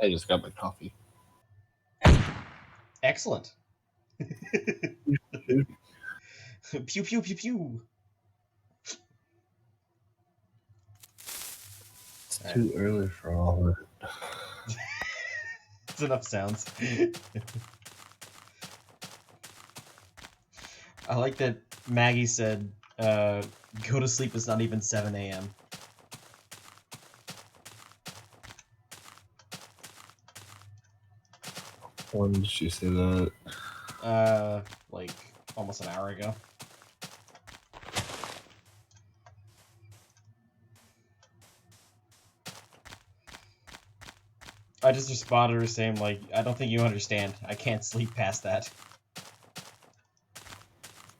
I just got my coffee. Excellent. Pew pew pew pew. It's too early for all of it. It's enough sounds. I like that Maggie said, go to sleep is not even 7 a.m. When did she say that? Like almost an hour ago. I just responded to her saying, like, I don't think you understand. I can't sleep past that.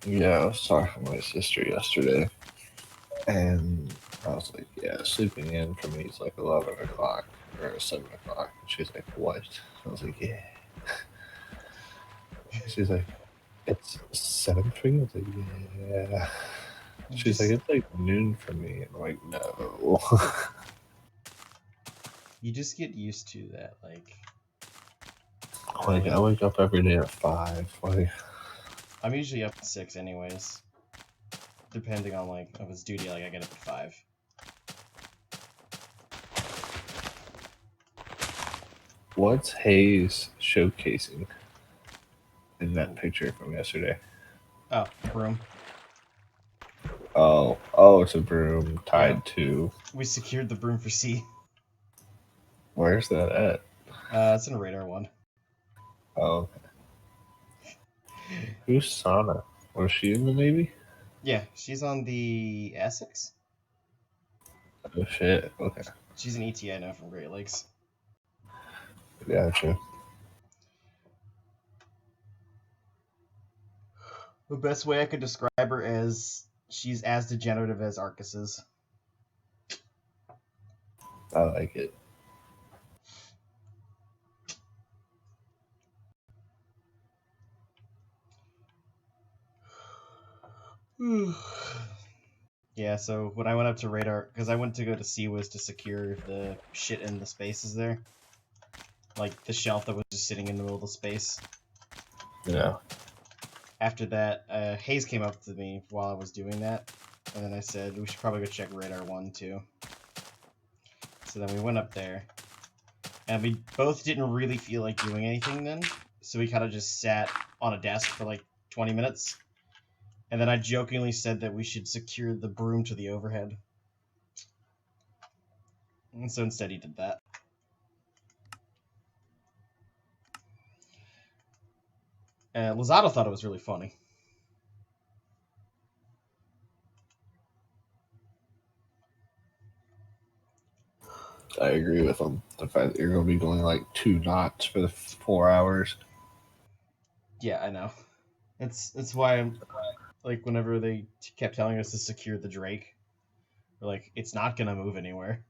Yeah, I was talking to my sister yesterday, and I was like, yeah, sleeping in for me is like 11 o'clock or 7 o'clock. And she's like, what? I was like, yeah. She's like, it's 7 for you? I was like, yeah. She's like, it's like noon for me. And I'm like, no. You just get used to that, like I wake up every day at 5. Like, I'm usually up at 6 anyways. Depending on, like, if it's duty, like, I get up at 5. what's Hayes showcasing in that picture from yesterday? Oh, broom. Oh, it's a broom tied to. We secured the broom for C. Where's that at? It's in radar 1. Oh, who's Sana? Was she in the Navy? Yeah, she's on the Essex. Oh shit. Okay. She's an ETA now from Great Lakes. Gotcha. The best way I could describe her is she's as degenerative as Arcus is. I like it. Yeah, so when I went up to radar, because I went to go to C was to secure the shit in the spaces there. Like the shelf that was just sitting in the middle of the space. Yeah. After that, Hayes came up to me while I was doing that, and then I said, we should probably go check radar 1 too. So then we went up there, and we both didn't really feel like doing anything then, so we kind of just sat on a desk for like 20 minutes. And then I jokingly said that we should secure the broom to the overhead. And so instead he did that. Lozado thought it was really funny. I agree with him. The fact that you're going to be going like 2 knots for the 4 hours. Yeah, I know. It's why I'm like, whenever they kept telling us to secure the Drake, we're like, it's not gonna move anywhere.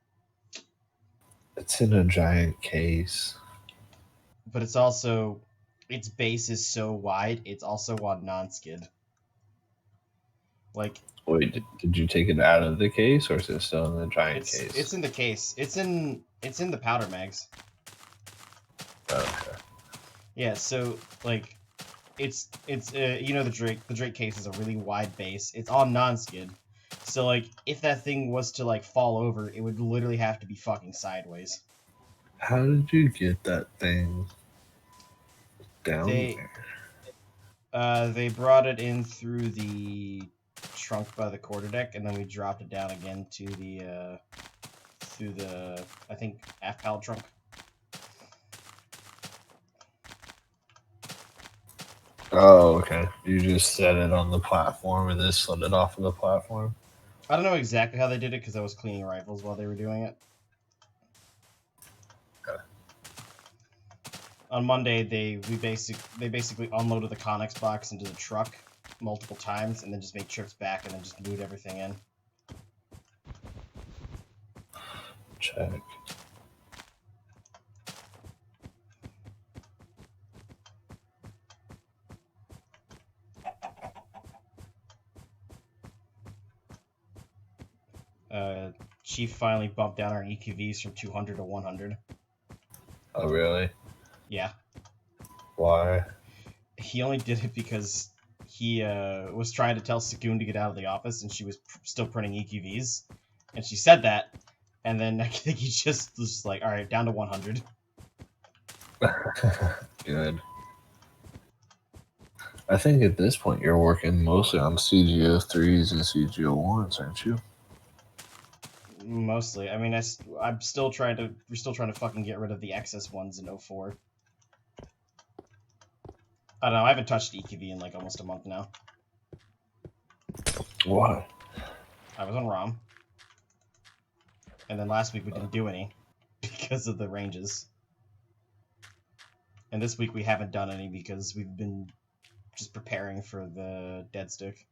It's in a giant case. But it's also, its base is so wide, it's also on non-skid. Like, wait, did you take it out of the case, or is it still in the giant case? It's in the case. It's in the powder mags. Okay. Yeah, so like, it's you know, the Drake case is a really wide base. It's on non-skid, so like, if that thing was to like fall over, it would literally have to be fucking sideways. How did you get that thing down They there? They brought it in through the trunk by the quarterdeck, and then we dropped it down again to the through the, I think, aft pallet trunk. Oh, okay. You just set it on the platform and then slid it off of the platform? I don't know exactly how they did it because I was cleaning rifles while they were doing it. Okay. On Monday, they basically unloaded the Connex box into the truck multiple times, and then just made trips back, and then just moved everything in. Check. Chief finally bumped down our EQVs from 200 to 100. Oh, really? Yeah. Why? He only did it because he was trying to tell Sagoon to get out of the office, and she was still printing EQVs, and she said that, and then I think he just was like, "All right, down to 100." Good. I think at this point you're working mostly on CGO3s and CGO1s, aren't you? Mostly. I mean, I'm still trying to. We're still trying to fucking get rid of the excess ones in 04. I don't know. I haven't touched EQV in like almost a month now. Why? I was on ROM, and then last week we didn't do any because of the ranges. And this week we haven't done any because we've been just preparing for the dead stick.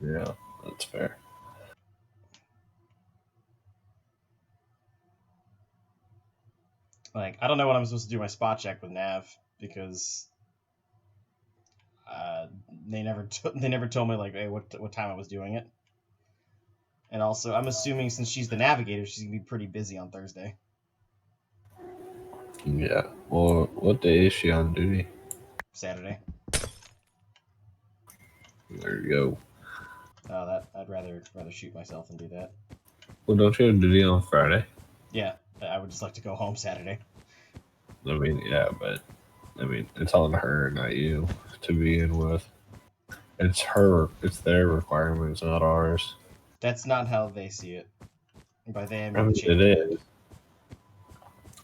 Yeah, that's fair. Like, I don't know when I'm supposed to do my spot check with Nav because they never told me like, hey, what time I was doing it. And also, I'm assuming since she's the navigator, she's gonna be pretty busy on Thursday. Yeah. Well, what day is she on duty? Saturday. There you go. That I'd rather shoot myself than do that. Well, don't you have duty on Friday? Yeah, I would just like to go home Saturday. I mean, yeah, but I mean, it's on her, not you, to begin with. It's her. It's their requirements, not ours. That's not how they see it. By they, I I mean the mean, chain it of command. is.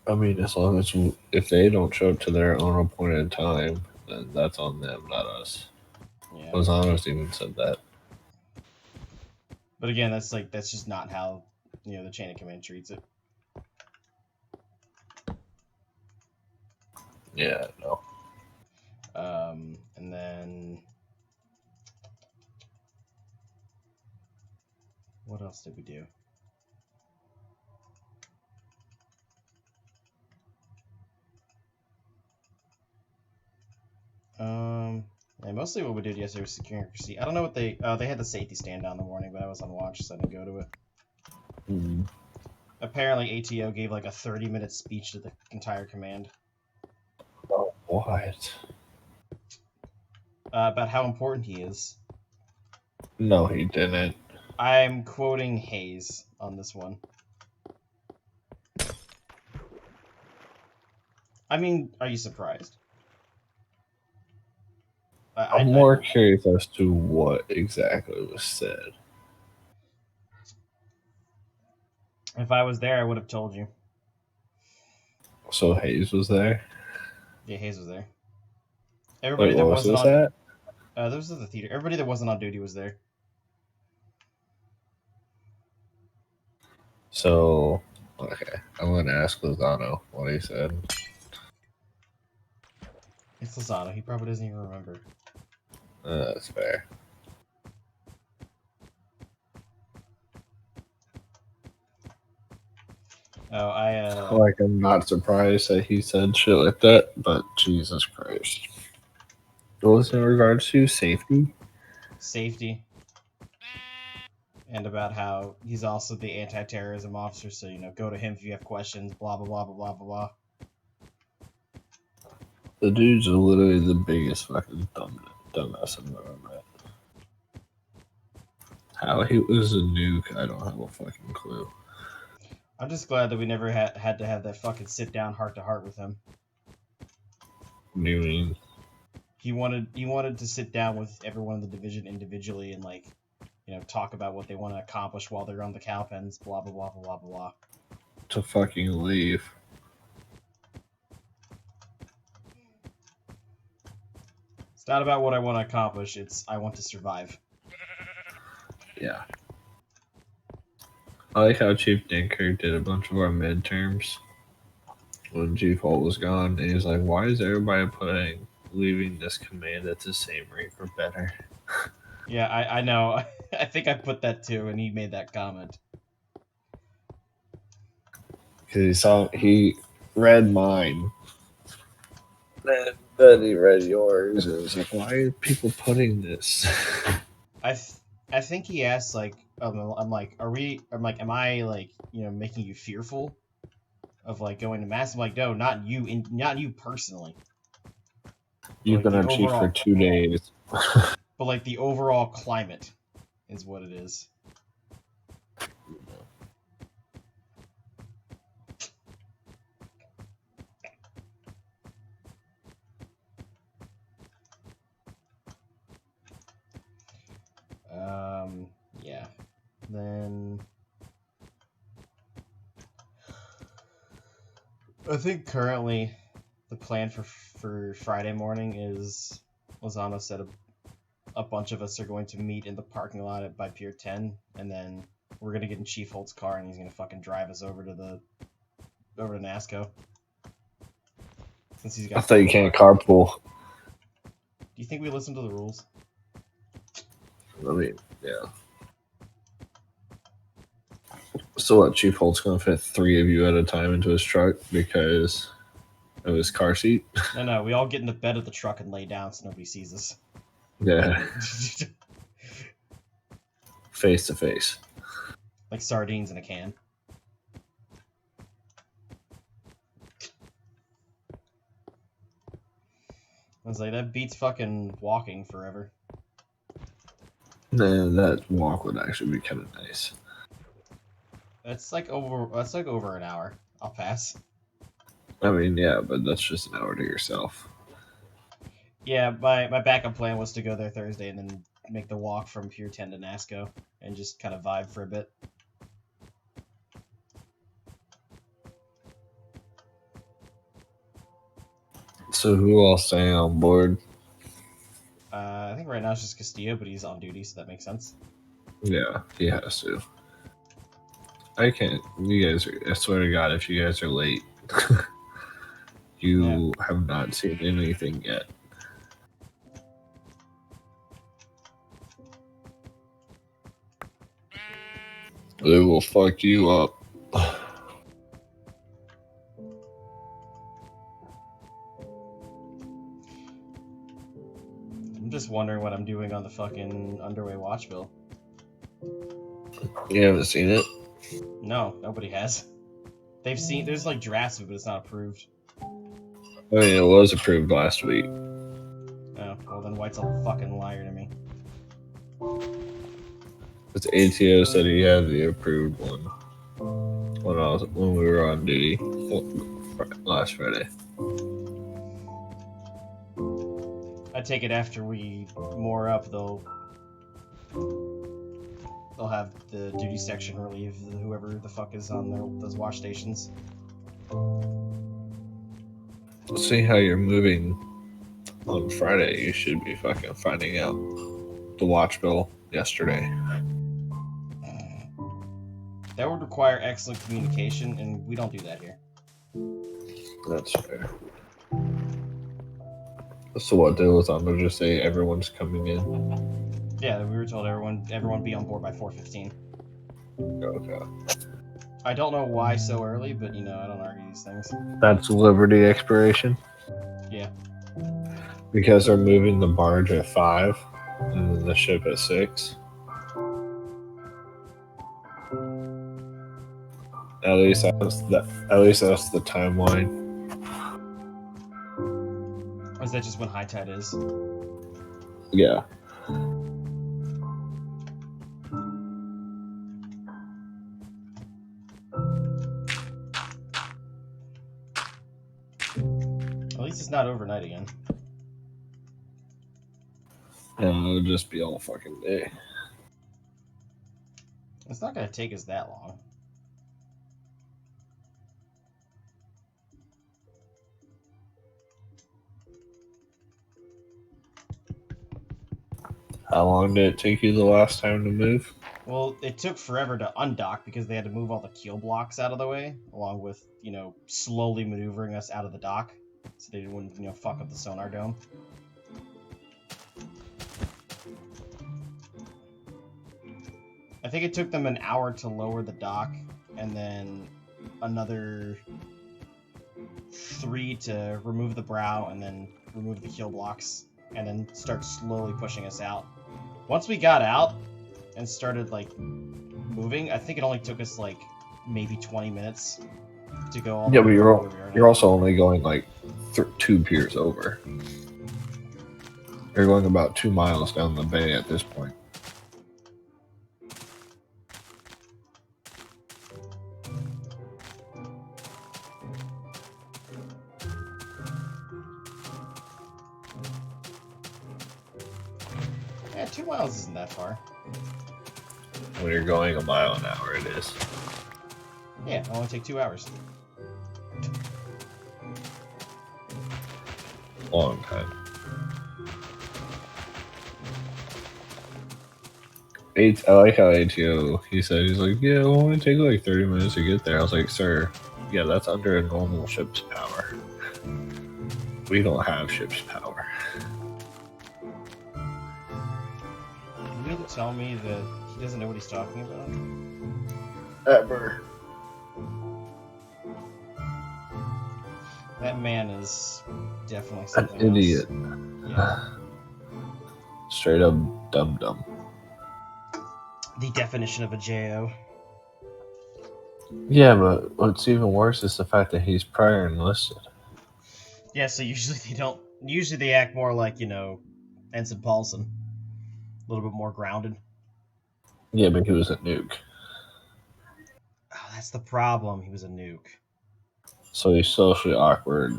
I mean, as long as if they don't show up to their own appointed time, then that's on them, not us. Yeah. Lozano's even said that. But again, that's just not how the chain of command treats it. Yeah, no. And then what else did we do? And mostly what we did yesterday was securing receipt. I don't know what they had the safety stand down in the morning, but I was on watch, so I didn't go to it. Mm. Apparently, ATO gave like a 30-minute speech to the entire command Oh, what? about how important he is. No, he didn't. I'm quoting Hayes on this one. I mean, are you surprised? I'm more curious as to what exactly was said. If I was there, I would have told you. So Hayes was there. Yeah, Hayes was there. Wait, Everybody what that was wasn't this on. at? This was the theater. Everybody that wasn't on duty was there. So, okay, I'm gonna ask Lozano what he said. It's Lozano. He probably doesn't even remember. That's fair. Oh, Like, I'm not surprised that he said shit like that, but Jesus Christ. What was in regards to safety? safety, and about how he's also the anti-terrorism officer. So go to him if you have questions. Blah blah blah blah blah blah blah. The dude's literally the biggest fucking dumbass I've ever met. How he was a nuke, I don't have a fucking clue. I'm just glad that we never had to have that fucking sit down heart to heart with him. What do you mean? He wanted to sit down with everyone in the division individually and talk about what they want to accomplish while they're on the cowpens. Blah blah blah blah blah blah. To fucking leave. It's not about what I want to accomplish. It's I want to survive. Yeah. I like how Chief Dinkirk did a bunch of our midterms when Chief Holt was gone, and he's like, "Why is everybody leaving this command at the same rate or better?" Yeah, I know. I think I put that too, and he made that comment. Because he read mine, and then he read yours, and it's like, "Why are people putting this?" I think he asked like I'm like, are we? I'm like, am I like making you fearful of like going to mass. I'm like, no, not you, not you personally. You've Like been on cheat for 2 days. But like the overall climate is what it is. Yeah. Then I think currently the plan for Friday morning is Lozano said a bunch of us are going to meet in the parking lot by Pier 10, and then we're gonna get in Chief Holt's car, and he's gonna fucking drive us over to NASCO. Since he's got. I thought you can't carpool. Do you think we listen to the rules? I mean, yeah. So what? Chief Holt's gonna fit 3 of you at a time into his truck because of his car seat? No, we all get in the bed of the truck and lay down so nobody sees us. Yeah. Face to face. Like sardines in a can. I was like, that beats fucking walking forever. Man, that walk would actually be kind of nice. That's like over an hour. I'll pass. I mean, yeah, but that's just an hour to yourself. Yeah, my backup plan was to go there Thursday and then make the walk from Pier 10 to NASCO and just kind of vibe for a bit. So who else staying on board? I think right now it's just Castillo, but he's on duty, so that makes sense. Yeah, he has to. I can't. You guys are. I swear to God, if you guys are late, you have not seen anything yet. They will fuck you up. I'm just wondering what I'm doing on the fucking underway watch bill. You haven't seen it? No, nobody has. They've seen. There's like drafts of it, but it's not approved. I mean, it was approved last week. Oh, well then White's a fucking liar to me. It's ATO said he had the approved one when we were on duty last Friday. I take it after we moor up, they'll have the duty section relieve whoever the fuck is on those wash stations. Let's see how you're moving on Friday. You should be fucking finding out the watch bill yesterday. That would require excellent communication, and we don't do that here. That's fair. So what, did Lozano just say everyone's coming in? Yeah, we were told everyone be on board by 4:15. Okay. I don't know why so early, but I don't argue these things. That's Liberty expiration? Yeah. Because they're moving the barge at 5 and then the ship at 6. At least that's the timeline. Or is that just when high tide is? Yeah. At least it's not overnight again. And it'll just be all fucking day. It's not gonna take us that long. How long did it take you the last time to move? Well, it took forever to undock because they had to move all the keel blocks out of the way, along with, slowly maneuvering us out of the dock so they wouldn't, fuck up the sonar dome. I think it took them an hour to lower the dock, and then another 3 to remove the brow, and then remove the keel blocks, and then start slowly pushing us out. Once we got out and started moving, I think it only took us maybe 20 minutes to go all the Yeah, way but to you're where we are you're now. also only going like Where we are you're now. also only going like 2 piers over. You're going about 2 miles down the bay at this point. Yeah, 2 miles isn't that far. When you're going a mile an hour, it is. Yeah, it'll only take 2 hours. Long time. I like how ATO, he's like, yeah, it'll only take like 30 minutes to get there. I was like, sir, yeah, that's under a normal ship's power. We don't have ship's power. You mean to tell me that he doesn't know what he's talking about? Ever. That man is definitely An something idiot. else. Yeah. Straight up dum dum. The definition of a JO. Yeah, but what's even worse is the fact that he's prior enlisted. Yeah, so usually they don't. Usually they act more like, Ensign Paulson. A little bit more grounded. Yeah, but he was a nuke. Oh, that's the problem. He was a nuke. So he's socially awkward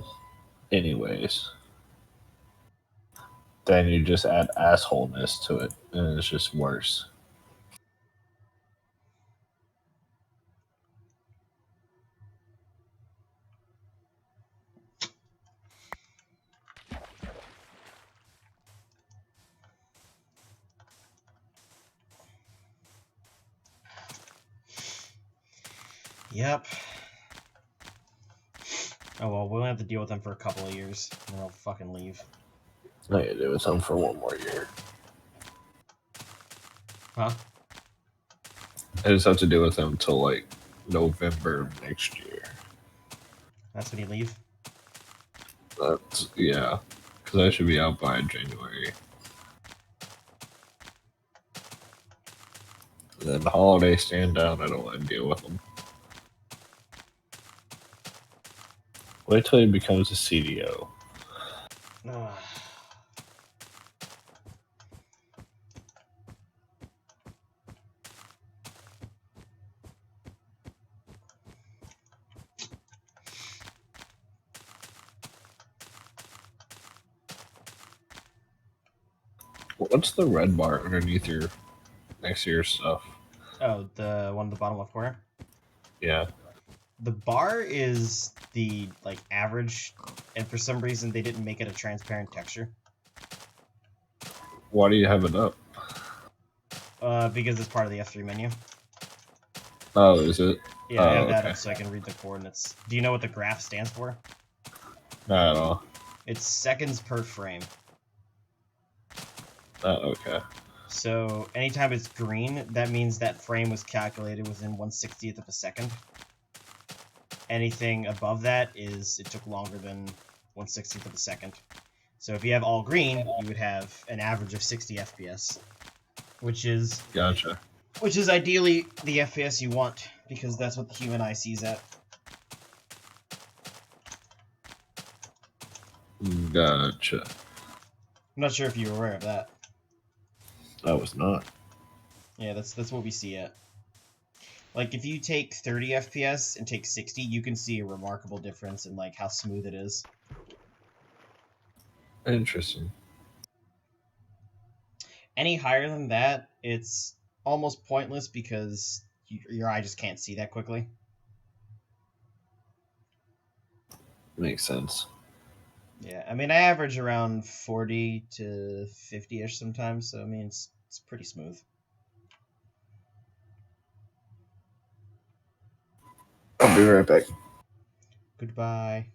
anyways. Then you just add assholeness to it, and it's just worse. Yep. Oh well, we'll have to deal with them for a couple of years, and then they'll fucking leave. I gotta do with him for one more year. Huh? I just have to deal with him until like November next year. That's when you leave? That's yeah, because I should be out by January. And then the holiday stand down, I don't want to deal with them. Wait till he becomes a CDO. What's the red bar underneath your next to your stuff? Oh, the one at the bottom left corner? Yeah. The bar is the average, and for some reason they didn't make it a transparent texture. Why do you have it up? Because it's part of the F3 menu. Oh, is it? Yeah, I have that okay. up so I can read the coordinates. Do you know what the graph stands for? Not at all. It's seconds per frame. Okay. So anytime it's green, that means that frame was calculated within 1/60th of a second. Anything above that is it took longer than 1/60th of a second. So if you have all green, you would have an average of 60 FPS, which is Gotcha. ideally the FPS you want, because that's what the human eye sees at. Gotcha. I'm not sure if you were aware of that. I was not. Yeah, that's what we see at. Like if you take 30 FPS and take 60, you can see a remarkable difference in how smooth it is. Interesting. Any higher than that, it's almost pointless because your eye just can't see that quickly. Makes sense. Yeah, I mean I average around 40 to 50ish sometimes, so I mean it's pretty smooth. I'll be right back. Goodbye.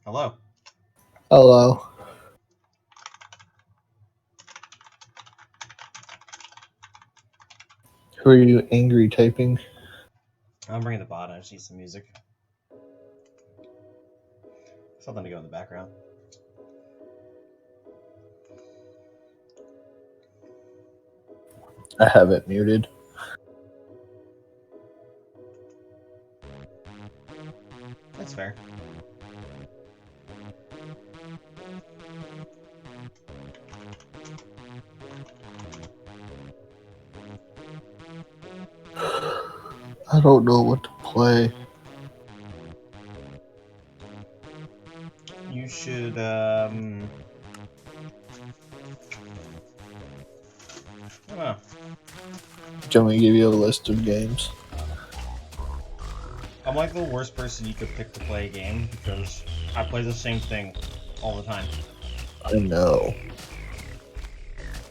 Hello. Hello. Who are you angry typing? I'm bringing the bot. I just need some music. Something to go in the background. I have it muted. That's fair. I don't know what to play. You should, I don't know. Do you want me to give you a list of games? I'm like the worst person you could pick to play a game because I play the same thing all the time. I know.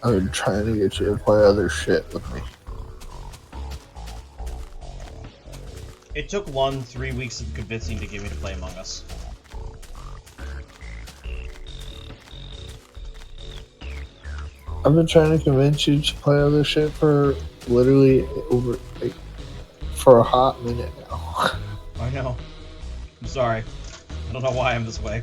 I've been trying to get you to play other shit with me. It took 3 weeks of convincing to get me to play Among Us. I've been trying to convince you to play other shit for literally over for a hot minute now. I know. I'm sorry. I don't know why I'm this way.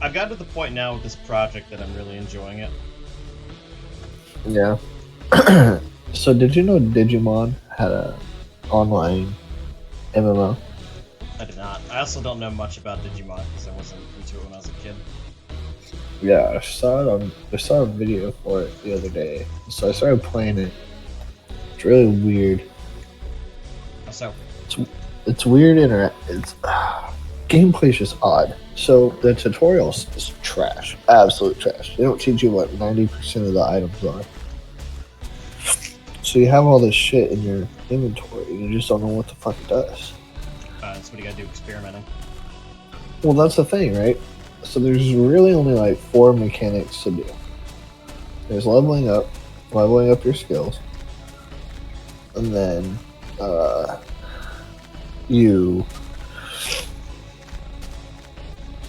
I've gotten to the point now with this project that I'm really enjoying it. Yeah. So did you know Digimon had a online MMO? I did not. I also don't know much about Digimon because I wasn't into it when I was a kid. Yeah, I saw a video for it the other day. So I started playing it. It's really weird. So, It's weird it's gameplay's just odd. So the tutorials is trash. Absolute trash. They don't teach you what 90% of the items are. So you have all this shit in your inventory and you just don't know what the fuck it does. that's what you gotta do, experimenting. Well, that's the thing, right? So there's really only like 4 mechanics to do. There's leveling up your skills, and then you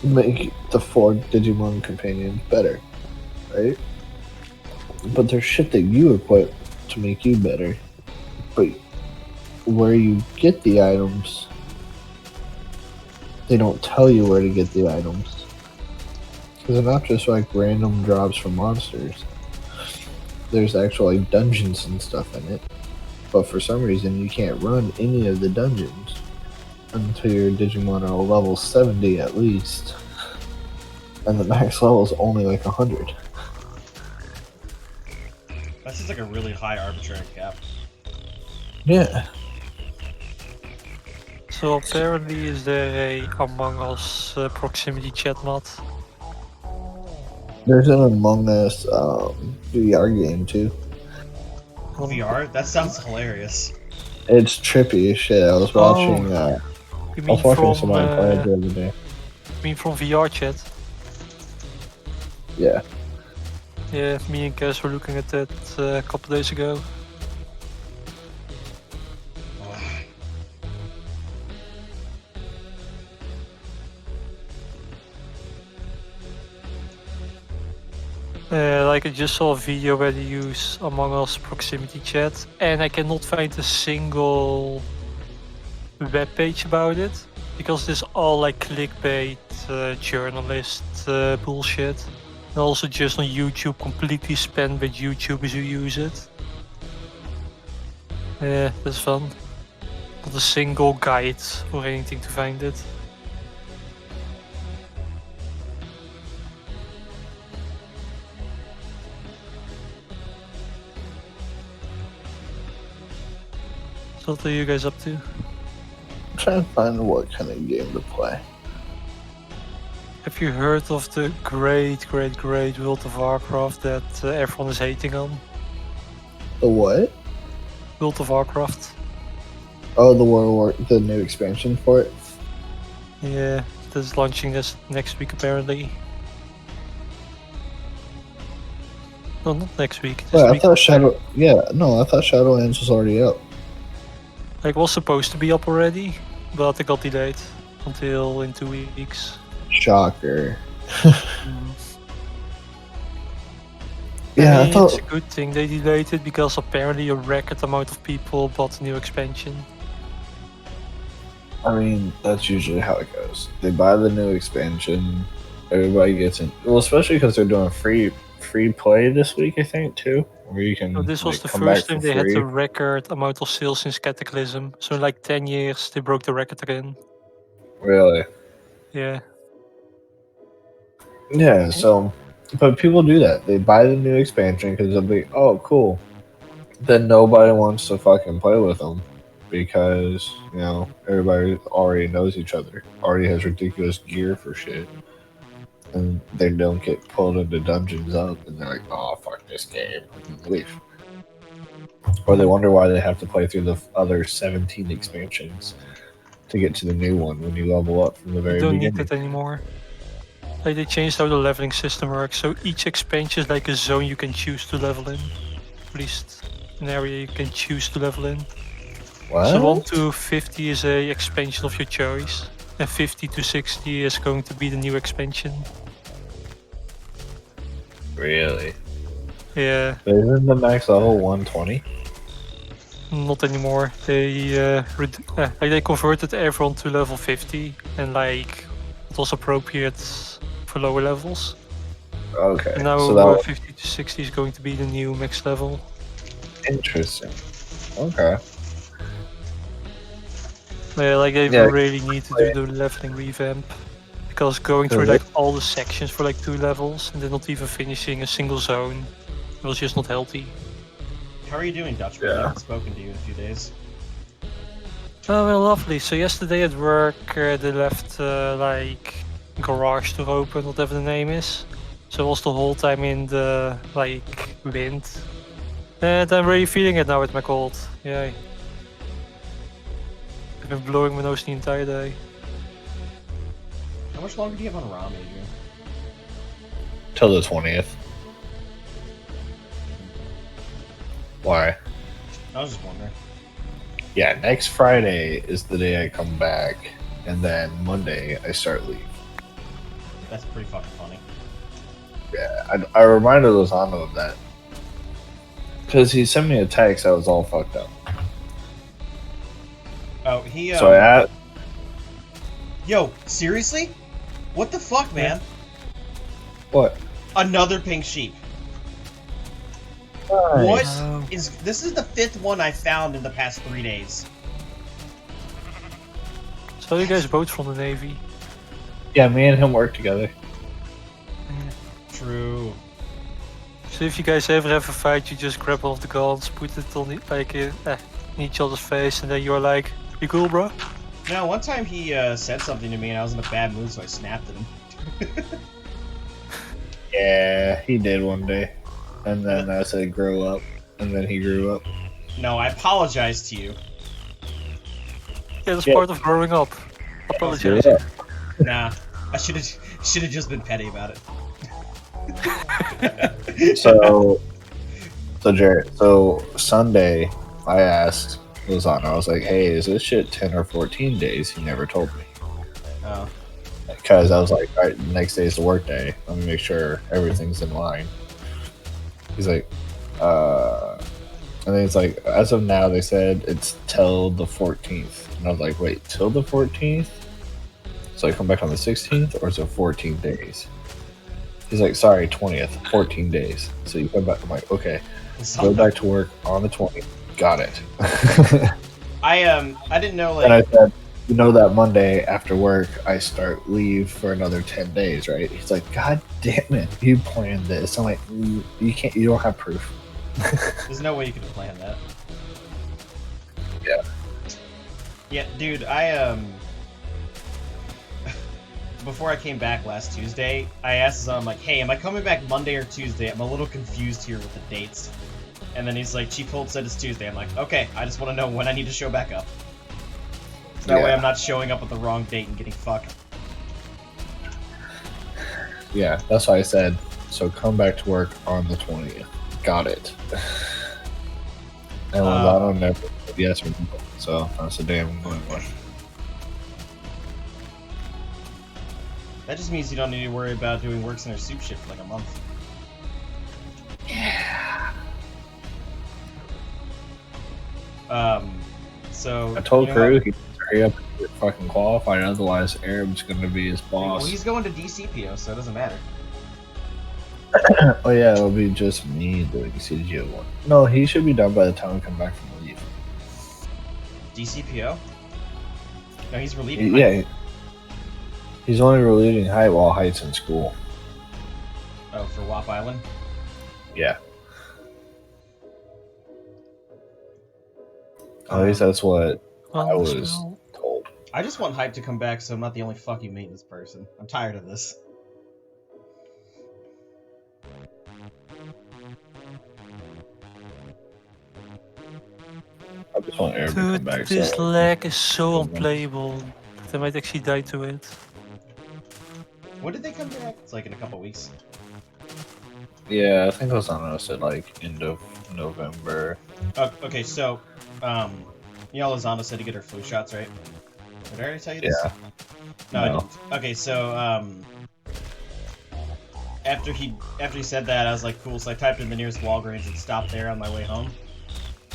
make the 4 Digimon companions better, right? But there's shit that you equip to make you better. But where you get the items, they don't tell you where to get the items. Because they're not just like random drops from monsters. There's actual like dungeons and stuff in it. But for some reason you can't run any of the dungeons until your Digimon are level 70 at least. And the max level is only like 100. That seems like a really high arbitrary cap. Yeah. So apparently is there a Among Us proximity chat mod? There's an Among Us VR game too. VR? That sounds hilarious. It's trippy as shit. I was watching You I mean was watching from somebody play it the other day. VR chat? Yeah. Yeah, me and Kes were looking at that a couple days ago. Like I just saw a video where they use Among Us proximity chat, and I cannot find a single web page about it because it's all like clickbait, journalist bullshit. And also just on YouTube, completely spammed with YouTubers who use it. Yeah, that's fun. Not a single guide or anything to find it. So what are you guys up to? I'm trying to find what kind of game to play. Have you heard of the great World of Warcraft that everyone is hating on? The what? World of Warcraft. Oh, the new expansion for it? Yeah, that's launching this next week apparently. No, not next week. This Wait, I week. thought Shadow. Yeah, no, I thought Shadowlands was already up. Like, was supposed to be up already, but it got delayed until in 2 weeks. Shocker. Mm. Yeah, I It's thought. a good thing they delayed it because apparently a record amount of people bought the new expansion. I mean, that's usually how it goes. They buy the new expansion, everybody gets in. Well, especially because they're doing free play this week, I think, too, where you can So this was like the come back first for time they had free. the record amount of sales since Cataclysm. So in like 10 years, they broke the record again. Really? Yeah. Yeah. So, but people do that. They buy the new expansion because they'll be, oh, cool. Then nobody wants to fucking play with them because everybody already knows each other, already has ridiculous gear for shit, and they don't get pulled into dungeons up, and they're like, "Oh, fuck this game," and leave. Or they wonder why they have to play through the other 17 expansions to get to the new one when you level up from the You very don't need beginning. that anymore. Like they changed how the leveling system works. So each expansion is like a zone you can choose to level in. At least an area you can choose to level in. What? So 1 to 50 is a expansion of your choice. And 50 to 60 is going to be the new expansion. Really? Yeah, But isn't the max level 120? not anymore. They converted everyone to level 50 and like it was appropriate for lower levels. Okay. And now So that was 50 to 60 is going to be the new max level. interesting. Okay. Yeah, like they Yeah. really need to do the leveling revamp. Because going through like all the sections for like 2 levels and then not even finishing a single zone was just not healthy. How are you doing, Dutchman? I Yeah. haven't spoken to you in a few days. Oh, well, lovely. So yesterday at work, they left like garage door open, whatever the name is. So I was the whole time in the like wind, and I'm really feeling it now with my cold. Yay! I've been blowing my nose the entire day. How much longer do you have on ROM, Adrian? till the 20th. Why? I was just wondering. Yeah, next Friday is the day I come back, and then Monday I start leave. That's pretty fucking funny. Yeah, I reminded Lozano of that. Because he sent me a text that was all fucked up. Oh, he. So I asked, Yo, seriously? What the fuck, man? what? Another pink sheep. Nice. What Oh. is? This is the 5th one I found in the past 3 days. So you guys both from the Navy? Yeah, me and him work together. True. So if you guys ever have a fight, you just grab one of the guns, put it on in each other's face, and then you're like, "You cool, bro?" Now, one time he said something to me, and I was in a bad mood, so I snapped at him. Yeah, he did one day. And then I said, grow up. And then he grew up. No, I apologized to you. Yeah, that's Yeah. part of growing up. Apologize. Yeah. Nah, I should have just been petty about it. So Jared, so Sunday, I asked Lozano, I was like, hey, is this shit 10 or 14 days? He never told me. Oh. Because I was like, all right, the next day is the work day. Let me make sure everything's in line. He's like, and then it's like, as of now, they said it's till the 14th. And I was like, wait, till the 14th? So I come back on the 16th, or is it 14 days? He's like, sorry, 20th, 14 days. So you come back. I'm like, okay, go back to work on the 20th. Got it. I didn't know, And I like, said, you know that Monday after work, I start leave for another 10 days, right? He's like, God damn it, you planned this. I'm like, you can't, you don't have proof. there's no way you could have planned that. Yeah. Yeah, dude, before I came back last Tuesday, I asked Zon, like, hey, am I coming back Monday or Tuesday? I'm a little confused here with the dates. And then he's like, Chief Holt said it's Tuesday. I'm like, okay, I just want to know when I need to show back up. That way I'm not showing up at the wrong date and getting fucked. Yeah, that's why I said So come back to work on the 20th. Got it. And Lozano never said yes or no. So that's a damn good one. That just means you don't need to worry about doing work center soup shift for like a month. Yeah. So I told you know Crew what? he needs to hurry up and get fucking qualified, otherwise Arab's gonna be his Well, boss. he's going to DCPO, so it doesn't matter. Oh yeah, it'll be just me doing CGO one. No, he should be done by the time we come back from leave. DCPO? No, he's relieving. Yeah, he's only relieving height while height's in school. Oh, for WAP Island? Yeah. At least that's what I was told. I just want Hype to come back so I'm not the only fucking maintenance person. I'm tired of this. I just want Arab to come Dude, back. this So lag is so unplayable. I might actually die to it. When did they come back? It's like in a couple weeks. yeah, I think Lozano said like end of November. Okay, so, you know Lozano said to get her flu shots, right? Did I already tell you this? Yeah. No, I No. didn't. Okay, so, after he said that, I was like, cool, so I typed in the nearest Walgreens and stopped there on my way home,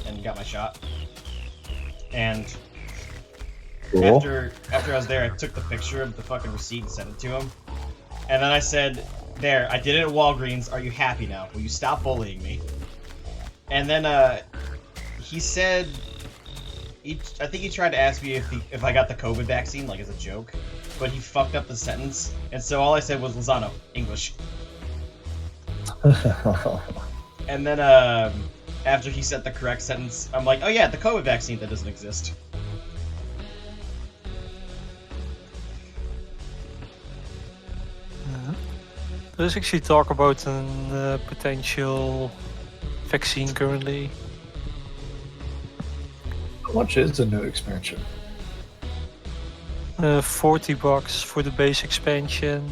and got my shot. And Cool. after I was there, I took the picture of the fucking receipt and sent it to him. And then I said, there, I did it at Walgreens, are you happy now? Will you stop bullying me? And then, he said, I think he tried to ask me if I got the COVID vaccine, like as a joke, but he fucked up the sentence, and so all I said was Lozano, English. And then, after he said the correct sentence, I'm like, oh yeah, the COVID vaccine that doesn't exist. Let's actually talk about a potential vaccine currently. How much is the new expansion? $40 for the base expansion.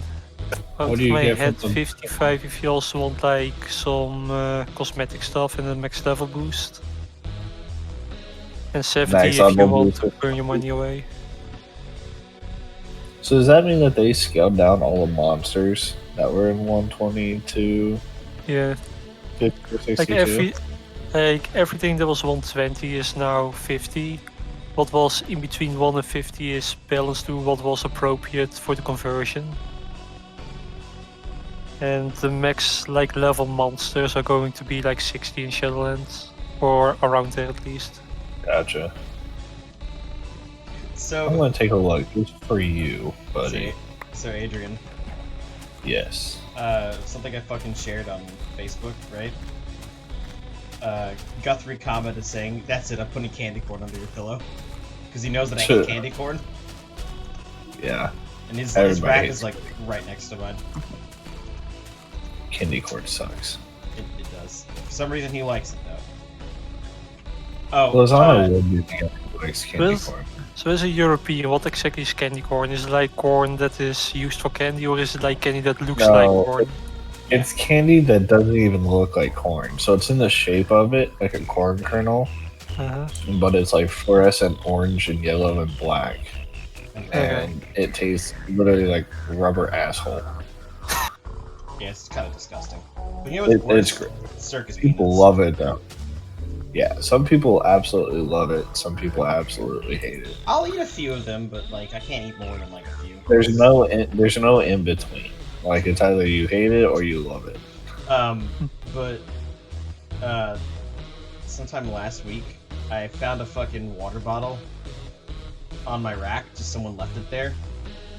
Out What of do you my get from head, the- 55 if you also want like some cosmetic stuff and a max level boost. And 70 Max if you level want boost. to burn your money away. So does that mean that they scaled down all the monsters that were in 122, Yeah, 50, or 62? like everything that was 120 is now 50. What was in between 1 and 50 is balanced to what was appropriate for the conversion. And the max like level monsters are going to be like 60 in Shadowlands, or around there at least. Gotcha. So, I'm gonna take a look just for you, buddy. so Adrian, Yes. something I fucking shared on Facebook, right? Guthrie commented saying, "That's it, I'm putting candy corn under your pillow," because he knows that I hate candy corn, Yeah. and his Everybody rack hates is like right next to mine. Candy corn sucks. It does. For some reason, he likes it though. Oh, Lozano would be the guy who likes candy Well, corn. So as a European, what exactly is candy corn? Is it like corn that is used for candy, or is it like candy that looks like No, corn? It's candy that doesn't even look like corn. So it's in the shape of it, like a corn kernel, Uh-huh. but it's like fluorescent orange and yellow and black. Okay. And it tastes literally like rubber asshole. yeah, it's kind of disgusting. But you know what's It's worse? great. Circus People peanuts. love it though. Yeah, some people absolutely love it. Some people absolutely hate it. I'll eat a few of them, but like I can't eat more than like a few. There's no in between. Like it's either you hate it or you love it. But sometime last week, I found a fucking water bottle on my rack. Just someone left it there.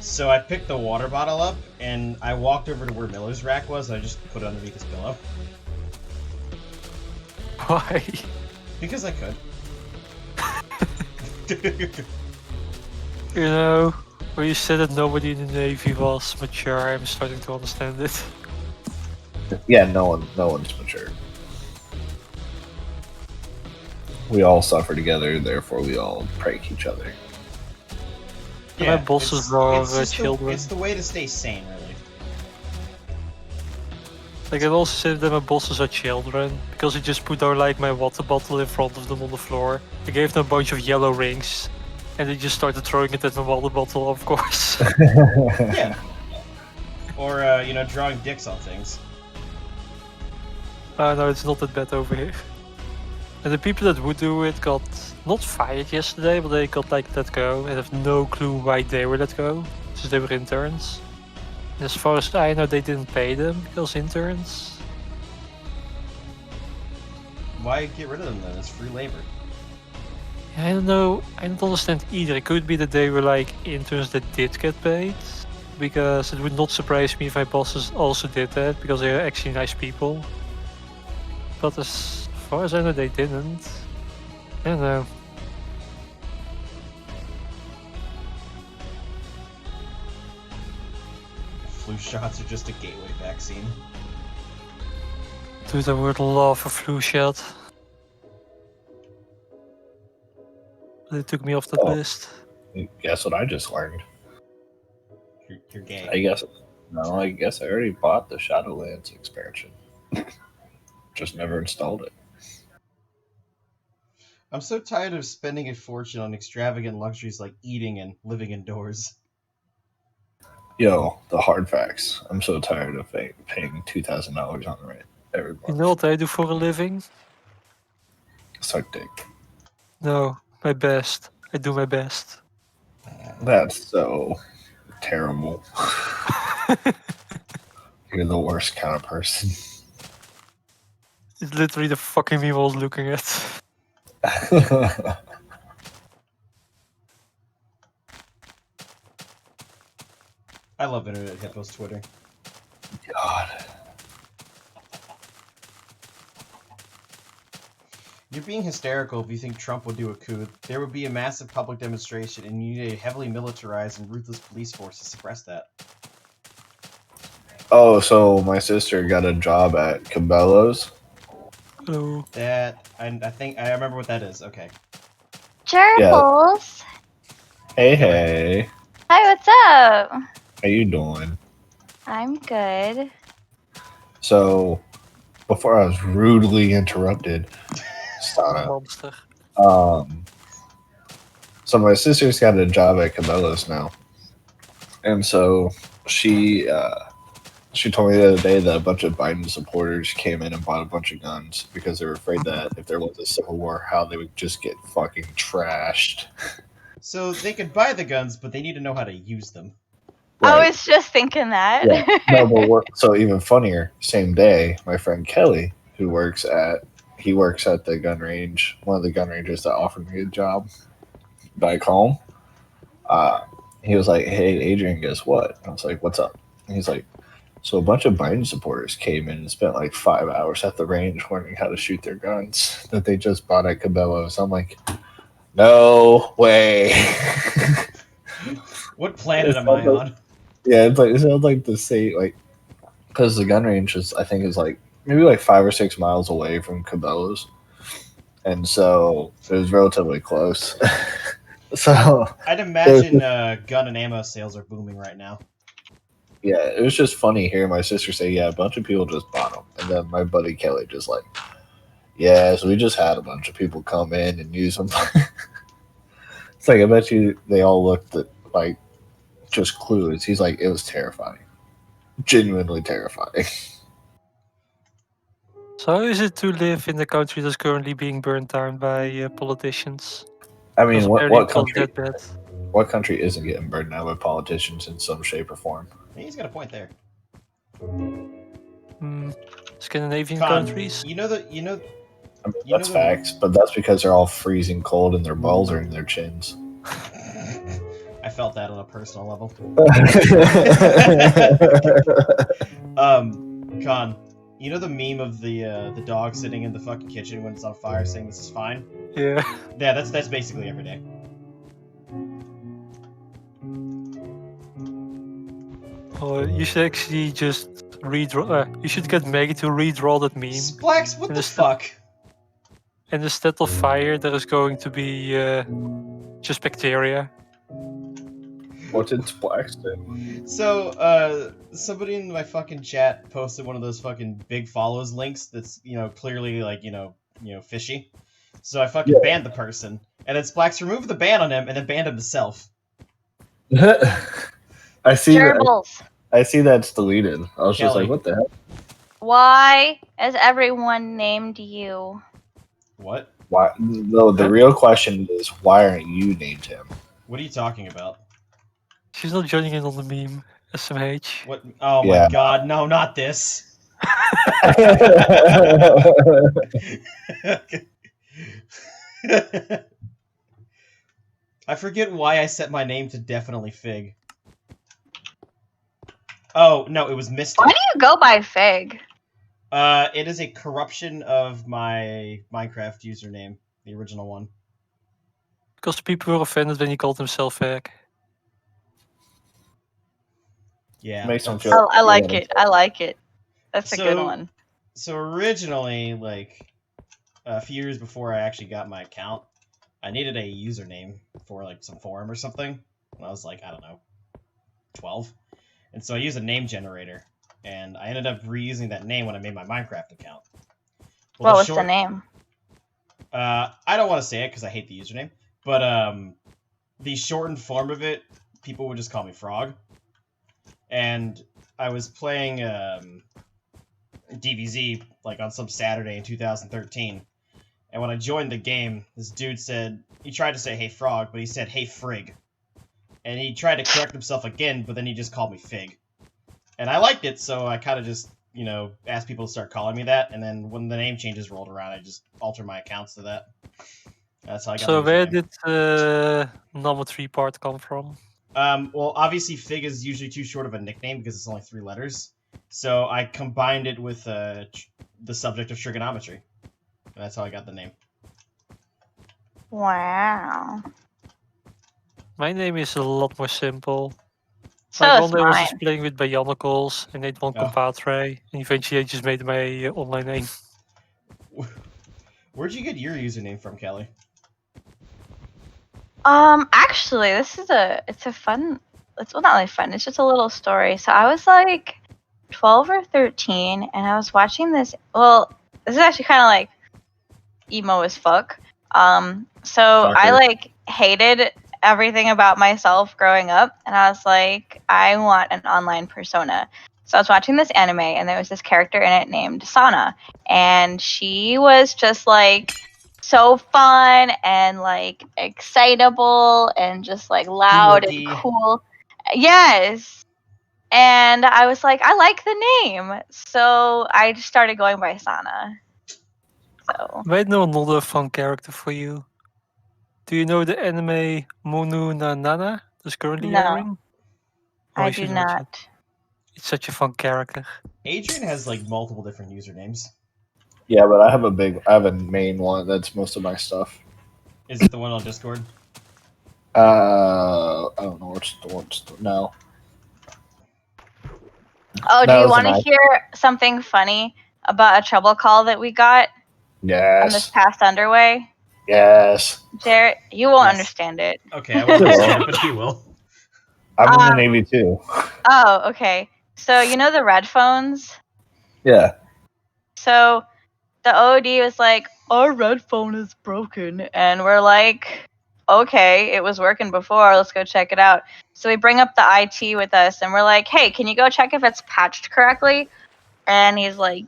So I picked the water bottle up and I walked over to where Miller's rack was. And I just put it underneath his pillow Why? because I could. You know, when you said that nobody in the Navy was mature, I'm starting to understand it. Yeah, no one's mature. We all suffer together, therefore we all prank each other. My bosses it's- are it's just children. It's the way to stay sane, really. Like I also said that my bosses are children because I just put down like my water bottle in front of them on the floor. I gave them a bunch of yellow rings, and they just started throwing it at my water bottle, of course. Yeah. Or drawing dicks on things. No, it's not that bad over here. And the people that would do it got not fired yesterday, but they got like let go. I have no clue why they were let go, since they were interns. And as far as I know, they didn't pay them because interns. Why get rid of them then? It's free labor. I don't know. I don't understand either. It could be that they were like interns that did get paid, because it would not surprise me if my bosses also did that because they are actually nice people. But as far as I know, they didn't. I don't know. Flu shots are just a gateway vaccine. Dude, I would love a flu shot. They took me off that Oh. list. Guess what I just learned? You're gay. I guess I already bought the Shadowlands expansion. Just never installed it. I'm so tired of spending a fortune on extravagant luxuries like eating and living indoors. Yo, the hard facts. I'm so tired of paying $2,000 on rent every month. You know what I do for a living? Suck dick. No, my best. I do my best. That's so terrible. You're the worst kind of person. It's literally the fucking meme I was looking at. I love Internet Hippo's Twitter. God. You're being hysterical if you think Trump would do a coup. There would be a massive public demonstration, and you need a heavily militarized and ruthless police force to suppress that. Oh, so my sister got a job at Cabela's. Hello. That I think I remember what that is. Okay. Gerbils. Hey. Hi, what's up? How you doing? I'm good. So, before I was rudely interrupted, Stana, Monster. so my sister's got a job at Cabela's now. And so she told me the other day that a bunch of Biden supporters came in and bought a bunch of guns because they were afraid that if there was a civil war, how they would just get fucking trashed. So they could buy the guns, but they need to know how to use them. I was just thinking that. Yeah. No, but so even funnier, same day, my friend Kelly, who works at the gun range, one of the gun rangers that offered me a job back home. He was like, "Hey, Adrian, guess what?" And I was like, "What's up?" And he's like, "So a bunch of Biden supporters came in and spent like 5 hours at the range learning how to shoot their guns that they just bought at Cabela's." I'm like, "No way." What planet am I on? Yeah, it sounds like the same, like, because the gun range is like maybe like 5 or 6 miles away from Cabela's, and so it was relatively close. So I'd imagine gun and ammo sales are booming right now. yeah, it was just funny hearing my sister say, "Yeah, a bunch of people just bought them," and then my buddy Kelly just like, "Yeah, so we just had a bunch of people come in and use them." It's like I bet you they all looked at like just clueless. He's like, it was terrifying, genuinely terrifying. So how is it to live in a country that's currently being burned down by politicians? I mean, Because what apparently it's not country? that bad. What country isn't getting burned down by politicians in some shape or form? He's got a point there. Scandinavian Con, countries? You know, I mean, that's facts, but that's because they're all freezing cold and their balls are in their chins. I felt that on a personal level. Con, you know the meme of the dog sitting in the fucking kitchen when it's on fire saying this is fine? Yeah. Yeah, that's basically every day. Oh, you should actually just redraw. You should get Maggie to redraw that meme. Splax, what And the it's fuck? And instead of fire, there is going to be just bacteria. What did Splax do? So, somebody in my fucking chat posted one of those fucking big follows links that's, clearly, like, fishy. So I fucking banned the person. And then Splax removed the ban on him and then banned him himself. I see that. Gerbils. I see that's deleted. I was just Kelly. like, what the hell? Why is everyone named you? What? Why? No, the real question is, why aren't you named him? What are you talking about? She's not joining in on the meme. SMH. What? Oh Yeah. my god, no, not this. I forget why I set my name to definitely Fig. Oh, no, it was Mystic. Why do you go by Fig? It is a corruption of my Minecraft username, the original one. Because people were offended when he called himself Fag. Yeah. Makes them that's- feel. I like it. I like it. That's a good So- one. So originally, like, a few years before I actually got my account, I needed a username for, like, some forum or something. And I was like, I don't know, 12? And so I used a name generator. And I ended up reusing that name when I made my Minecraft account. What was the name? I don't want to say it because I hate the username. But the shortened form of it, people would just call me Frog. And I was playing DBZ like on some Saturday in 2013. And when I joined the game, this dude he tried to say, hey Frog, but he said, hey Frig. And he tried to correct himself again, but then he just called me Fig. And I liked it, so I kind of just, asked people to start calling me that. And then when the name changes rolled around, I just altered my accounts to that. That's how I got So my where username. did the number 3 part come from? Well, obviously Fig is usually too short of a nickname because it's only 3 letters. So I combined it with the subject of trigonometry. And that's how I got the name. Wow. My name is a lot more simple. So Like is one day I was mine. just playing with Bionicles and made one Oh. compatre, and eventually I just made my online name. Where'd you get your username from, Kelly? Actually, it's a fun, well, not really fun, it's just a little story. So I was like 12 or 13, and I was watching this, well, this is actually kind of like emo as fuck. So I Fucker. like hated everything about myself growing up, and I was like, I want an online persona. So I was watching this anime, and there was this character in it named Sana, and she was just like so fun and like excitable and just like loud Quirky. and cool. Yes. And I was like, I like the name. So I just started going by Sana. So I know another fun character for you. Do you know the anime Monu na Nana that's currently No. airing? Oh, I you do should watch it. not. It's such a fun character. Adrian has like multiple different usernames. Yeah, but I have a main one that's most of my stuff. Is it the one on Discord? I don't know what's the one. No. Oh, do That you was want to an hear something funny about a trouble call that we got on this Yes. past underway? Yes. Jarrett, you won't Yes. understand it. Okay, I won't understand it, but he will. I'm in the Navy too. Oh, okay. So you know the red phones? Yeah. So the OD was like, our red phone is broken. And we're like, okay, it was working before. Let's go check it out. So we bring up the IT with us and we're like, hey, can you go check if it's patched correctly? And he's like,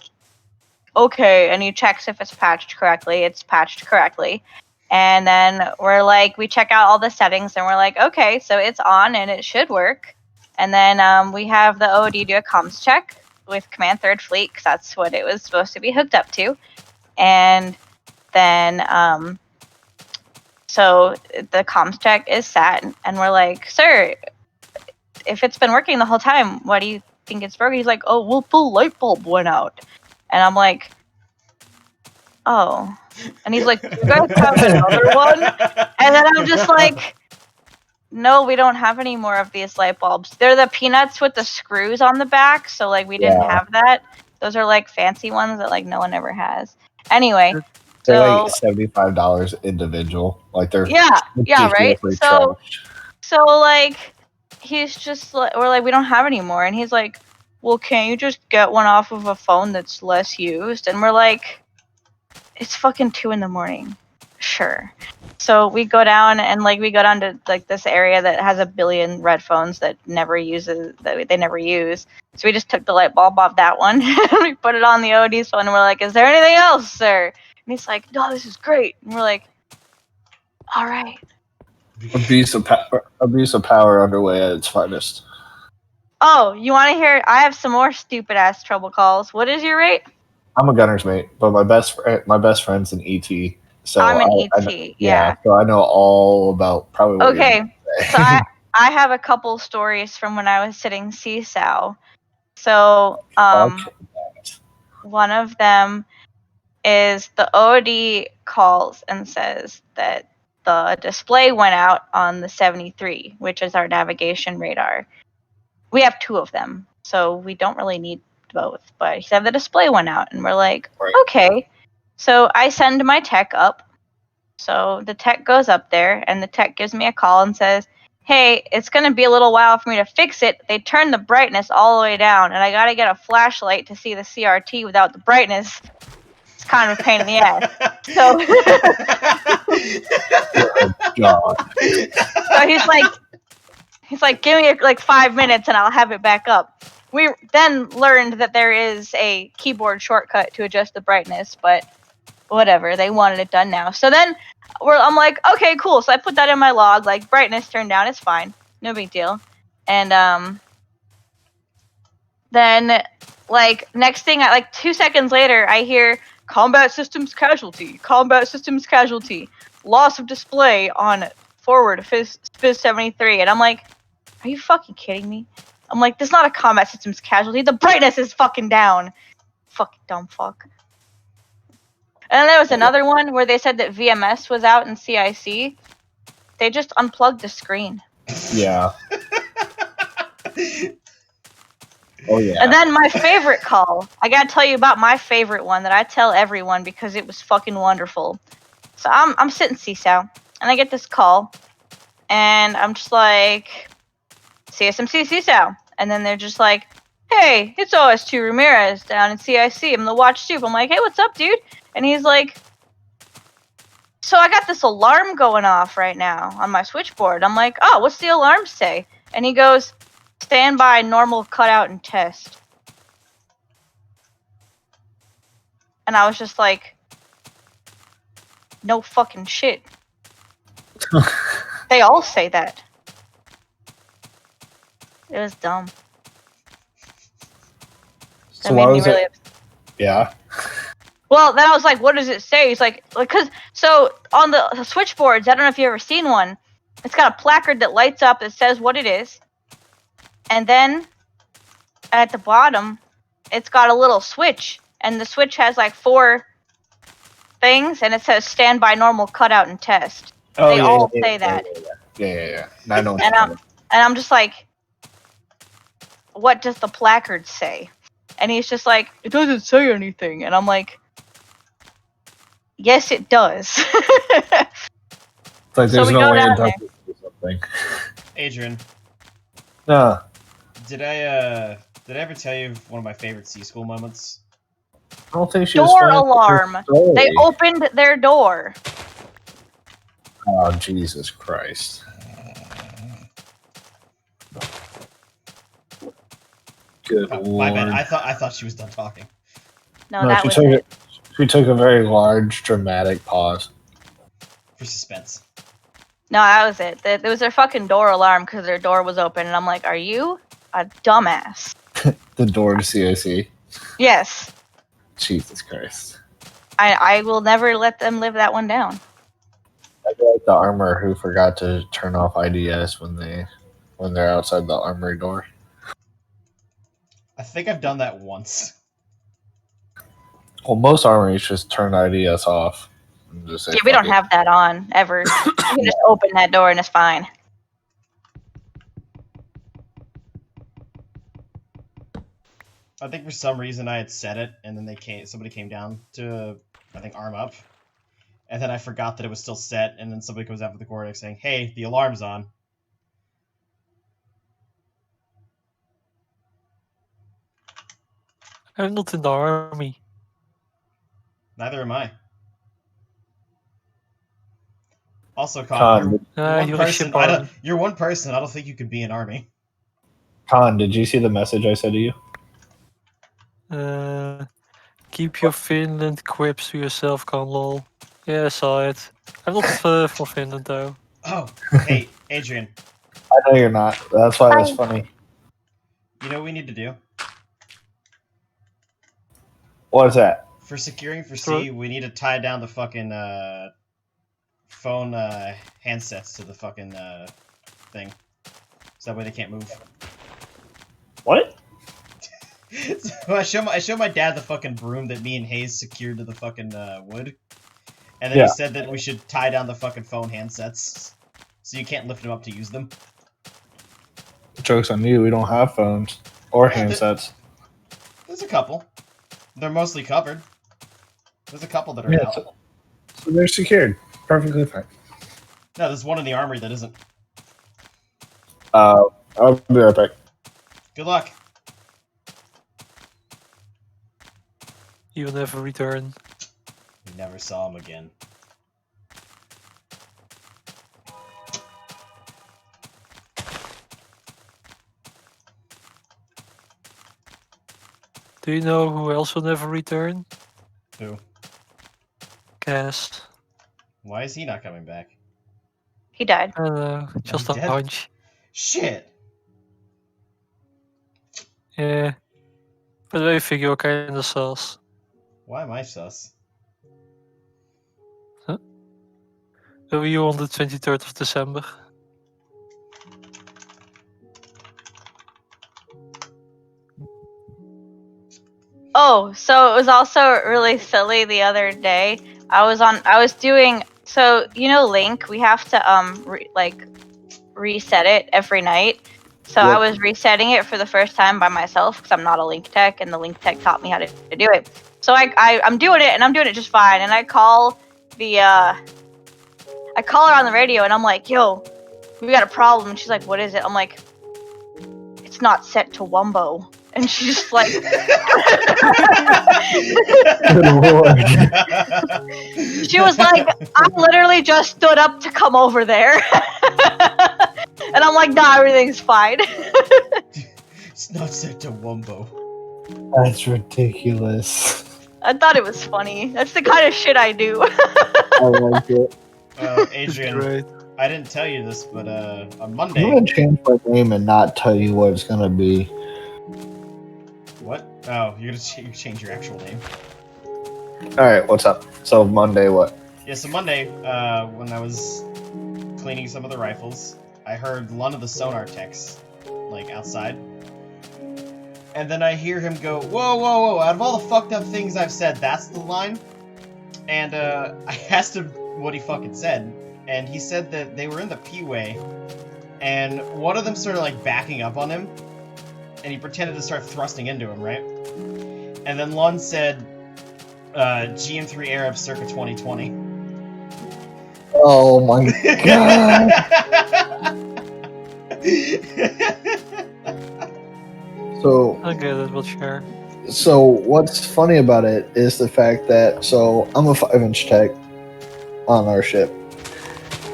okay. And he checks if it's patched correctly. It's patched correctly. And then we're like, we check out all the settings and we're like, okay, so it's on and it should work. And then we have the OD do a comms check with Command Third Fleet because that's what it was supposed to be hooked up to. And then so the comms check is sat and we're like, sir, if it's been working the whole time, why do you think it's broken? He's like, oh, well, the light bulb went out. And I'm like, oh. And he's like, you guys have another one? And then I'm just like, no, we don't have any more of these light bulbs. They're the peanuts with the screws on the back, so like we didn't Yeah. have that. Those are like fancy ones that like no one ever has. Anyway, They're so like $75 individual. Like they're yeah, right. ridiculously So charged. like he's just like, we're like, we don't have any more, and he's like, well, can't you just get one off of a phone that's less used? And we're like, it's fucking 2 a.m. Sure. So we go down and like we go down to like this area that has a billion red phones that they never use. So we just took the light bulb off that one and we put it on the OD's phone and we're like, is there anything else, sir? And he's like, no, this is great. And we're like, all right. Abuse of power underway at its finest. Oh, you want to hear? I have some more stupid ass trouble calls. What is your rate? I'm a gunner's mate, but my best friend's an ET. So I'm an I ET. Yeah. So I know all about probably what Okay. you're gonna say. So I have a couple stories from when I was sitting CSAO. So Okay. one of them is the OD calls and says that the display went out on the 73, which is our navigation radar. We have 2 of them, so we don't really need both. But he said the display went out, and we're like, Right. okay. So I send my tech up. So the tech goes up there, and the tech gives me a call and says, hey, it's going to be a little while for me to fix it. They turned the brightness all the way down, and I got to get a flashlight to see the CRT without the brightness. It's kind of a pain in the ass. So, Oh, God. so he's like, give me like 5 minutes and I'll have it back up. We then learned that there is a keyboard shortcut to adjust the brightness, but whatever, they wanted it done now. So then I'm like, okay, cool. So I put that in my log, like brightness turned down, it's fine, no big deal. And then like next thing, like 2 seconds later, I hear combat systems casualty, loss of display on forward Fizz 73, and I'm like, are you fucking kidding me? I'm like, this is not a combat systems casualty. The brightness is fucking down. Fucking dumb fuck. And then there was another one where they said that VMS was out in CIC. They just unplugged the screen. Yeah. Oh yeah. And then my favorite call. I gotta tell you about my favorite one that I tell everyone because it was fucking wonderful. So I'm sitting CSAO, and I get this call, and I'm just like, CSMC CSAO. And then they're just like, hey, it's OS2 Ramirez down in CIC. I'm the watch soup. I'm like, hey, what's up, dude? And he's like, so I got this alarm going off right now on my switchboard. I'm like, oh, what's the alarm say? And he goes, stand by, normal, cutout, and test. And I was just like, no fucking shit. They all say that. It was dumb. So why was really it? Yeah. Well, then I was like, what does it say? He's like, because, so on the switchboards, I don't know if you've ever seen one, it's got a placard that lights up that says what it is. And then at the bottom, it's got a little switch. And the switch has like 4 things, and it says standby, normal, cutout, and test. Oh, They yeah, all yeah, say yeah, that. Yeah. I know. And I'm just like, what does the placard say? And he's just like, it doesn't say anything. And I'm like, yes, it does. It's like So there's we no go way down it doesn't do something. Adrian, No. did I ever tell you one of my favorite C school moments? I don't think she Door was playing alarm. her story. They opened their door. Oh, Jesus Christ. Good Oh, lord. my bad. I thought she was done talking. No, that she was took it. She took a very large, dramatic pause. For suspense. No, that was it. It was their fucking door alarm because their door was open, and I'm like, are you a dumbass? The door to CIC. Yes. Jesus Christ. I will never let them live that one down. I feel like the armor who forgot to turn off IDS when they're outside the armory door. I think I've done that once. Well, most armories just turn IDS off. And just say, Yeah, we "Fuck don't it." have that on, ever. You can just open that door and it's fine. I think for some reason I had set it, and then somebody came down to, I think, arm up. And then I forgot that it was still set, and then somebody comes out of the corridor saying, hey, the alarm's on. I'm not in the army. Neither am I. Also, Con, you're one You're a person. ship I don't. army. You're one person. I don't think you could be an army. Con, did you see the message I said to you? Keep your Finland quips to yourself, Conlol. Yeah, I saw it. I'm not from Finland though. Oh, hey, Adrian. I know you're not. That's why it was Hi. funny. You know what we need to do? What is that? For securing for Throw- C, we need to tie down the fucking phone handsets to the fucking thing, so that way they can't move. What? So I show my dad the fucking broom that me and Hayes secured to the fucking wood, and then Yeah. he said that we should tie down the fucking phone handsets, so you can't lift them up to use them. Joke's on you. We don't have phones or Yeah, handsets. There's a couple. They're mostly covered. There's a couple that are Yeah, out. so they're secured. Perfectly fine. No, there's one in the armory that isn't. I'll be right back. Good luck. You'll never return. We never saw him again. Do you know who else will never return? Who? Cass. Why is he not coming back? He died. I don't know. Just a dead? hunch. Shit! Yeah. But I think you're kind of sus. Why am I sus? Were you on the 23rd of December? Oh, so it was also really silly the other day. I was doing, so you know Link, we have to reset it every night. So I Yep. was resetting it for the first time by myself because I'm not a Link tech, and the Link tech taught me how to do it. So I'm doing it, and I'm doing it just fine. And I call her on the radio, and I'm like, "Yo, we got a problem." And she's like, "What is it?" I'm like, "It's not set to Wumbo." And she's just like, Good lord. she was like, "I literally just stood up to come over there." And I'm like, "Nah, everything's fine." It's not set to Wumbo. That's ridiculous. I thought it was funny. That's the kind of shit I do. I like it. It's Adrian, great. I didn't tell you this, but on I'm Monday. gonna change my name and not tell you what it's gonna be. What? Oh, you're gonna change your actual name. Alright, what's up? So Monday what? Yeah, so Monday, when I was cleaning some of the rifles, I heard one of the sonar techs, like, outside. And then I hear him go, "Whoa, whoa, whoa, out of all the fucked up things I've said, that's the line?" And I asked him what he fucking said, and he said that they were in the P-way, and one of them started, like, backing up on him, and he pretended to start thrusting into him, right? And then Lund said, GM3 Arab circa 2020. Oh my god. So Okay, that will share. So what's funny about it is the fact that I'm a 5-inch tech on our ship.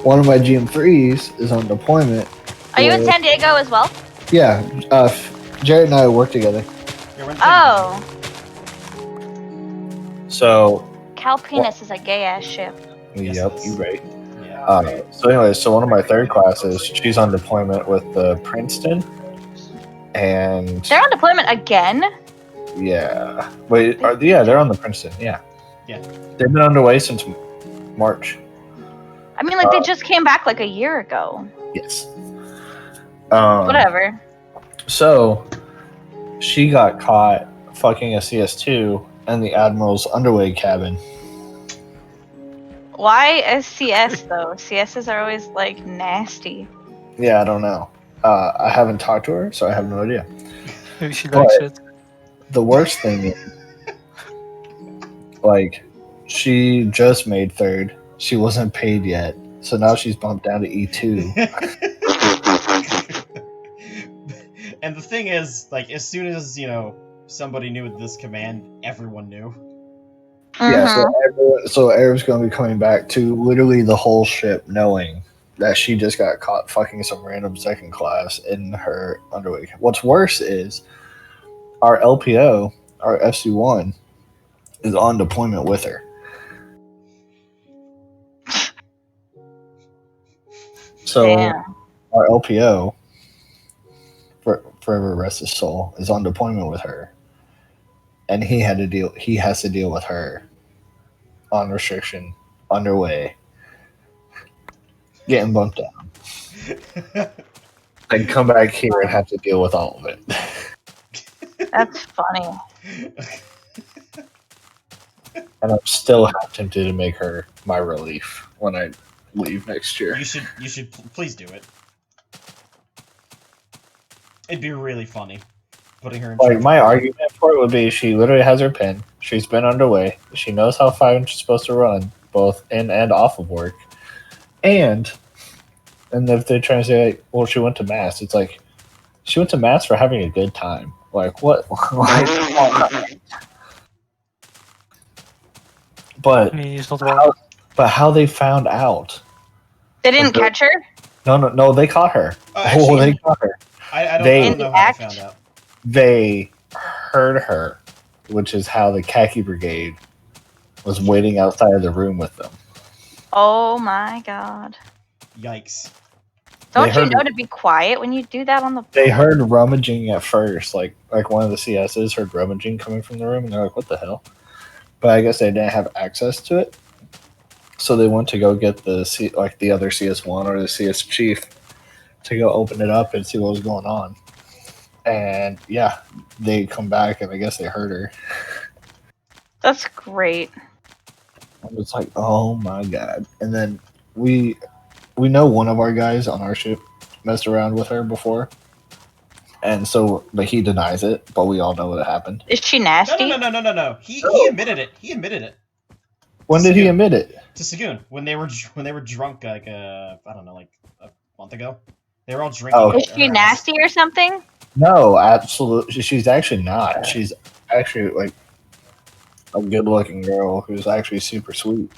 One of my GM3s is on deployment. Are you in with- San Diego as well? Yeah, Jared and I work together. Yeah, we're in Oh, So Cal Penis is a gay ass ship. Yes, yep, it is. you right. Yeah. So anyways, so one of my third classes, she's on deployment with Princeton, and They're on deployment again? yeah, they're on the Princeton. Yeah, Yeah. they've been underway since March. I mean, like, they just came back like a year ago. Yes. Whatever. So she got caught fucking a CS2 in the Admiral's underway cabin. Why SCS, though? CSs are always, like, nasty. Yeah, I don't know. I haven't talked to her, so I have no idea. Maybe she likes But- it. The worst thing is, like, she just made third. She wasn't paid yet, so now she's bumped down to E2. And the thing is, like, as soon as somebody knew this command, everyone knew. Yeah, Mhm. so Arab's going to be coming back to literally the whole ship knowing that she just got caught fucking some random second class in her underwear. What's worse is our LPO, our FC1, is on deployment with her. So Damn. our LPO, forever rest his soul, is on deployment with her, and he has to deal with her on restriction, underway, getting bumped out, and come back here and have to deal with all of it. That's funny. And I'm still half tempted to make her my relief when I leave next year. You should please do it. It'd be really funny putting her in Like, charge. my argument for it would be she literally has her pin. She's been underway. She knows how 5-inch is supposed to run, both in and off of work. And if they're trying to say, like, well, she went to mass, it's like, she went to mass for having a good time. Like, what? Like, but I mean, he's not wrong. how they found out? They didn't catch her? No, they caught her. Actually, They caught her. I They- don't know how they found out. They heard her, which is how the khaki brigade was waiting outside of the room with them. Oh my god. Yikes. Don't They you heard know it. to be quiet when you do that on the They heard rummaging at first, like one of the CSs heard rummaging coming from the room, and they're like, "What the hell?" But I guess they didn't have access to it, so they went to go get the other CS1 or the CS chief to go open it up and see what was going on. And yeah, they come back, and I guess they heard her. That's great. I'm just like, oh my god! And then we know one of our guys on our ship messed around with her before, and so but he denies it, but we all know what happened. Is she nasty? No. He admitted it. He admitted it. When did he admit it? To Sagoon when they were drunk like I don't know, like a month ago. They were all drinking. Oh. Is she nasty or something? No, absolutely. She's actually not. She's actually like a good-looking girl who's actually super sweet.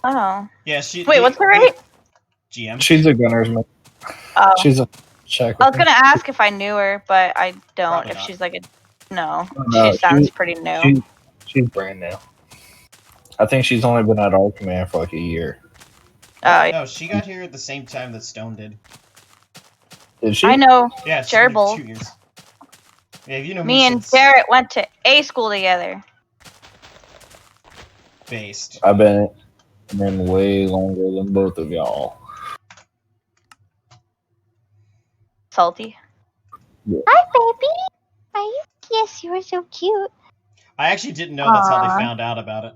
Oh. Yeah, she. Wait, what's her rate? GM. She's a gunner's man. Oh. She's a check. I was gonna ask if I knew her, but I don't. Probably if not. she's like a no, No, she sounds pretty new. She's brand new. I think she's only been at our command for like a year. No, she got here at the same time that Stone did. Did she? I know. Yeah, she's been here Gerbil. 2 years. Yeah, you know Me and since Jarrett went to A school together. based. I've been way longer than both of y'all. Salty. Yeah. Hi, baby. Are you? Yes, you are so cute. I actually didn't know that's how Aw. they found out about it.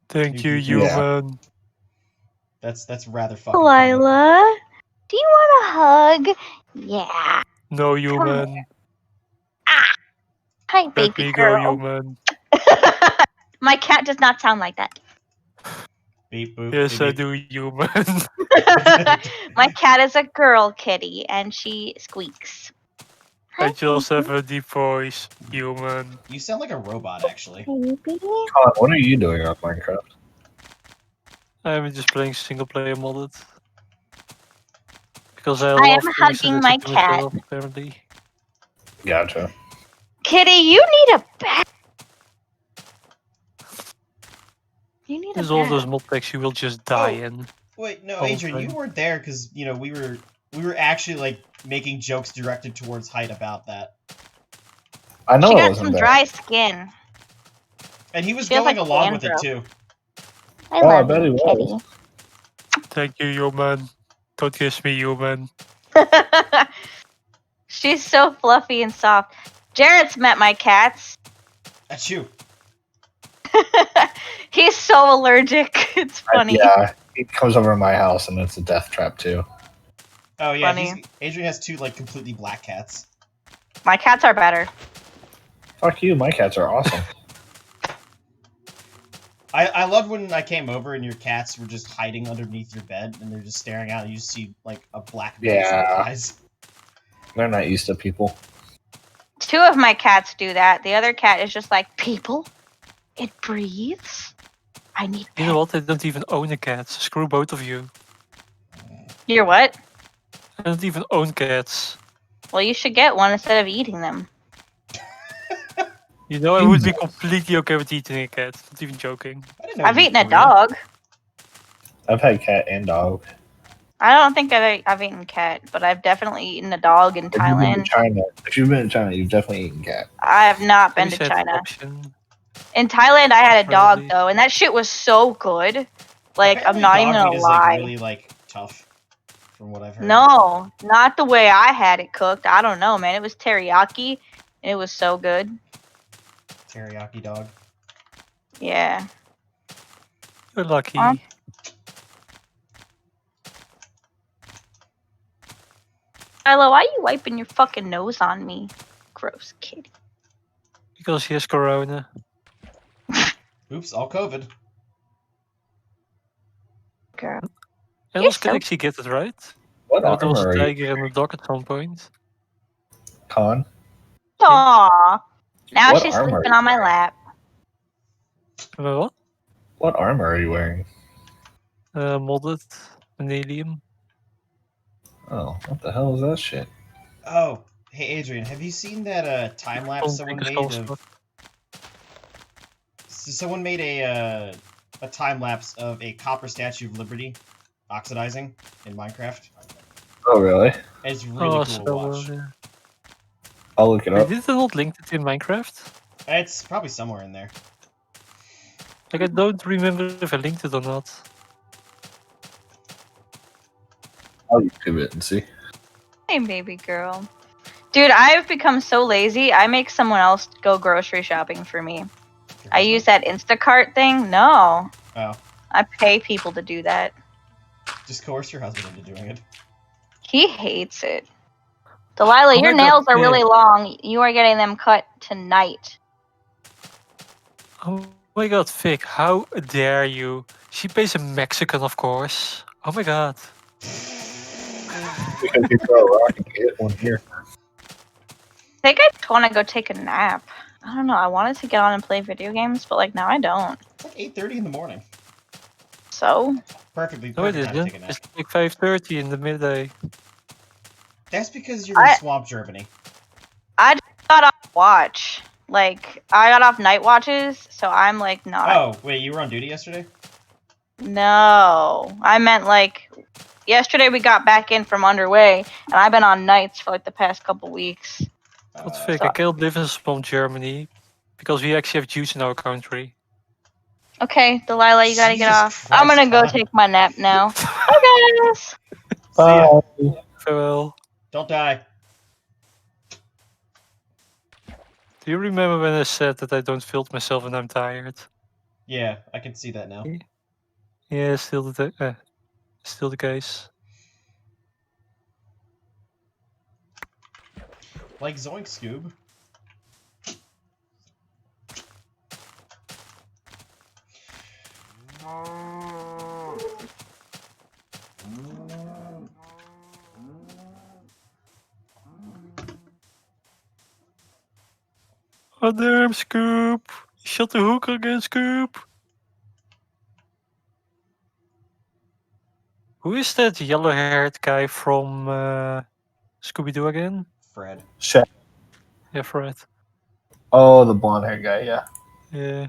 Thank you, Yeah. human. That's rather fucking funny. Lila, do you want a hug? Yeah. No, human. Hi, Let baby me go, girl. human. My cat does not sound like that. Beep boop. Yes, beep, I beep. do, human. My cat is a girl kitty, and she squeaks. I just have a deep voice, human. You sound like a robot, actually. baby. Colin, what are you doing on Minecraft? I'm just playing single player modded. Because I I love am things hugging that my take me cat. off, apparently. Gotcha. Kitty, you need a bath. You need a There's all those bath. mod packs you will just die Oh. in. Wait, no, Oh, Adrian, you fine. weren't there because we were actually like making jokes directed towards Height about that, I know She I got wasn't some there. dry skin. and he was She has, going like, along with it dandruff. too. I Oh, I love bet he you, was. Thank you, human. Don't kiss me, human. kitty. She's so fluffy and soft. Jarrett's met my cats. That's you. He's so allergic. It's funny. Yeah, he comes over to my house and it's a death trap too. Oh yeah, Funny. Adrian has 2 like completely black cats. My cats are better. Fuck you, my cats are awesome. I loved when I came over and your cats were just hiding underneath your bed and they're just staring out and you see like a black mass in their Yeah. eyes. They're not used to people. 2 of my cats do that. The other cat is just like, people, it breathes. I need You know pets. what? I don't even own a cat. Screw both of you. You're what? I don't even own cats. Well, you should get one instead of eating them. You know, I would be completely okay with eating a cat. Not even joking. I didn't know I've you were eaten a Korean. dog. I've had cat and dog. I don't think I've eaten cat, but I've definitely eaten a dog in If you've been to Thailand. China, you've definitely eaten cat. I have not been Always to had the China. option. In Thailand, I had a dog Really? though, and that shit was so good. Like, I'm Apparently not dog even gonna meat is lie. like really like tough, from what I've heard. No, not the way I had it cooked. I don't know, man. It was teriyaki, and it was so good. Teriyaki dog. Yeah. You're lucky. Huh? Kylo, why are you wiping your fucking nose on me? Gross kid. Because he has corona. Oops, all COVID. Girl. Animals You're can so- actually get it, right? What You know, there was armor a are you tiger and a dog at some point. Con? Aww. Now What she's armor are sleeping you on my wearing? lap. What? What armor are you wearing? Modded. Vanadium. Oh, what the hell is that shit? Oh, hey Adrian, have you seen that time lapse Don't someone think it's made called of? Someone made a time lapse of a copper Statue of Liberty oxidizing in Minecraft. Oh, really? It's really Oh, cool to so watch. yeah. I'll look it Wait, up. did they not link it in Minecraft? It's probably somewhere in there. Like, I don't remember if I linked it or not. I'll YouTube it and see. Hey, baby girl. Dude, I've become so lazy. I make someone else go grocery shopping for me. Your I use husband? that Instacart thing. No, Oh, I pay people to do that. just coerce your husband into doing it. He hates it. Delilah, Oh your my God, nails are really yeah. long. You are getting them cut tonight. Oh my god, Vic, how dare you? She pays a Mexican, of course. Oh my god. Because you throw a rock and get one here. I think I just want to go take a nap. I don't know. I wanted to get on and play video games, but like now I don't. It's like 8:30 in the morning. So Perfect No, it time to isn't. take a nap. It's like 5:30 in the midday. That's because you're in Swamp Germany. I just got off watch. Like I got off night watches, so I'm like not. Oh, wait, you were on duty yesterday? No, I meant like yesterday we got back in from underway, and I've been on nights for like the past couple weeks. But Vic, So- I cannot live in small Germany because we actually have Jews in our country. Okay, Delilah, you gotta get Jesus off. I'm Christ, gonna go Con. take my nap now. Bye, guys. See ya. Farewell. Don't die. Do you remember when I said that I don't filter myself when I'm tired? Yeah, I can see that now. Yeah, still the case. Like Zoink Scoob. Oh damn, Scoop! You shot the hooker again, Scoop! Who is that yellow-haired guy from Scooby-Doo again? Fred. Shit. Yeah, Fred. Oh, the blonde hair guy, yeah. Yeah.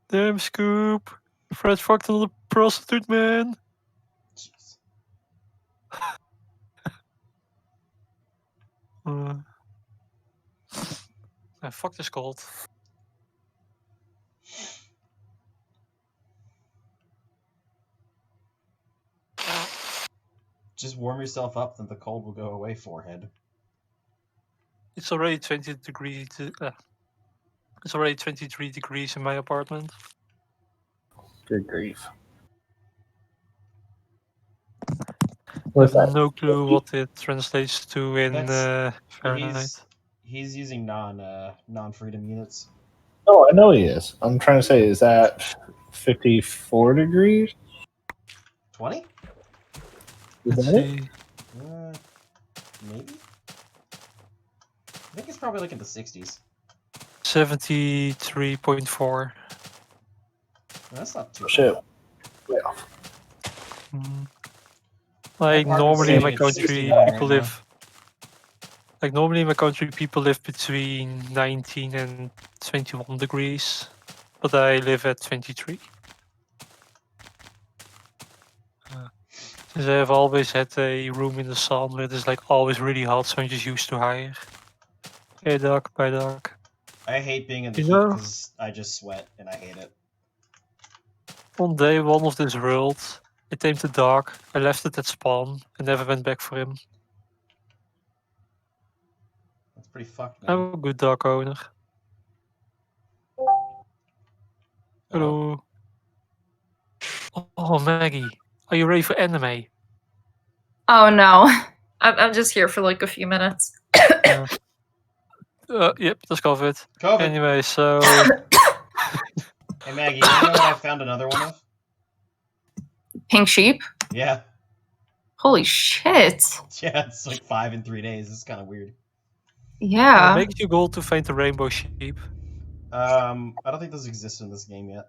Damn, Scoop! Fred fucked another prostitute, man! Jeez. Fuck this cold. Just warm yourself up, then the cold will go away, forehead. It's already 20 degrees. It's already 23 degrees in my apartment. Good grief. I What's have that? no clue what it translates to in That's- Fahrenheit. He's using non-freedom units. Oh, I know he is. I'm trying to say, is that 54 degrees? 20? Is Let's that it? see. Maybe? I think it's probably like in the 60s. 73.4. That's not too Shit. bad. Yeah. Mm. Like My apartment's normally in my sitting at country 69 people right now. live like normally in my country people live between 19 and 21 degrees, but I live at 23. Since I've always had a room in the sun where it's like always really hot, so I'm just used to higher. Hey dog, bye dog. I hate being in the You heat know, because I just sweat and I hate it. on day one of this world, I tamed a dog, I left it at spawn, and never went back for him. That's pretty fucked, I'm man. a good dog owner. Hello. Oh, Maggie, are you ready for anime? Oh no. I'm just here for like a few minutes. Yep, that's covered. COVID. Anyway, so Hey Maggie, you wanna know what I found another one of? Pink sheep? Yeah. Holy shit. Yeah, it's like 5 in 3 days. It's kind of weird. Yeah. make it your goal to find the rainbow sheep. I don't think those exist in this game yet.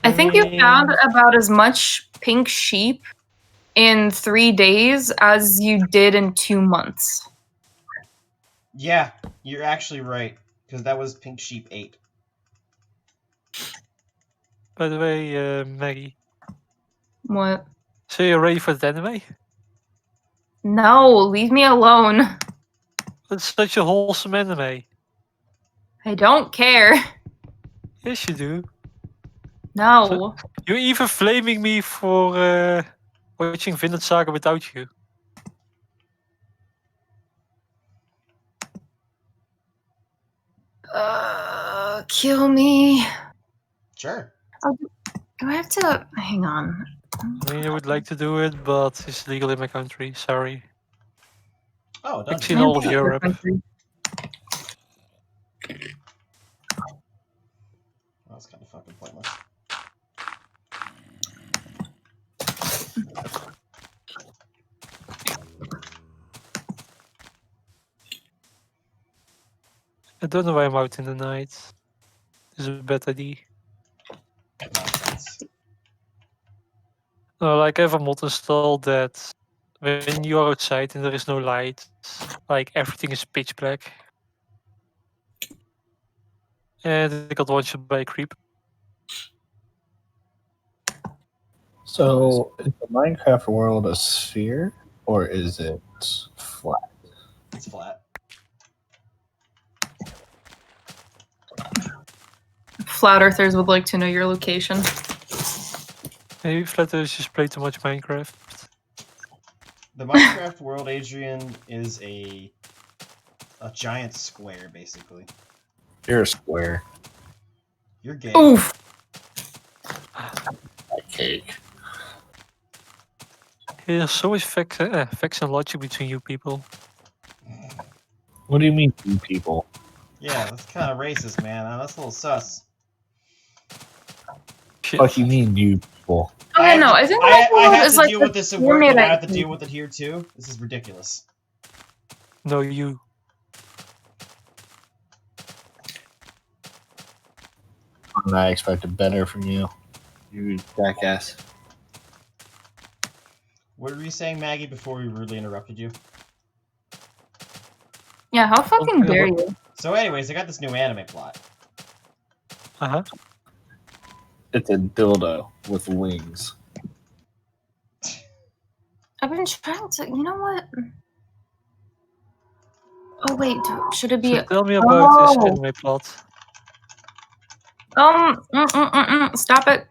I think you found mean, about as much pink sheep in 3 days as you did in 2 months. Yeah, you're actually right. Because that was Pink Sheep 8. by the way, Maggie, What? so you're ready for the anime? No, leave me alone. It's such a wholesome anime. I don't care. Yes, you do. No. You're even flaming me for watching Vinland Saga without you. Kill me. Sure. Do I have to hang on? I mean, I would like to do it, but it's legal in my country. Sorry. Oh, it does. Actually, in all of Europe. That's kind of fucking pointless. I don't know why I'm out in the night. This is a bad idea. Nonsense. No, like I have a mod installed that when you are outside and there is no light, like everything is pitch black. And I got one shot by a creep. So, is the Minecraft world a sphere or is it flat? It's flat. Flat earthers would like to know your location. Maybe Flat Earth just play too much Minecraft. The Minecraft world, Adrian, is a giant square, basically. You're a square. You're gay. Oof. Like cake. There's so much facts and logic between you people. What do you mean, you people? Yeah, that's kind of racist, man. That's a little sus. Shit. What do you mean, you people? Okay, no, I think I Minecraft have is to like deal the with this at work, pyramid and I have to idea. deal with it here too. This is ridiculous. No, you. And I expected better from you. You jackass. What were you saying, Maggie, before we rudely interrupted you? Yeah, how fucking Okay, dare what- you? So anyways, I got this new anime plot. Uh-huh. It's a dildo with wings. I've been trying to. You know what? Oh wait, should it be? So tell me about this Oh. anime plot. Stop it.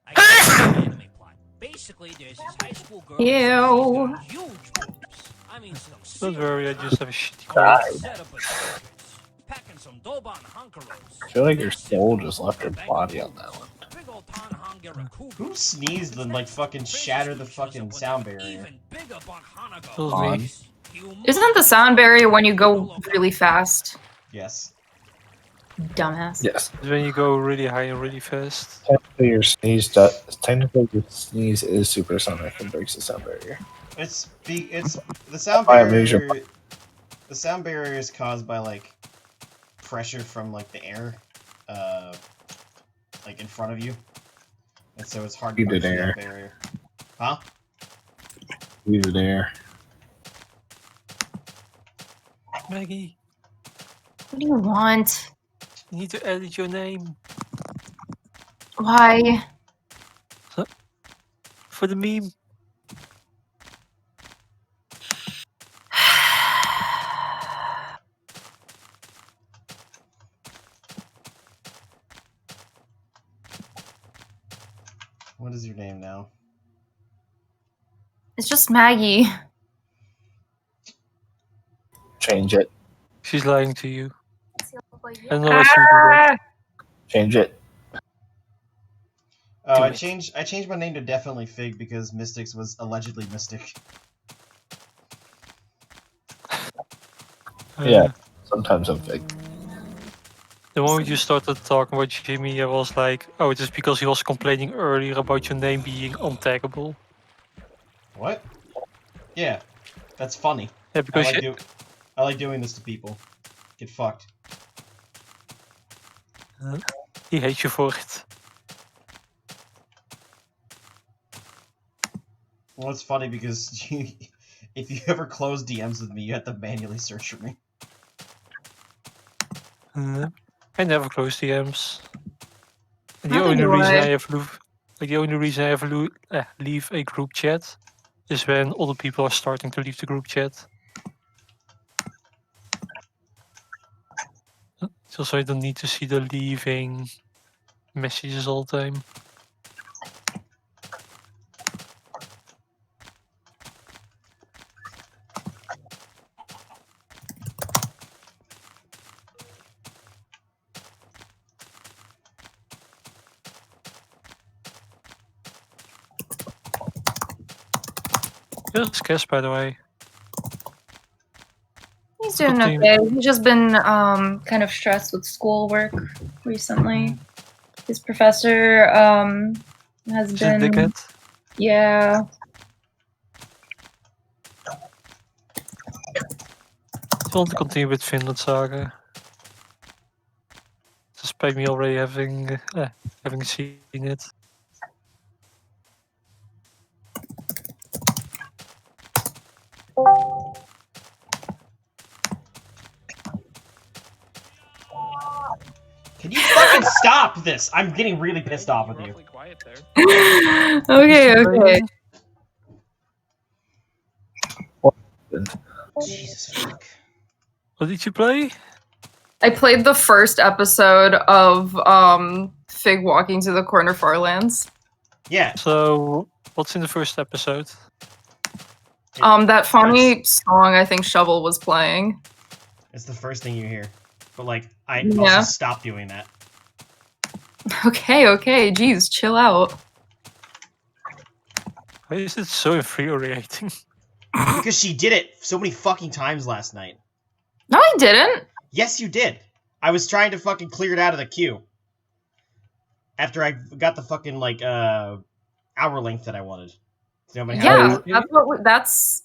I got an anime plot. Basically, there's this high school girl. Ew. She's got huge boobs. I mean, some Don't worry, I just have a shitty God. cold. setup of secrets. Packing some Doban hunkeros. I feel like your soul just left her body on that one. Big old Tanhanger Who sneezed and like fucking shattered the fucking sound barrier? Even bigger That was me. Isn't the sound barrier when you go really fast? Yes. Dumbass. Yes. When you go really high and really fast. Technically your sneeze is supersonic and breaks the sound barrier. It's the sound Why I measure- barrier. The sound barrier is caused by like pressure from like the air, like in front of you, and so it's hard to Heated break through air. that barrier. Huh? Heated air. Maggie, What do you want? you need to edit your name Why? for the meme. What is your name now? It's just Maggie. Change it. She's lying to you. I don't know why she would do that. Change it. Oh, Do I it. changed my name to definitely Fig because Mystics was allegedly Mystic. Yeah. Sometimes I'm fake. The moment you started talking about Jimmy, I was like, oh, it is because he was complaining earlier about your name being untaggable. What? Yeah, that's funny. Yeah, because I like doing this to people. Get fucked. he hates you for it. Well, it's funny because if you ever close DMs with me, you have to manually search for me. I never close DMs. And the Neither only do reason I. I have leave a group chat is when other people are starting to leave the group chat. Just so I don't need to see the leaving messages all the time. Just guess, by the way. He's doing Good team. okay. He's just been kind of stressed with schoolwork recently. His professor has Is it been Dickhead? yeah. I want to continue with Finland Saga. Despite me already having seen it. Can you fucking stop this? I'm getting really pissed off with you. Quiet there. Okay, okay. Jesus fuck. What did you play? I played the first episode of Fig walking to the corner farlands. Yeah. So, what's in the first episode? That funny song I think Shovel was playing. It's the first thing you hear. But like, I Yeah. also stop doing that. Okay, okay, geez, chill out. Why is it so infuriating? Because she did it so many fucking times last night. No, I didn't. Yes, you did. I was trying to fucking clear it out of the queue. After I got the fucking, like, hour length that I wanted. So nobody had Yeah, to- that's what that's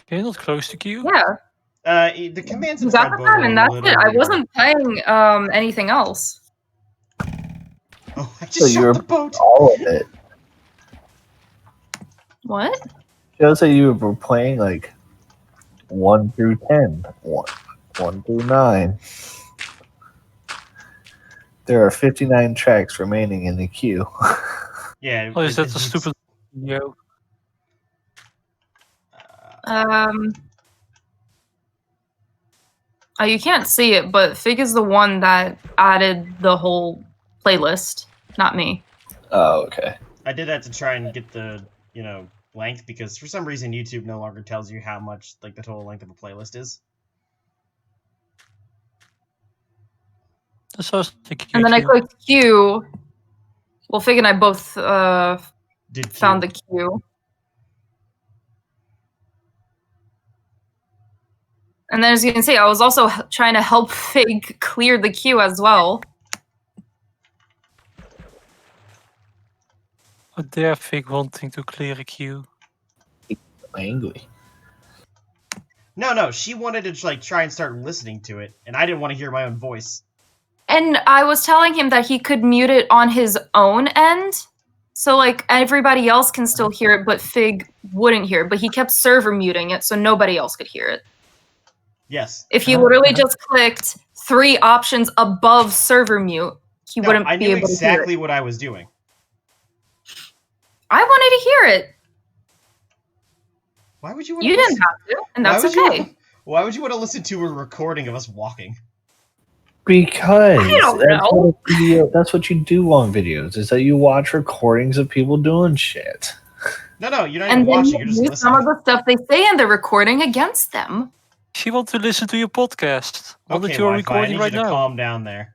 Can you not close the queue? yeah. The commands You in got the time and that's it. I literally- wasn't playing anything else. Oh, I So just you're shot the boat! all of it. What? Shows that you were playing like 1 through 10. 1 through 9. There are 59 tracks remaining in the queue. Yeah. Oh, is that it's- a stupid video? Oh, you can't see it, but Fig is the one that added the whole playlist, not me. Oh, okay. I did that to try and get the, length, because for some reason YouTube no longer tells you how much, like, the total length of a playlist is. That's also the queue. And then I clicked Q. Well, Fig and I both Did found queue. the queue. And then as you can see, I was also trying to help Fig clear the queue as well. How dare Fig wanting to clear a queue? Angry. No, she wanted to like try and start listening to it, and I didn't want to hear my own voice. And I was telling him that he could mute it on his own end. So, like, everybody else can still hear it, but Fig wouldn't hear it. But he kept server muting it, so nobody else could hear it. Yes. If he literally just clicked 3 options above server mute, he wouldn't I be knew able to hear exactly it. what I was doing. I wanted to hear it. Why would you want You to didn't listen? have to, and that's Why would you- okay. Why would you want to listen to a recording of us walking? Because I don't that's know. what a video, that's what you do on videos, is that you watch recordings of people doing shit. No, you're not even And then watching, you you're just use some listening. of the stuff they say in the recording against them. She wants to listen to your podcast. One Okay, that you're Wi-Fi, I recording need right you to now. calm down there.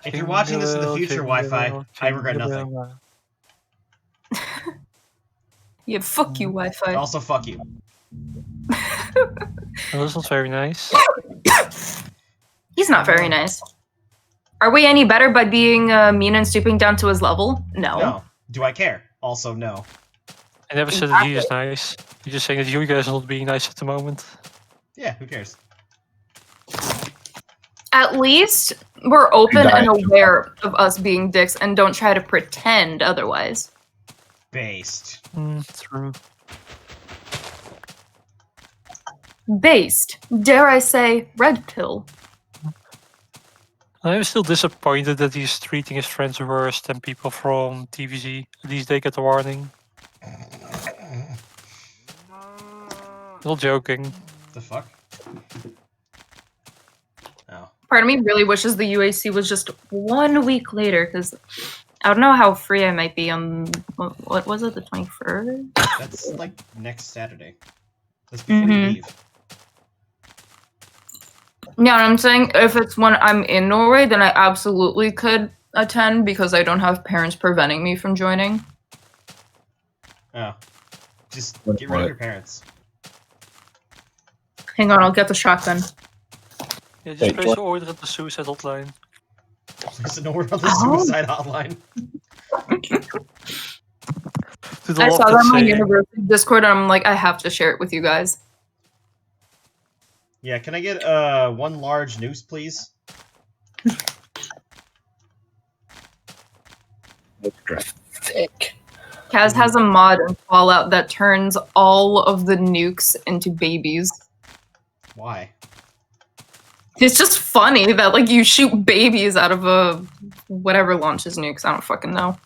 If you're watching this in the future, Wi-Fi, I regret nothing. Yeah, fuck you, Wi-Fi. Also, fuck you. Oh, that's not very nice. He's not very nice. Are we any better by being mean and stooping down to his level? No. No. Do I care? Also, no. I never said that he is nice. You're just saying that you guys are not being nice at the moment. Yeah, who cares? At least we're open Guy. and aware of us being dicks and don't try to pretend otherwise. Based. True. Based. Dare I say, red pill. I'm still disappointed that he's treating his friends worse than people from TVZ. At least they get a warning. Not joking. The fuck? Oh. Part of me really wishes the UAC was just 1 week later, because I don't know how free I might be on, what was it, the 21st? That's like next Saturday. That's before you leave. Yeah, I'm saying if it's when I'm in Norway, then I absolutely could attend because I don't have parents preventing me from joining. Oh. Just get rid of your parents. Hang on, I'll get the shotgun. Yeah, just Wait, place what? your order at the suicide hotline. There's no word on the suicide hotline. To the I love saw that on my saying, university Discord and I'm like, I have to share it with you guys. Yeah, can I get one large noose, please? Extra thick. Kaz has a mod in Fallout that turns all of the nukes into babies. Why? It's just funny that like you shoot babies out of a whatever launches nukes. I don't fucking know.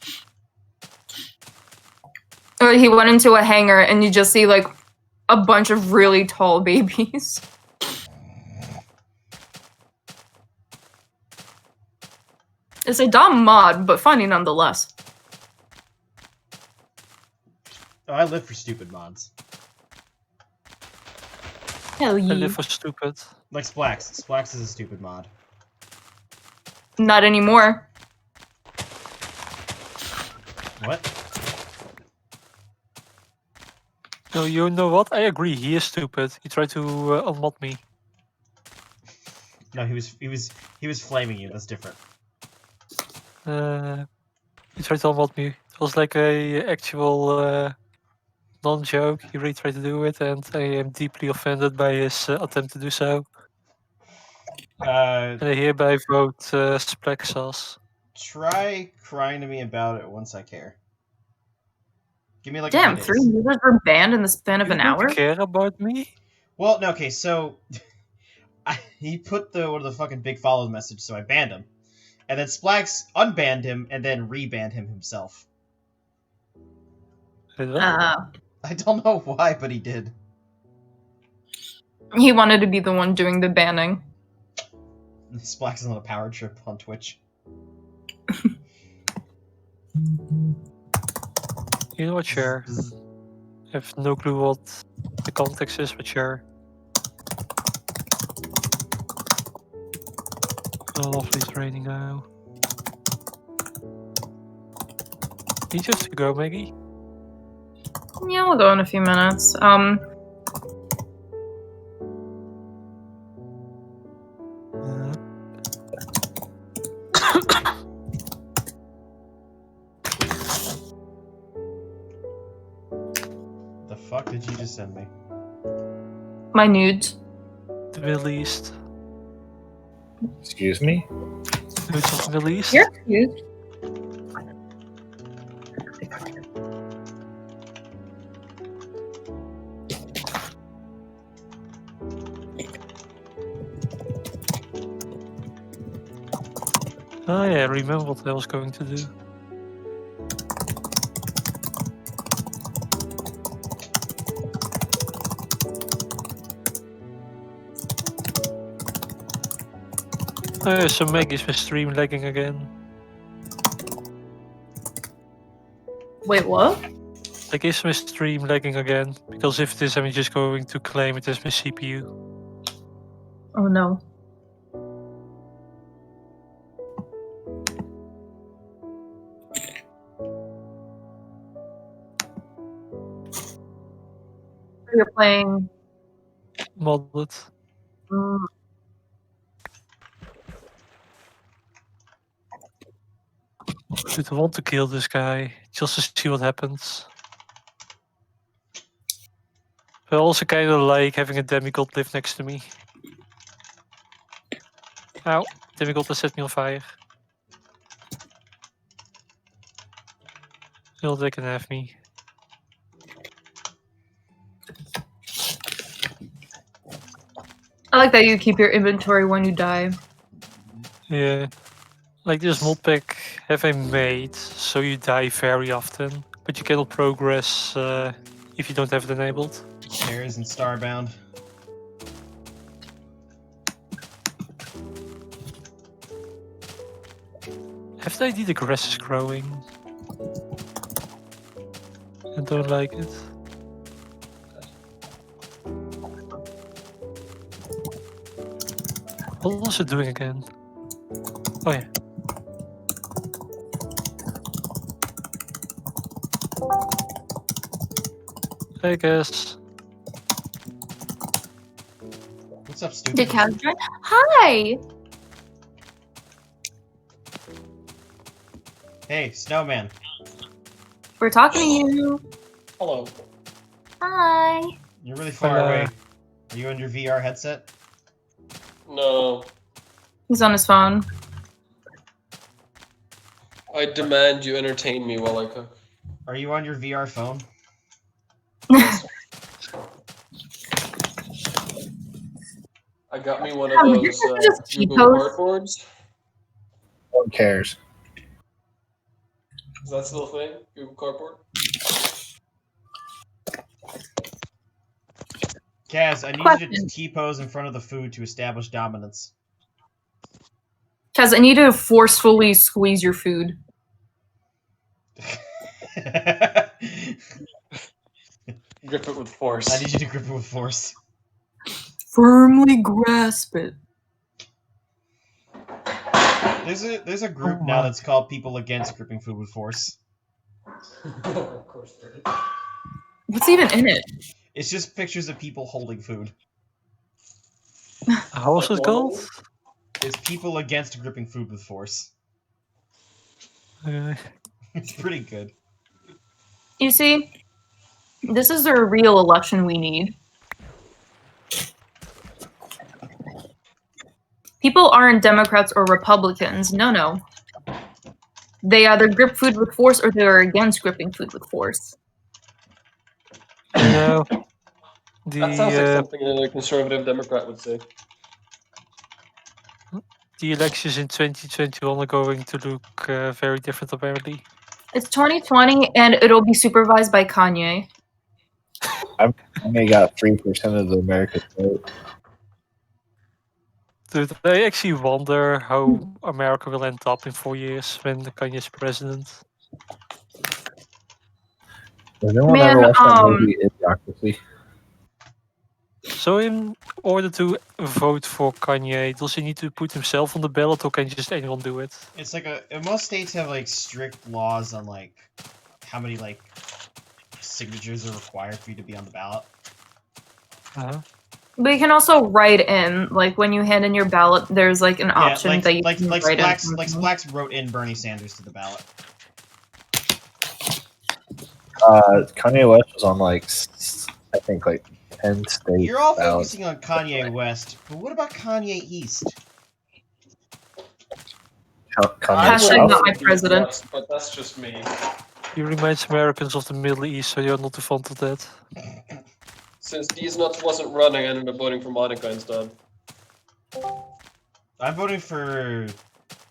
Or he went into a hangar and you just see like a bunch of really tall babies. It's a dumb mod, but funny nonetheless. Oh, I live for stupid mods. Hell I yeah. live for stupid. Like Splax. Splax is a stupid mod. Not anymore. What? No, you know what? I agree. He is stupid. He tried to unmod me. No, he was flaming you. That's different. He tried to unmod me. It was like a actual non-joke. He really tried to do it, and I am deeply offended by his attempt to do so. And I hereby vote Splexas. Try crying to me about it once I care. Give me like Damn, a few 3 days. users were banned in the span of You an don't hour? care about me? Well, no, okay, so he put what the fucking big follow message, so I banned him. And then Splax unbanned him and then rebanned him himself. Uh, I don't know why, but he did. he wanted to be the one doing the banning. Splax is on a power trip on Twitch. You know what, sure. I have no clue what the context is, but sure. Oh, lovely, it's raining now. You just have to go, Maggie. Yeah, we'll go in a few minutes. The fuck did you just send me? My nudes. The Middle East. Excuse me? Nudes of the Middle East. You're cute. Oh yeah, remember what I was going to do. Oh yeah, so Maggie's my stream lagging again. Wait, what? Like, is my stream lagging again? Because if it is, I'm just going to claim it as my CPU. Oh no. You're playing. Modded. Dude, I want to kill this guy, just to see what happens. But I also kind of like having a demigod live next to me. Ow, demigod has set me on fire. Still, they can have me. I like that you keep your inventory when you die. Yeah. Like this mod pack have I made, so you die very often, but you cannot progress if you don't have it enabled. There isn't Starbound. Have the idea the grass is growing? I don't like it. What was it doing again? Oh yeah. I guess. What's up, stupid? Did Kaz join? Hi! Hey, Snowman. We're talking to you. Hello. Hi. You're really far Hello. away. Are you on your VR headset? No, He's on his phone. I demand you entertain me while I cook. Are you on your VR phone? I got me one Yeah, of but those you're just Google cheapos. cardboards. No one cares. Is that still a thing? Google cardboard? Kaz, I need you Question. to T-pose in front of the food to establish dominance. Kaz, I need to forcefully squeeze your food. I Grip it with force. need you to grip it with force. Firmly grasp it. There's a group Oh now my. that's called People Against Gripping Food with Force. Of course there is. What's even in it? It's just pictures of people holding food. How was Like it normal? called? It's People Against Gripping Food with Force. It's pretty good. You see, this is the real election we need. People aren't Democrats or Republicans. No. They either grip food with force or they are against gripping food with force. You know, That sounds like the something a conservative Democrat would say. the elections in 2021 are going to look very different, apparently. It's 2020 and it'll be supervised by Kanye. I only got 3% of the American vote. Dude, I actually wonder how America will end up in 4 years when Kanye's president. Does anyone Man, ever watch that movie Idiocracy? So in order to vote for Kanye, does he need to put himself on the ballot or can just anyone do it? It's like most states have like strict laws on like how many like signatures are required for you to be on the ballot. But you can also write in, like when you hand in your ballot, there's like an option that you can write in. Splax wrote in Bernie Sanders to the ballot. Kanye West was on like I think like 10 states. You're all ballots. focusing on Kanye West, but what about Kanye East? Kanye Hashtag South? not my president. But that's just me. He reminds Americans of the Middle East, so you're not too fond of that. Since These Nuts wasn't running, I ended up voting for Monica instead. I'm voting for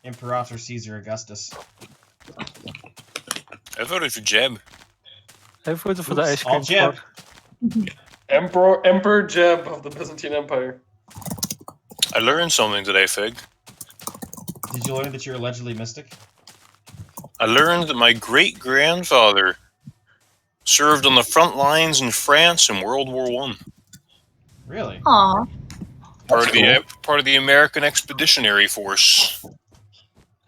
Imperator Caesar Augustus. I voted for Jeb. I voted for the ice All cream Jeb. truck. Emperor Jeb of the Byzantine Empire. I learned something today, Fig. Did you learn that you're allegedly mystic? I learned that my great-grandfather served on the front lines in France in World War I. Really? Aw. Part of the American Expeditionary Force.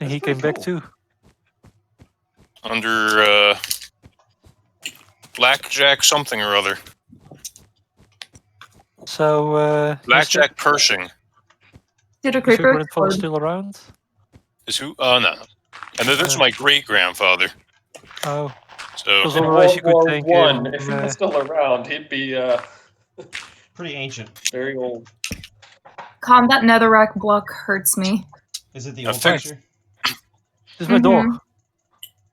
And he came back too. Under Blackjack something or other. So, Blackjack Pershing. Did a is your creeper? grandfather still around? Is who? Oh, no. And this is my great-grandfather. Oh. So, Because In otherwise you World could War thank I, him. if he was still around, he'd be Pretty ancient. very old. Calm, that netherrack block hurts me. Is it the A old fig. picture? This is my dog.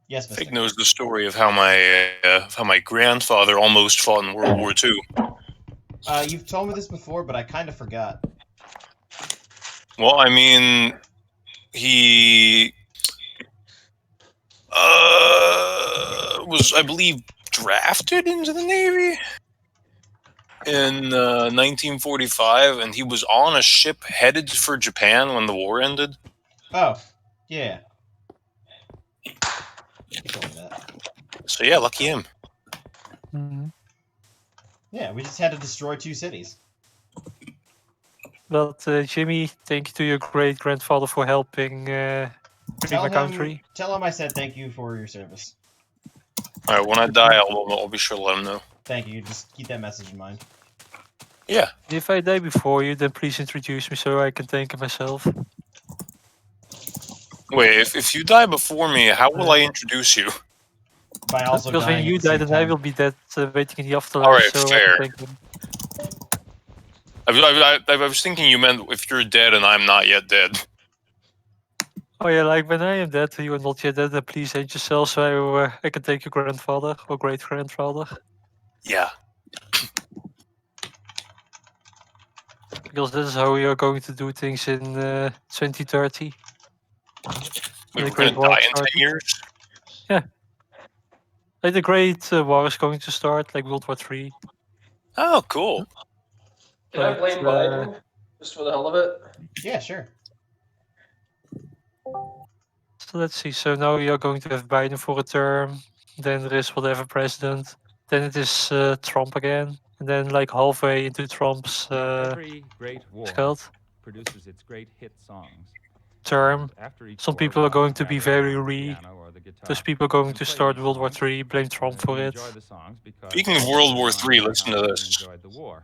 Yes, Fig Mystic. knows the story of how my grandfather almost fought in World War II. You've told me this before, but I kind of forgot. Well, I mean, he was, I believe, drafted into the Navy in 1945, and he was on a ship headed for Japan when the war ended. Oh, yeah. You told me that. So yeah, lucky him. Mhm. Yeah, we just had to destroy 2 cities. But Jimmy, thank you to your great-grandfather for helping free my country. Tell him I said thank you for your service. All right, when I die, I'll be sure to let him know. Thank you. Just keep that message in mind. Yeah. If I die before you, then please introduce me so I can thank him myself. Wait, if you die before me, how will I introduce you? By also Because when dying you at the die, same then I time. will be dead, waiting in the afterlife, All right, so fair. I can thank him. I was thinking you meant if you're dead and I'm not yet dead. Oh yeah, like when I am dead, you are not yet dead, then please end yourself so I can thank your grandfather or great-grandfather. Yeah. Because this is how we are going to do things in 2030. Wait, The we're Great gonna War die in 10 started. years? Like the Great War is going to start, like World War III. Oh, cool. Can I blame But, Biden? Just for the hell of it? Yeah, sure. So let's see. So now we are going to have Biden for a term. Then there is whatever president. Then it is Trump again. And then like halfway into Trump's Every great war scheld produces its great hit songs. term. And after each Some war, people we are going often to be gather very around the re. piano or the guitar Those people are going and to play start these World War songs. III, blame Trump for We it. enjoy the songs because Speaking of they World War remind III, us listen how to we this. enjoyed the war.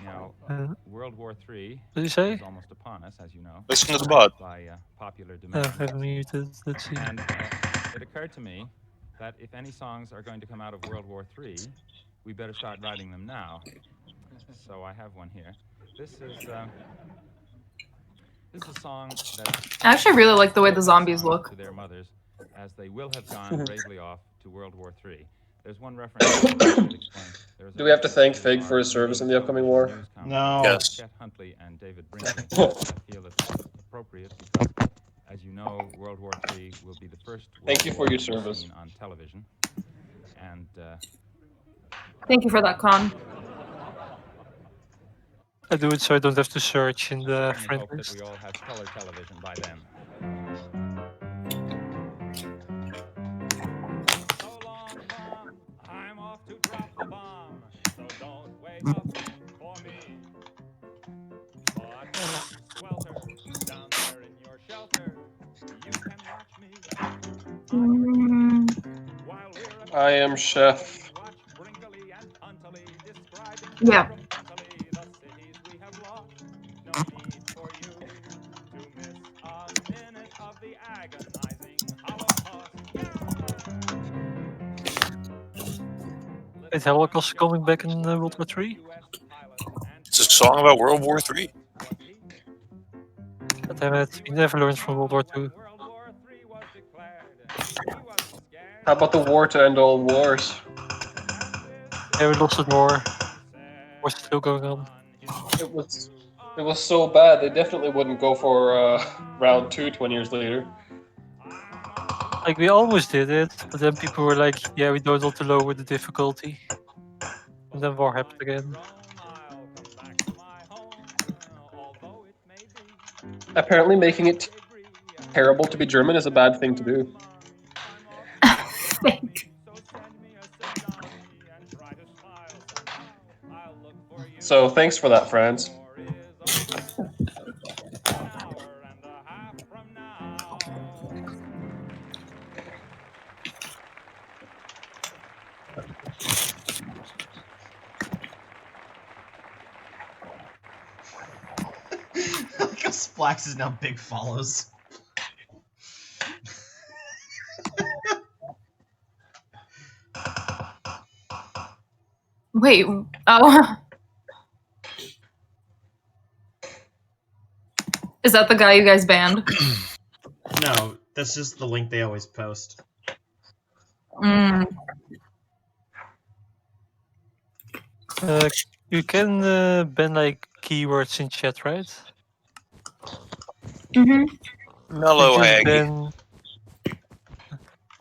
Now, Uh, World War III what did you say? is almost upon us, as you know, Listen to the bud. by popular Oh, demand. I have muted. Let's see. And it occurred to me that if any songs are going to come out of World War III, we better start writing them now. So I have one here. This is a song that I actually really like the way the zombies look. to their mothers, as they will have gone bravely off to World War III. There's one reference that I should explain. There's Do we have to thank reference Fig our for his service in the upcoming war? news commentators, No. Yes. Chet Huntley and David Brinkley. I feel that this is appropriate because, as you know, World War III will be the first Thank you for your World War service. seen on television. And Thank you for that, Con. I do it so I don't have to search in the certainly friend hope that list. we all have color television by then. So long, Mom, I'm off to drop the bomb, so don't wait up for me. But swelter, down there in your shelter, you can watch me while I am chef. Yeah. Is Holocaust coming back in World War 3? It's a song about World War III. God damn it, we never learned from World War 2. How about the war to end all wars? Yeah, we lost it more. What's still going on? It was so bad, they definitely wouldn't go for round 2 20 years later. Like, we almost did it, but then people were like, yeah, we don't want to lower the difficulty. And then war happened again. Apparently making it terrible to be German is a bad thing to do. So thanks for that, Franz. Like how Splax is now big follows. Wait. Oh. Is that the guy you guys banned? No, that's just the link they always post. Mm. You can ban like keywords in chat, right? Mm-hmm. Mellow Just Hag.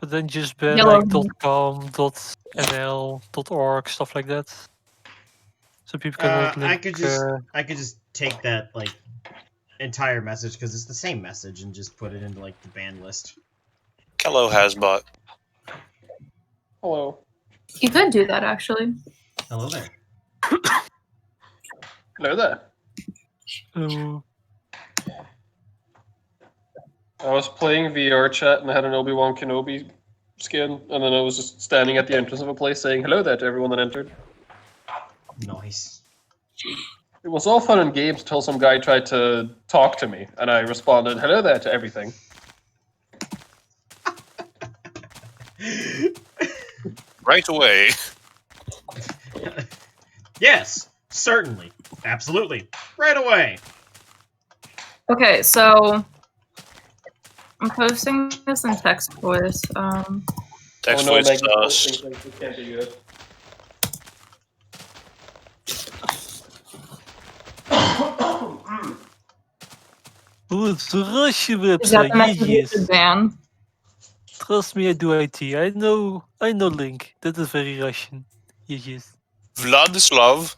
But then just ban Yellow. like .com, .nl, .org, stuff like that. So people can link. I could just take that like entire message because it's the same message and just put it into like the ban list. Kello has bot. Hello. You could do that actually. Hello there. Hello there. So, I was playing VR chat and I had an Obi-Wan Kenobi skin, and then I was just standing at the entrance of a place saying hello there to everyone that entered. Nice. It was all fun and games until some guy tried to talk to me, and I responded hello there to everything. Right away. Yes, certainly. Absolutely. Right away. Okay, so I'm posting this in text voice. Text oh no, voice Maggie, sus. things like this can't be good. it's a Russian Is that the website. message you should Yes. ban? Trust me, I do IT. I know link. That is very Russian. Yes. Vladislav.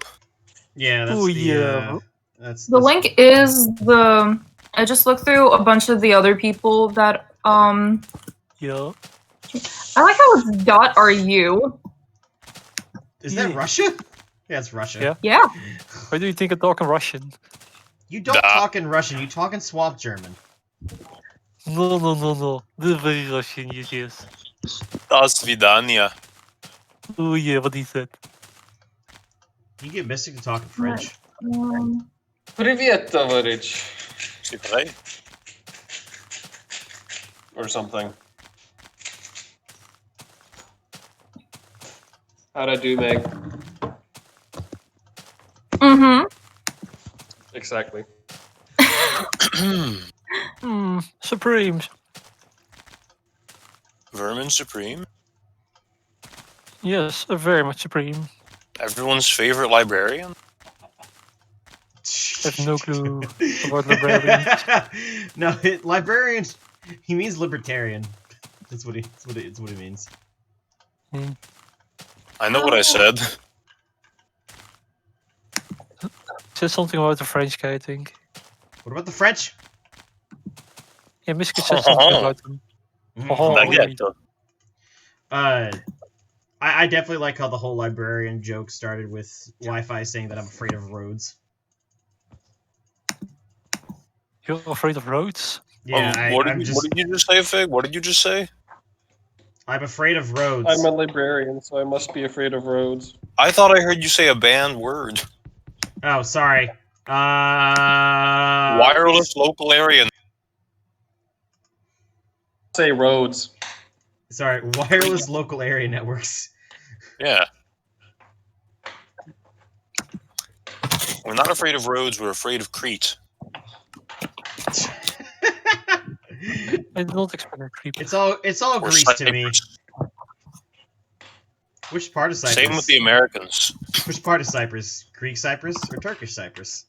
Yeah, that's Oh the yeah. that's The link is the. I just looked through a bunch of the other people that Yeah. I like how it's .ru. Is that Yeah. Russia? Yeah, it's Russia. Yeah. Yeah. Why do you think I'm talking Russian? You don't Da. talk in Russian, you talk in Swamp German. No. This is very Russian. Yes. До свидания. Oh yeah, what he said. You get Mystic to talk in French. Привет, товарищ. C'est vrai? Or something. How'd I do, Meg? Mm-hmm. Exactly. Supremes. Vermin Supreme. Yes, very much supreme. Everyone's favorite librarian. I have no clue about librarians. No, librarian. He means libertarian. That's what he means. I know what I said. Said something about the French guy, I think. What about the French? Yeah, Miska said something about them. Oh, Baguette. I definitely like how the whole librarian joke started with Wi-Fi saying that I'm afraid of roads. You're afraid of roads? Yeah, what did you just say, Fig? What did you just say? I'm afraid of roads. I'm a librarian, so I must be afraid of roads. I thought I heard you say a banned word. Oh, sorry. Wireless local area. Say roads. Sorry, wireless local area networks. Yeah. We're not afraid of roads, we're afraid of Crete. I did not expect a creep. It's all Or Greece to me. Cyprus. Which part of Cyprus? Same with the Americans. Which part of Cyprus? Greek Cyprus or Turkish Cyprus?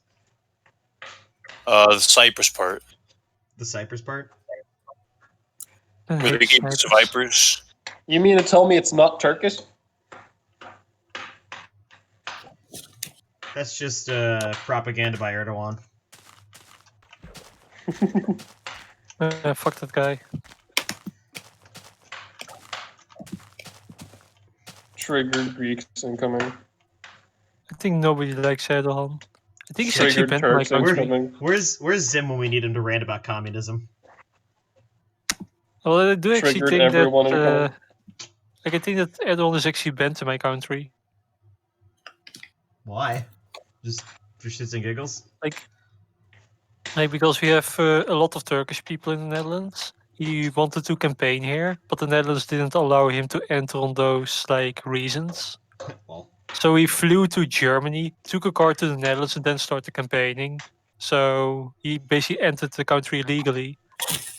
The Cyprus part. The Cyprus part? I Where hate they gave us Cyprus. Vipers. You mean to tell me it's not Turkish? That's just propaganda by Erdogan. Fuck that guy. Triggered Greeks incoming. I think nobody likes Erdogan. I think he's actually Triggered banned my Turks country. incoming. Where's Zim when we need him to rant about communism? Well, I do actually Triggered think everyone that... incoming. I think that Erdogan is actually banned in my country. Why? Just for shits and giggles? Like because we have a lot of Turkish people in the Netherlands. He wanted to campaign here, but the Netherlands didn't allow him to enter on those reasons. Well, So he flew to Germany, took a car to the Netherlands, and then started campaigning. So he basically entered the country illegally,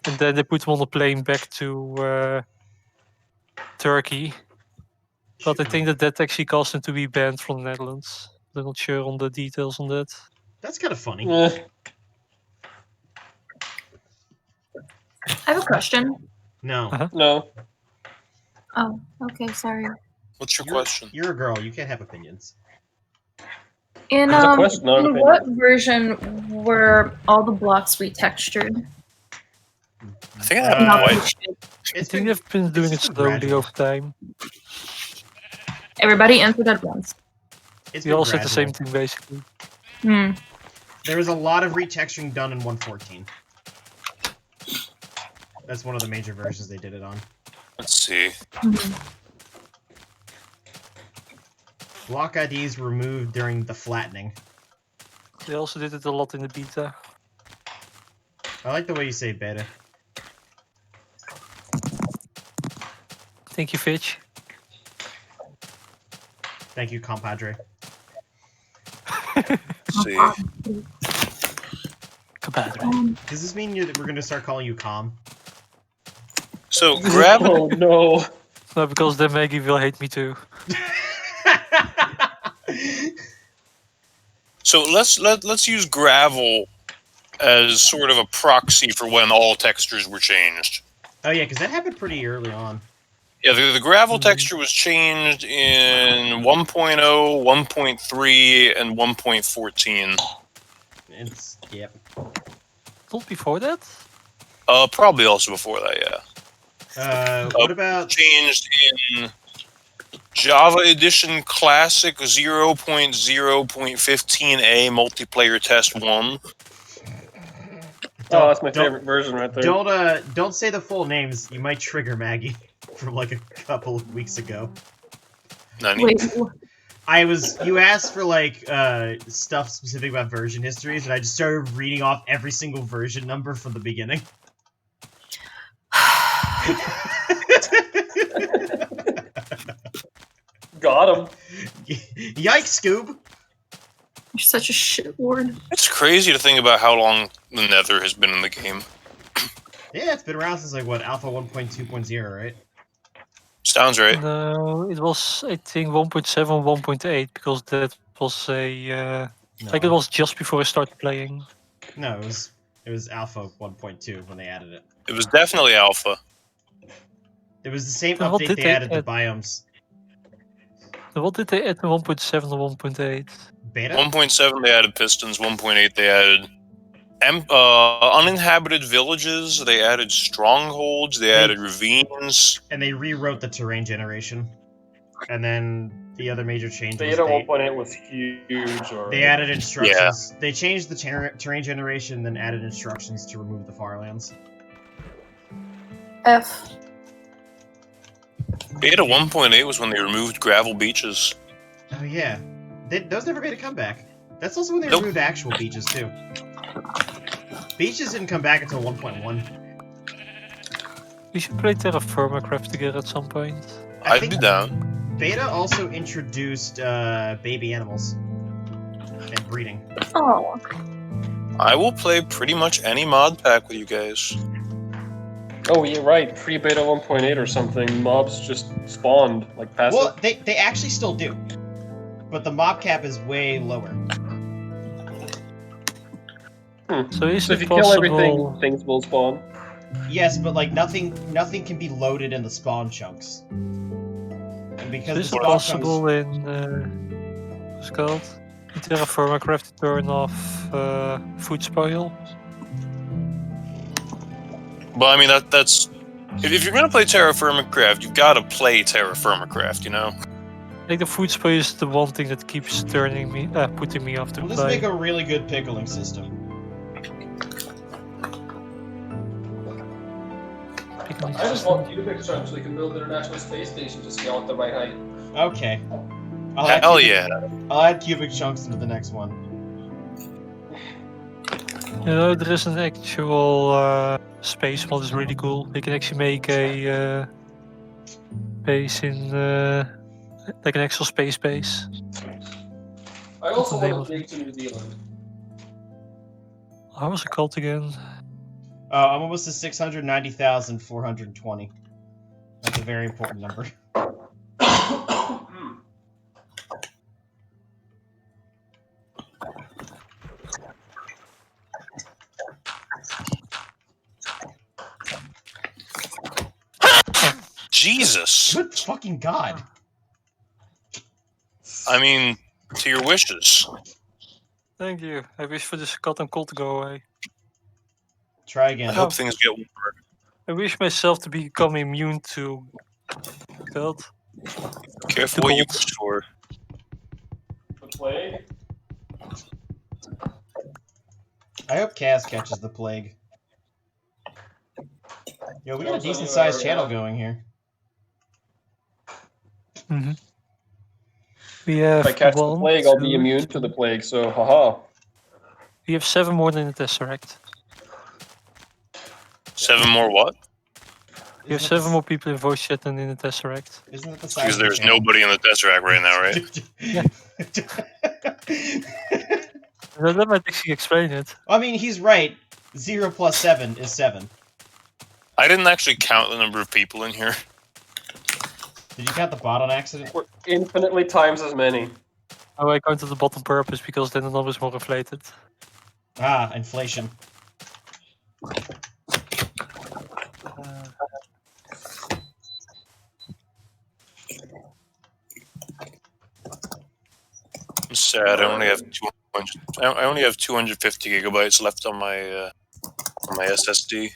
and then they put him on a plane back to Turkey. But I think that actually caused him to be banned from the Netherlands. I'm not sure on the details on that. that's kind of funny. Eh, I have a question. No. no. Oh, okay, sorry. What's your question? You're a girl. You can't have opinions. In It's a question, not an opinion. what version were all the blocks retextured? I think I have Uh, a I wife. think they've been doing it just been slowly gradual. over time. Everybody answered at once. It's We been all said the same gradual. thing basically. Hmm. There was a lot of retexturing done in 1.14. That's one of the major versions they did it on. Let's see. Block IDs were removed during the flattening. They also did it a lot in the beta. I like the way you say beta. Thank you, Fitch. Thank you, compadre. Let's see. Compadre. Does this mean that we're going to start calling you Com? So gravity. Oh no. No, because then Maggie will hate me too. So let's use gravel as sort of a proxy for when all textures were changed. Oh yeah, because that happened pretty early on. Yeah, the gravel texture was changed in 1.0, 1.3, and 1.14. It's yep. Not before that? Probably also before that, yeah. What about Changed in Java Edition Classic 0.0.15a Multiplayer Test 1. Oh, that's my favorite version right there. don't say the full names. You might trigger Maggie from like a couple of weeks ago. Nani? Wait, You asked for like stuff specific about version histories, and I just started reading off every single version number from the beginning. Got him. Yikes, Scoob! you're such a shit ward. It's crazy to think about how long the Nether has been in the game. Yeah, it's been around since like what, Alpha 1.2.0, right? Sounds right. No, it was I think 1.7, 1.8 because that was a like it was just before I started playing. No, it was Alpha 1.2 when they added it. It was definitely alpha. It was the same Then what update did they they added to add? biomes. So what did they add to 1.7 or 1.8? Beta? 1.7 they added pistons. 1.8 they added uninhabited villages. They added strongholds. They added ravines. And they rewrote the terrain generation. And then the other major change was Beta 1.8 was huge. Already. they added instructions. They changed the terrain generation, then added instructions to remove the farlands. F. Beta 1.8 was when they removed gravel beaches. Oh yeah, those never made a comeback. That's also when they Nope. removed actual beaches too. Beaches didn't come back until 1.1. We should play Terraformacraft together at some point. I I'd think be down. Beta also introduced baby animals and breeding. Oh. I will play pretty much any mod pack with you guys. Oh, yeah, right. Pre-beta 1.8 or something. Mobs just spawned, like passive. Well, they actually still do, but the mob cap is way lower. So is So it if you kill everything, possible? things will spawn. Yes, but like nothing can be loaded in the spawn chunks. And So because is the it spawn possible in what's it called? In Terraformacraft to turn off food spoil? But I mean, that's if you're gonna play Terraformacraft, you've got to play Terraformacraft, you know. Like the food spoil is the one thing that keeps putting me off to Well, this play. make a really good pickling system. Picnic I just system. want cubic chunks so we can build the International Space Station to scale at the right height. Okay. Hell yeah! I'll add cubic chunks into the next one. You know, there is an actual space mod is really cool. You can actually make a base in like an actual space base. I also the name want to of dig to New Zealand. How was it called again? I'm almost to 690,420. That's a very important number. Jesus! Good fucking god. I mean, to your wishes. Thank you. I wish for this cut and cold to go away. Try I again. hope things get warmer. I wish myself to become immune to cold. Careful The what you cold. wish for. The plague? I hope Kaz catches the plague. Yo, we got a Sounds like decent you sized are, channel yeah. going here. Mm-hmm. We If I have catch the one, plague, I'll be two, immune to the plague, so haha. We have 7 more than the Tesseract. 7 more what? We have 7 more people in voice chat than in the Tesseract. Isn't that the size Because of the there's channel? nobody in the Tesseract right now, right? That might actually explain it. I mean, he's right. 0 plus 7 is 7. I didn't actually count the number of people in here. Did you count the bot on accident? We're infinitely times as many. Oh, I counted the bottom purpose because then the number is more inflated. Ah, inflation. I'm sad. I only have 200. I only have 250 gigabytes left on my SSD.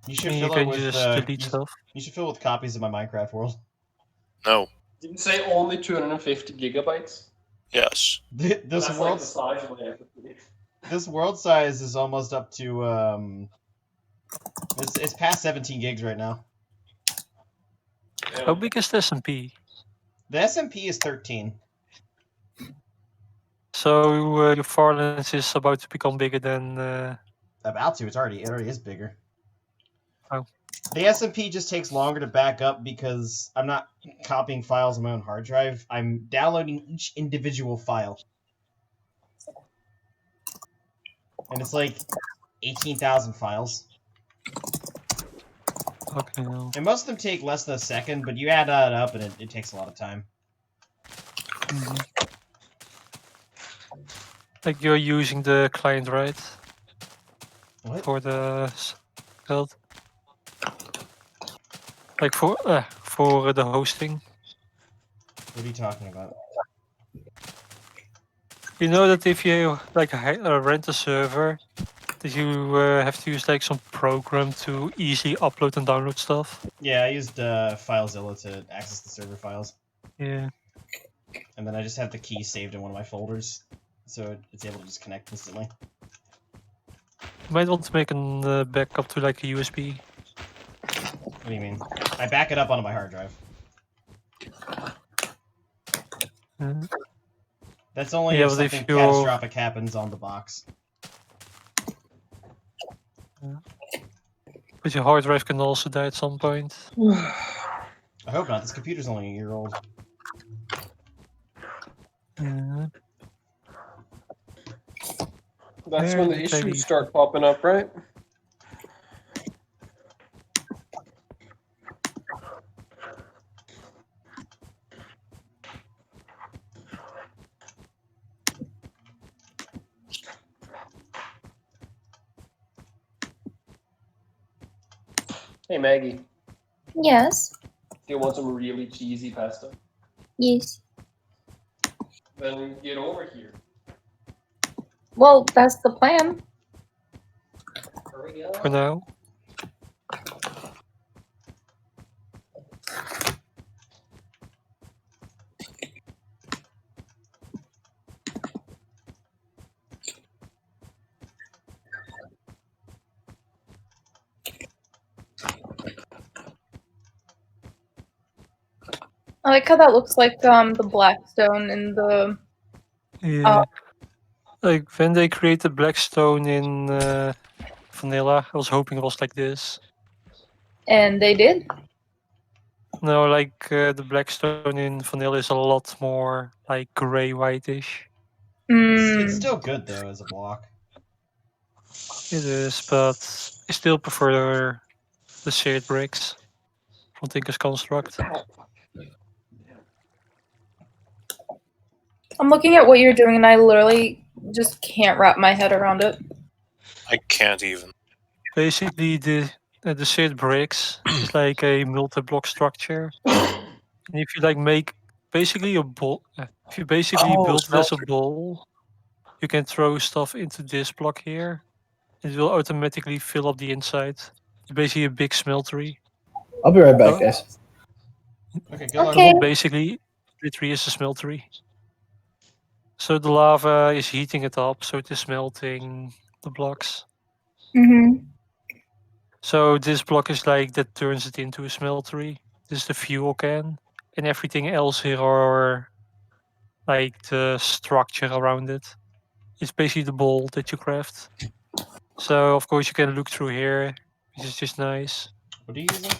You should You fill it can with just delete stuff. you should fill it with copies of my Minecraft world. No. Did you say only 250 gigabytes? Yes. This That's like world the size of my SSD. this world size is almost up to it's past 17 gigs right now. How big is the SMP? The SMP is 13. So your Farlands is about to become bigger than. About to. It already is bigger. Oh. The SMP just takes longer to back up because I'm not copying files on my own hard drive. I'm downloading each individual file. And it's like 18,000 files. Okay. No. And most of them take less than a second, but you add that up and it takes a lot of time. Mhm. Like you're using the client, right? What? For the build. Like for the hosting. What are you talking about? You know that if you like rent a server, that you have to use like some program to easily upload and download stuff. Yeah, I used FileZilla to access the server files. Yeah. And then I just have the key saved in one of my folders. So it's able to just connect instantly. You might want to make a backup to like a USB. What do you mean? I back it up onto my hard drive. That's only Yeah, if but if something you- catastrophic happens on the box. But your hard drive can also die at some point. I hope not. This computer's only a year old. Yeah. That's Where when the did I issues leave? start popping up, right? Hey Maggie, Yes. do you want some really cheesy pasta? Yes. Then get over here. Well, that's the plan. Hurry up. For now. I like how that looks like the Blackstone in the. Yeah. Like when they created Blackstone in Vanilla, I was hoping it was like this. And they did. No, like the Blackstone in Vanilla is a lot more like gray whitish. It's Mm. still good though as a block. It is, but I still prefer the shared bricks from Tinker's Construct. I'm looking at what you're doing, and I literally just can't wrap my head around it. I can't even. Basically, the shared bricks is like a multi-block structure. And if you like make basically a ball, if you basically Oh, build it as a smeltery. ball, you can throw stuff into this block here. It will automatically fill up the inside. It's basically a big smeltery. I'll be right back, Oh. guys. Okay, good luck. Okay. Basically, literally is a smeltery. So the lava is heating it up, so it is smelting the blocks. Mm-hmm. So this block is like that turns it into a smeltery. This is the fuel can, and everything else here are like the structure around it. It's basically the bowl that you craft. So of course you can look through here, which is just nice. What are you using?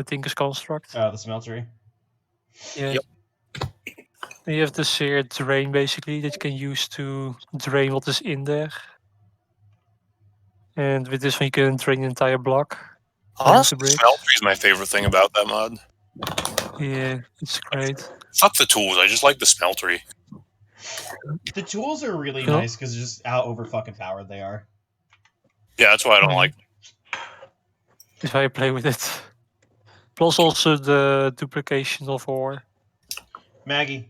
Tinker's Construct. Oh, the smeltery. Yeah. Yep. And you have the shared drain basically that you can use to drain what is in there. And with this one you can drain the entire block. Honestly, bricks. smeltery is my favorite thing about that mod. Yeah, it's great. Fuck the tools. I just like the smeltery. The tools are really Cool. nice because just how over fucking powered they are. Yeah, that's why I don't like. That's how you play with it. Plus also the duplication of ore. Maggie,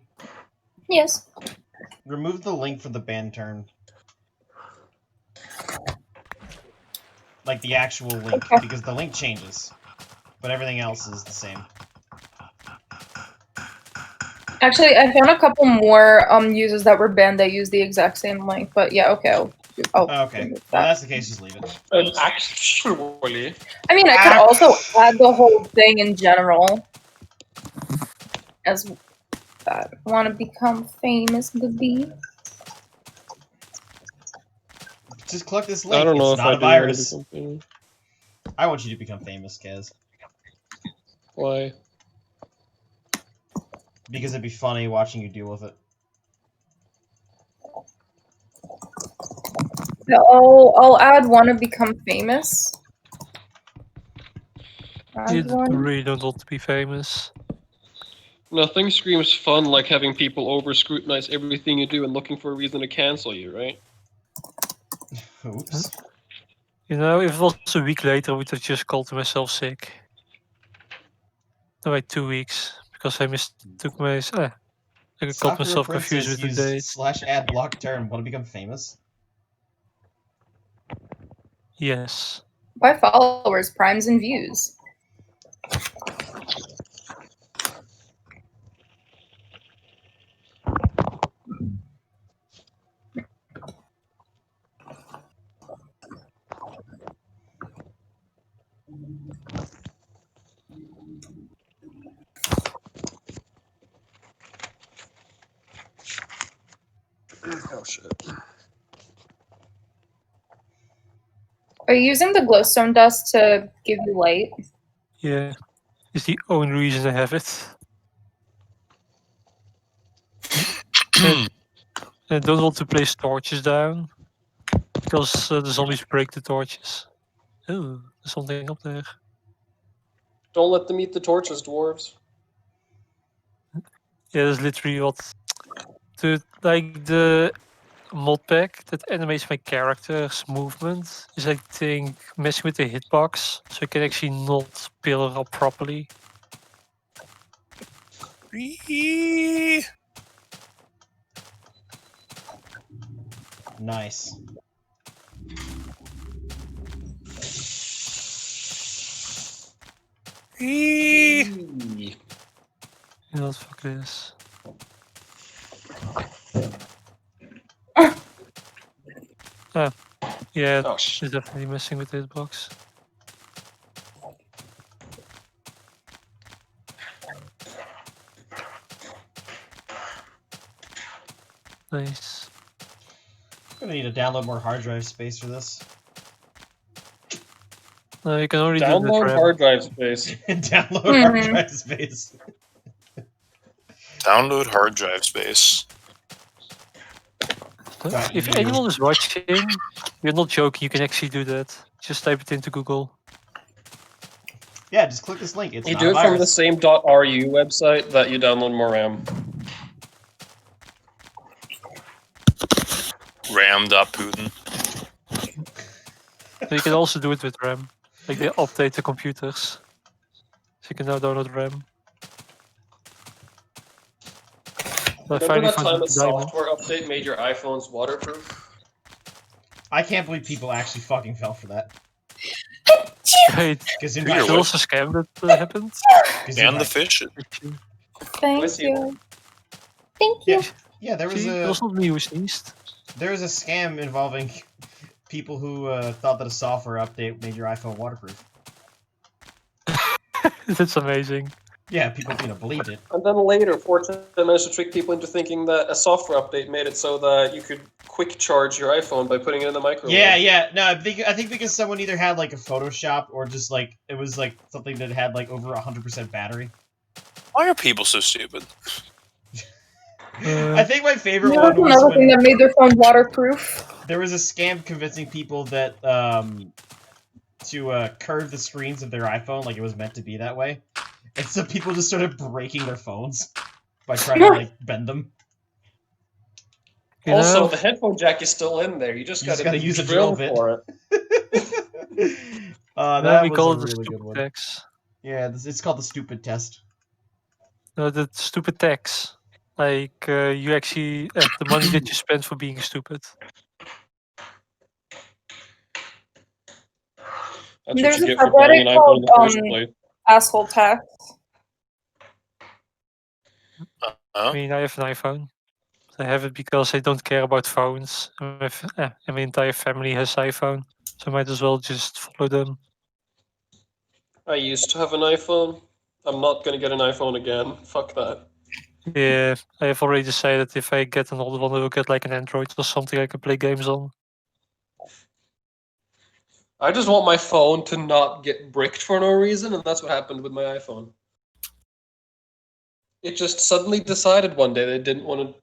Yes. remove the link for the band turn. Like the actual link, Okay. because the link changes, but everything else is the same. Actually, I found a couple more users that were banned that used the exact same link. But yeah, okay. I'll Okay, remove well that. that's the case, just leave it. And actually, I mean, I could also add the whole thing in general. As that. Want to become famous, baby? Just click this link. I don't know It's if not I a do want to virus. become famous. I want you to become famous, Kaz. Why? Because it'd be funny watching you deal with it. I'll add want to become famous. You Add one. really don't want to be famous. Nothing screams fun like having people over scrutinize everything you do and looking for a reason to cancel you, right? Oops. You know, if it was a week later, I would have just called myself sick. No, wait, 2 weeks. Because I mistook my... I got Sakura myself confused Princess with the used date. /add block term. Want to become famous? Yes. By followers, primes, and views. Oh shit. Are you using the glowstone dust to give you light? Yeah, it's the only reason I have it. I don't want to place torches down because the zombies break the torches. Oh, there's something up there. Don't let them eat the torches, dwarves. Yeah, that's literally what. Like the mod pack that animates my character's movement is, I think, messing with the hitbox, so I can actually not pillar up properly. Nice. You know what the fuck it is? Yeah, Oh it's shit. definitely messing with the hitbox. Nice. I'm gonna need to download more hard drive space for this. No, you can already do Download that. hard drive space. Download hard drive space. Download hard drive space. If anyone is watching, you're not joking, you can actually do that. Just type it into Google. Yeah, just click this link. It's You not do a it from the virus. same .ru website that you download more RAM. Ram.Putin. So you can also do it with RAM. Like they update the computers. So you can now download RAM. I Remember finally that found time a a diamond. software update made your iPhones waterproof? I can't believe people actually fucking fell for that. Wait, Because in You're my there was a scam that happened? And the fish. Thank you. Thank you. Yeah, there was See, it a was not me who sneezed. there was a scam involving people who thought that a software update made your iPhone waterproof. That's amazing. Yeah, people believed it. And then later, 4chan managed to trick people into thinking that a software update made it so that you could quick charge your iPhone by putting it in the microwave. Yeah. No, I think because someone either had like a Photoshop or just like it was like something that had like over 100% battery. Why are people so stupid? I think my favorite There one was was another when thing that made their phone waterproof. there was a scam convincing people that to curve the screens of their iPhone like it was meant to be that way. And so people just started breaking their phones by trying to like bend them. You Also, know, the headphone jack is still in there. You just gotta use a drill bit for it. now that we was call a it the really good stupid one. tax. Yeah, it's called the stupid test. No, the stupid tax. Like you actually the money that you spend for being stupid. That's There's what you a get for buying an subreddit iPhone in the called first place. asshole tax. I mean, I have an iPhone. I have it because I don't care about phones. And my entire family has iPhone, so I might as well just follow them. I used to have an iPhone. I'm not gonna get an iPhone again. Fuck that. Yeah, I have already decided if I get another one, I will get like an Android or something I can play games on. I just want my phone to not get bricked for no reason, and that's what happened with my iPhone. It just suddenly decided one day that it didn't want to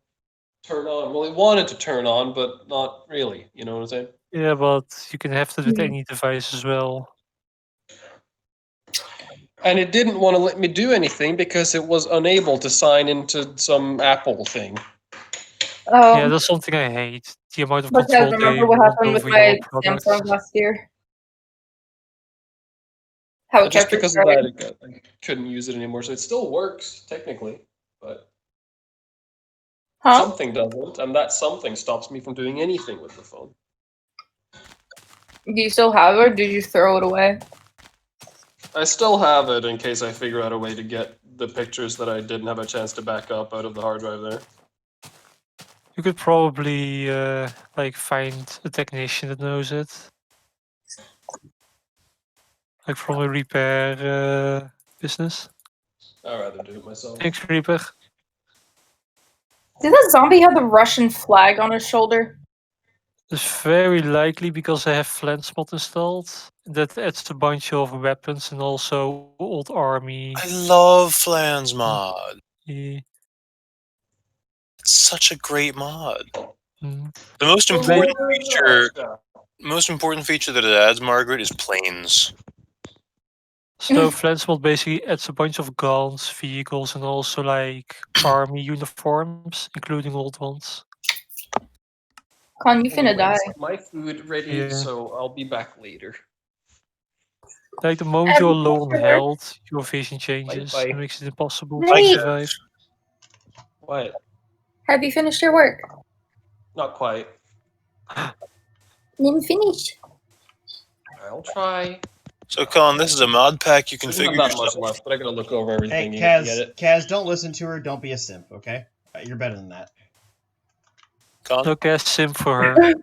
turn on. Well, it wanted to turn on, but not really. You know what I'm saying? Yeah, but you can have that with any device as well. And it didn't want to let me do anything because it was unable to sign into some Apple thing. Yeah, that's something I hate. The amount of Because control remember they what want happened with over your my products. Samsung last year? How it Just kept because of restarting. that, I couldn't use it anymore. So it still works technically, but something doesn't, and that something stops me from doing anything with the phone. Do you still have it, or did you throw it away? I still have it in case I figure out a way to get the pictures that I didn't have a chance to back up out of the hard drive there. You could probably like find a technician that knows it, like from a repair business. I'd rather do it myself. Thanks, Reaper. Did that zombie have the Russian flag on his shoulder? It's very likely because I have Flansmod installed. That adds a bunch of weapons and also old army. I love Flans mod. Yeah. It's such a great mod. Mm. The most Well, important Where is feature, that? most important feature that it adds, Margaret, is planes. So Flansmod basically adds a bunch of guns, vehicles, and also like army uniforms, including old ones. Con, you finna die. Anyways, my food ready, Yeah. so I'll be back later. Like the moment Have you're you low on finished your work? health, your vision changes Bye-bye. and makes it impossible to Wait. survive. What? Have you finished your work? Not quite. Then finish. I'll try. So, Con, this is a mod pack you Shouldn't configure have that much yourself. left, but I gotta look over Hey, everything. You get it? Kaz, don't listen to her. Don't be a simp, okay? You're better than that. Con? Okay, sim for her.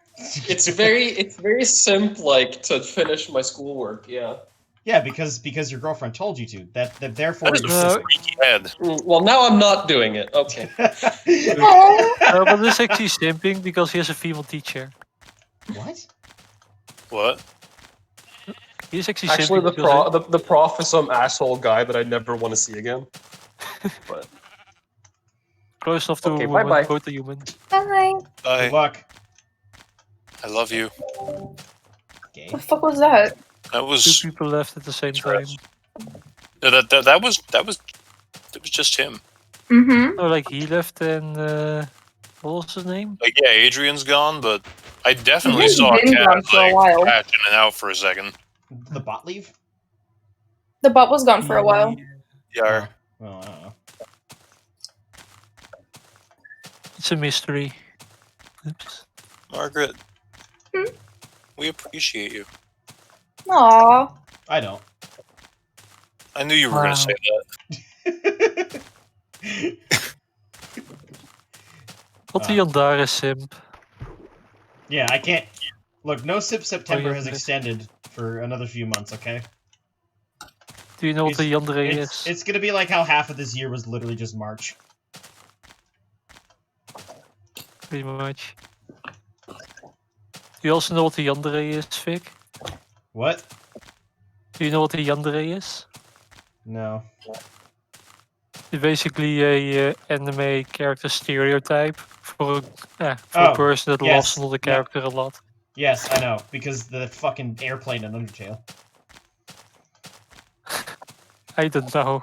It's very simple, like to finish my schoolwork. Yeah. Yeah, because your girlfriend told you to. That therefore. That is a No. freaky head. Well, now I'm not doing it. Okay. No, but this is actually simping because he has a female teacher. What? What? He's actually Actually, simping because the prof is some asshole guy that I never want to see again. But close enough to Okay, a woman, bye-bye. both are human. Bye. Good Bye. luck. I love you. Gay. What the fuck was that? That Two was people left at the same time. no, that was just him. Mm-hmm. No, like he left and what was his name? Like, yeah, Adrian's gone, but I definitely He's saw been gone Cat for a like while. patch in and out for a second. Did the bot leave? The bot was gone for a while. Yeah. Well, I don't know. It's a mystery. Oops. Margaret, Hmm? we appreciate you. Aww. I don't. I knew you were going to say that. What the Yandere simp? Yeah, I can't. Look, no Sip September yeah, has yes. extended for another few months. Okay. Do you know what the Yandere is? It's gonna be like how half of this year was literally just March. Pretty much. Do you also know what the Yandere is, Vic? What? Do you know what the Yandere is? No. It's basically a anime character stereotype for a Oh, person that yes, loves another yeah. character a lot. Yes, I know, because the fucking airplane in Undertale. I don't know.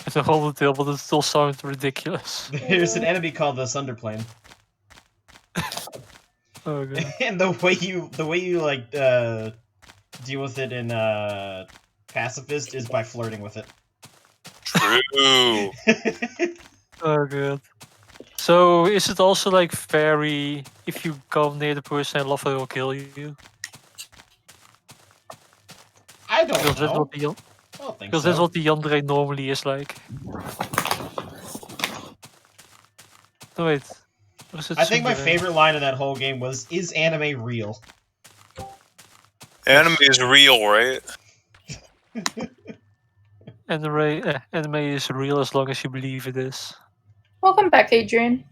It's a whole detail, but it still sounds ridiculous. There's an enemy called the Sunderplane. Oh god. And the way you like deal with it in Pacifist is by flirting with it. True. Oh god. So is it also like very if you come near the person I love it will kill you? I don't Because that's know. what the I don't think because so. that's what the Yandere normally is like. No wait. What is it I think my tsundere? favorite line in that whole game was, "Is anime real?" Anime is real, right? Anime is real as long as you believe it is. Welcome back, Adrian.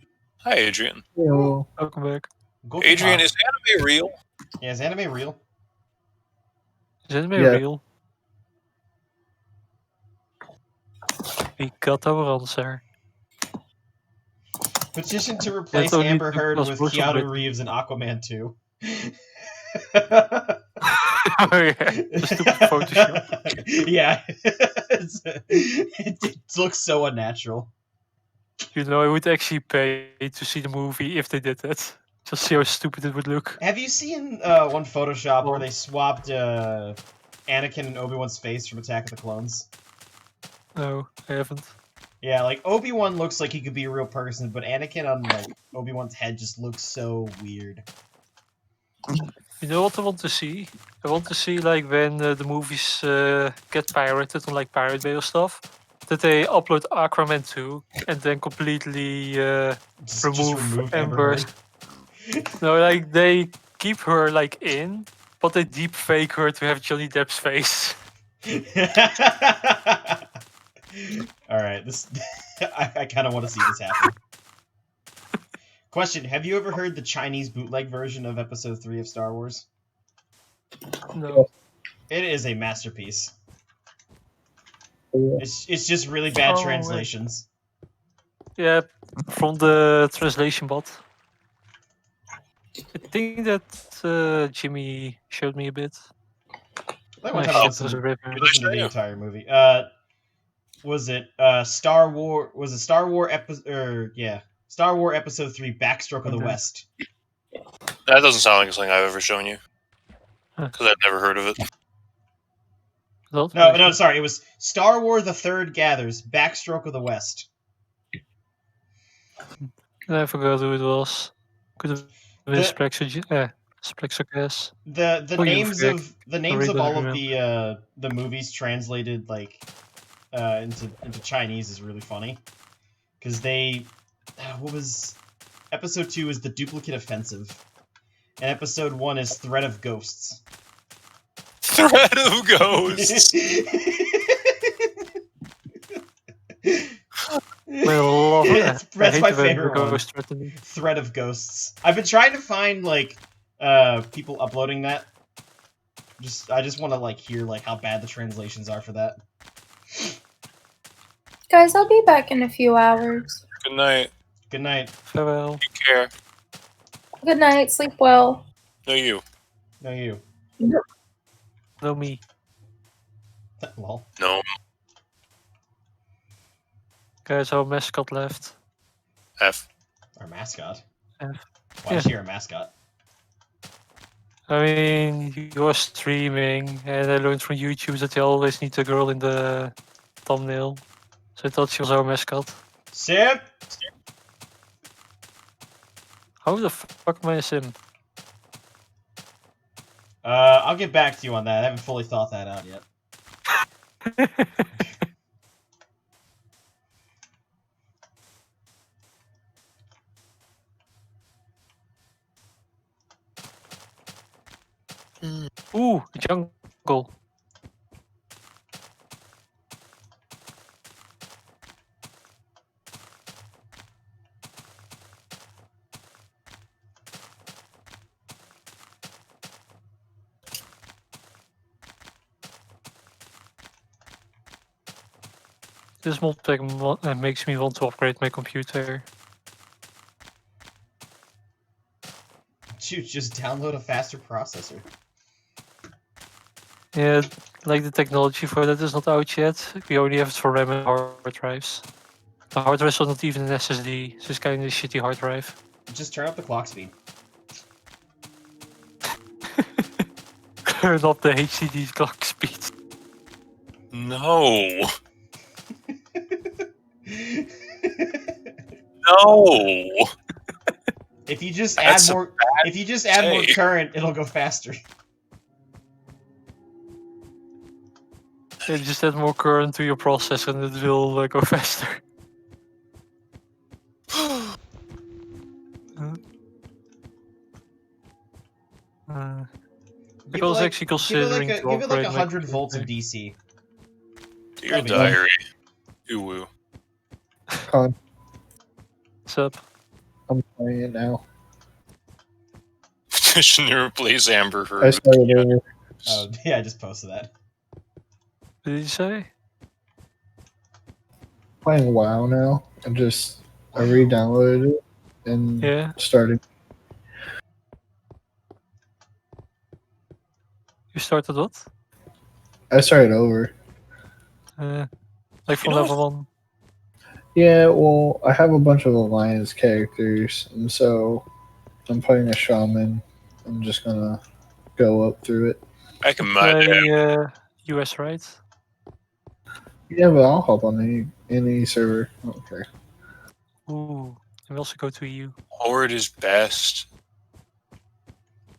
Hi, Adrian. Welcome back. Go Adrian, to is anime real? Yeah, is anime real? Is anime Yeah. real? We got our answer. Petition to replace only Amber took Heard us with most of Keanu it. Reeves in Aquaman 2. Oh yeah, the stupid Photoshop. Yeah. It looks so unnatural. You know, I would actually pay to see the movie if they did that. Just see how stupid it would look. Have you seen one Photoshop where Well- they swapped Anakin and Obi-Wan's face from Attack of the Clones? No, I haven't. Yeah, like Obi-Wan looks like he could be a real person, but Anakin on like Obi-Wan's head just looks so weird. You know what I want to see? I want to see like when the movies get pirated on like Pirate Bay or stuff, that they upload Aquaman 2 and then completely Just remove Amber Amber's. No, like they keep her like in, but they deep fake her to have Johnny Depp's face. All right, this I kind of want to see this happen. Question: have you ever heard the Chinese bootleg version of Episode 3 of Star Wars? No. It is a masterpiece. Yeah. It's just really bad Oh, translations. Yeah, from the translation bot. I think that Jimmy showed me a bit. I one My time I shit was a ripper. listened to the entire movie. Was it Star War? Was it Star War episode? Yeah, Star War Episode 3: Backstroke of the Mhm. West. That doesn't sound like something I've ever shown you. Huh. Because I've never heard of it. Not No, really. sorry, it was Star War: The Third Gathers: Backstroke of the West. I forgot who it was. Could have been The- Splexocast. The Oh, you names forget. of names of don't all of remember. the movies translated like into Chinese is really funny because they what was Episode 2 is The Duplicate Offensive, and Episode 1 is Threat of Ghosts. Threat of Ghosts! That's my favorite one. Ghost threatening. Threat of Ghosts. I've been trying to find like people uploading that. I just want to like hear like how bad the translations are for that. Guys, I'll be back in a few hours. Good night. Good night. Farewell. Take care. Good night. Sleep well. No, you. No, you. No me. Lol. No. Guys, our mascot left. F. Our mascot. F. Why is she our mascot? I mean, you are streaming, and I learned from YouTube that you always need a girl in the thumbnail. So I thought she was our mascot. Sim. How the fuck am I a sim? I'll get back to you on that. I haven't fully thought that out yet. Ooh, jungle. This mod pack makes me want to upgrade my computer. Shoot, just download a faster processor. Yeah, like the technology for that is not out yet. We only have it for RAM and hard drives. The hard drives are not even an SSD, so it's kind of a shitty hard drive. Just turn up the clock speed. Turn up the HDD clock speed. No. No. If you just That's add a more, if you just add more say. current, it'll go faster. Yeah, just add more current to your processor and it will go faster. I Give was it actually considering to give it like upgrade my 100 volts of computer. DC. Dear That'd be diary. Ooh woo. Con, What's up? I'm playing it now. Petition to replace Amber Heard. I started over. Oh yeah, I just posted that. What did you say? Playing WoW now. I re-downloaded it and Yeah. started. You started what? I started over. Like from know level 1. Yeah, well, I have a bunch of alliance characters, and so I'm playing a shaman. I'm just gonna go up through it. I can mod Play that. US, right? Yeah, but I'll hop on any server. I don't care. Ooh. And we also go to EU. Horde is best.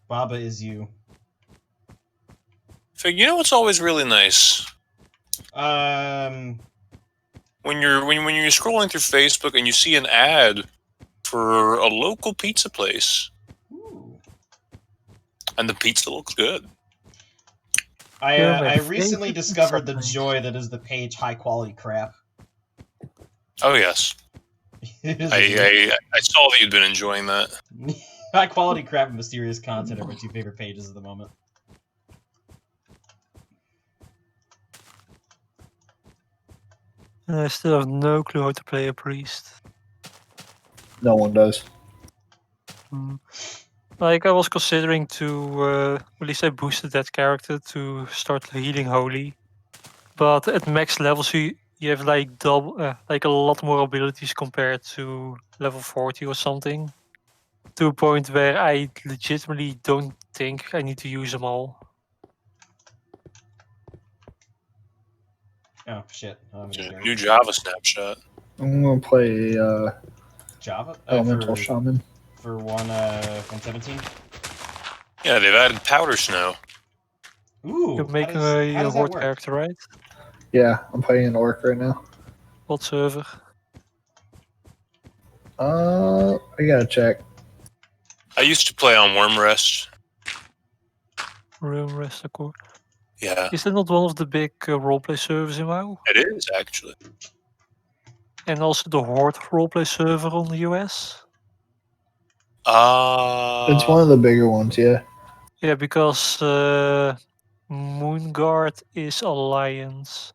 Baba is you. Fig, you know what's always really nice? Um, When you're scrolling through Facebook and you see an ad for a local pizza place, ooh. and the pizza looks good. Yeah, my I recently favorite discovered the pizza place. joy that is the page high quality crap. Oh yes. I saw that you'd been enjoying that. High quality crap and mysterious content are my 2 favorite pages at the moment. And I still have no clue how to play a priest. No one does. Like, I was considering to, at least I boosted that character to start healing holy. But at max levels, you have like like a lot more abilities compared to level 40 or something. To a point where I legitimately don't think I need to use them all. Oh shit! I don't have any dirt. New Java snapshot. I'm gonna play Java Elemental Shaman. for 1.17. Yeah, they've added powder snow. Ooh, You're making how a does that horde work? character, right? Yeah, I'm playing an orc right now. What server? I gotta check. I used to play on Wormrest. Room Rest Accord. Yeah, Is that not one of the big roleplay servers in WoW? it is actually. And also the Horde roleplay server on the US? It's one of the bigger ones, yeah. Yeah, because Moonguard is Alliance.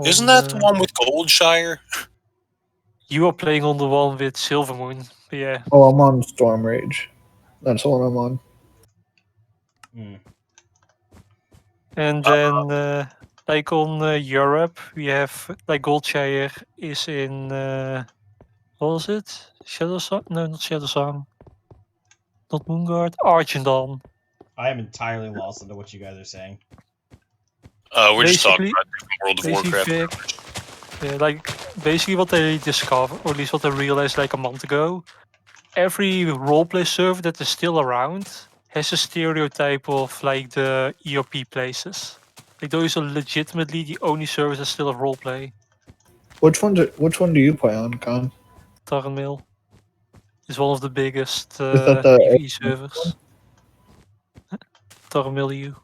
Isn't on, that the one with Goldshire? You are playing on the one with Silvermoon. But yeah. Oh, I'm on Storm Rage. That's the one I'm on. Hmm. And then, like on Europe, we have like Goldshire is in what was it? Shadowsong? No, not Shadowsong. Not Moonguard. Argentdon. I am entirely lost into what you guys are saying. We're just talking Basically- about different World of basically Warcraft. Yeah, like basically what they discovered, or at least what I realized like a month ago, every roleplay server that is still around has a stereotype of like the ERP places. Like those are legitimately the only servers that still have roleplay. Which one do you play on, Con? Tarnmail is one of the biggest that the PvE servers. Tarnmail EU.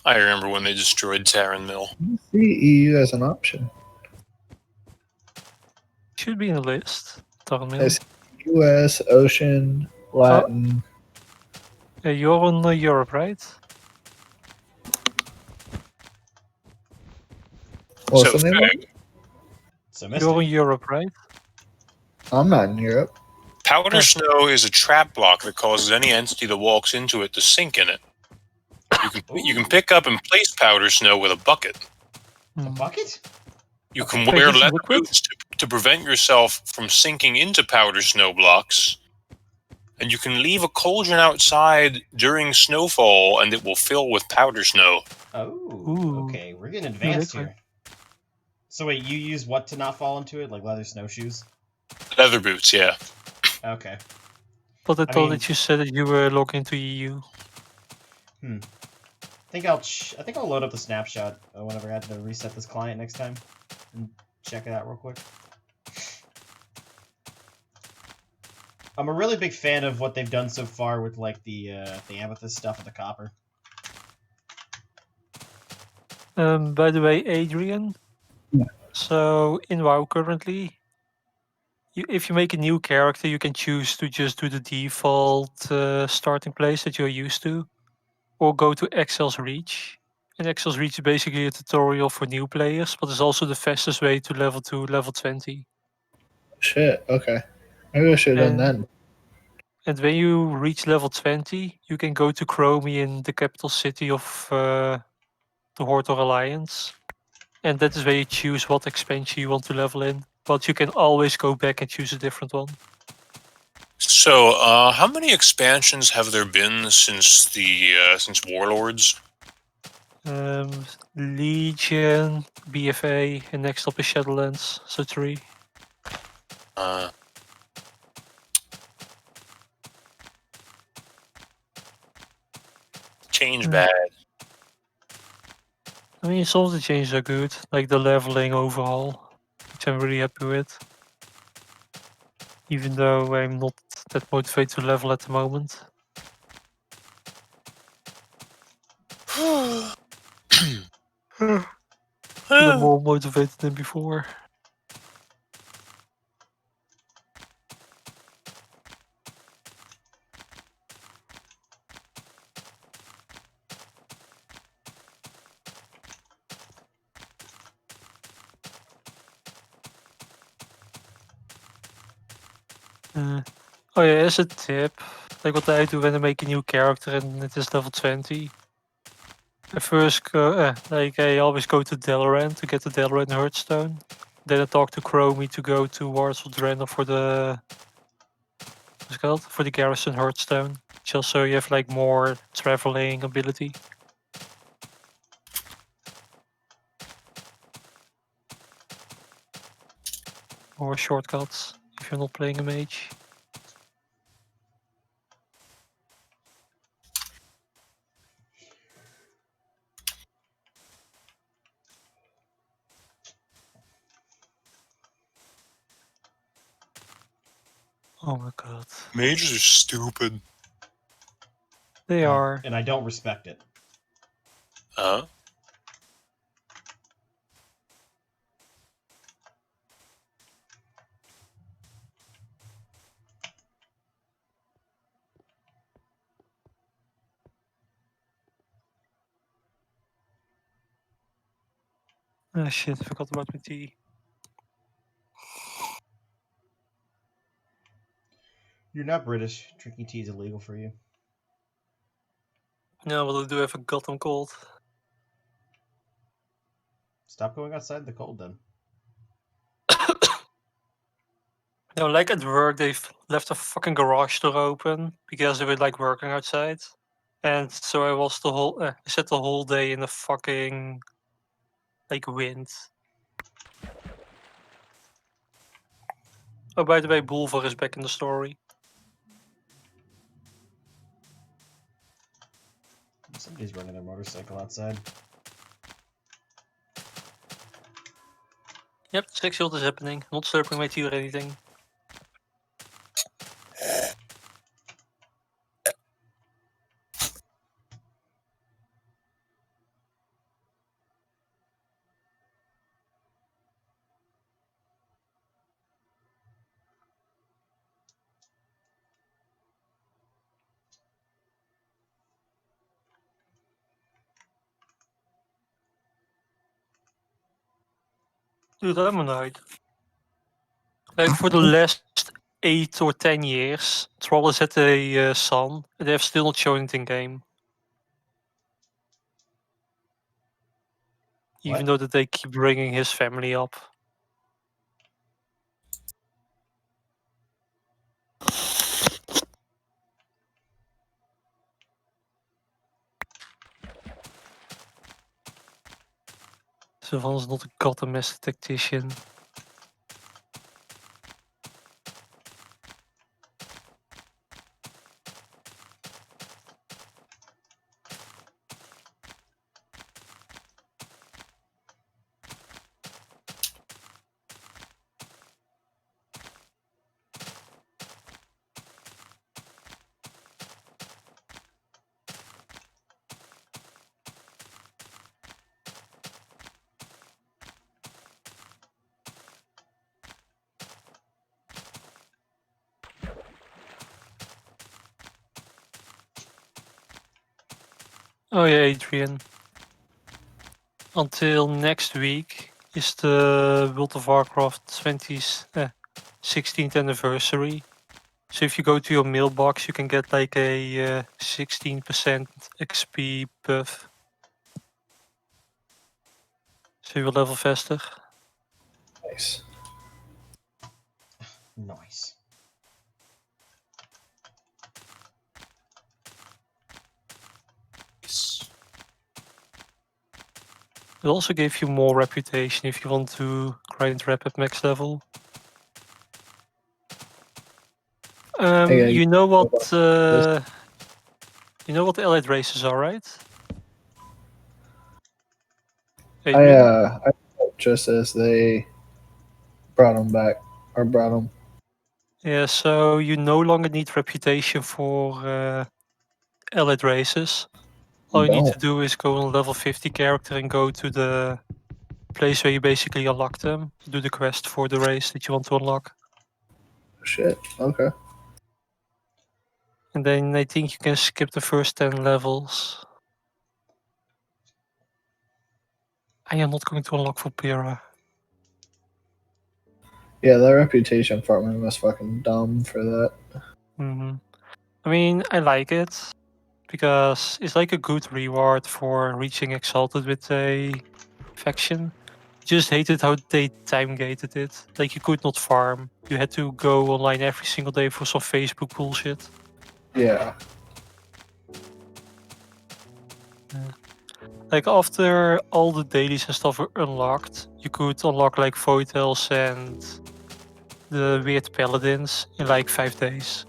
I remember when they destroyed Terran Mill. See EU as an option. Should be in the list. Tarnmail. It's US, Ocean, Latin. You're on Europe, right? What's So, the name of it? So You're on Mystic. Europe, right? I'm not in Europe. Powder Huh. snow is a trap block that causes any entity that walks into it to sink in it. You can pick up and place powder snow with a bucket. A bucket? You can Wait, wear it's leather liquid? boots to prevent yourself from sinking into powder snow blocks. And you can leave a cauldron outside during snowfall and it will fill with powder snow. Oh, Ooh. okay. We're getting advanced liquid. here. So wait, you use what to not fall into it? Like leather snowshoes? Leather boots, yeah. Okay. But I I thought mean- that you said that you were logged into EU. I think I'll load up the snapshot whenever I have to reset this client next time and check it out real quick. I'm a really big fan of what they've done so far with like the amethyst stuff and the copper. By the way, Adrian. Yeah. So in WoW currently, if you make a new character, you can choose to just do the default starting place that you're used to, or go to Excel's Reach. And Excel's Reach is basically a tutorial for new players, but it's also the fastest way to level 20. Shit, okay. Maybe I should have done And- that. And when you reach level 20, you can go to Chromie in the capital city of the Horde or Alliance. And that is where you choose what expansion you want to level in. But you can always go back and choose a different one. So, how many expansions have there been since Warlords? Legion, BFA, and next up is Shadowlands, so 3. Change bad. I mean, some of the changes are good, like the leveling overhaul, which I'm really happy with. Even though I'm not that motivated to level at the moment. But I'm more motivated than before. Oh yeah, as a tip, like what I do when I make a new character and it is level 20. I first go, I always go to Dalaran to get the Dalaran Hearthstone. Then I talk to Chromie to go to Warsaw Drena for the what's it called? For the Garrison Hearthstone. Just so you have like more traveling ability. Or shortcuts if you're not playing a mage. Oh my god. Mages are stupid. They are. And I don't respect it. Huh? Ah shit, I forgot about my tea. You're not British. Drinking tea is illegal for you. No, but I do have a goddamn cold. Stop going outside in the cold then. No, like at work, they've left the fucking garage door open because they were like working outside, and so I was I sat the whole day in the fucking like wind. Oh, by the way, Bulver is back in the story. Somebody's running their motorcycle outside. Yep, sexual is happening. Not slurping my tea or anything. Dude, I'm annoyed. Like for the last 8 or 10 years, Troll has had a son, and they have still not shown it in game. Even though that they keep bringing his family up. Sylvan's not a goddamn master tactician. Oh yeah, Adrian. Until next week is the World of Warcraft 16th anniversary. So if you go to your mailbox, you can get like a 16% XP buff. So you will level faster. Nice. Nice. It also gave you more reputation if you want to grind rep at max level. You know what the allied races are, right? I just as they brought them back or brought them. Yeah, so you no longer need reputation for allied races. All you need to do is go on a level 50 character and go to the place where you basically unlock them. Do the quest for the race that you want to unlock. Shit. Okay. And then I think you can skip the first 10 levels. I am not going to unlock Volpera. Yeah, that reputation farming was fucking dumb for that. Hmm. I mean, I like it because it's like a good reward for reaching Exalted with a faction. Just hated how they time gated it. Like you could not farm. You had to go online every single day for some Facebook bullshit. Yeah. Like after all the dailies and stuff were unlocked, you could unlock like Void Elves and the weird paladins in like 5 days.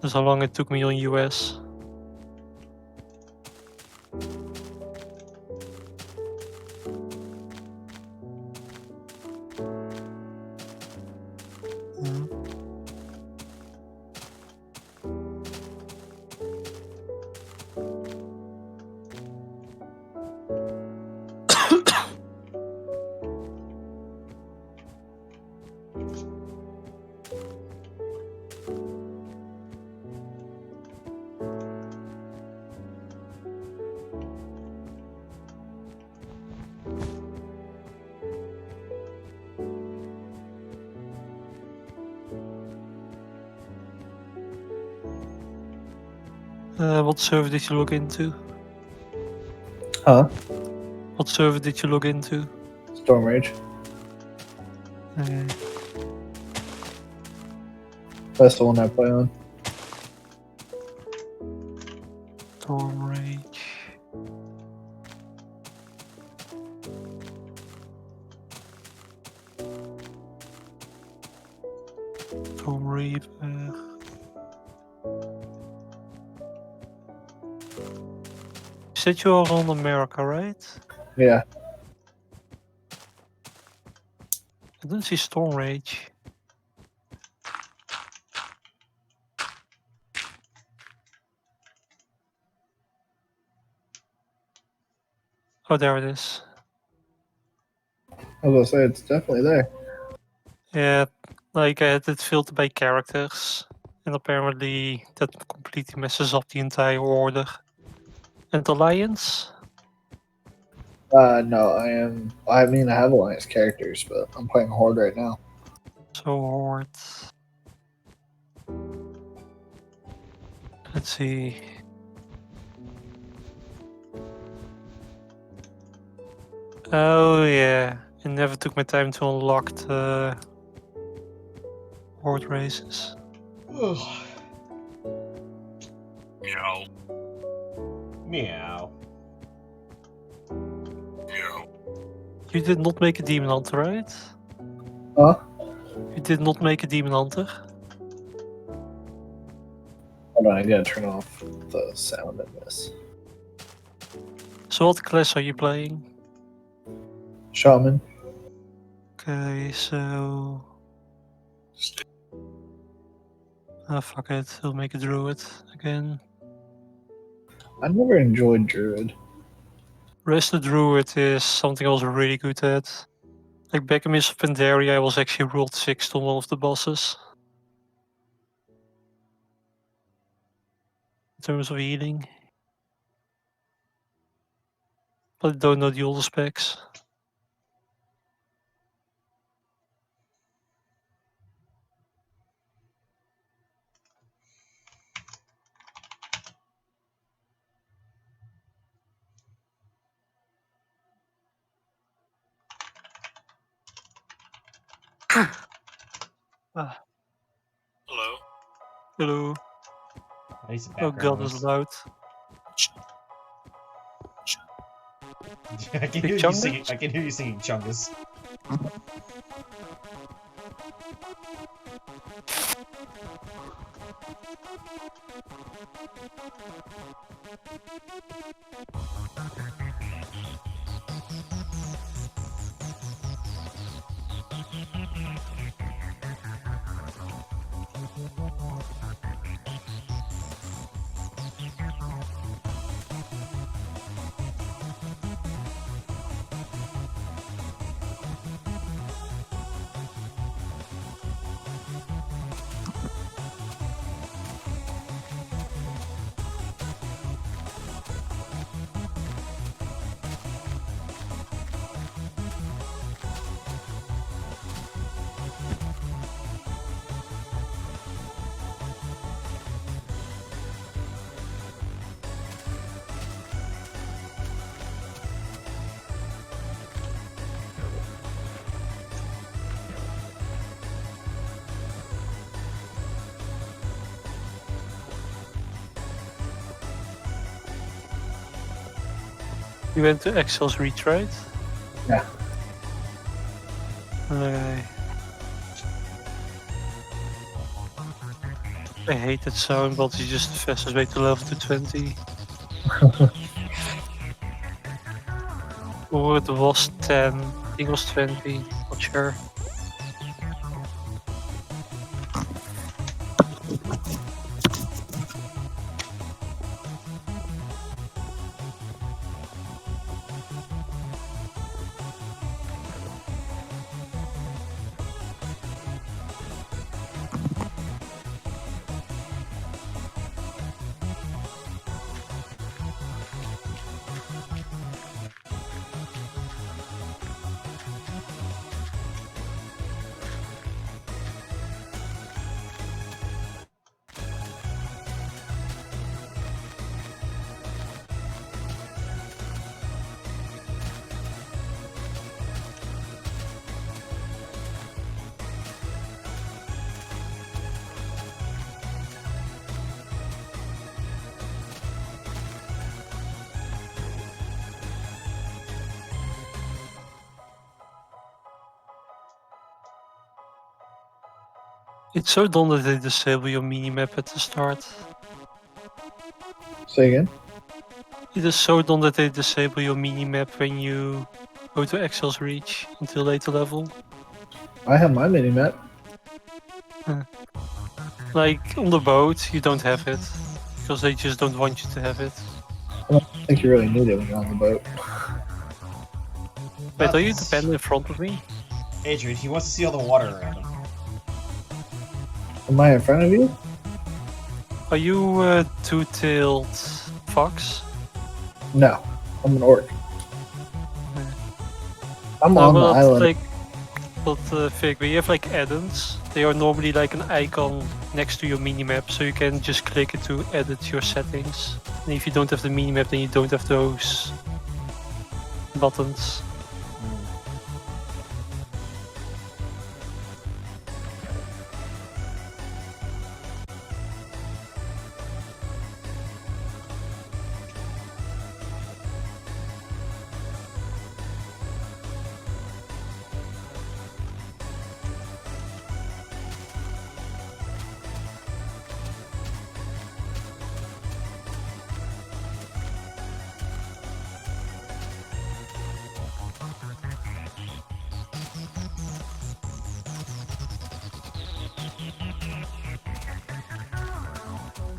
That's how long it took me on US. Mhm. What server did you log into? Huh? What server did you log into? Storm Rage. Uh, That's the one I play on. Storm Rage. Storm Reaper. You said you are on America, right? Yeah. I don't see Storm Rage. Oh, there it is. I was gonna say it's definitely there. Yeah, like I had it filtered by characters, and apparently that completely messes up the entire order. And Alliance? No, I mean, I have Alliance characters, but I'm playing Horde right now. So hard. Let's see. Oh yeah, I never took my time to unlock the Horde races. Ugh. Meow. Meow. Meow. You did not make a Demon Hunter, right? Huh? You did not make a Demon Hunter? Hold on, I gotta turn off the sound in this. So what class are you playing? Shaman. Okay, so... Ah, fuck it, I'll make a Druid again. I never enjoyed Druid. Rest of Druid is something I was really good at. Like back in Mists of Pandaria, I was actually rolled 6th on one of the bosses. In terms of healing. But I don't know the older specs. Ah, Hello. hello. I need some Oh background god, that's noise. loud. I can Big hear you Chungus? singing. I can hear you singing Chungus. You went to Excel's Reach, right? Yeah. Okay. I hate that sound, but it's just the fastest way to level to 20. Or it was 10. I think it was 20. Not sure. It's so dumb that they disable your minimap at the start. Say again? It is so dumb that they disable your minimap when you go to Excel's Reach until later level. I have my minimap. Like on the boat, you don't have it because they just don't want you to have it. I don't think you really need it when you're on the boat. Wait, are you the pen in front of me? Adrian, he wants to see all the water around him. Am I in front of you? Are you a two-tailed fox? No, I'm an orc. I'm No, on the but island. like, but Vic, when you have like add-ons, they are normally like an icon next to your minimap, so you can just click it to edit your settings. And if you don't have the minimap, then you don't have those buttons.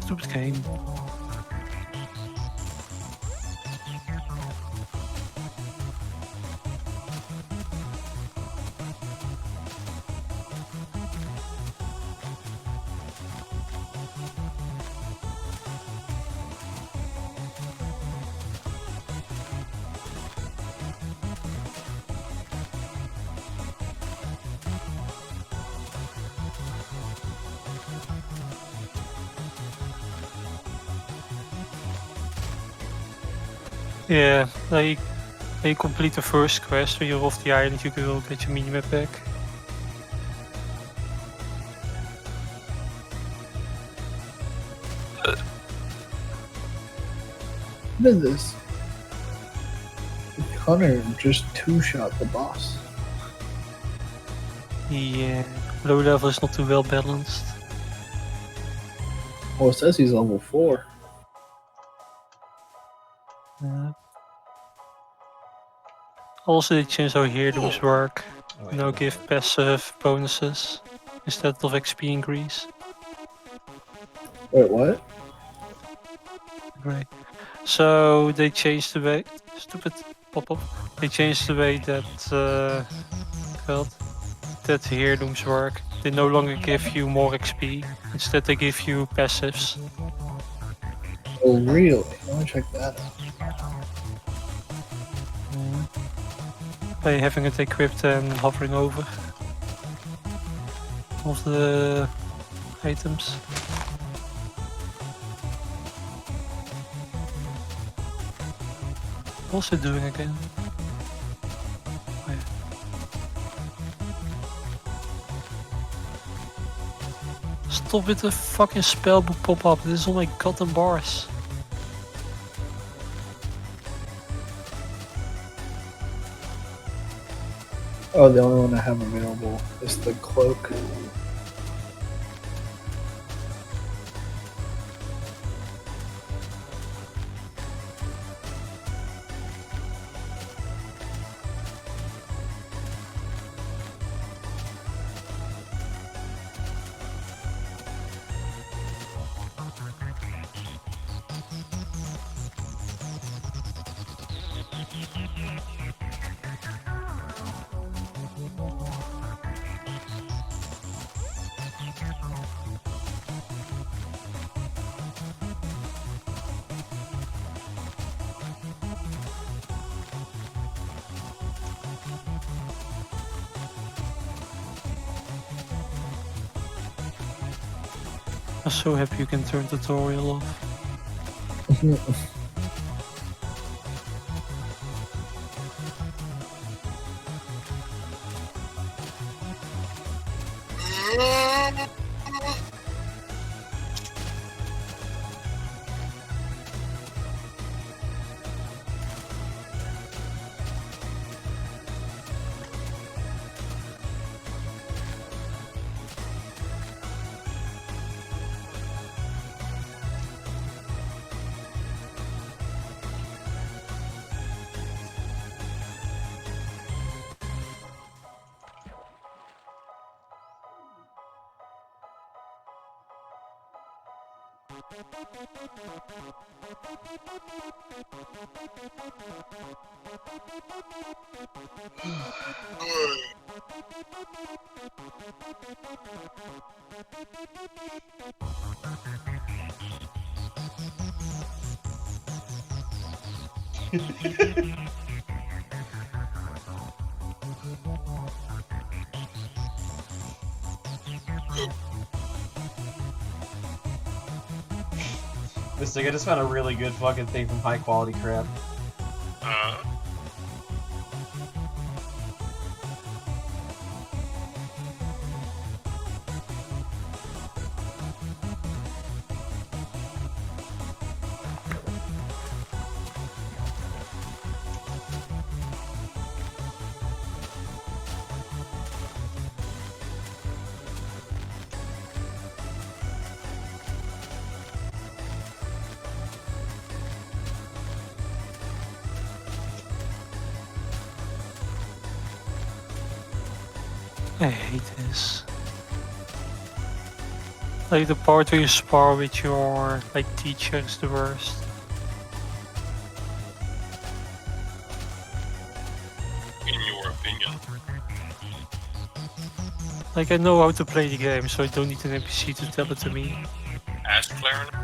Stupid game. Yeah, like when you complete the first quest when you're off the island, you will get your minimap back. What is this? Hunter just two-shot the boss. Yeah, low level is not too well balanced. Well, it says he's level 4. Also, they changed how heirlooms work. Oh, wait, Now no. give passive bonuses instead of XP increase. Wait, what? Great. So they changed the way. Stupid pop-up. They changed the way that that heirlooms work. They no longer give you more XP. Instead, they give you passives. Oh, really? I want to check that out. By having it equipped and hovering over of the items. What's it doing again? Oh, yeah. Stop with the fucking spellbook pop-up. This is all my goddamn bars. Oh, the only one I have available is the cloak. I'm so happy you can turn tutorial off. Mystic, I just found a really good fucking thing from High Quality Crap. I hate this. Like the part where you spar with your like teacher is the worst. In your opinion. Like I know how to play the game, so I don't need an NPC to tell it to me. Ask Clarinet.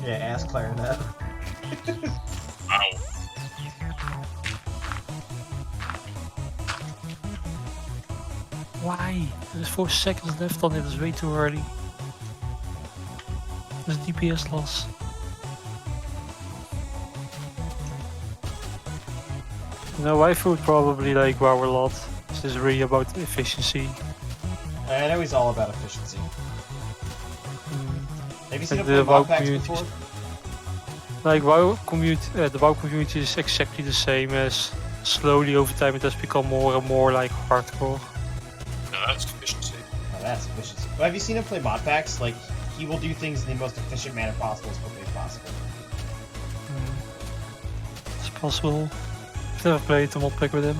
Yeah, ask Clarinet. Ow. Why? There's 4 seconds left on it, it's way too early. There's DPS loss. No, I would probably like WoW a lot. This is really about efficiency. I know he's all about efficiency. Have you seen Like him play the WoW mod packs community. before? Like WoW community, the WoW community is exactly the same as slowly over time it has become more and more like hardcore. No, that's efficiency. Oh, that's efficiency. But have you seen him play mod packs? Like, he will do things in the most efficient manner possible as quickly as possible. It's possible. I've never played the mod pack with him.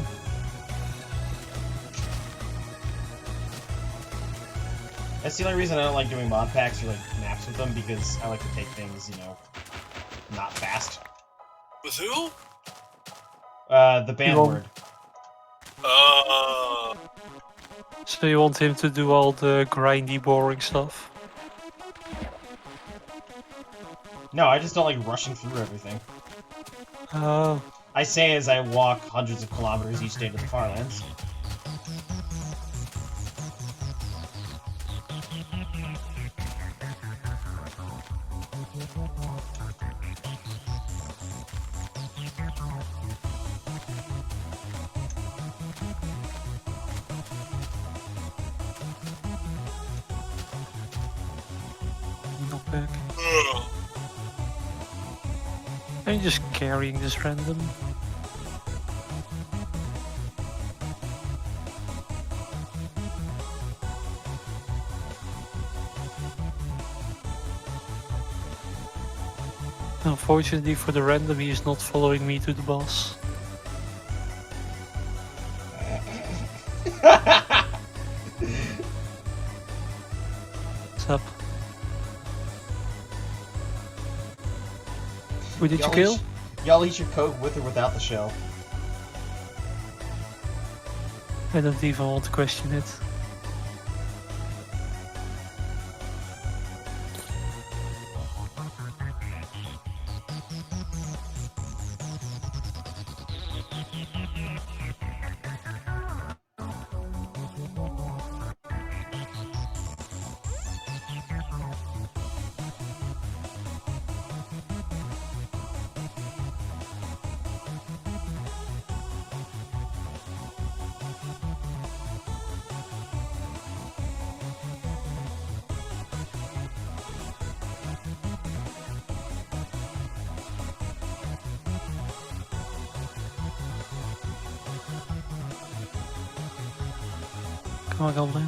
That's the only reason I don't like doing mod packs or like maps with them, because I like to take things, you know, not fast. With who? The band won't- word. So you want him to do all the grindy, boring stuff? No, I just don't like rushing through everything. Oh. I say as I walk hundreds of kilometers each day to the Farlands. Not back. I'm just carrying this random. Unfortunately for the random, he is not following me to the boss. What's up? Who did you kill? Y'all eat your Coke with or without the shell. I don't even want to question it. Come on, Goblin.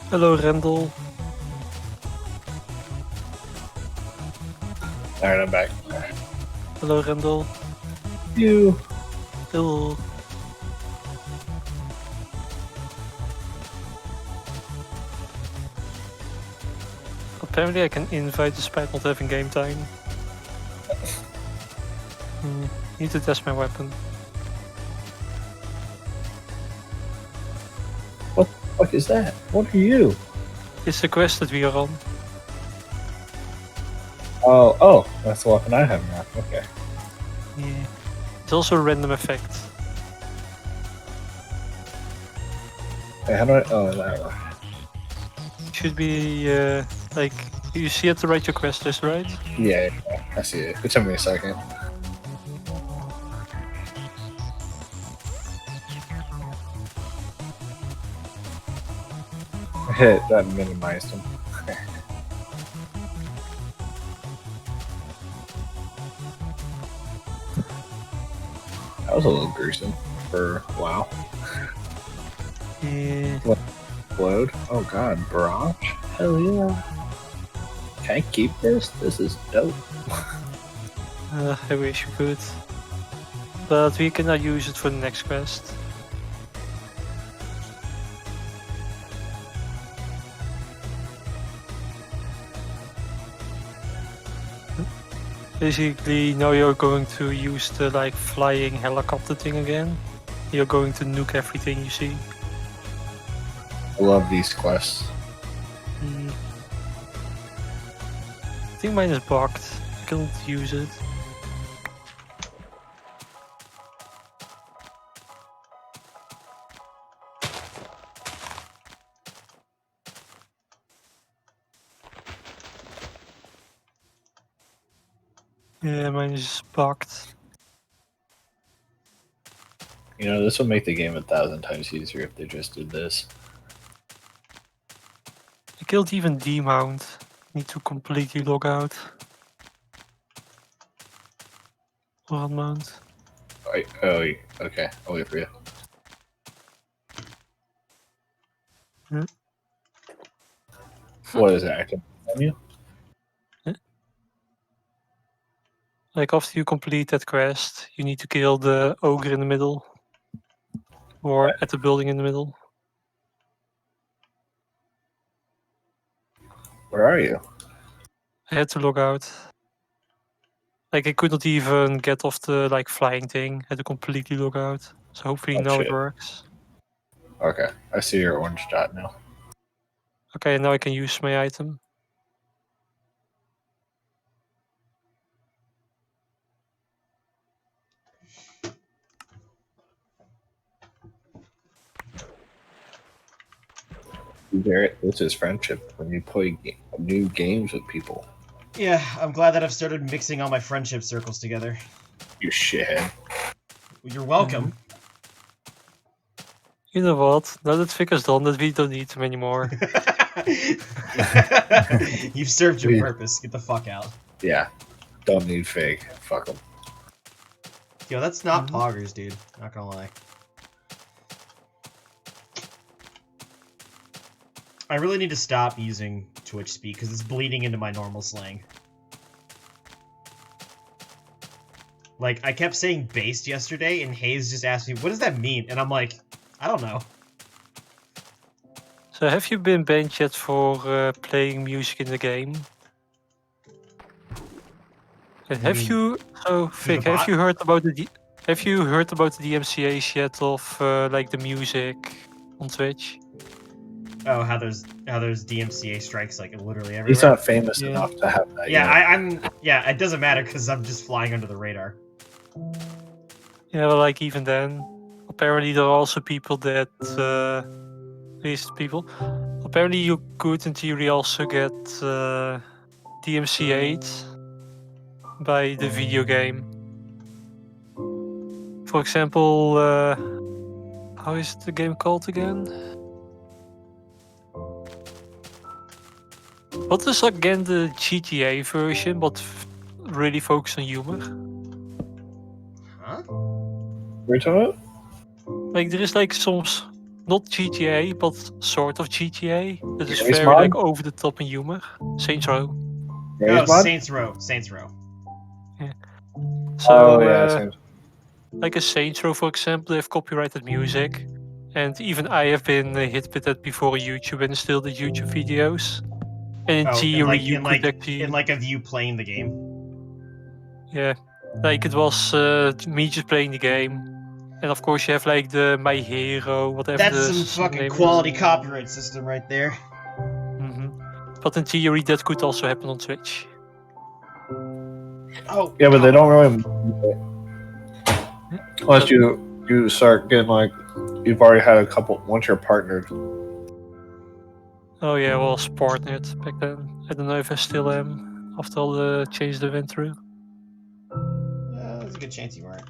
Hello, Randall. Alright, I'm back. Hello, Randall. You. Hello. Apparently I can invite despite not having game time. Need to test my weapon. What the fuck is that? What are you? It's the quest that we are on. Oh, that's the weapon I have now. Okay. Yeah. It's also a random effect. Hey, how do I? Oh, that one. Should be like you see at the right your quest list, right? Yeah, I see it. It took me a second. Hit that minimized him. That was a little gruesome for WoW. Yeah. Explode. Oh god, barrage? Hell yeah. Can I keep this? This is dope. I wish we could. But we cannot use it for the next quest. Basically, now you're going to use the like flying helicopter thing again. You're going to nuke everything you see. I love these quests. I think mine is bugged. I can't use it. Yeah, mine is bugged. You know, this would make the game 1,000 times easier if they just did this. I killed even D-mount. Need to completely log out. One mount. Okay. I'll wait for you. Hmm? What is it? I can tell you? Like after you complete that quest, you need to kill the ogre in the middle. Or at the building in the middle. Where are you? I had to log out. Like I could not even get off the like flying thing. I had to completely log out. So hopefully Oh, now shit. it works. Okay, I see your orange dot now. Okay, now I can use my item. Garrett, this is friendship when you play new games with people. Yeah, I'm glad that I've started mixing all my friendship circles together. You shithead. You're welcome. You know what? Now that Vicker's done that, we don't need him anymore. You've served your purpose. Get the fuck out. Yeah, don't need fake. Fuck them. Yo, that's not poggers, dude. Not gonna lie. I really need to stop using Twitch speak because it's bleeding into my normal slang. Like, I kept saying based yesterday, and Hayes just asked me, what does that mean? And I'm like, I don't know. So have you been banned yet for playing music in the game? And have mean you? So Vic, have bot? you heard about the? Have you heard about the DMCA's yet of like the music on Twitch? Oh, how there's DMCA strikes like literally everywhere. He's not famous Yeah. enough to have that Yeah, yet. yeah, it doesn't matter because I'm just flying under the radar. Yeah, well, like even then, apparently there are also people that these people. Apparently, you could in theory also get DMCA'd by the video game. For example, how is the game called again? What is again the GTA version, but really focused on humor? Huh? We're talking about? Like there is like some, not GTA, but sort of GTA that is Race very mod? like over the top in humor. Saints Row. Oh, mod? Saints Row. Saints Row. So, Saints. like a Saints Row, for example, they have copyrighted music, and even I have been hit with that before on YouTube and still the YouTube videos. And in theory, you could actually, in like of you playing the game. yeah, like it was me just playing the game, and of course you have like the My Hero, whatever. That's the some song fucking name is. quality copyright system right there. But in theory, that could also happen on Twitch. Oh. Yeah, but they don't really. Unless you start getting like, you've already had a couple. Once you're partnered. Oh yeah, well, I was partnered back then. I don't know if I still am after all the changes they went through. There's a good chance you weren't.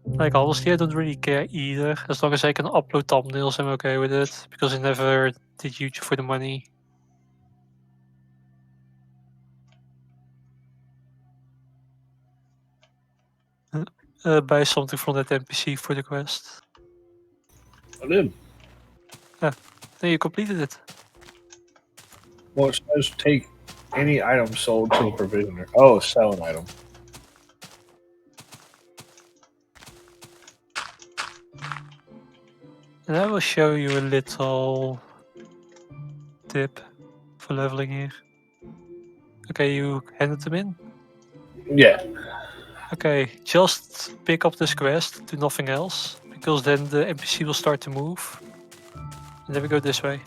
Like honestly, I don't really care either. As long as I can upload thumbnails, I'm okay with it. Because I never did YouTube for the money. Buy something from that NPC for the quest. I did. Then you completed it. Well, it says take any item sold to a provisioner. Oh, sell an item. And I will show you a little tip for leveling here. Okay, you handed them in? Yeah. Okay, just pick up this quest, do nothing else, because then the NPC will start to move. And then we go this way.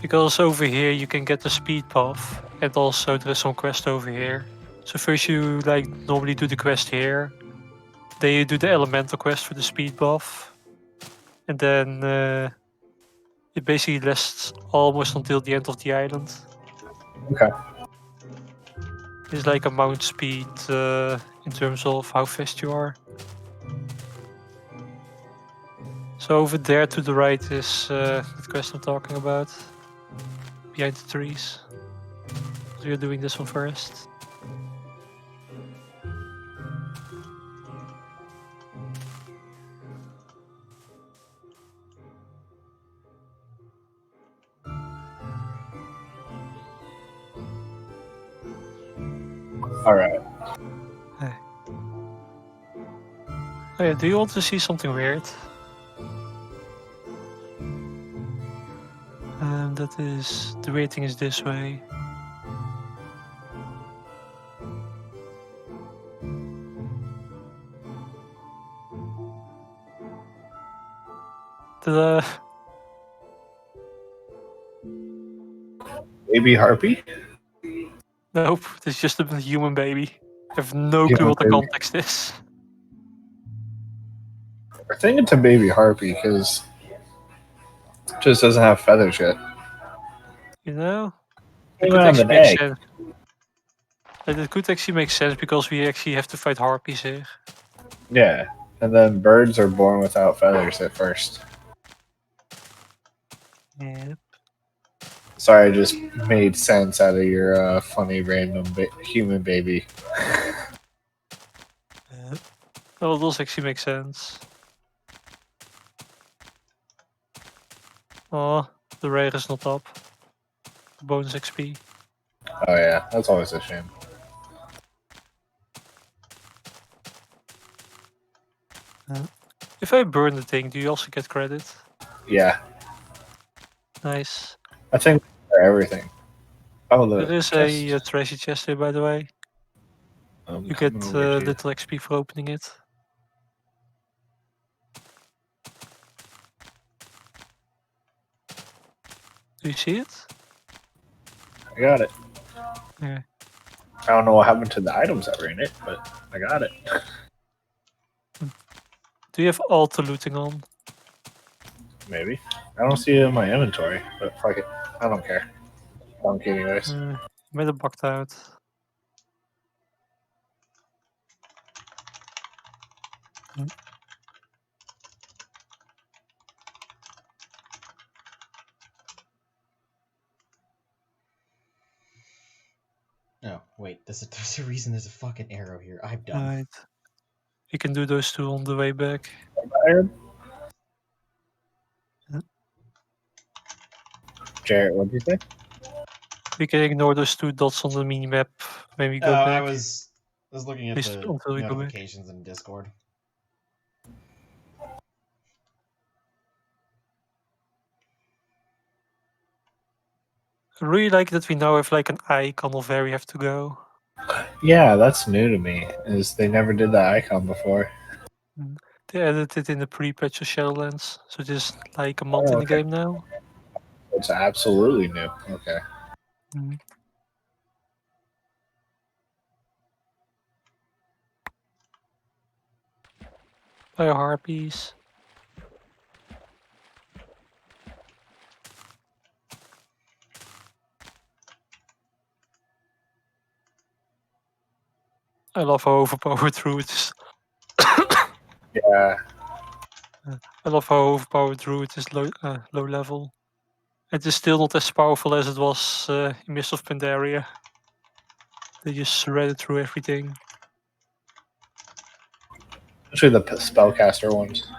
Because over here you can get the speed path, and also there is some quest over here. So first you like normally do the quest here, then you do the elemental quest for the speed buff, and then it basically lasts almost until the end of the island. Okay. It's like a mount speed in terms of how fast you are. So over there to the right is the quest I'm talking about. Behind the trees. So you're doing this one first. Alright. Oh yeah, do you want to see something weird? That is, the rating is this way. Ta-da! Baby Harpy? Nope, it's just a human baby. I have no Human clue what the baby. context is. I think it's a baby Harpy because it just doesn't have feathers yet. You know? It It might could have actually an make egg. sense. It could actually make sense because we actually have to fight harpies here. Yeah. And then birds are born without feathers at first. Yeah. Sorry, I just made sense out of your funny random human baby. Oh, it does actually make sense. Oh, the rare is not up. Bonus XP. Oh yeah, that's always a shame. If I burn the thing, do you also get credit? Yeah, Nice. I think for everything. Oh, the There is chest. a treasure chest here, by the way. I'm You get coming over to you. little XP for opening it. Do you see it? I got it. Yeah. I don't know what happened to the items that were in it, but I got it. Do you have auto looting on? Maybe. I don't see it in my inventory, but fuck it. I don't care. Funky anyways. Made a bugged out. No, wait. There's a reason there's a fucking arrow here. I'm dumb. Right. You can do those two on the way back. Iron? Yeah. Jarrett, what'd you say? We can ignore those two dots on the minimap when we Oh, go back. I was looking at Least the until we go back. notifications in Discord. I really like that we now have like an icon of where we have to go. Yeah, that's new to me. Is they never did that icon before. They added it in the pre-patch of Shadowlands, so just like a month in the okay. game now. It's absolutely new. Okay. Fire harpies. I love how overpowered Druid is. Yeah. I love how overpowered Druid is low level. It is still not as powerful as it was in Mist of Pandaria. They just shredded through everything. Especially the spellcaster ones.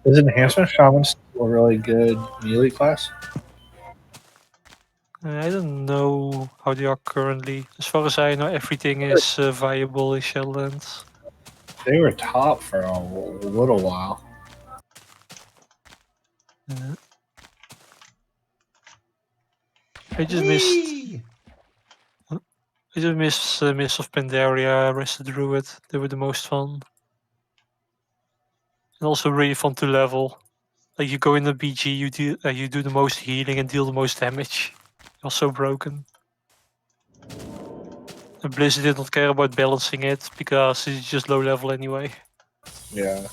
Is Enhancement Shaman still a really good melee class? I don't know how they are currently. As far as I know, everything is viable in Shadowlands. They were top for a little while. I just missed. I just missed Mist of Pandaria, Rested Druid. They were the most fun. And also really fun to level. Like you go in the BG, you do the most healing and deal the most damage. You're so broken. And Blizzard did not care about balancing it because it's just low level anyway. Yeah.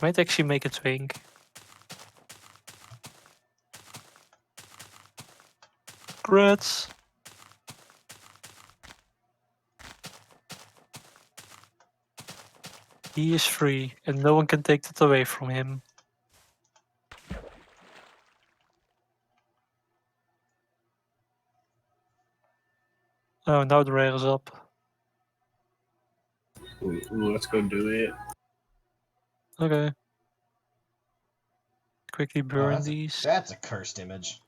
Might actually make a twink. Grats. He is free and no one can take that away from him. Oh, now the rare is up. Ooh, let's go do it. Okay. Quickly burn these. That's a cursed image.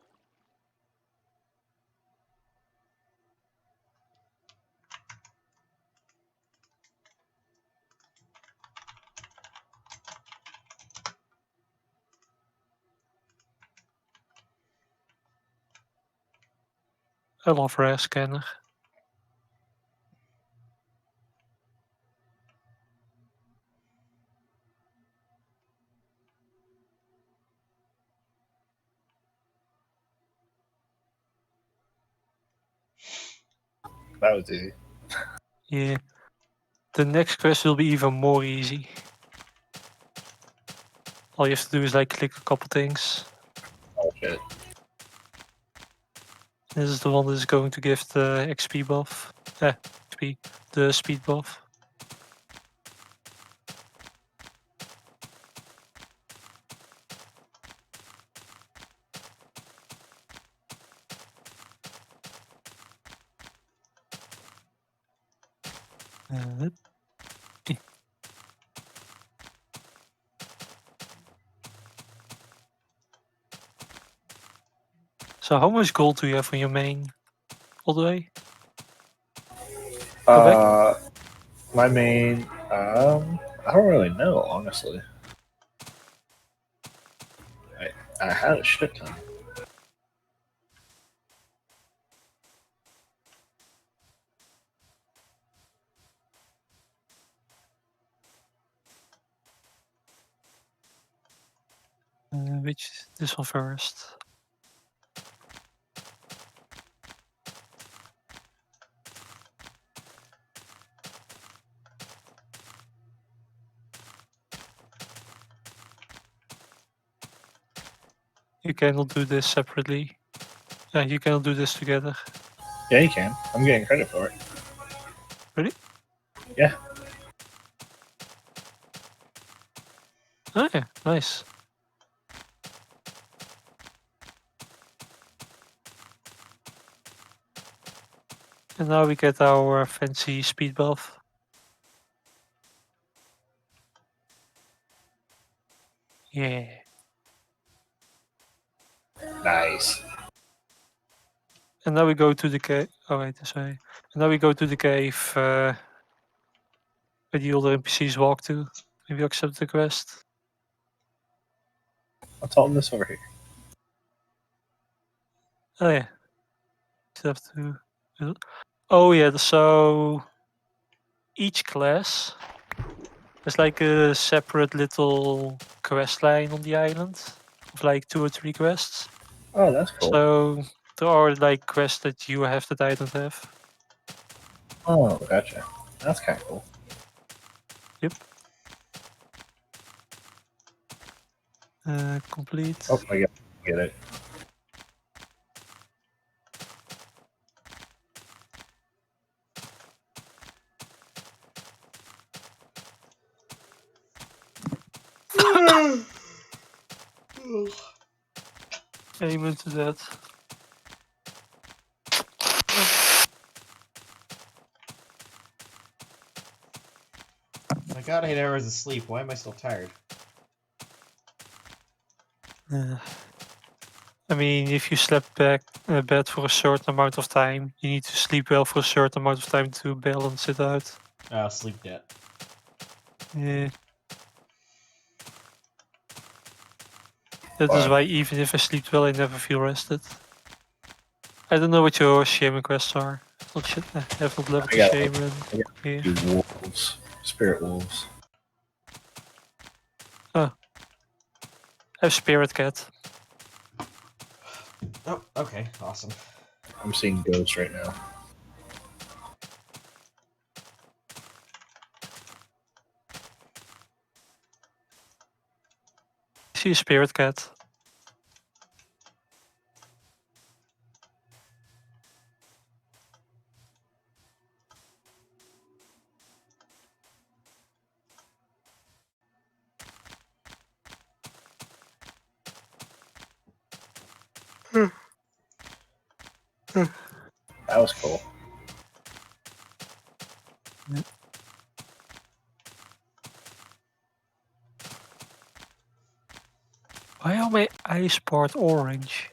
I love rare scanner. That was easy. Yeah. The next quest will be even more easy. All you have to do is like click a couple things. Oh shit. This is the one that is going to give the XP buff. XP, the speed buff. Uh, So how much gold do you have on your main? All the way? Go back? My main, I don't really know, honestly. I had a shit ton. Which this one first? You cannot do this separately. You cannot do this together. Yeah, you can. I'm getting credit for it. Really? Yeah. Oh yeah, nice. And now we get our fancy speed buff. Yeah. Nice. And now we go to the cave. Oh wait, this way. And now we go to the cave where the other NPCs walk to. Maybe accept the quest. What's all this over here? Oh yeah. Just have to. Oh yeah. So each class is like a separate little quest line on the island of like 2 or 3 quests. Oh, that's cool. So there are like quests that you have that I don't have. Oh, gotcha. That's kind of cool. Yep. Complete. Oh, I get it. Amen to that. I got 8 hours of sleep. Why am I still tired? I mean, if you slept back bed for a certain amount of time, you need to sleep well for a certain amount of time to balance it out. Oh, sleep debt. Yeah. That is why even if I sleep well, I never feel rested. I don't know what your shaman quests are. I have not leveled I the got shaman. like 2 wolves. Spirit wolves. I have spirit cat. Oh, okay, awesome. I'm seeing ghosts right now. I see a spirit cat. That was cool. Why are my eyes part orange?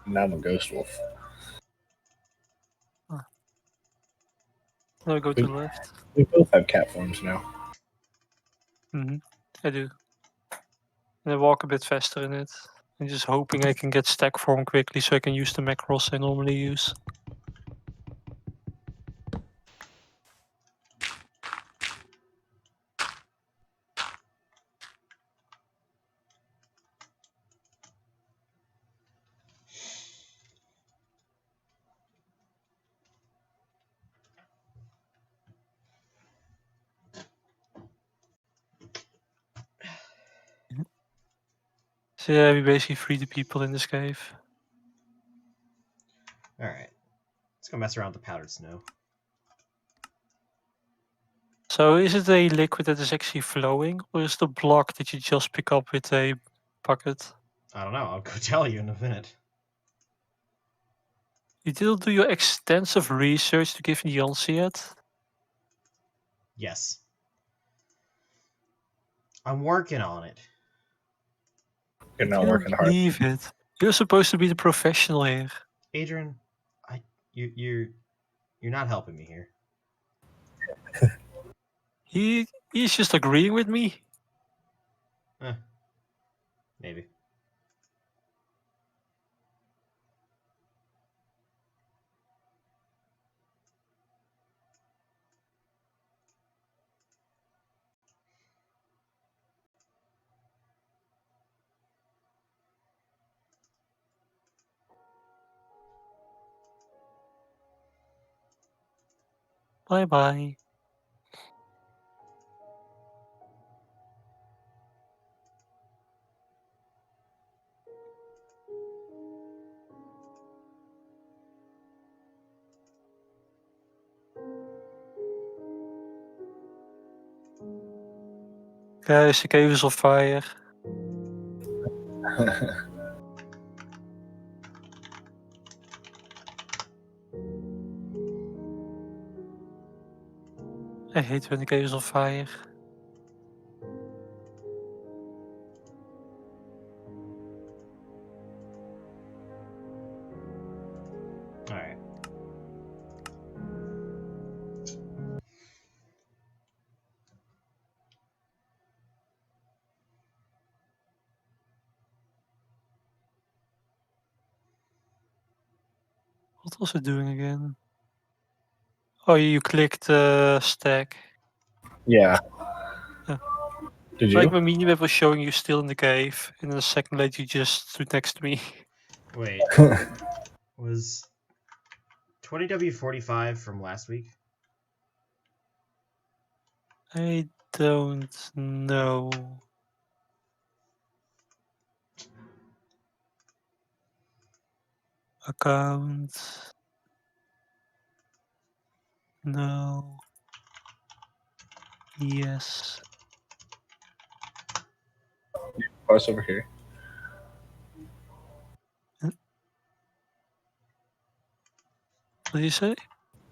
Now I'm a ghost wolf. Now I go to the left. We both have cat forms now. I do. And I walk a bit faster in it. I'm just hoping I can get stack form quickly so I can use the macros I normally use. So yeah, we basically free the people in this cave. Alright. Let's go mess around with the powdered snow. So is it a liquid that is actually flowing, or is the block that you just pick up with a bucket? I don't know. I'll go tell you in a minute. You didn't do your extensive research to give me the answer yet? Yes. I'm working on it. You're I not can't working hard. believe it. You're supposed to be the professional here. Adrian, you're not helping me here. He's just agreeing with me. Maybe. Bye bye. Guys, the cave is on fire. I hate when the cave is on fire. Alright. What was it doing again? Oh, you clicked stack. Yeah. Huh. Did Like you? my minimap was showing you still in the cave, and then a second later you just stood next to me. Wait. Was 20W45 from last week? I don't know. Account. No. Yes. Cars over here. What did you say?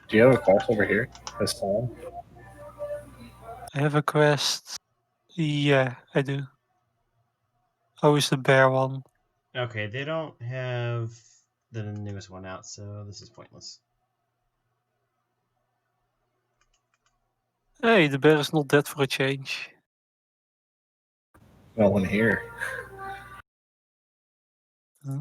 Do you have a quest over here this time? I have a quest. Yeah, I do. Oh, it's the bear one. Okay, they don't have the newest one out, so this is pointless. Hey, the bear is not dead for a change. No one here. Huh?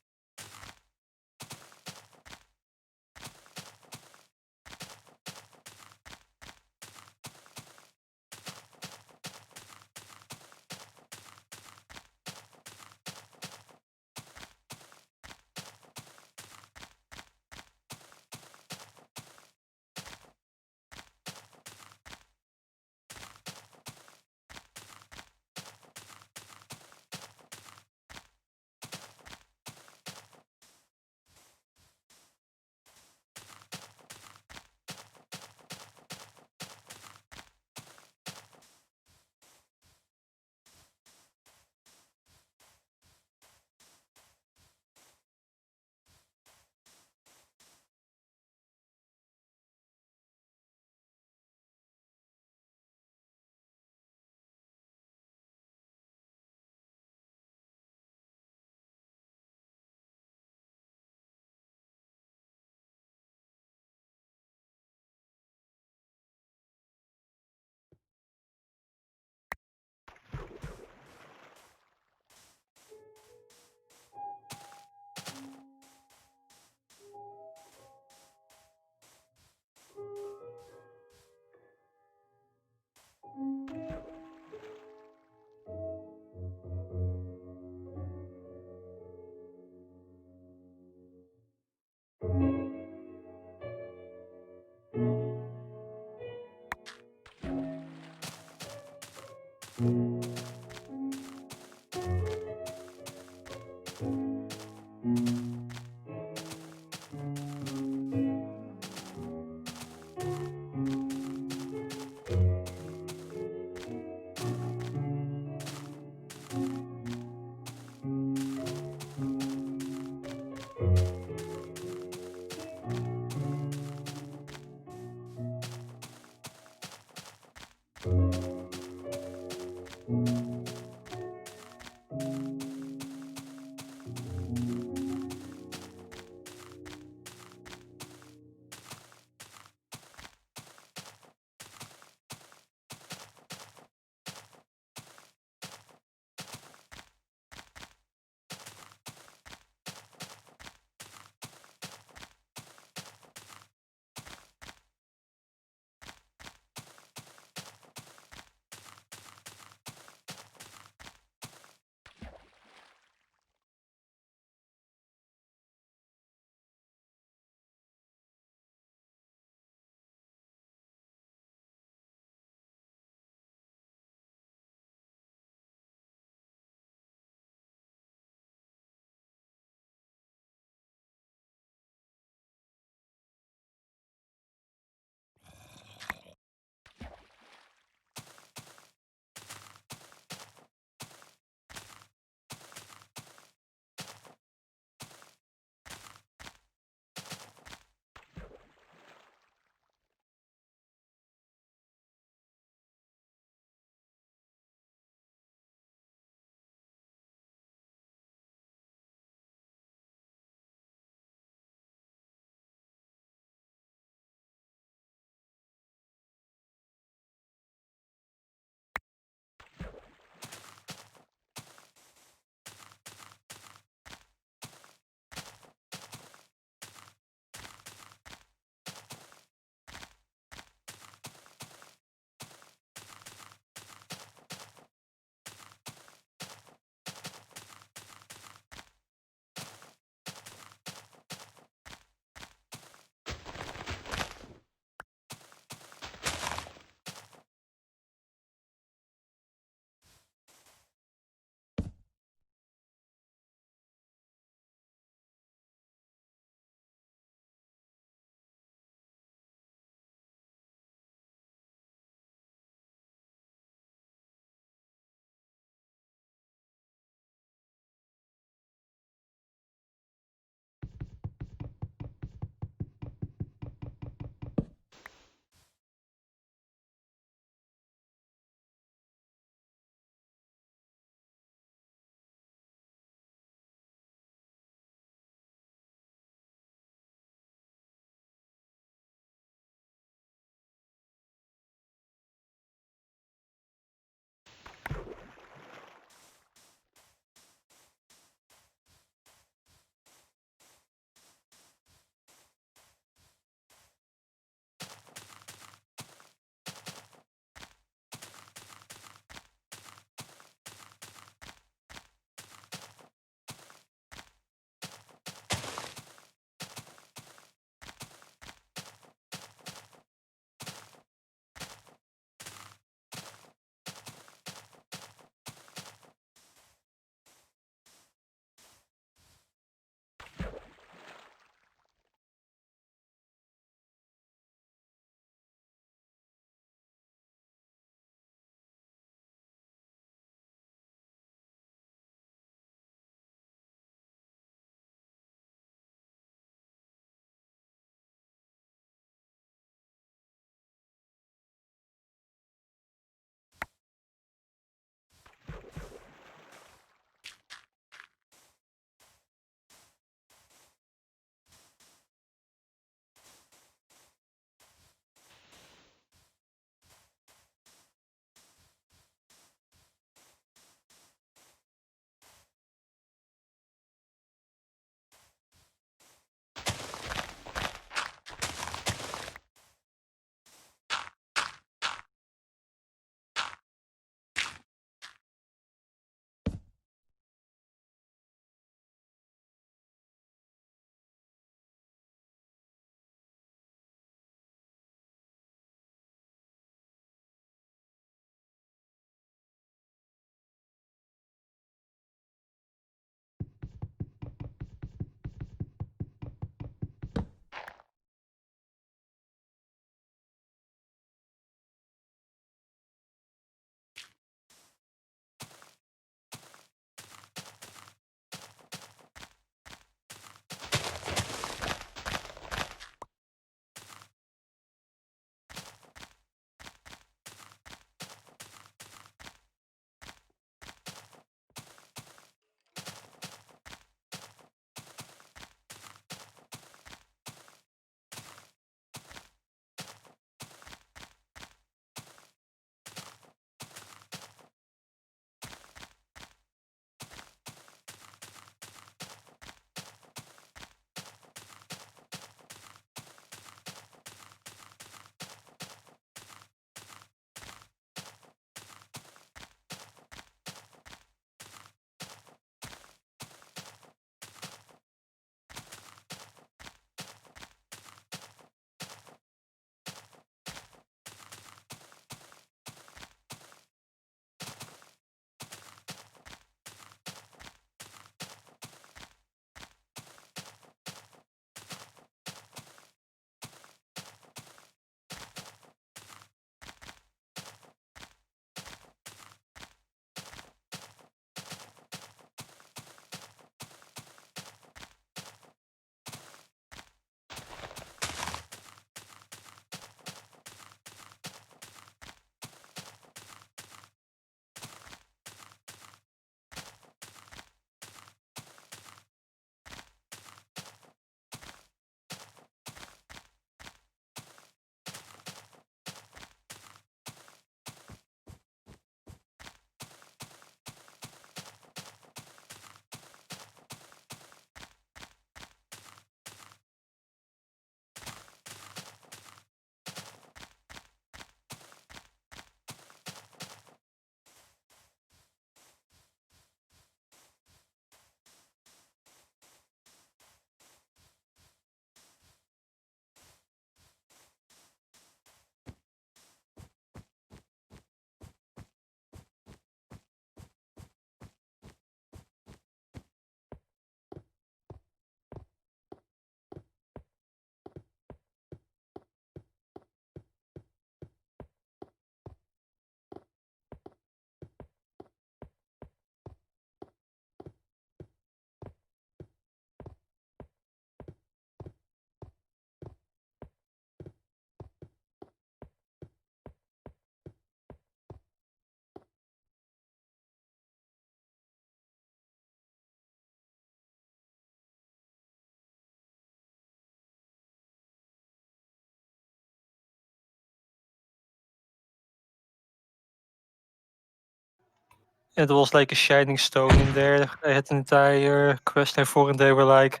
and there was like a shining stone in there. I had an entire quest line for, and they were like,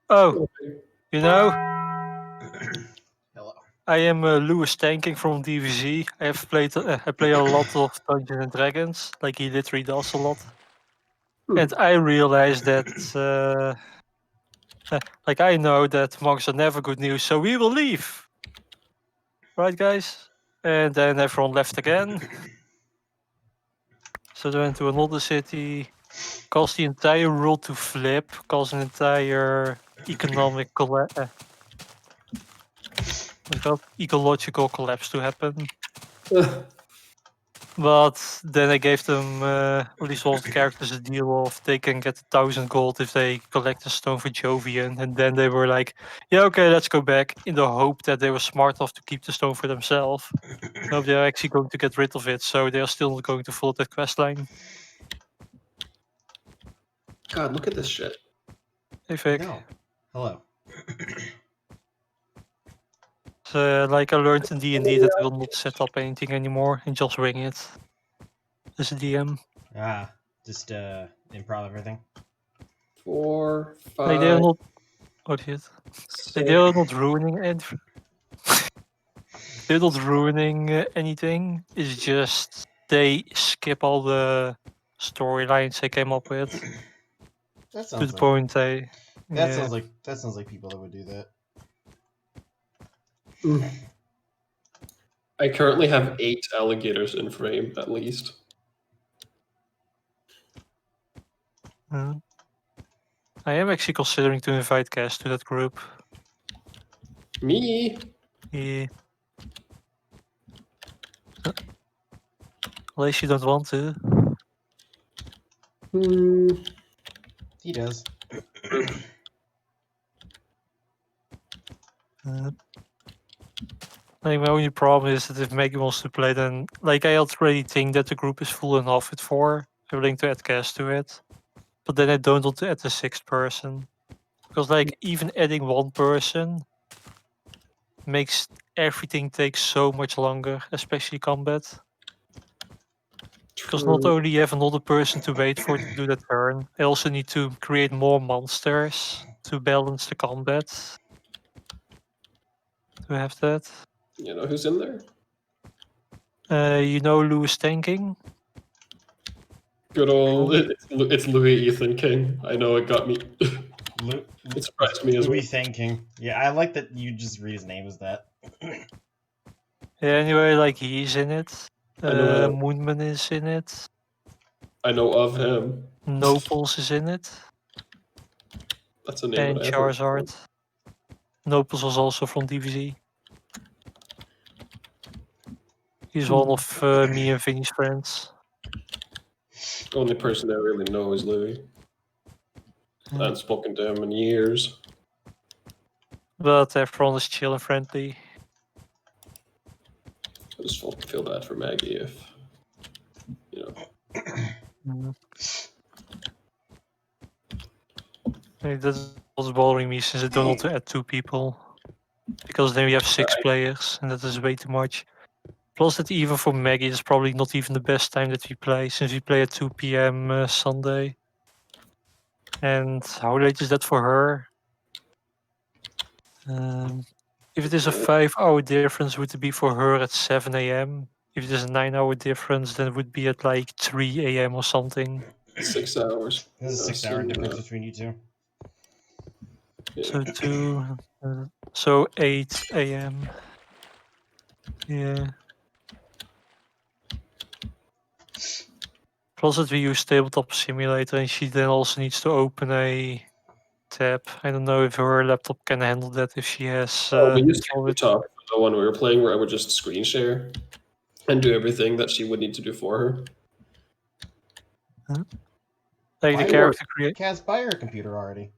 "Oh, you know, Hello. I am Lewis Tanking from DVZ. I play a lot of Dungeons and Dragons. Like he literally does a lot, and I realized that." Like I know that monks are never good news, so we will leave. Right, guys? And then everyone left again. So they went to another city, caused the entire world to flip, caused an entire economic ecological collapse to happen. But then I gave them, at least one of the characters, a deal of they can get 1,000 gold if they collect a stone for Jovian. And then they were like, yeah, okay, let's go back, in the hope that they were smart enough to keep the stone for themselves. No, they're actually going to get rid of it, so they are still not going to follow that quest line. God, look at this shit. Hey, Vic. No. Hello. So, like I learned in D&D that I will not set up anything anymore and just wing it as a DM. Ah, just improv everything. 4, 5. Like they're not. Oh shit! Like they're not ruining anything. They're not ruining anything. It's just they skip all the storylines I came up with That to sounds the like point I. that Yeah. sounds like people that would do that. I currently have 8 alligators in frame, at least. I am actually considering to invite Cass to that group. Me? Yeah. Unless you don't want to. He does. Like my only problem is that if Maggie wants to play, then like I already think that the group is full enough with 4. I'm willing to add Cass to it, but then I don't want to add the 6th person because like even adding 1 person makes everything take so much longer, especially combat. Because not only you have another person to wait for to do that turn, I also need to create more monsters to balance the combat. To have that. You know who's in there? You know Lewis Tanking? Good old. It's Louis Ethan King. I know it got me. It surprised me as well. Louis Thanking. Yeah, I like that you just read his name as that. Yeah, anyway, like he's in it. I know Moonman is in it. I know of him. Nopals is in it. That's a name And that I heard. Charizard. Nopals was also from DVZ. He's one of me and Vinny's friends. Only person I really know is Louis. I haven't spoken to him in years. But everyone is chill and friendly. I just feel bad for Maggie if, you know. That's what's bothering me since I don't want to add 2 people. Because then we have 6 players and that is way too much. Plus that even for Maggie it's probably not even the best time that we play since we play at 2 PM Sunday. And how late is that for her? If it is a 5-hour difference, would it be for her at 7 AM? If it is a 9-hour difference, then it would be at like 3 AM or something. 6 hours. There's a 6-hour difference between you two. So 2, so 8 AM. Yeah. Plus that we use Tabletop Simulator and she then also needs to open a tab. I don't know if her laptop can handle that if she has... we used to talk the one we were playing where I would just screen share and do everything that she would need to do for her. Like the character create... Kaz, buy her a computer already.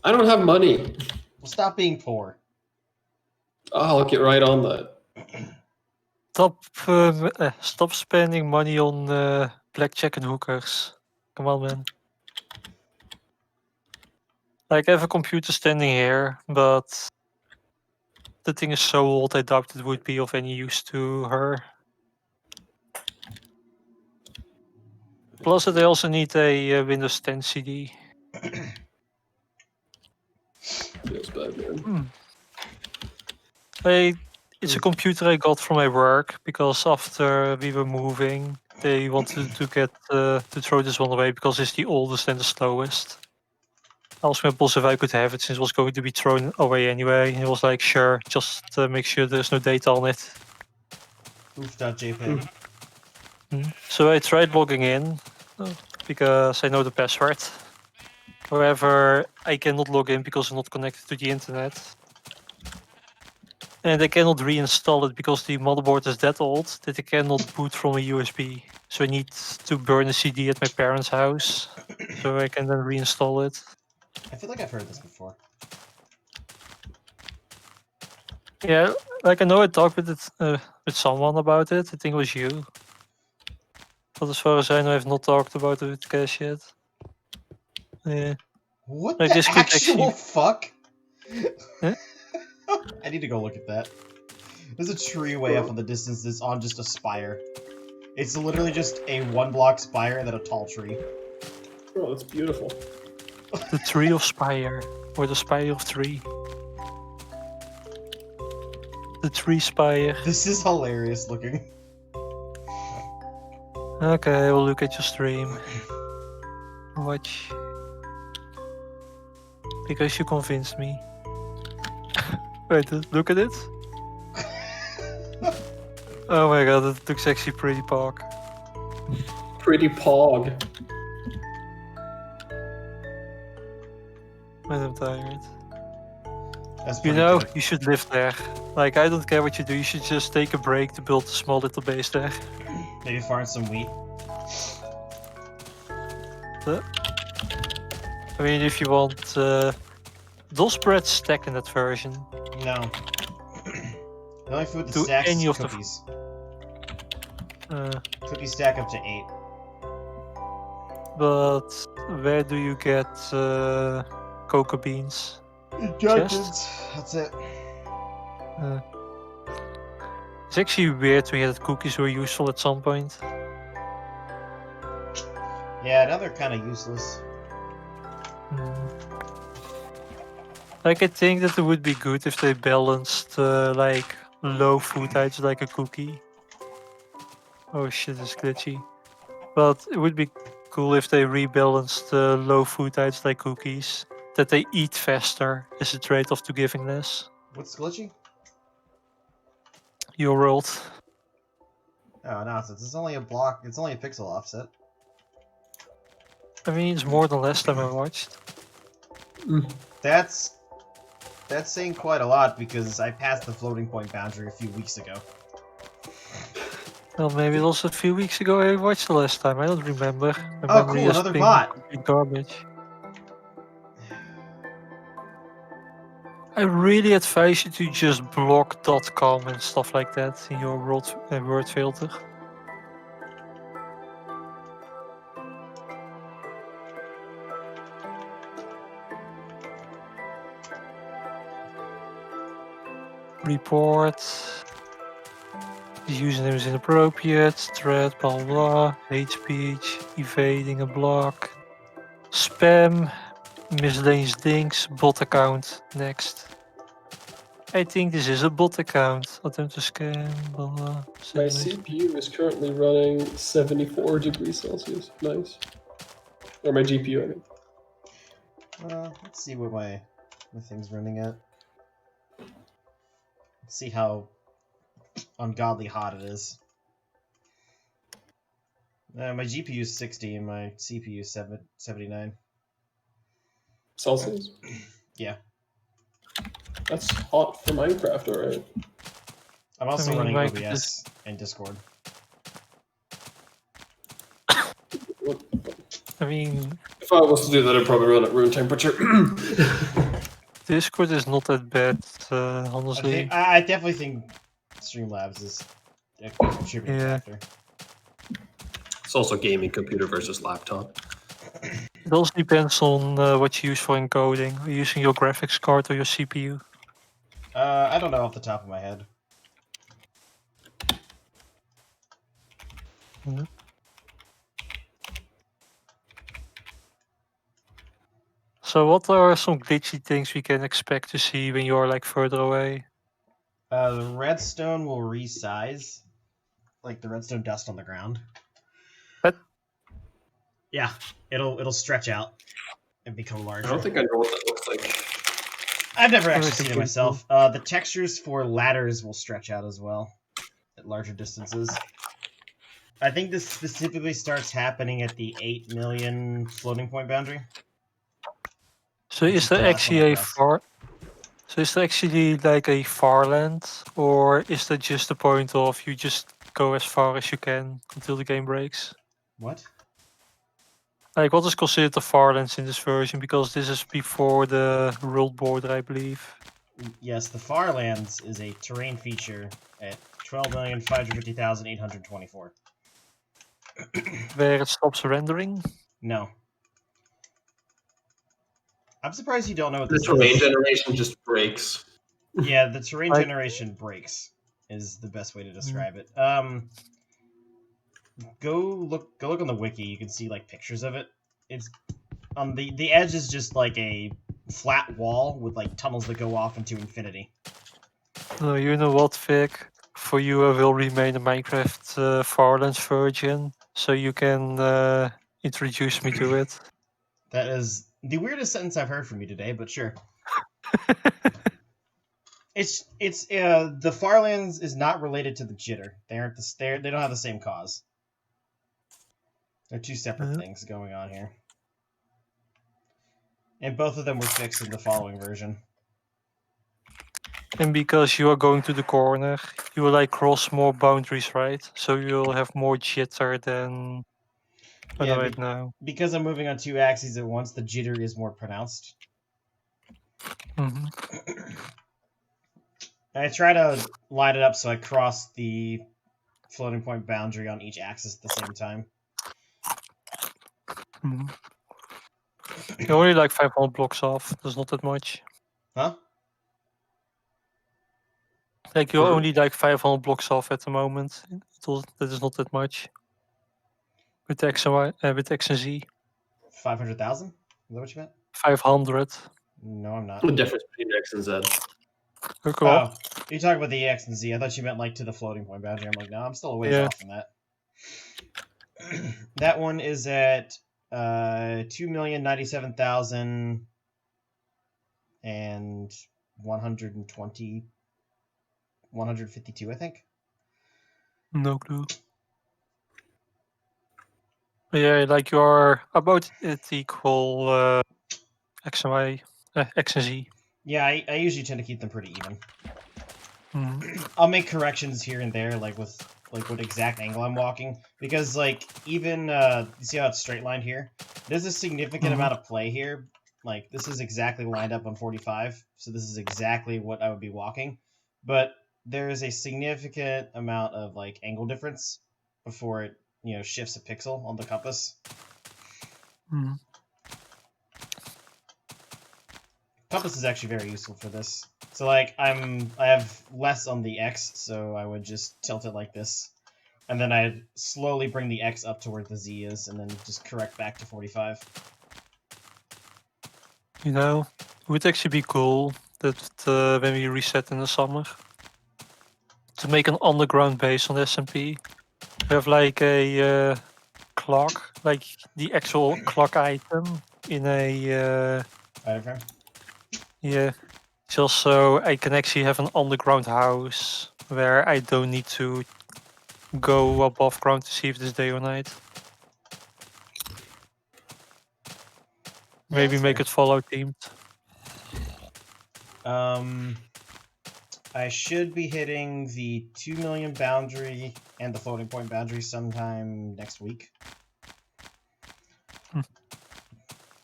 I don't have money. Well, stop being poor. I'll get right on that. Stop spending money on blackjack and hookers. Come on, man. Like, I have a computer standing here, but the thing is so old, I doubt it would be of any use to her. Plus, they also need a Windows 10 CD. Feels bad, man. It's a computer I got from my work because after we were moving, they wanted to get to throw this one away because it's the oldest and the slowest. I asked my boss if I could have it since it was going to be thrown away anyway. He was like, "Sure, just make sure there's no data on it." Oof.jpg. So I tried logging in because I know the password. However, I cannot log in because I'm not connected to the internet. And I cannot reinstall it because the motherboard is that old that I cannot boot from a USB. So I need to burn a CD at my parents' house so I can then reinstall it. I feel like I've heard this before. Yeah, like I know I talked with someone about it. I think it was you. But as far as I know, I've not talked about it with Cash yet. Yeah. What Like the this could actual actually... fuck? Huh? I need to go look at that. There's a tree way up in the distance that's on just a spire. It's literally just a 1-block spire and then a tall tree. Oh, that's beautiful. The tree of Spire, or the Spire of Tree. The tree spire. This is hilarious looking. Okay, we'll look at your stream. Watch. Because you convinced me. Wait, look at it. Oh my god, it looks actually pretty pog. Pretty pog. Man, I'm tired. That's You pretty know, good. you should live there. Like, I don't care what you do, you should just take a break to build a small little base there. Maybe farm some wheat. I mean, if you want... those breads stack in that version. No. The only food that Do stacks any is of the cookies. Uh, Cookies stack up to 8. but where do you get cocoa beans? Dungeons. That's it. It's actually weird to hear that cookies were useful at some point. Yeah, now they're kind of useless. Like, I think that it would be good if they balanced, like, low food heights like a cookie. Oh shit, it's glitchy. But it would be cool if they rebalanced low food heights like cookies. That they eat faster as a trade-off to giving less. What's glitchy? Your world. Oh, no, so it's only a block. It's only a pixel offset. I mean, it's more than last time I watched. That's saying quite a lot because I passed the floating point boundary a few weeks ago. Well, maybe it was a few weeks ago I watched the last time. I don't remember. My Oh, memory cool, has another been bot. complete garbage. I really advise you to just block .com and stuff like that in your word filter. Report. The username is inappropriate. Thread, blah blah blah. Hate speech. Evading a block. Spam. Miscellaneous links. Bot account. Next. I think this is a bot account. Attempt to scam. Blah blah. My CPU is currently running 74 degrees Celsius. Nice. Or my GPU, I mean. Let's see what my thing's running at. Let's see how ungodly hot it is. My GPU is 60 and my CPU is 79. Celsius? Yeah. That's hot for Minecraft, alright. I'm also running Minecraft OBS and Discord. I mean, if I was to do that, I'd probably run at room temperature. Discord is not that bad, honestly. I definitely think Streamlabs is a contributing factor. It's also gaming computer versus laptop. It also depends on what you use for encoding. Are you using your graphics card or your CPU? I don't know off the top of my head. So what are some glitchy things we can expect to see when you're like further away? The redstone will resize, like the redstone dust on the ground. What? Yeah, it'll stretch out and become larger. I don't think I know what that looks like. I've never Oh, actually it's seen it pretty myself. The textures for ladders will stretch out as well at larger distances. I think this specifically starts happening at the 8 million floating point boundary. So Which is is there the last one I actually a crossed. far? So is there actually like a far land, or is that just the point of you just go as far as you can until the game breaks? What? Like what is considered the far lands in this version? Because this is before the world border, I believe. Yes, the Farlands is a terrain feature at 12,550,824. Where it stops rendering. No. I'm surprised you don't know what The this terrain is. generation just breaks. Yeah, the terrain Like- generation breaks is the best way to describe it. Go look on the wiki. You can see like pictures of it. It's on the edge is just like a flat wall with like tunnels that go off into infinity. No, you know what, Vic? For you, I will remain a Minecraft Farlands virgin, so you can introduce me to it. That is the weirdest sentence I've heard from you today, but sure. It's the Farlands is not related to the jitter. They aren't they don't have the same cause. They're two separate things going on here. And both of them were fixed in the following version. And because you are going to the corner, you will like cross more boundaries, right? So you'll have more jitter than Yeah, right now. Because I'm moving on two axes at once, the jitter is more pronounced. hmm I try to line it up so I cross the floating point boundary on each axis at the same time. hmm You're only like 500 blocks off. That's not that much. Huh? Like you're only like 500 blocks off at the moment. That is not that much. With X and Y, with X and Z, 500,000? Is that what you meant? 500. No, I'm not. The difference between X and Z. Ook wel. Oh, you're talking about the X and Z. I thought you meant like to the floating point boundary. I'm like, no, I'm still a ways Yeah. off from that. That one is at 2,097,000 and 120, 152, I think. No clue. Yeah, like you're about at equal X and Y, X and Z. Yeah, I usually tend to keep them pretty even. Mhm. I'll make corrections here and there, like with like what exact angle I'm walking, because like even you see how it's straight lined here. There's a significant amount of play here. Like this is exactly lined up on 45, so this is exactly what I would be walking. But there is a significant amount of like angle difference before it shifts a pixel on the compass. Mhm. Compass is actually very useful for this. So like I have less on the X, so I would just tilt it like this. And then I'd slowly bring the X up to where the Z is, and then just correct back to 45. You know, it would actually be cool that when we reset in the summer, to make an underground base on SMP, we have like a clock, like the actual clock item in a Item frame? yeah. Just so I can actually have an underground house where I don't need to go above ground to see if it's day or night. Maybe that's make fair. it Fallout themed. I should be hitting the 2 million boundary and the floating point boundary sometime next week.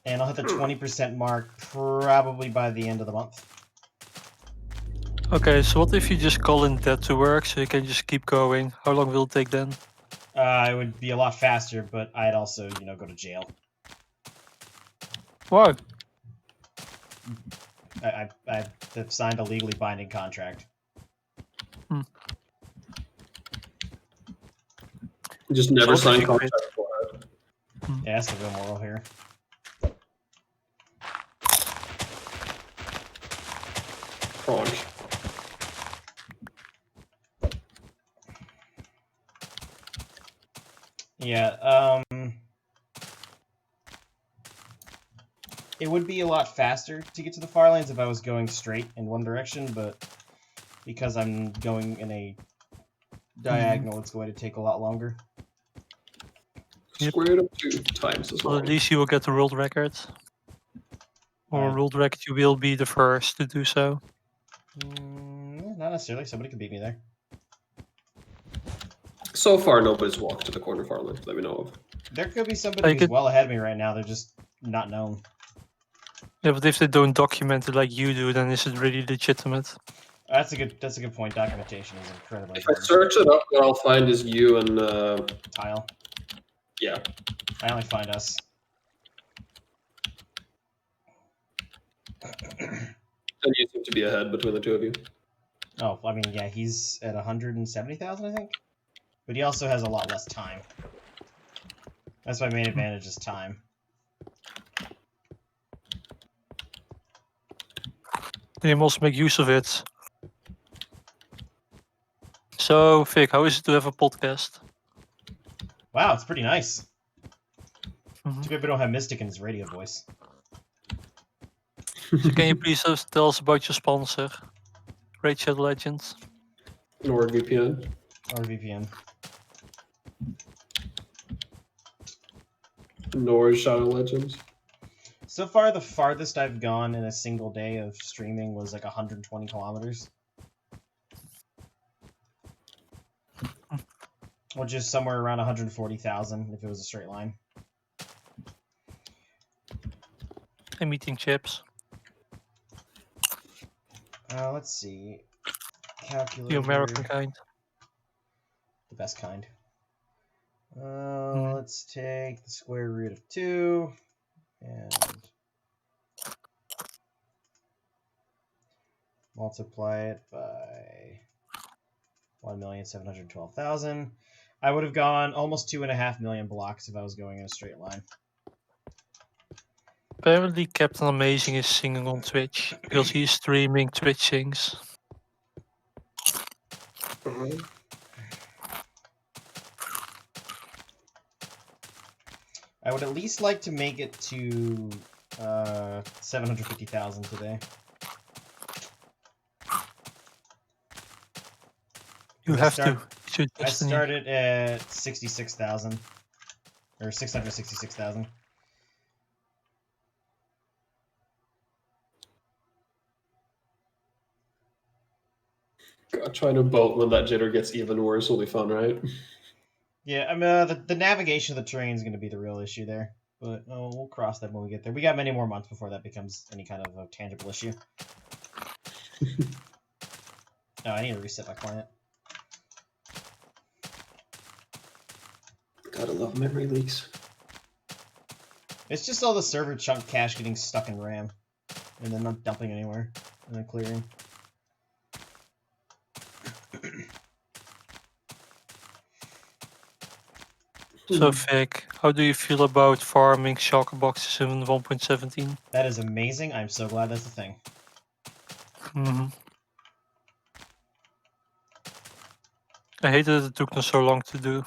And I'll hit the 20% mark probably by the end of the month. Okay, so what if you just call in that to work so you can just keep going? How long will it take then? It would be a lot faster, but I'd also, go to jail. Why? I've signed a legally binding contract. Hmm. Just never So what if sign you quit? contract for it. Yeah, that's the real moral here. Kronk. Yeah, it would be a lot faster to get to the far lanes if I was going straight in one direction, but because I'm going in a diagonal, it's going to take a lot longer. Yep. Square it up 2 times as Well, long. at least you will get the world record. Or Alright. world record, you will be the first to do so. Not necessarily. Somebody could beat me there. So far, nobody's walked to the corner far lane that we know of. There could be somebody Like who's it- well ahead of me right now. They're just not known. Yeah, but if they don't document it like you do, then is it really legitimate? That's a good point. Documentation is incredibly If I important. search it up, what I'll find is you and Tile. yeah. I only find us. And you seem to be ahead between the two of you. Oh, I mean, yeah, he's at 170,000, I think. But he also has a lot less time. That's my main advantage is time. They must make use of it. So, Vic, how is it to have a podcast? Wow, it's pretty nice. Mhm. Too bad we don't have Mystic in his radio voice. So can you please tell us about your sponsor, Raid Shadow Legends? NordVPN. Or VPN. Nord Shadow Legends. So far, the farthest I've gone in a single day of streaming was like 120 kilometers. Which is somewhere around 140,000 if it was a straight line. I'm eating chips. Let's see. Calculator. The American kind. The best kind. Let's take the square root of 2 and multiply it by 1,712,000. I would have gone almost 2.5 million blocks if I was going in a straight line. Apparently, Captain Amazing is singing on Twitch because he's streaming Twitch things. I would at least like to make it to 750,000 today. You I have start- to. It's your I destiny. started at 66,000. Or 666,000. God, trying to boat when that jitter gets even worse will be fun, right? Yeah, I mean, the navigation of the terrain is going to be the real issue there. But we'll cross that when we get there. We got many more months before that becomes any kind of a tangible issue. Oh, I need to reset my client. Gotta love memory leaks. It's just all the server chunk cache getting stuck in RAM. And then not dumping anywhere. And then clearing. So, Vic, how do you feel about farming shulker boxes in 1.17? That is amazing. I'm so glad that's a thing. I hate that it took them so long to do.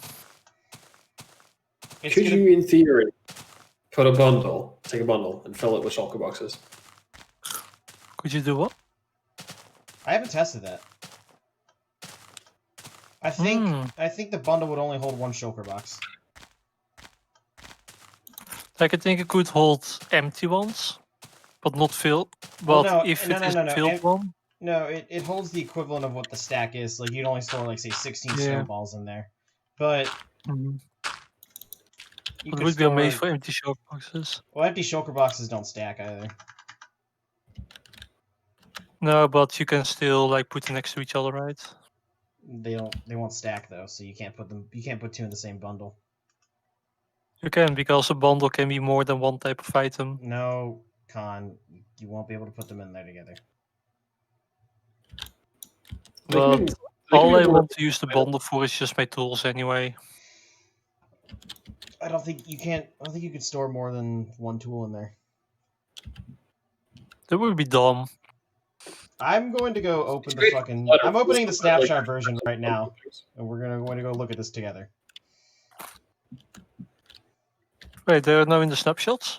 It's Could gonna... you, in theory, put a bundle, take a bundle, and fill it with shulker boxes? Could you do what? I haven't tested that. I think the bundle would only hold one shulker box. Like, I think it could hold empty ones, but not filled. Well, But no, if no, it no, is no, no. filled one, No, it holds the equivalent of what the stack is. Like, you'd only store, like, say, 16 Yeah. snowballs in there. But it you could would be store... amazing for empty shulker boxes. Well, empty shulker boxes don't stack either. No, but you can still like put them next to each other, right? They won't stack though, so you can't put two in the same bundle. You can, because a bundle can be more than one type of item. No, Con, you won't be able to put them in there together. But all I want to use the bundle for is just my tools anyway. I don't think you could store more than one tool in there. That would be dumb. I'm going to go open the fucking. I'm opening the snapshot version right now, and we're going to go look at this together. Wait, they're now in the snapshots?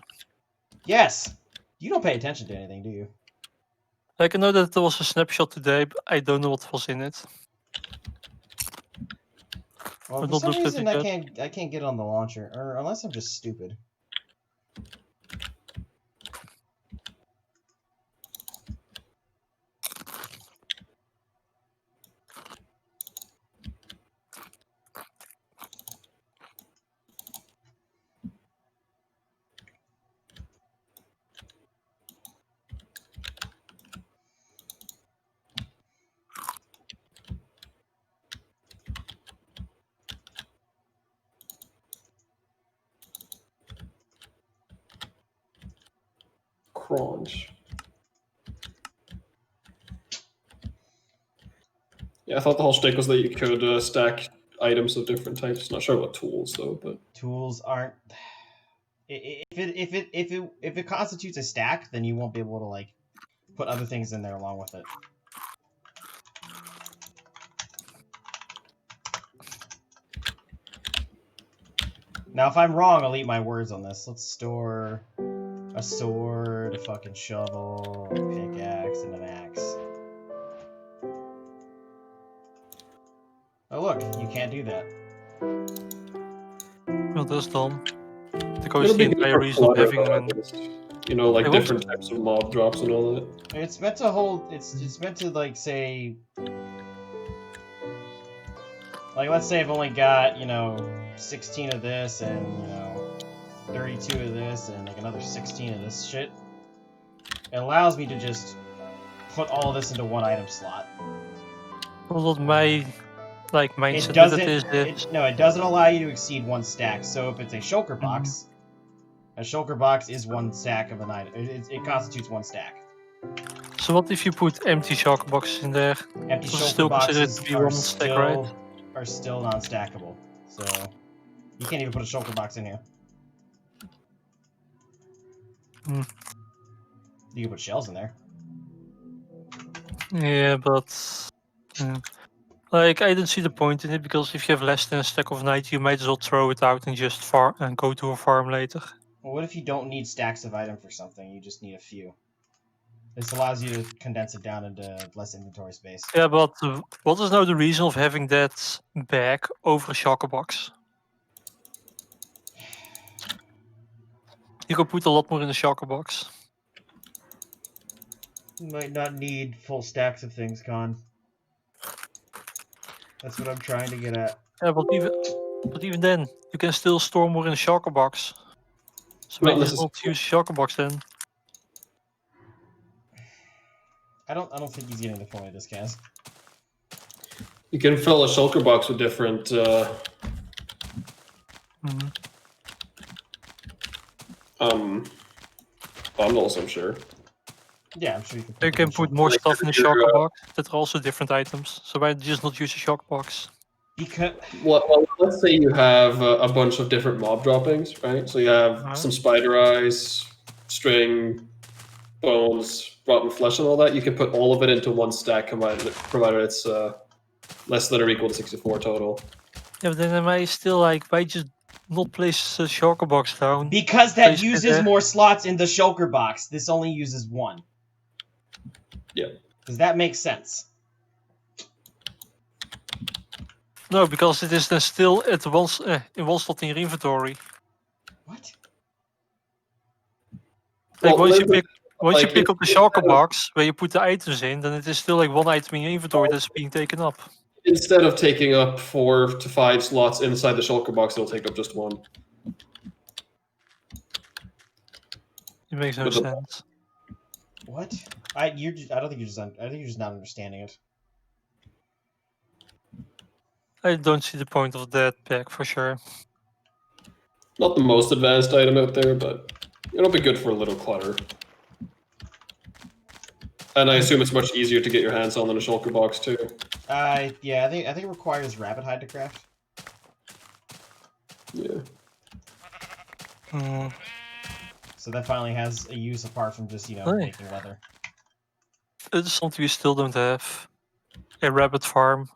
Yes. You don't pay attention to anything, do you? Like, I know that there was a snapshot today, but I don't know what was in it. Well, I've for not some looked at reason it I can't get it on the launcher, or unless I'm just stupid. Crunch. Yeah, I thought the whole shtick was that you could stack items of different types. Not sure what tools though, but Tools aren't. If it constitutes a stack, then you won't be able to like put other things in there along with it. Now, if I'm wrong, I'll eat my words on this. Let's store a sword, a fucking shovel, a pickaxe, and an axe. Oh look, you can't do that. Well, that's dumb. it'll Because the be good entire for reason of clutter, having though, them I in. guess. You know, like Hey, what's- different types of mob drops and all that. It's meant to hold. It's meant to like say. Like, let's say I've only got, 16 of this and, 32 of this and, like, another 16 of this shit. It allows me to just put all of this into one item slot. Well, not my mindset. It But doesn't, that is it doesn't allow you to exceed one stack. So if it's a shulker box, a shulker box is one stack of an item. It constitutes one stack. So what if you put empty shulker boxes in there? Empty So it's shulker still considered boxes to be one stack, right? are still non-stackable. So you can't even put a shulker box in here. Hmm. You can put shells in there. Yeah, but like I don't see the point in it because if you have less than a stack of night, you might as well throw it out and just farm and go to a farm later. Well, what if you don't need stacks of item for something? You just need a few. This allows you to condense it down into less inventory space. Yeah, but what is now the reason of having that bag over a shulker box? You could put a lot more in the shulker box. You might not need full stacks of things, Con. That's what I'm trying to get at. Yeah, but even then, you can still store more in a shulker box. So Not maybe just not use a shulker box then. I don't think he's getting the point of this, Kaz. You can fill a shulker box with different bundles, I'm sure. Yeah, I'm sure you can. You can put more stuff in the shulker box that are also different items. So why just not use a shulker box? Because well, let's say you have a bunch of different mob droppings, right? So you have some spider eyes, string, bones, rotten flesh, and all that. You can put all of it into one stack, provided it's less than or equal to 64 total. Yeah, but then am I still like, why just not place a shulker box down? Because that Place it uses there. more slots in the shulker box. This only uses one. Yeah. Does that make sense? No, because it is then still at once in one slot in your inventory. What? Like Well, once you listen, pick up the shulker box where you put the items in, then it is still like one item in your inventory that's being taken up. Instead of taking up 4 to 5 slots inside the shulker box, it'll take up just one. It makes no sense. What? I don't think you're just not understanding it. I don't see the point of that pack for sure. Not the most advanced item out there, but it'll be good for a little clutter. And I assume it's much easier to get your hands on than a shulker box too. Yeah, I think it requires rabbit hide to craft. Yeah. So that finally has a use apart from just, Hey. making leather. It's something we still don't have. A rabbit farm.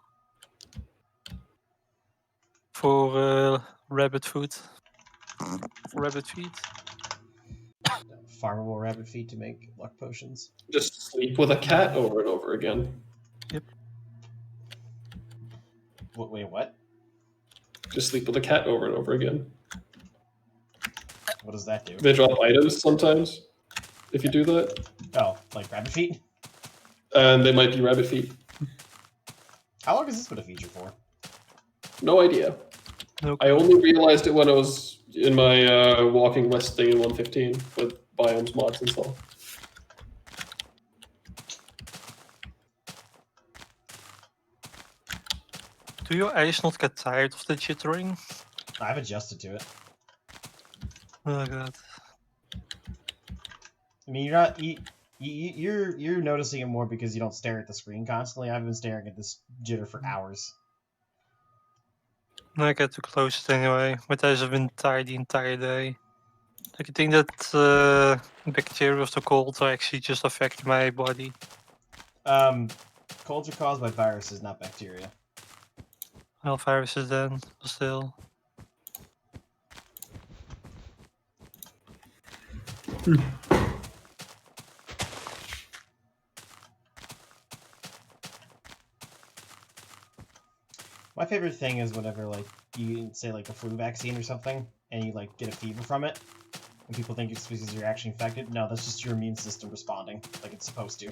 For rabbit food. For rabbit feed. Farmable rabbit feet to make luck potions. Just sleep with a cat over and over again. Yep. Wait, what? Just sleep with a cat over and over again. What does that do? They drop items sometimes if you do that. Oh, like rabbit feet? And they might be rabbit feet. How long has this been a feature for? No idea. Nope. I only realized it when I was in my Walking West thing in 115 with biomes mods and stuff. Do your eyes not get tired of the jittering? I've adjusted to it. Oh god. I mean, you're not you're noticing it more because you don't stare at the screen constantly. I've been staring at this jitter for hours. I get too close to it anyway. My eyes have been tired the entire day. Like, I think that bacteria of the cold are actually just affecting my body. Colds are caused by viruses, not bacteria. Well, viruses then, but still. My favorite thing is whenever like you say like a flu vaccine or something, and you like get a fever from it, and people think it's because you're actually infected. No, that's just your immune system responding like it's supposed to.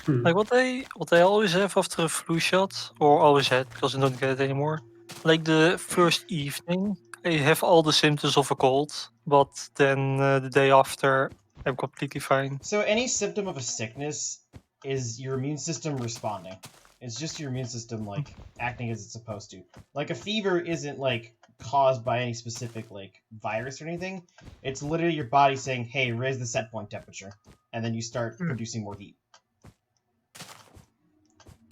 Like what they always have after a flu shot, or always had because I don't get it anymore. Like the first evening, I have all the symptoms of a cold, but then the day after, I'm completely fine. So any symptom of a sickness is your immune system responding. It's just your immune system like acting as it's supposed to. Like a fever isn't like caused by any specific like virus or anything. It's literally your body saying, "Hey, raise the set point temperature," and then you start producing more heat,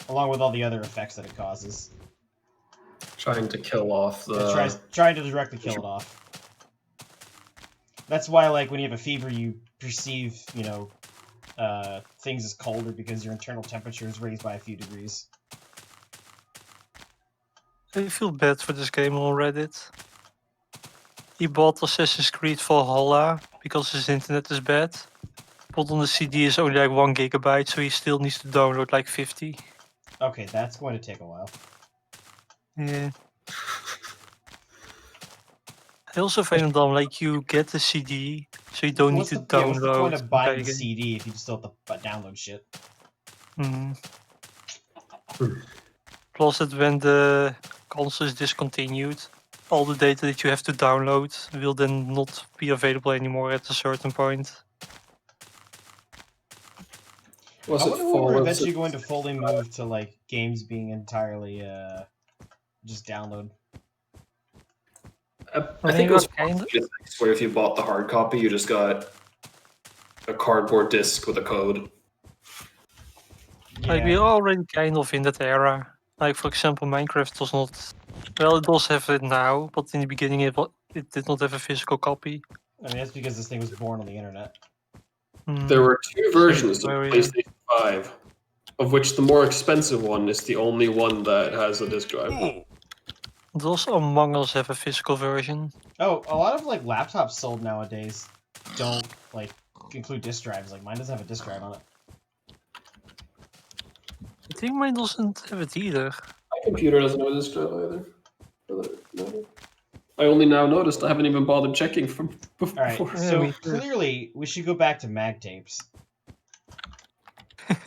along with all the other effects that it causes. Trying to kill off the... Trying to directly kill it off. That's why, like, when you have a fever, you perceive, you know, things as colder because your internal temperature is raised by a few degrees. I feel bad for this game on Reddit. He bought Assassin's Creed Valhalla because his internet is bad. But on the CD is only like 1 gigabyte, so he still needs to download like 50. Okay, that's going to take a while. Yeah. I also find it dumb, like you get the CD, so you don't need to download. What's the point of buying the again. CD if you still have to download shit? Plus that when the console is discontinued, all the data that you have to download will then not be available anymore at a certain point. I wonder when we're eventually going to fully move to like games being entirely just download. I think it was where if you bought the hard copy, you just got a cardboard disc with a code. Yeah. Like we're already kind of in that era. Like for example, Minecraft does not. Well, it does have it now, but in the beginning it did not have a physical copy. I mean, that's because this thing was born on the internet. There were 2 versions of PlayStation 5, of which the more expensive one is the only one that has a disk drive. Does Among Us have a physical version? Oh, a lot of like laptops sold nowadays don't like include disk drives. Like mine doesn't have a disk drive on it. I think mine doesn't have it either. My computer doesn't have a disk drive either. I only now noticed. I haven't even bothered checking from before. All right, so clearly we should go back to mag tapes.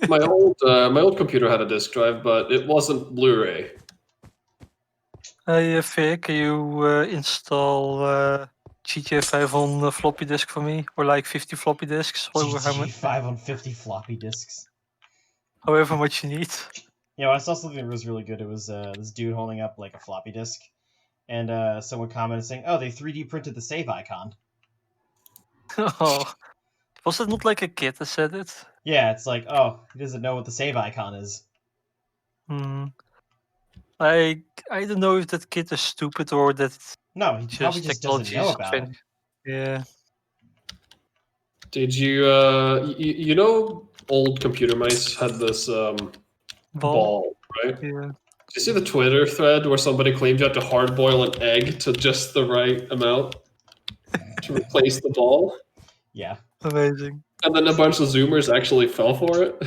my old computer had a disk drive, but it wasn't Blu-ray. Hey Vic, can you install GTA 5 on floppy disk for me? Or like 50 floppy disks? GTA 5 on 50 floppy disks. However much you need. Yeah, I saw something that was really good. It was this dude holding up like a floppy disk. And someone commented saying, "Oh, they 3D printed the save icon." Oh, was it not like a kid that said it? Yeah, it's like, oh, he doesn't know what the save icon is. I don't know if that kid is stupid or that. No, he probably just doesn't know about it. Yeah. Did you, you know, old computer mice had this ball, right? Yeah. Did you see the Twitter thread where somebody claimed you had to hard boil an egg to just the right amount to replace the ball? Yeah. Amazing. And then a bunch of Zoomers actually fell for it.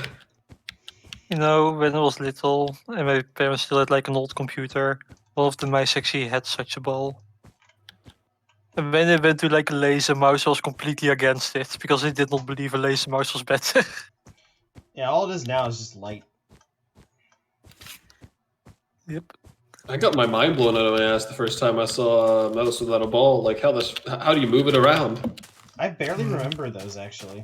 You know, when I was little and my parents still had like an old computer, one of the mice actually had such a ball. And when they went to like a laser mouse, I was completely against it because I did not believe a laser mouse was better. Yeah, all it is now is just light. Yep. I got my mind blown out of my ass the first time I saw a mouse without a ball. Like, how do you move it around? I barely remember those, actually.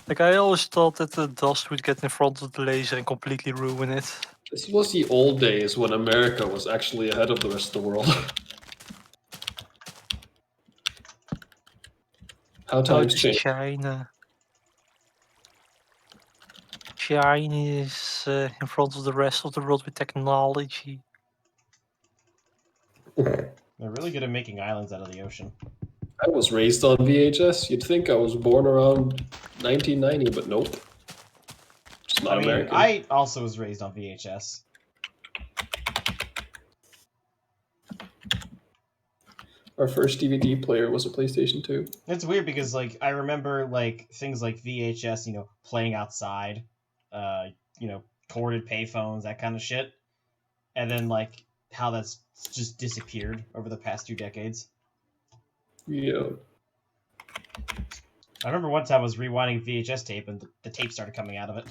Like, I always thought that the dust would get in front of the laser and completely ruin it. This was the old days when America was actually ahead of the rest of the world. How times change. China. China is in front of the rest of the world with technology. They're really good at making islands out of the ocean. I was raised on VHS. You'd think I was born around 1990, but nope. Just not American. I also was raised on VHS. Our first DVD player was a PlayStation 2. It's weird because, like, I remember, like, things like VHS, you know, playing outside, you know, corded payphones, that kind of shit. And then, like, how that's just disappeared over the past 2 decades. Yeah. I remember one time I was rewinding VHS tape and the tape started coming out of it.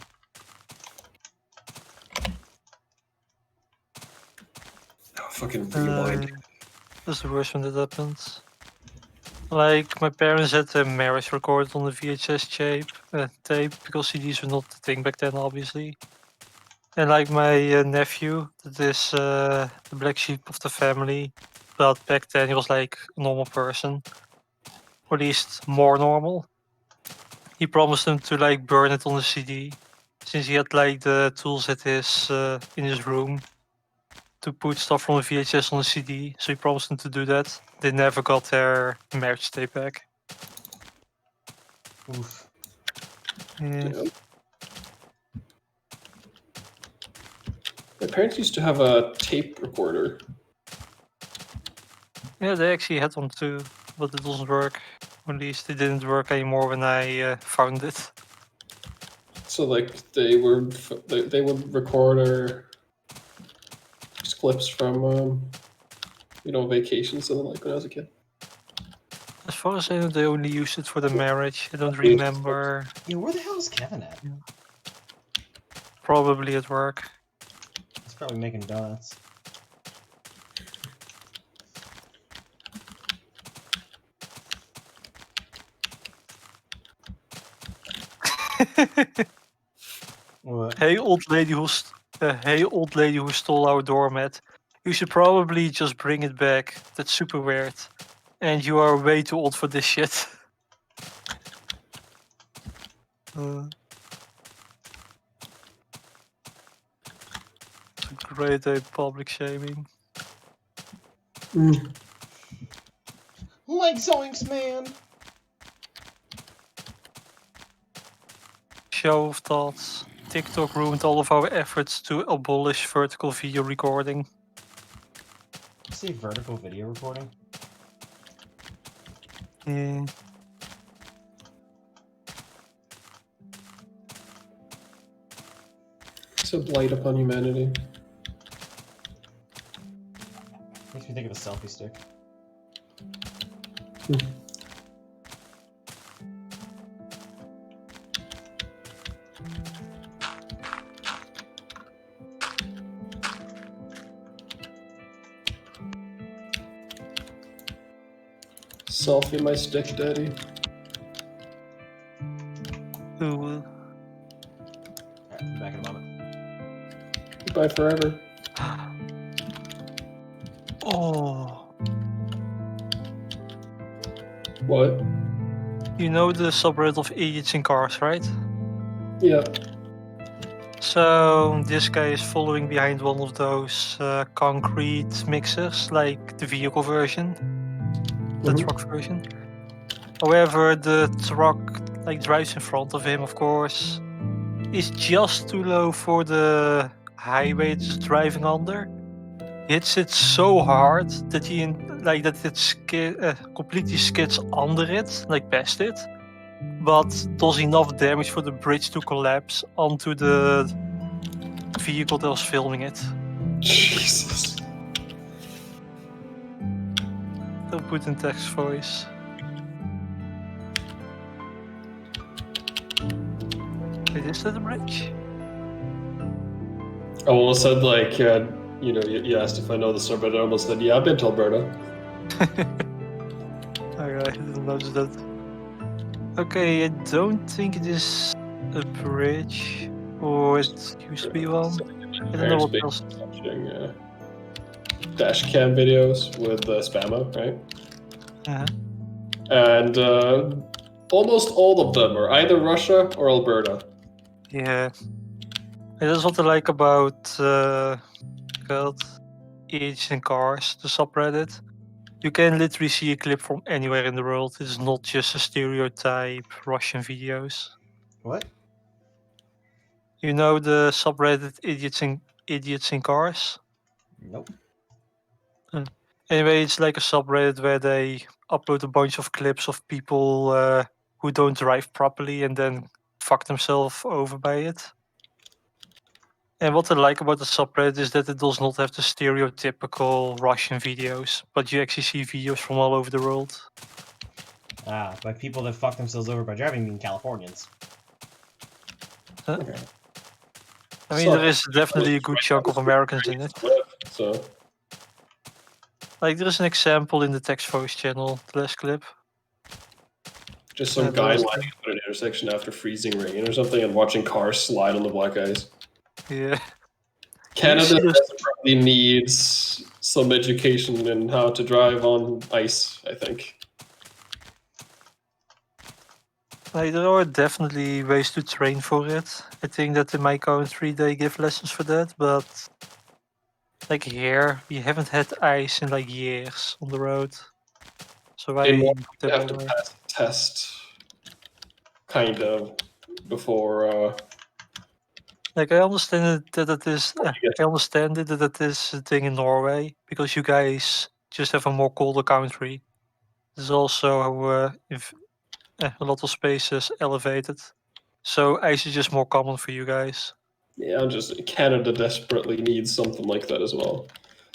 Oh, fucking rewind. That's the worst when that happens. Like, my parents had a marriage recorded on the VHS tape because CDs were not the thing back then, obviously. And like my nephew, that is the black sheep of the family, but back then he was like a normal person, or at least more normal. He promised him to like burn it on the CD, since he had like the tools at his in his room to put stuff from the VHS on the CD. So he promised him to do that. They never got their marriage tape back. Oof. Yeah. My parents used to have a tape recorder. Yeah, they actually had one too, but it doesn't work. At least it didn't work anymore when I found it. So like they would record our clips from you know, vacations and like when I was a kid. As far as I know, they only used it for the marriage. I don't remember. Yeah, where the hell is Kevin at? Probably at work. He's probably making donuts. What? Hey, old lady who stole our doormat. You should probably just bring it back. That's super weird. And you are way too old for this shit. It's a great day public shaming. Like zoinks, man! Show of thoughts. TikTok ruined all of our efforts to abolish vertical video recording. You say vertical video recording? Yeah. It's a blight upon humanity. Makes me think of a selfie stick. Selfie my stick, daddy. Ooh. Alright, back in a moment. Goodbye forever. Oh. What? You know the subreddit of idiots in cars, right? Yeah. So this guy is following behind one of those concrete mixers, like the vehicle version, the truck version. However, the truck like drives in front of him, of course, is just too low for the highway it's driving under. Hits it so hard that it completely skids under it, like past it, but does enough damage for the bridge to collapse onto the vehicle that was filming it. Jesus. Don't put in text voice. Wait, is that a bridge? I almost said like, you asked if I know the subreddit. I almost said, yeah, I've been to Alberta. Alright, I didn't notice that. Okay, I don't think it is a bridge, or it used to be one. I don't know what else. Watching dash cam videos with Spammo, right? Uh-huh. And almost all of them are either Russia or Alberta. Yeah. And that's what I like about Idiots in Cars, the subreddit. You can literally see a clip from anywhere in the world. It's not just a stereotype Russian videos. What? You know the subreddit Idiots in Cars? Nope. Anyway, it's like a subreddit where they upload a bunch of clips of people who don't drive properly and then fuck themselves over by it. And what I like about the subreddit is that it does not have the stereotypical Russian videos, but you actually see videos from all over the world. Ah, by people that fuck themselves over by driving, mean Californians. Okay. I mean, there is definitely a good chunk of Americans in it. So, Like, there is an example in the text voice channel, the last clip. just some guy lining up at an intersection after freezing rain or something and watching cars slide on the black ice. Yeah. Canada desperately needs some education in how to drive on ice, I think. Like, there are definitely ways to train for it. I think that in my country they give lessons for that, but like here, we haven't had ice in like years on the road. So I You have to pass a test, kind of, before. Like, I understand that it is. I understand that it is a thing in Norway because you guys just have a more colder country. There's also a lot of spaces elevated, so ice is just more common for you guys. Yeah, Canada desperately needs something like that as well.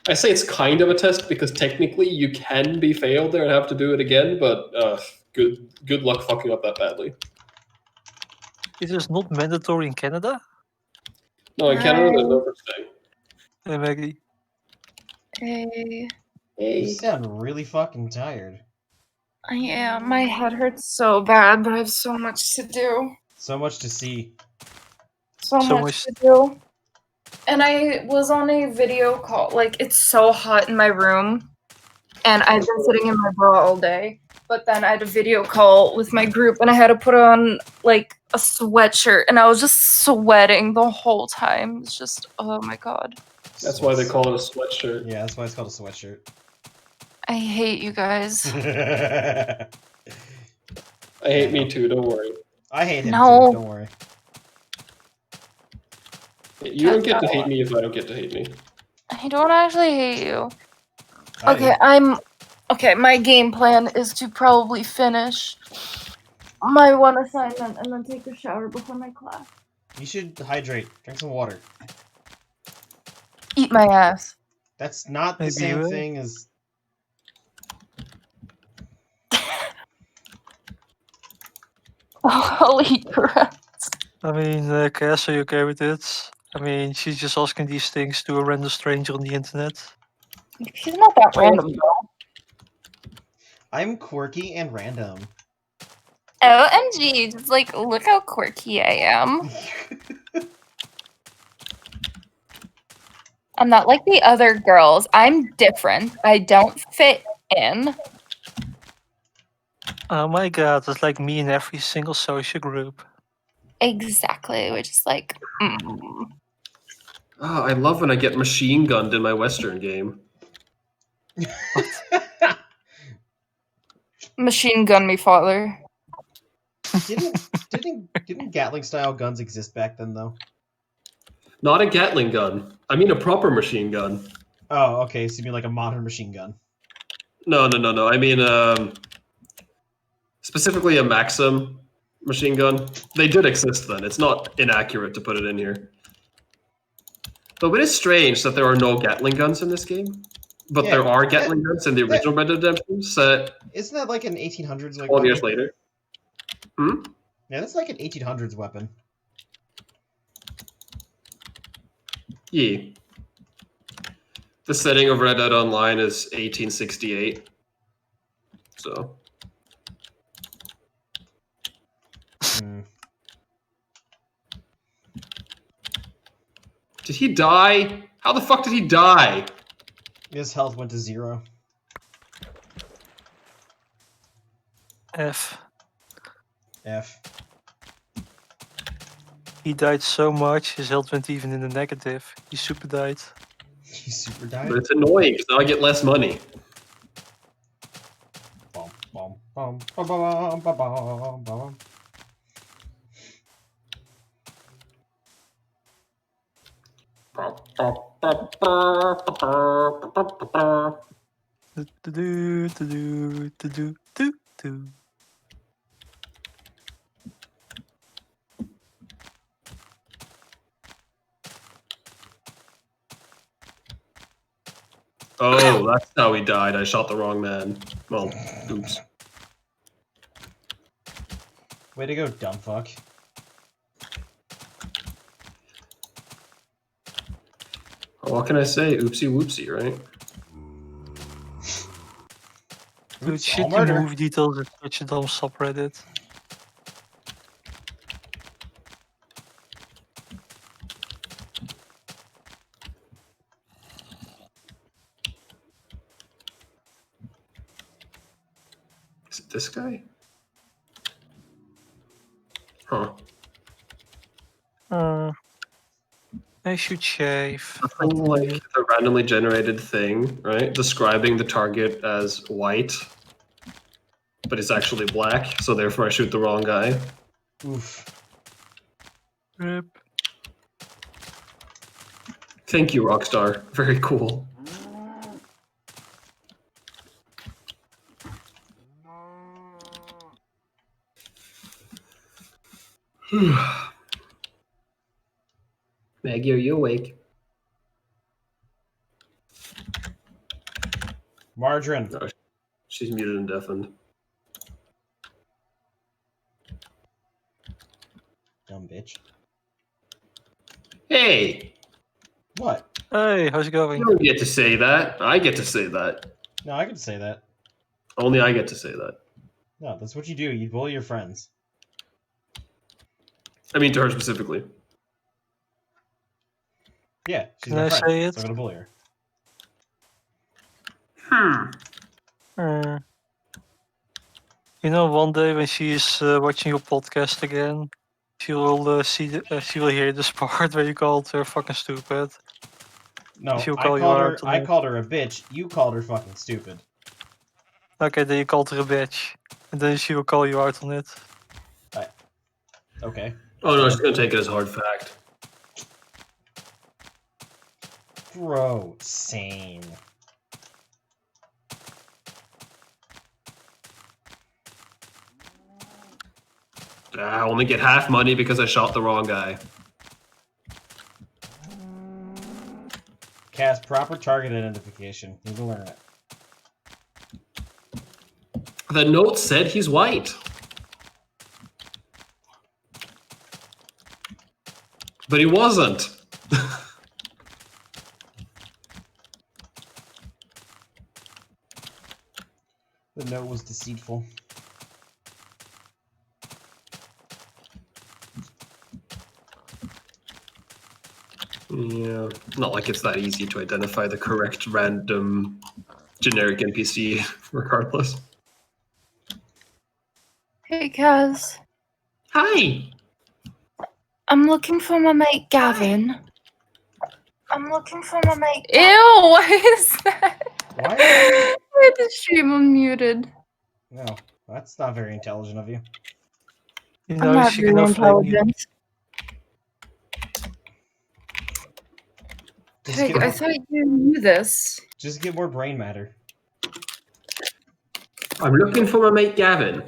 I say it's kind of a test because technically you can be failed there and have to do it again, but good luck fucking up that badly. It is not mandatory in Canada. No, in Canada there's no such thing. Hey, Maggie. Hey. You sound really fucking tired. I am. My head hurts so bad, but I have so much to do. So much to see. So much to do. And I was on a video call. Like, it's so hot in my room. And I've been sitting in my bra all day. But then I had a video call with my group, and I had to put on, like, a sweatshirt. And I was just sweating the whole time. It's just, oh my god. That's why they call it a sweatshirt. Yeah, that's why it's called a sweatshirt. I hate you guys. I hate me too, don't worry. I hate him No. too, don't worry. You don't get to hate me if I don't get to hate me. I don't actually hate you. I Okay, do. Okay, my game plan is to probably finish my one assignment and then take a shower before my class. You should hydrate. Drink some water. Eat my ass. That's not the Maybe same you will. thing as... I'll eat your ass. I mean, Cass, are you okay with it? I mean, she's just asking these things to a random stranger on the internet. She's not that random, though. I'm quirky and random. OMG, just like, look how quirky I am. I'm not like the other girls. I'm different. I don't fit in. Oh my god, it's like me in every single social group. Exactly. We're just like, Oh, I love when I get machine gunned in my Western game. Machine gun me, father. Didn't Gatling style guns exist back then though? Not a Gatling gun. I mean a proper machine gun. Oh, okay. So you mean like a modern machine gun? No. I mean specifically a Maxim machine gun. They did exist then. It's not inaccurate to put it in here. Though it is strange that there are no Gatling guns in this game. But Yeah, there are Gatling guns in the original Red Dead Redemption set Isn't that like an 1800s like 12 years weapon? later. Hmm? Yeah, that's like an 1800s weapon. Yeah. The setting of Red Dead Online is 1868. So. Hmm. Did he die? How the fuck did he die? His health went to 0. F. F. He died so much, his health went even in the negative. He super died. He super died. But it's annoying because now I get less money. Bum, bum, bum, bum, bum, bum, bum, bum. Do. Oh, that's how he died. I shot the wrong man. Well, oops. Way to go, dumb fuck. What can I say? Oopsie whoopsie, right? Dude, Oops, all shit, the murder. movie details is such a dumb subreddit. Is it this guy? Huh. I should shave. Nothing like a randomly generated thing, right? Describing the target as white, but it's actually black, so therefore I shoot the wrong guy. Oof. Rip. Thank you, Rockstar. Very cool. Maggie, are you awake? Margarine. No, she's muted and deafened. Dumb bitch. Hey! What? Hey, how's it going? You don't get to say that. I get to say that. No, I can say that. Only I get to say that. No, that's what you do. You bully your friends. I mean, to her specifically. Yeah, she's Can my I friend, say it? so I'm gonna bully Uh, her. you know, one day when she is watching your podcast again, she will she will hear this part where you called her fucking stupid. No, She'll I call you called her. out on I it. called her a bitch. You called her fucking stupid. Okay, then you called her a bitch, and then she will call you out on it. Okay. Oh no, she's gonna take it as hard fact. Bro, same. I only get half money because I shot the wrong guy. Cast proper target identification. Need to learn it. The note said he's white. But he wasn't. The note was deceitful. Yeah, not like it's that easy to identify the correct random generic NPC, regardless. Hey, Kaz. Hi! I'm looking for my mate Gavin. I'm looking for my mate. Ew! What is that? Why? I had the stream unmuted. No, that's not very intelligent of you. You I'm know, not she very can flame you. intelligent. Just Pig, get I more, thought you knew this. just get more brain matter. I'm looking for my mate Gavin.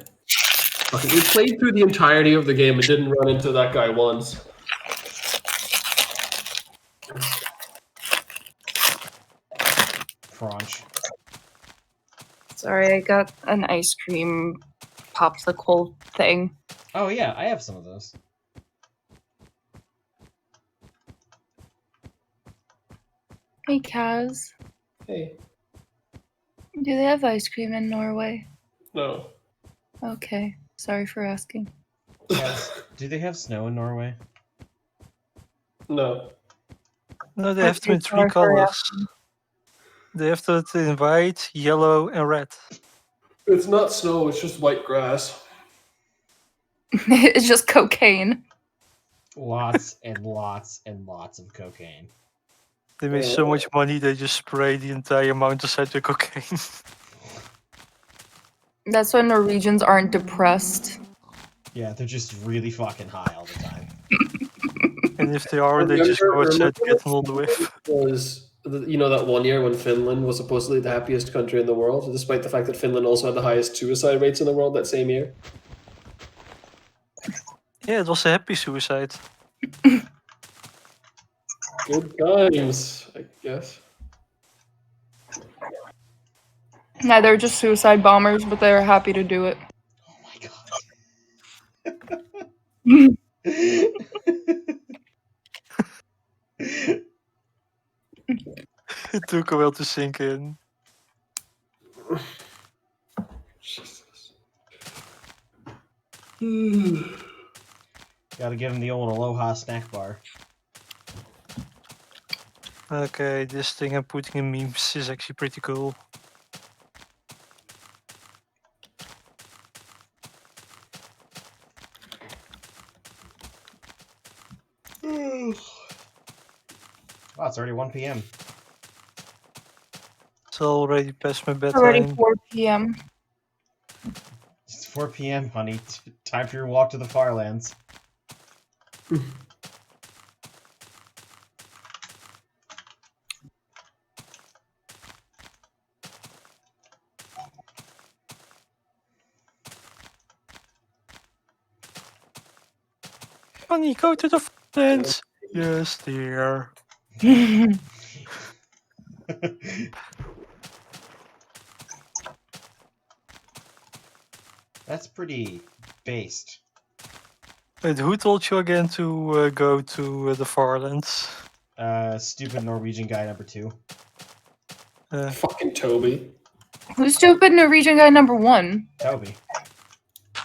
Okay, we played through the entirety of the game and didn't run into that guy once. Crunch. Sorry, I got an ice cream popsicle thing. Oh yeah, I have some of those. Hey, Kaz. Hey. Do they have ice cream in Norway? No. Okay, sorry for asking. Yes. Do they have snow in Norway? No. No, they have them in Okay, 3 sorry for colors. They have to in white, yellow, and red. It's not snow, it's just white grass. It's just cocaine. Lots and lots and lots of cocaine. They make so much money, they just spray the entire mountainside with cocaine. That's why Norwegians aren't depressed. Yeah, they're just really fucking high all the time. And if they are, they just go outside to get another whiff. Was that one year when Finland was supposedly the happiest country in the world, despite the fact that Finland also had the highest suicide rates in the world that same year? Yeah, it was a happy suicide. Good times, I guess. Yeah, they're just suicide bombers, but they're happy to do it. Oh my god. It took a while to sink in. Jesus. Gotta give him the old Aloha snack bar. Okay, this thing I'm putting in memes is actually pretty cool. Wow, it's already 1 p.m. It's already past my Already bedtime. 4 p.m. It's 4 p.m., honey. Time for your walk to the Farlands. Honey, go to the fence. Yes, dear. That's pretty based. Wait, who told you again to go to the Farlands? Stupid Norwegian guy number 2. Fucking Toby. Who's stupid Norwegian guy number 1? Toby.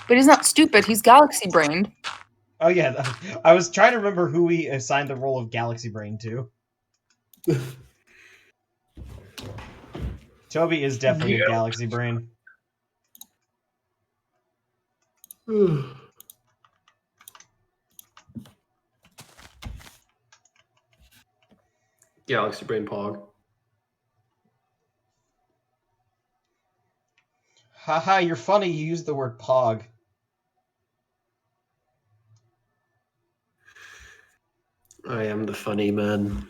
But he's not stupid, he's galaxy brained. Oh yeah, I was trying to remember who we assigned the role of Galaxy Brain to. Toby is definitely a Galaxy Brain. Galaxy Brain Pog. Haha, you're funny, you used the word pog. I am the funny man.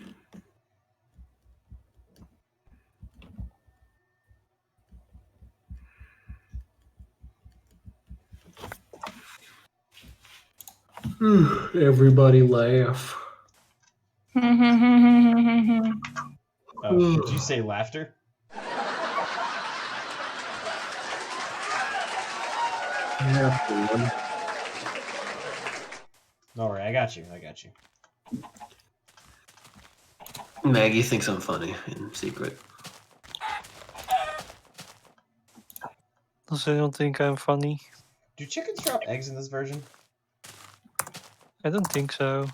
Everybody laugh. Oh, did you say laughter? Don't worry, I got you. Maggie thinks I'm funny in secret. Does anyone think I'm funny? Do chickens drop eggs in this version? I don't think so.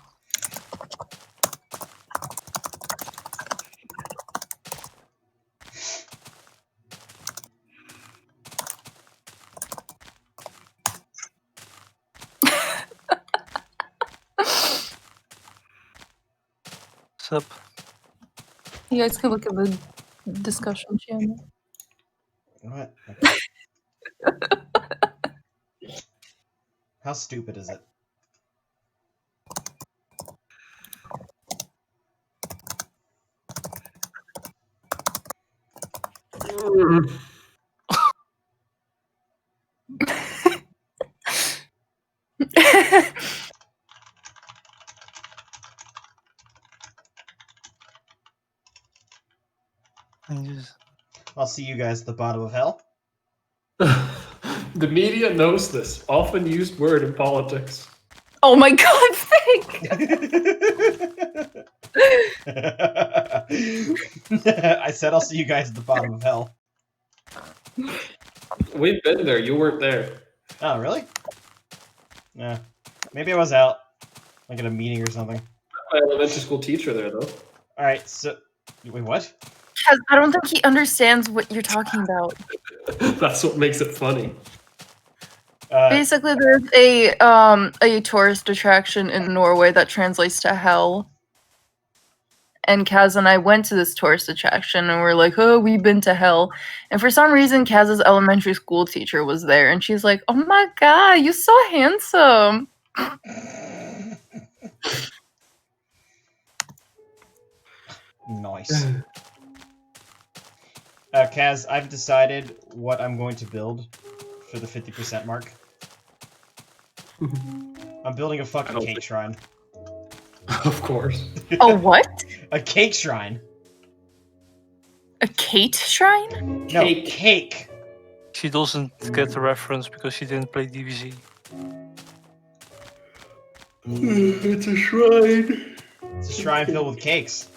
What's up? You guys can look at the discussion channel. What? Okay. How stupid is it? And just- I'll see you guys at the bottom of hell. The media knows this. Often used word in politics. Oh my god, Fig! I said I'll see you guys at the bottom of hell. We've been there. You weren't there. Oh, really? Yeah. Maybe I was out. Like at a meeting or something. My elementary school teacher there, though. Alright, so... Wait, what? I don't think he understands what you're talking about. That's what makes it funny. Basically, there's a tourist attraction in Norway that translates to hell. And Kaz and I went to this tourist attraction, and we're like, oh, we've been to hell. And for some reason, Kaz's elementary school teacher was there, and she's like, oh my god, you're so handsome. Nice. Kaz, I've decided what I'm going to build for the 50% mark. I'm building a fucking cake shrine. Of course. A what? A cake shrine. A Kate shrine? No, cake. She doesn't get the reference because she didn't play DBZ. It's a shrine. It's a shrine filled with cakes.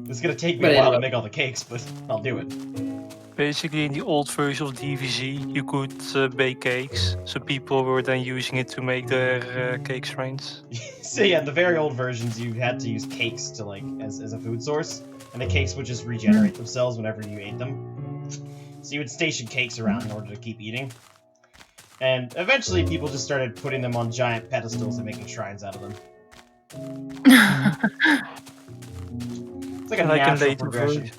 It's gonna take me a while to make all the cakes, but I'll do it. Basically, in the old version of DVZ, you could bake cakes, so people were then using it to make their cake shrines. So yeah, in the very old versions, you had to use cakes to as a food source, and the cakes would just regenerate themselves whenever you ate them. So you would station cakes around in order to keep eating. And eventually, people just started putting them on giant pedestals and making shrines out of them. It's like a natural progression.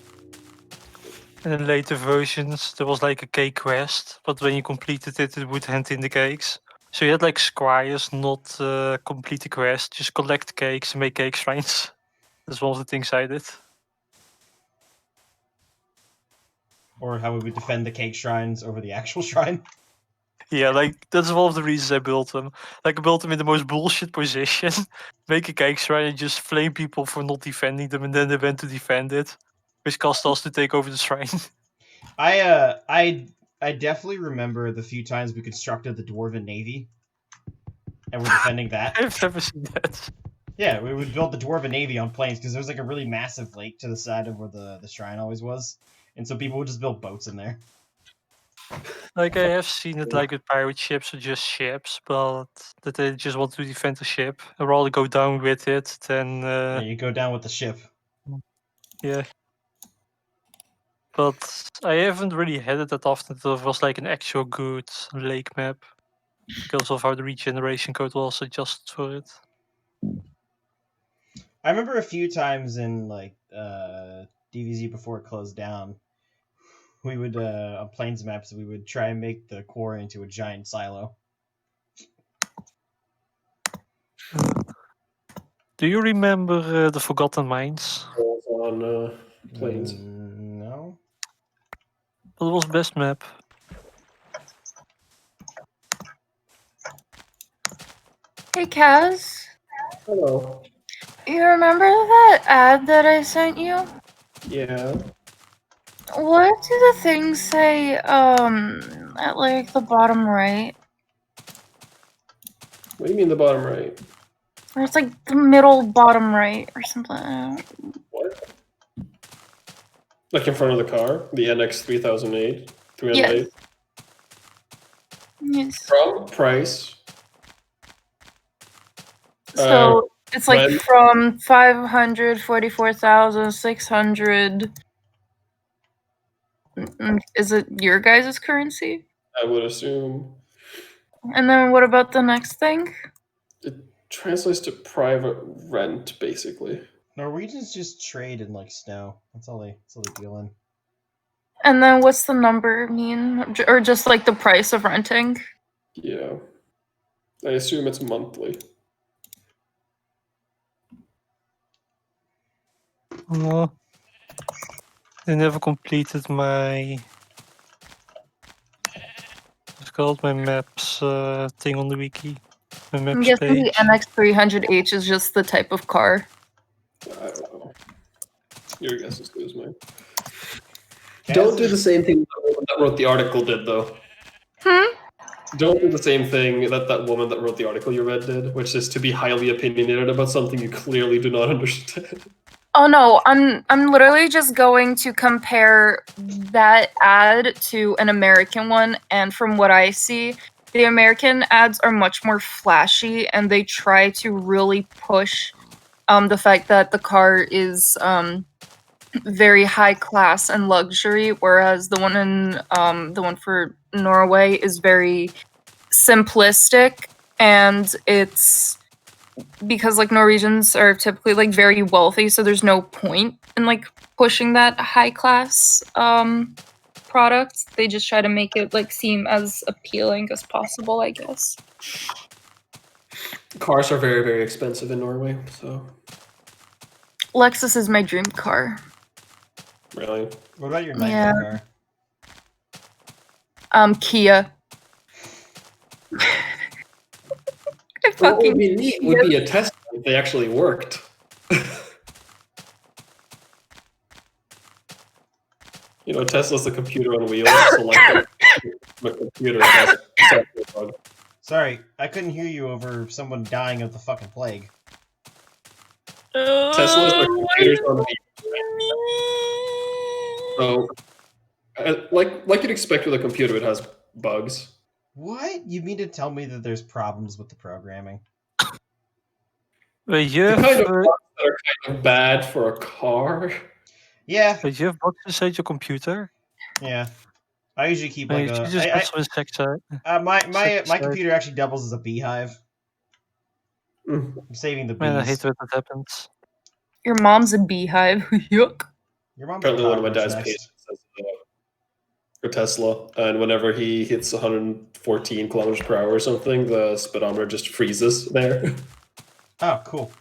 And in later versions, there was like a cake quest, but when you completed it, it would hand in the cakes. So you had like squires not complete the quest, just collect cakes and make cake shrines. That's one of the things I did. Or how we would defend the cake shrines over the actual shrine. Yeah, like that's one of the reasons I built them. Like I built them in the most bullshit position, make a cake shrine and just flame people for not defending them, and then they went to defend it, which cost us to take over the shrine. I definitely remember the few times we constructed the Dwarven Navy, and we're defending that. I've never seen that. Yeah, we would build the Dwarven Navy on planes because there was like a really massive lake to the side of where the shrine always was, and so people would just build boats in there. Like I have seen it like with pirate ships or just ships, but that they just want to defend the ship. I'd rather go down with it than Yeah, you go down with the ship. yeah. But I haven't really had it that often. It was like an actual good lake map because of how the regeneration code was adjusted for it. I remember a few times in like DVZ before it closed down, we would on plains maps we would try and make the quarry into a giant silo. Do you remember the Forgotten Mines? On planes. No. That was best map. Hey, Kaz. Hello. You remember that ad that I sent you? Yeah. What do the things say, at like the bottom right? What do you mean the bottom right? Or it's like the middle bottom right or something. What? Like in front of the car? The NX 3008? 308? Yes. From price. So it's like when- from 544,600. Is it your guys' currency? I would assume. And then what about the next thing? It translates to private rent, basically. Norwegians just trade in like snow. That's all they deal in. And then what's the number mean? Or just like the price of renting? Yeah. I assume it's monthly. No. I never completed my. It's called my maps thing on the wiki. My I'm maps guessing the page. MX300H is just the type of car. I don't know. Your guess is as good as mine. Kaz Don't do is- the same thing that wrote the article did, though. Don't do the same thing that that woman that wrote the article you read did, which is to be highly opinionated about something you clearly do not understand. Oh no, I'm literally just going to compare that ad to an American one, and from what I see, the American ads are much more flashy and they try to really push the fact that the car is very high class and luxury, whereas the one for Norway is very simplistic, and it's because like Norwegians are typically like very wealthy, so there's no point in like pushing that high class product. They just try to make it like seem as appealing as possible, I guess. Cars are very, very expensive in Norway, so Lexus is my dream car. really. What about your Yeah. nightmare car? Kia. I What would fucking be neat would be a Tesla if they actually worked. You know, Tesla's a computer on wheels, so like the computer has software bug. Sorry, I couldn't hear you over someone dying of the fucking plague. Tesla's like computers on wheels. So, like you'd expect with a computer, it has bugs. What? You mean to tell me that there's problems with the programming? But you The have, kind of bugs that are kind of bad for a car. Yeah, but you have bugs inside your computer. yeah. I usually keep I mean, like you a. just put some insecticide. My insecticide. computer actually doubles as a beehive. Mm. I'm saving the bees. Man, I hate when that happens. Your mom's a beehive. Yuck. Your mom's Apparently, a one of my cockroach dad's next. pages says for Tesla, and whenever he hits 114 kilometers per hour or something, the speedometer just freezes there. Oh, cool.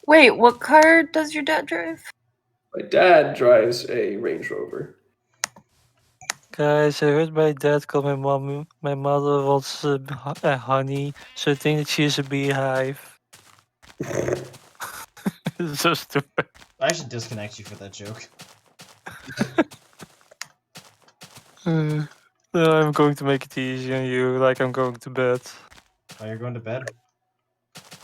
Wait, what car does your dad drive? My dad drives a Range Rover. Guys, I heard my dad call my mother wants a honey, so I think that she is a beehive. It's so stupid. I should disconnect you for that joke. No, I'm going to make it easy on you, like I'm going to bed. Oh, you're going to bed?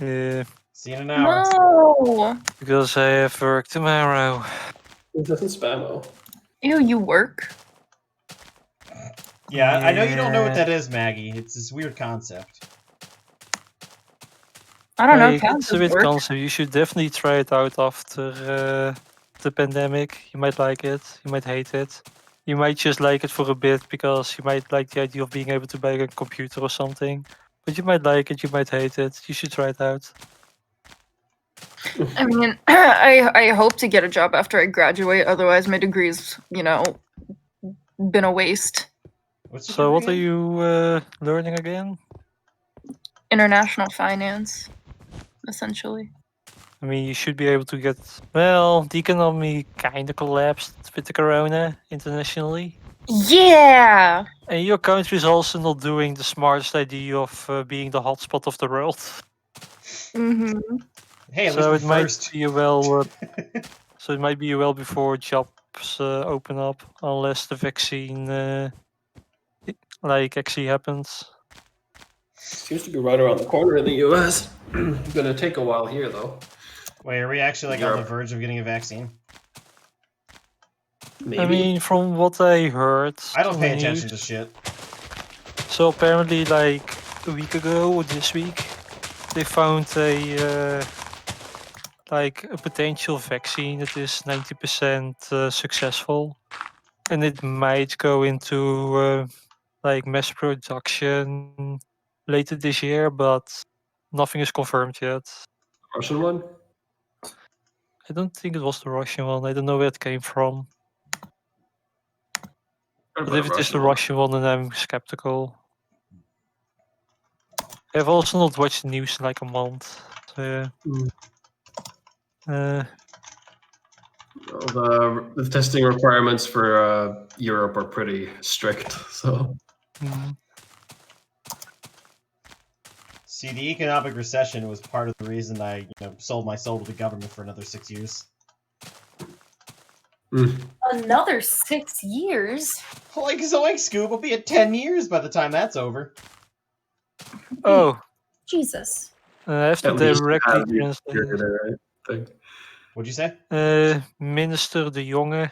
Yeah, See you in an hour. No. because I have work tomorrow. It doesn't spam. Ew, you work? Yeah, I know you don't know what Yeah. that is, Maggie. It's this weird concept. I don't know. Like, Cat it's a does bit work. concept. You should definitely try it out after the pandemic. You might like it. You might hate it. You might just like it for a bit because you might like the idea of being able to buy a computer or something. But you might like it. You might hate it. You should try it out. I mean, I hope to get a job after I graduate. Otherwise, my degree's, been a waste. What's your So, what are degree? you learning again? International finance, essentially. I mean, you should be able to get. Well, the economy kind of collapsed with the corona internationally. Yeah. And your country is also not doing the smartest idea of being the hotspot of the world. Mm-hmm. Hey, at So least it we're might first. be a well. So it might be a well before jobs open up, unless the vaccine actually happens. Seems to be right around the corner in the US. Gonna take a while here, though. Wait, are we actually like on Europe. the verge of getting a vaccine? Maybe. I mean, from what I heard, I don't on pay the attention to news, shit. so apparently, like a week ago or this week, they found a potential vaccine that is 90% successful, and it might go into mass production later this year, but nothing is confirmed yet. Russian one? I don't think it was the Russian one. I don't know where it came from. Heard But about if a it is the one. Russian one, then I'm skeptical. I've also not watched the news in like a month. So, yeah. Well, the testing requirements for Europe are pretty strict, so. See, the economic recession was part of the reason I sold my soul to the government for another 6 years. Another 6 years? Like Zoink Scoop will be at 10 years by the time that's over. Oh, Jesus. I have to At least you directly have the translate. period there, I think. What'd you say? Minister De Jonge.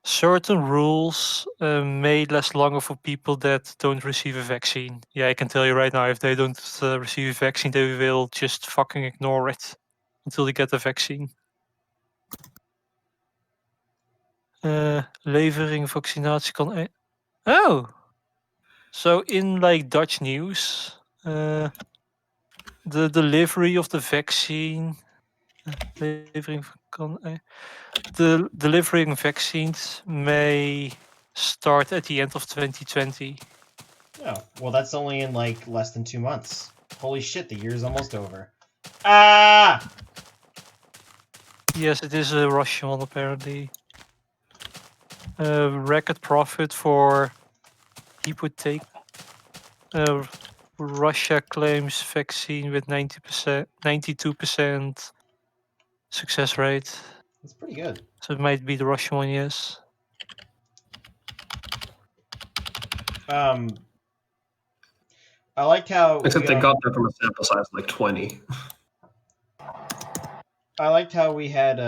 Certain rules may last longer for people that don't receive a vaccine. Yeah, I can tell you right now, if they don't receive a vaccine, they will just fucking ignore it until they get the vaccine. Levering vaccinatie kan... Oh! So in like Dutch news, the delivery of the vaccine... Levering kan... The delivering vaccines may start at the end of 2020. Oh, well, that's only in like less than 2 months. Holy shit, the year's almost over. Ah! Yes, it is a Russian one apparently. Record profit for Hypothek. Russia claims vaccine with 90%, 92% success rate. That's pretty good. So it might be the Russian one, yes. I liked how Except they got that from a sample size of like 20. I liked how we had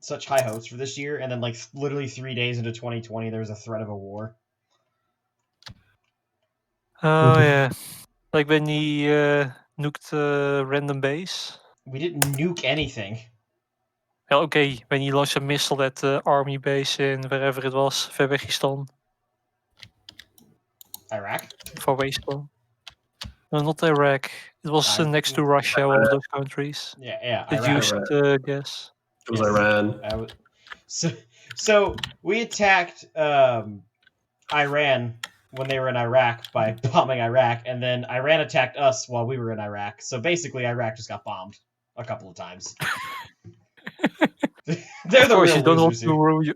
such high hopes for this year, and then like literally 3 days into 2020, there was a threat of a war. Oh yeah, like when he nuked a random base. We didn't nuke anything. Well, okay, when he launched a missile at the army base in wherever it was, Uzbekistan. Iraq? Far Western. No, not Iraq. It was next to Russia, one of those countries. Yeah, It Iraq. used gas. It was Iran. So we attacked Iran when they were in Iraq by bombing Iraq, and then Iran attacked us while we were in Iraq. So basically, Iraq just got bombed a couple of times. They're the real losers here.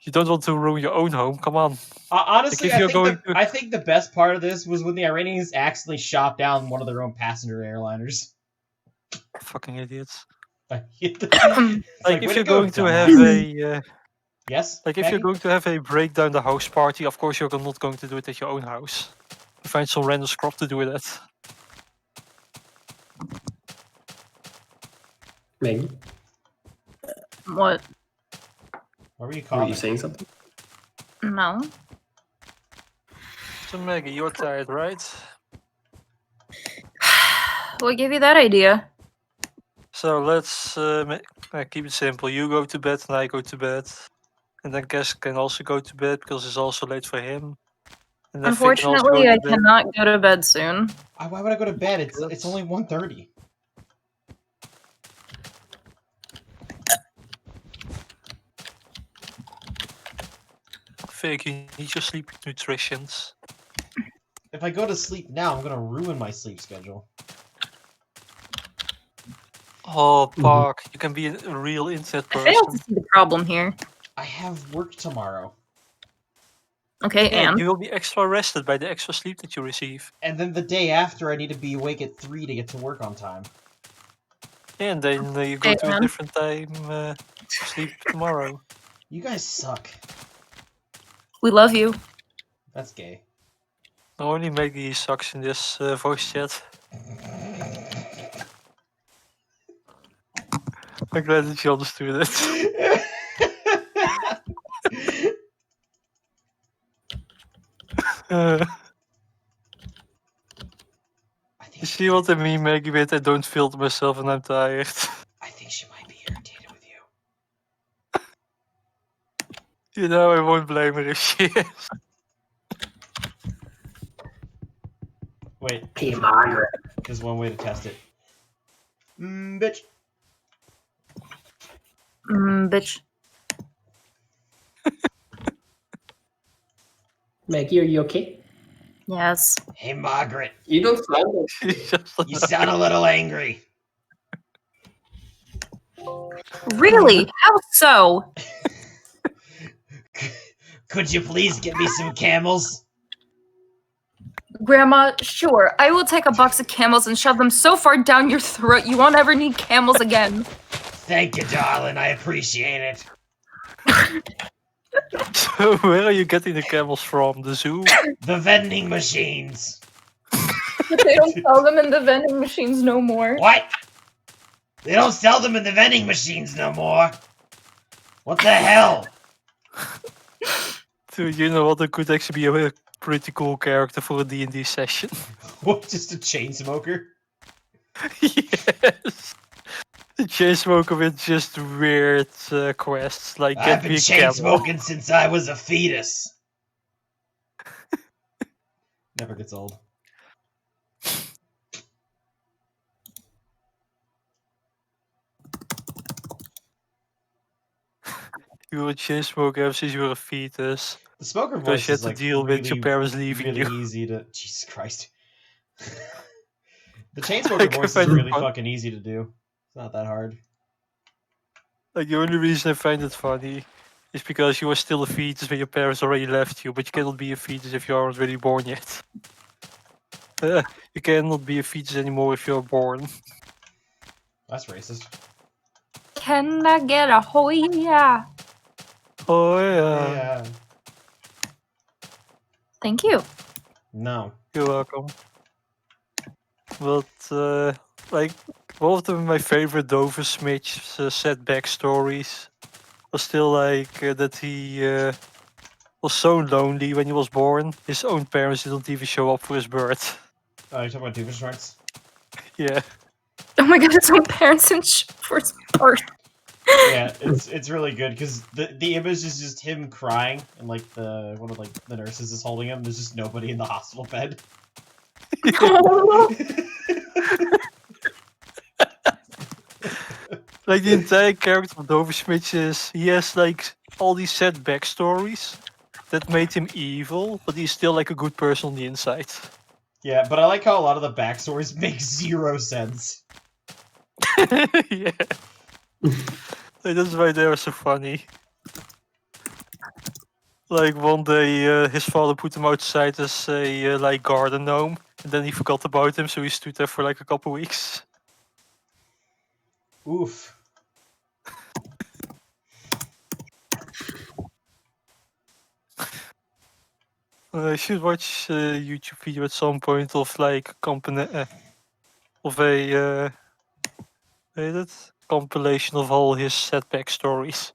You don't want to ruin your own home. Come on. Honestly, like I think the best part of this was when the Iranians accidentally shot down one of their own passenger airliners. Fucking idiots. Like if you're going to have a yes, like if you're going to have a break down the house party, of course you're not going to do it at your own house. You find some random scrub to do that. Maggie? What? What were you Were calling? you saying something? No. So Maggie, you're tired, right? What gave you that idea? So let's keep it simple. You go to bed and I go to bed. And then Kes can also go to bed because it's also late for him. And then Fig can also Unfortunately, go I to bed. cannot go to bed soon. Why would I go to bed? It's only 1:30. Fig, you need your sleep nutritions. If I go to sleep now, I'm gonna ruin my sleep schedule. Oh, Park, you can be a real internet I fail to person. see the problem here. I have work tomorrow. Okay, Yeah, and? you will be extra rested by the extra sleep that you receive. And then the day after, I need to be awake at 3 to get to work on time. Yeah, and then you go to a and? different time to sleep tomorrow. You guys suck. We love you. That's gay. Only Maggie sucks in this voice chat. I'm glad that you understood it. You see what I mean, Maggie, with I don't filter myself and I'm tired. I think she might be irritated with you. You know, I won't blame her if she is. Wait. Hey, Margaret. There's one way to test it. Bitch. Bitch. Maggie, are you okay? Yes. Hey, Margaret. You don't sound like He's just You sound a little angry. Really? How so? Could you please get me some camels? Grandma, sure. I will take a box of camels and shove them so far down your throat you won't ever need camels again. Thank you, darling. I appreciate it. So where are you getting the camels from? The zoo? The vending machines. But they don't sell them in the vending machines no more. What? They don't sell them in the vending machines no more. What the hell? Dude, you know what? That could actually be a pretty cool character for a D&D session. What? Just a chain smoker? Yes. The chain smoker with just weird quests like I've get been me a chain camel. smoking since I was a fetus. Never gets old. You were a chain smoker ever since you were a fetus. The smoker Because voice you had is to like deal with your really, parents leaving really you. easy to. Jesus Christ. The chain smoker can voice is find it really fun. fucking easy to do. It's not that hard. Like the only reason I find it funny is because you were still a fetus when your parents already left you, but you cannot be a fetus if you aren't really born yet. You cannot be a fetus anymore if you're born. That's racist. Can I get a hoya? Oh yeah. Yeah. Thank you. No. You're welcome. But like one of my favorite Doversmith's sad backstories was still like that he was so lonely when he was born. His own parents didn't even show up for his birth. Oh, you're talking about Doofenshmirtz? Yeah. Oh my god, his own parents in for his birth. Yeah, it's really good because the image is just him crying and like one of like the nurses is holding him. There's just nobody in the hospital bed. Like the entire character of Doversmith is he has like all these sad backstories that made him evil, but he's still like a good person on the inside. Yeah, but I like how a lot of the backstories make zero sense. Yeah. Like, that's why they were so funny. Like one day his father put him outside as a like garden gnome, and then he forgot about him, so he stood there for like a couple weeks. Oof. I should watch a YouTube video at some point of like of a compilation of all his setback stories.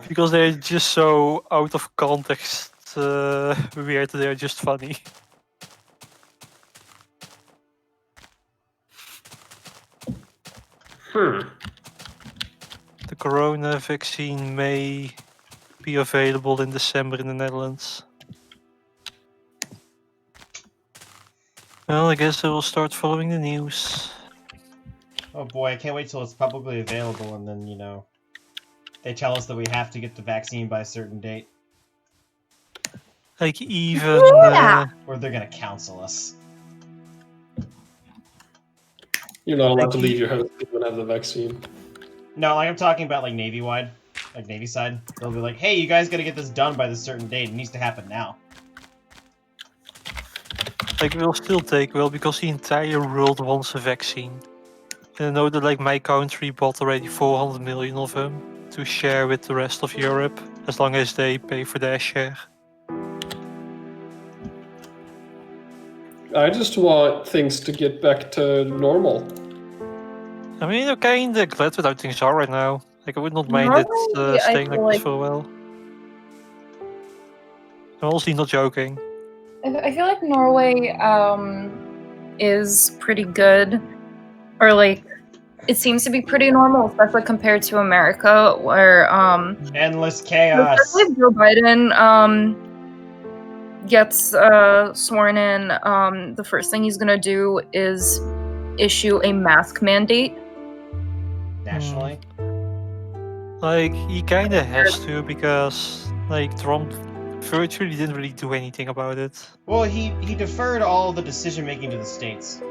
Because they're just so out of context weird, they're just funny. The corona vaccine may be available in December in the Netherlands. Well, I guess I will start following the news. Oh boy, I can't wait till it's publicly available and then, you know, they tell us that we have to get the vaccine by a certain date. Like even Or they're gonna counsel us. You're not allowed to leave your house if you don't have the vaccine. No, like I'm talking about like Navy-wide. Like Navy side. They'll be like, hey, you guys gotta get this done by this certain date. It needs to happen now. like it will still take well because the entire world wants a vaccine. And I know that like my country bought already 400 million of them to share with the rest of Europe, as long as they pay for their share. I just want things to get back to normal. I mean, I'm kinda glad with how things are right now. Like I would not mind it Normally, I staying like feel this like- for a while. I'm honestly not joking. I feel like Norway is pretty good, or like it seems to be pretty normal, especially compared to America, where Endless chaos. especially if Joe Biden gets sworn in, the first thing he's gonna do is issue a mask mandate. Nationally. Like he kinda has to because like Trump virtually didn't really do anything about it. Well, he deferred all the decision making to the states.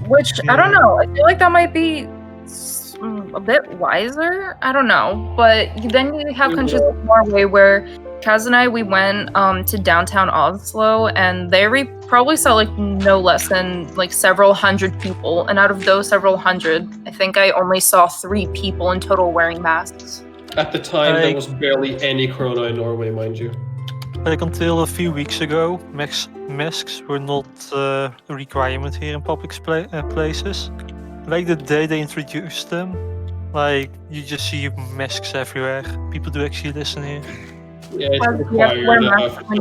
Which, I don't know, I feel like that might be a bit wiser. I don't know. But then you have countries like Norway where Kaz and I, we went to downtown Oslo, and they probably saw like no less than like several hundred people. And out of those several hundred, I think I only saw 3 people in total wearing masks. At the time, there was barely any corona in Norway, mind you. Like until a few weeks ago, masks were not a requirement here in public places. Like the day they introduced them, like you just see masks everywhere. People do actually listen here. Yeah, it's required when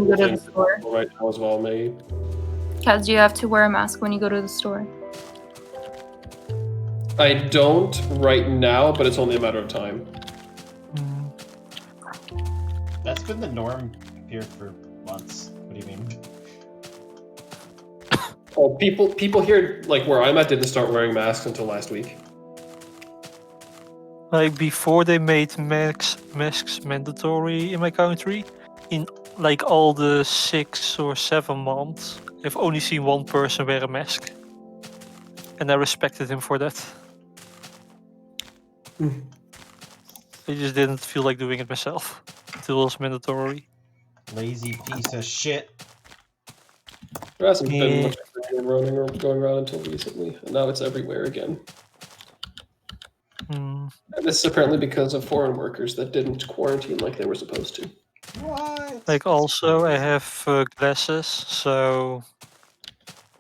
you go to the store. Right now as well, mate. Kaz, do you have to wear a mask when you go to the store? I don't right now, but it's only a matter of time. That's been the norm here for months. What do you mean? Oh, people here, like where I'm at, didn't start wearing masks until last week. Like before they made masks mandatory in my country, in like all the 6 or 7 months, I've only seen one person wear a mask, and I respected him for that. I just didn't feel like doing it myself until it was mandatory. Lazy piece of shit. There hasn't been much going around until recently, and now it's everywhere again. And this is apparently because of foreign workers that didn't quarantine like they were supposed to. What? Like also, I have glasses, so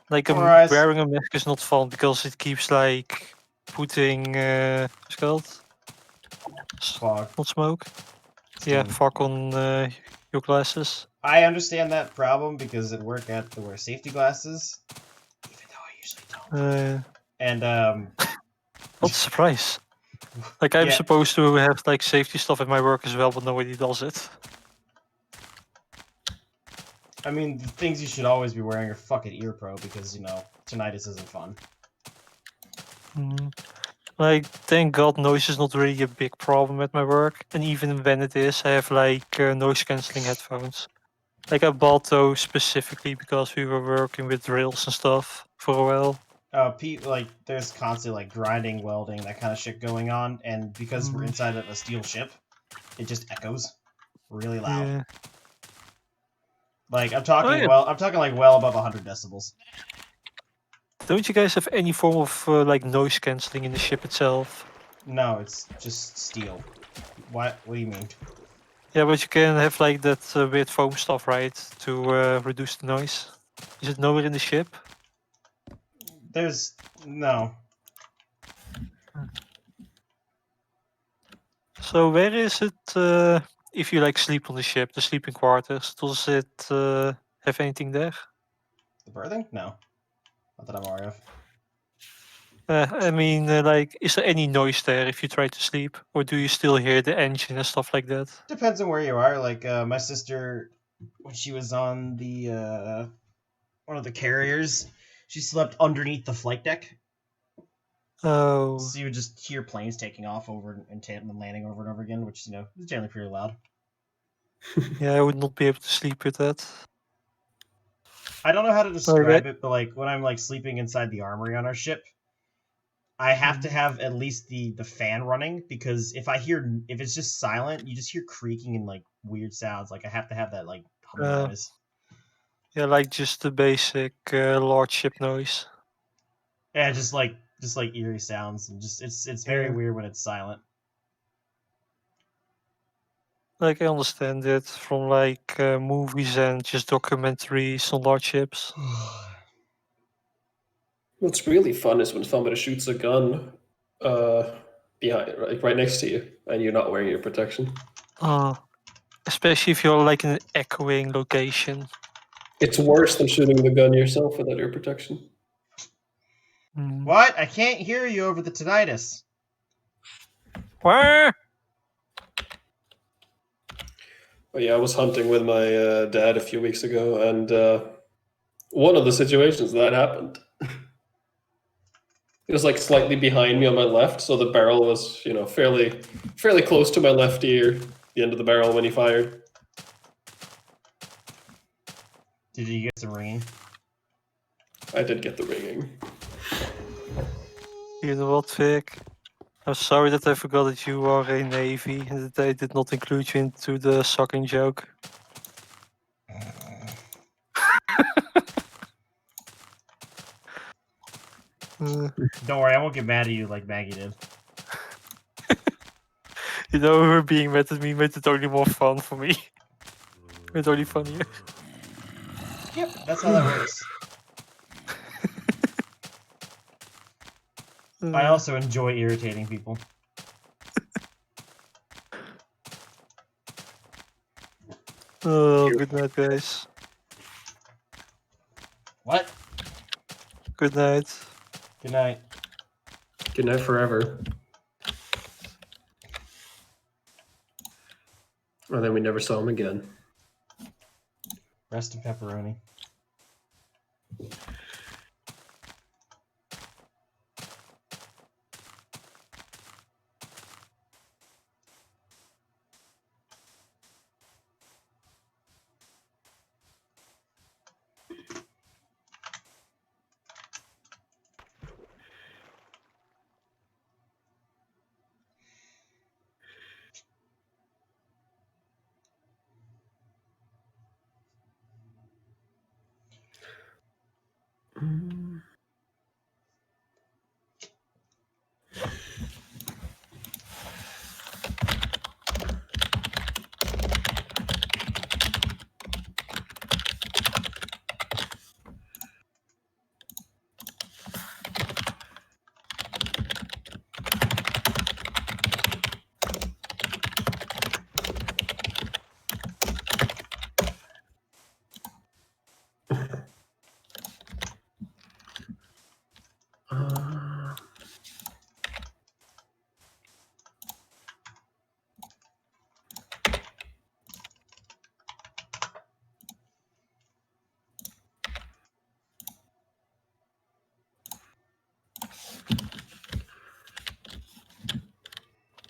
like wearing a mask is not fun because it keeps like putting what's it called? Fog. Not smoke. Yeah, fog on your glasses. I understand that problem because at work I have to wear safety glasses, even though I usually don't. And What's the surprise? Like I'm supposed to have like safety stuff at my work as well, but nobody does it. I mean, the things you should always be wearing are fucking ear pro because, you know, tinnitus isn't fun. Like, thank God noise is not really a big problem at my work, and even when it is, I have like noise cancelling headphones. Like I bought those specifically because we were working with drills and stuff for a while. Like, there's constantly, like, grinding, welding, that kind of shit going on, and because we're inside of a steel ship, it just echoes really loud. Yeah. Like, I'm talking like well above 100 decibels. Don't you guys have any form of like noise cancelling in the ship itself? No, it's just steel. What do you mean? Yeah, but you can have like that weird foam stuff, right, to reduce the noise. Is it nowhere in the ship? There's no. So where is it if you like sleep on the ship, the sleeping quarters? Does it have anything there? The berthing? No. Not that I'm aware of. I mean, like, is there any noise there if you try to sleep? Or do you still hear the engine and stuff like that? Depends on where you are. Like, my sister, when she was on the, one of the carriers, she slept underneath the flight deck. Oh. So you would just hear planes taking off over and landing over and over again, which, you know, is generally pretty loud. Yeah, I would not be able to sleep with that. I don't know how to describe it, but, like, when I'm, like, sleeping inside the armory on our ship, I have to have at least the fan running, because if it's just silent, you just hear creaking and, like, weird sounds. Like, I have to have that, like, humming noise. Yeah, like just the basic large ship noise. Yeah, just like eerie sounds, and just it's very weird when it's silent. Like I understand it from like movies and just documentaries on large ships. What's really fun is when somebody shoots a gun behind, right next to you, and you're not wearing your protection. Especially if you're like in an echoing location. It's worse than shooting the gun yourself without your protection. What? I can't hear you over the tinnitus. Where? But yeah, I was hunting with my dad a few weeks ago, and one of the situations that happened, it was like slightly behind me on my left, so the barrel was, you know, fairly close to my left ear, the end of the barrel when he fired. Did you get some ringing? I did get the ringing. You know what, Vic? I'm sorry that I forgot that you are a Navy and that I did not include you into the sucking joke. Don't worry, I won't get mad at you like Maggie did. You know, her being mad at me made it only more fun for me. It's only funnier. Yep, that's how that works. I also enjoy irritating people. Oh, good night, guys. What? Good night. Good night. Good night forever. And then we never saw him again. Rest in pepperoni.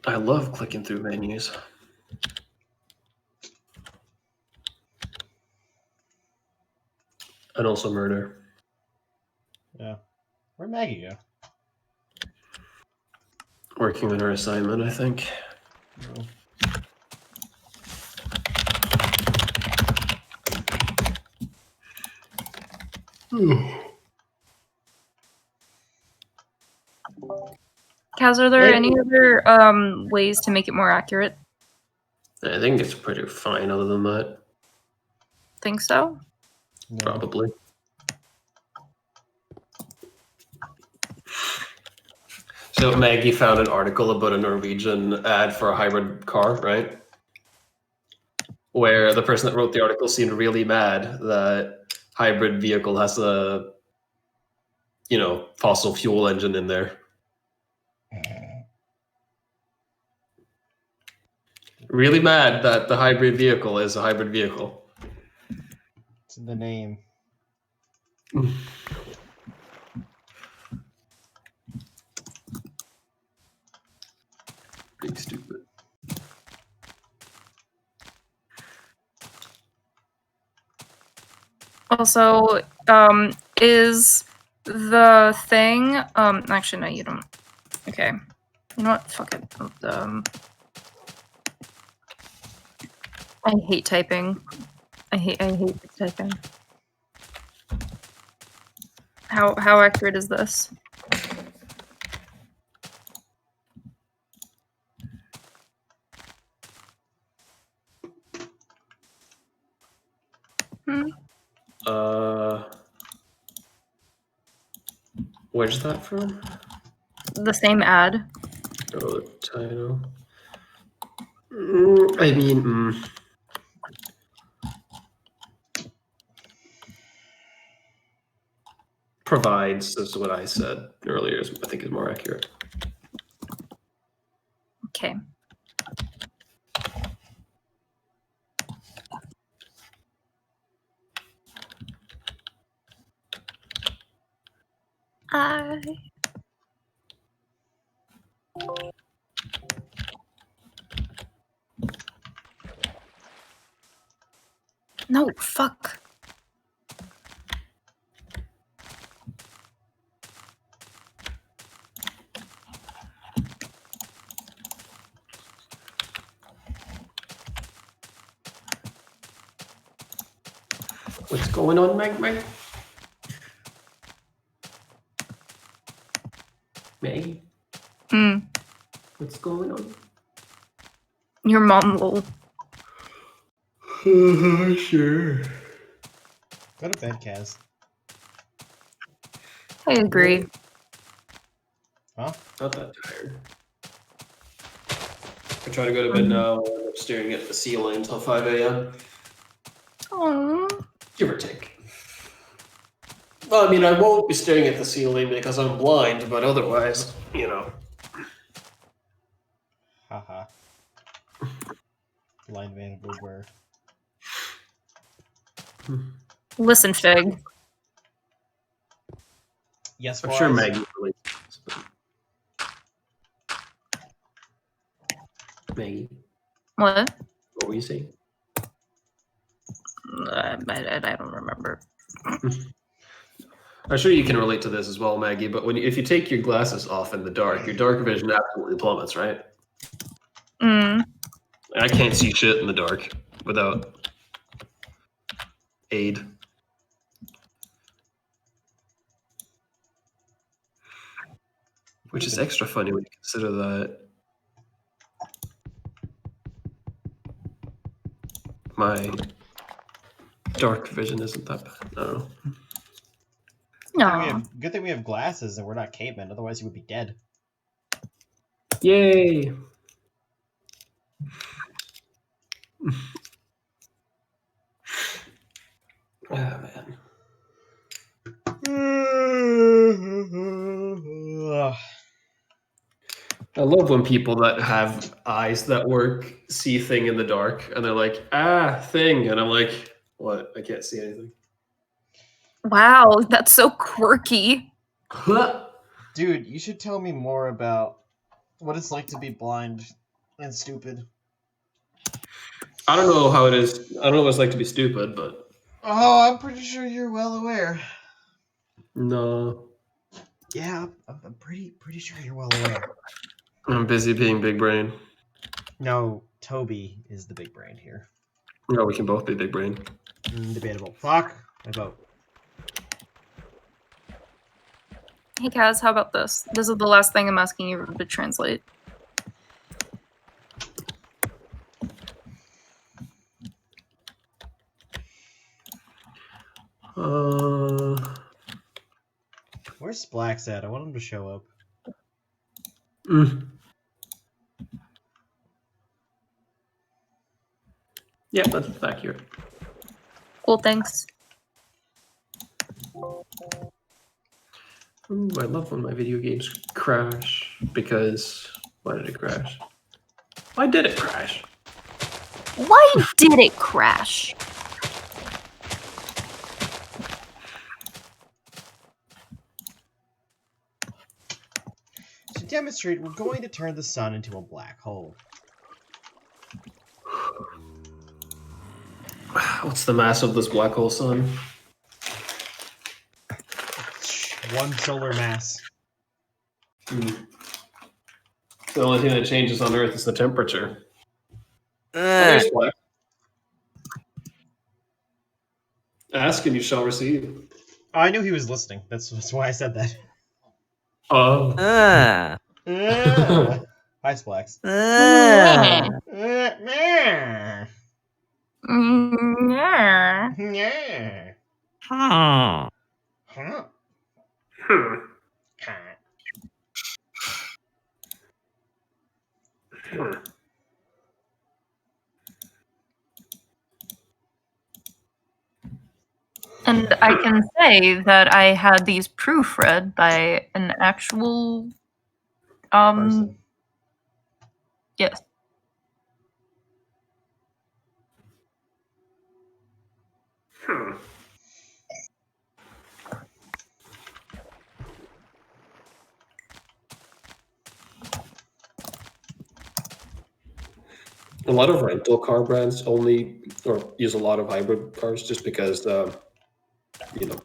I love clicking through menus. And also murder. Yeah. Where'd Maggie go? Working on her assignment, I think. Kaz, are there any other ways to make it more accurate? I think it's pretty fine other than that. Think so? No. Probably. So Maggie found an article about a Norwegian ad for a hybrid car, right? Where the person that wrote the article seemed really mad that hybrid vehicle has a, fossil fuel engine in there. Really mad that the hybrid vehicle is a hybrid vehicle. It's in the name. Big stupid. Also, is the thing actually no, you don't. Okay. You know what? Fuck it. I hate typing. I hate typing. How accurate is this? Where's that from? The same ad. Oh, the title. I mean, provides is what I said earlier. I think is more accurate. Okay. No, fuck. What's going on, Maggie? Maggie? Hmm. What's going on? Your mom will. Sure. Go to bed, Kaz. I agree. Huh? Not that tired. I try to go to bed now and end up staring at the ceiling until 5 a.m. Aww. Give or take. Well, I mean, I won't be staring at the ceiling because I'm blind, but otherwise, you know. Haha. Blind man Boober. Listen, Fig. Yes, I'm sure boys. Maggie relates to this, but... Maggie, What? what were you saying? I don't remember. I'm sure you can relate to this as well, Maggie, but if you take your glasses off in the dark, your dark vision absolutely plummets, right? Mm. I can't see shit in the dark without aid. Which is extra funny when you consider that my dark vision isn't that bad. I don't know. No. Good thing we have glasses and we're not cavemen, otherwise you would be dead. Yay! Oh, man. I love when people that have eyes that work see thing in the dark and they're like, thing. And I'm like, what? I can't see anything. Wow, that's so quirky. Dude, you should tell me more about what it's like to be blind and stupid. I don't know how it is. I don't know what it's like to be stupid, but. Oh, I'm pretty sure you're well aware. No. Yeah, I'm pretty sure you're well aware. I'm busy being big brain. No, Toby is the big brain here. No, we can both be big brain. Debatable. Fuck. I vote. Hey, Kaz, how about this? This is the last thing I'm asking you to translate. Where's Splax at? I want him to show up. Yeah, that's accurate. Cool, thanks. Ooh, I love when my video games crash because why did it crash? Why did it crash? Why did it crash? To demonstrate, we're going to turn the sun into a black hole. What's the mass of this black hole sun? 1 solar mass. The only thing that changes on Earth is the temperature. There's black. Ask and you shall receive. Oh, I knew he was listening. That's why I said that. Oh. Hi, Splax. And I can say that I had these proofread by an actual Person. Yes. A lot of rental car brands only or use a lot of hybrid cars just because, you know,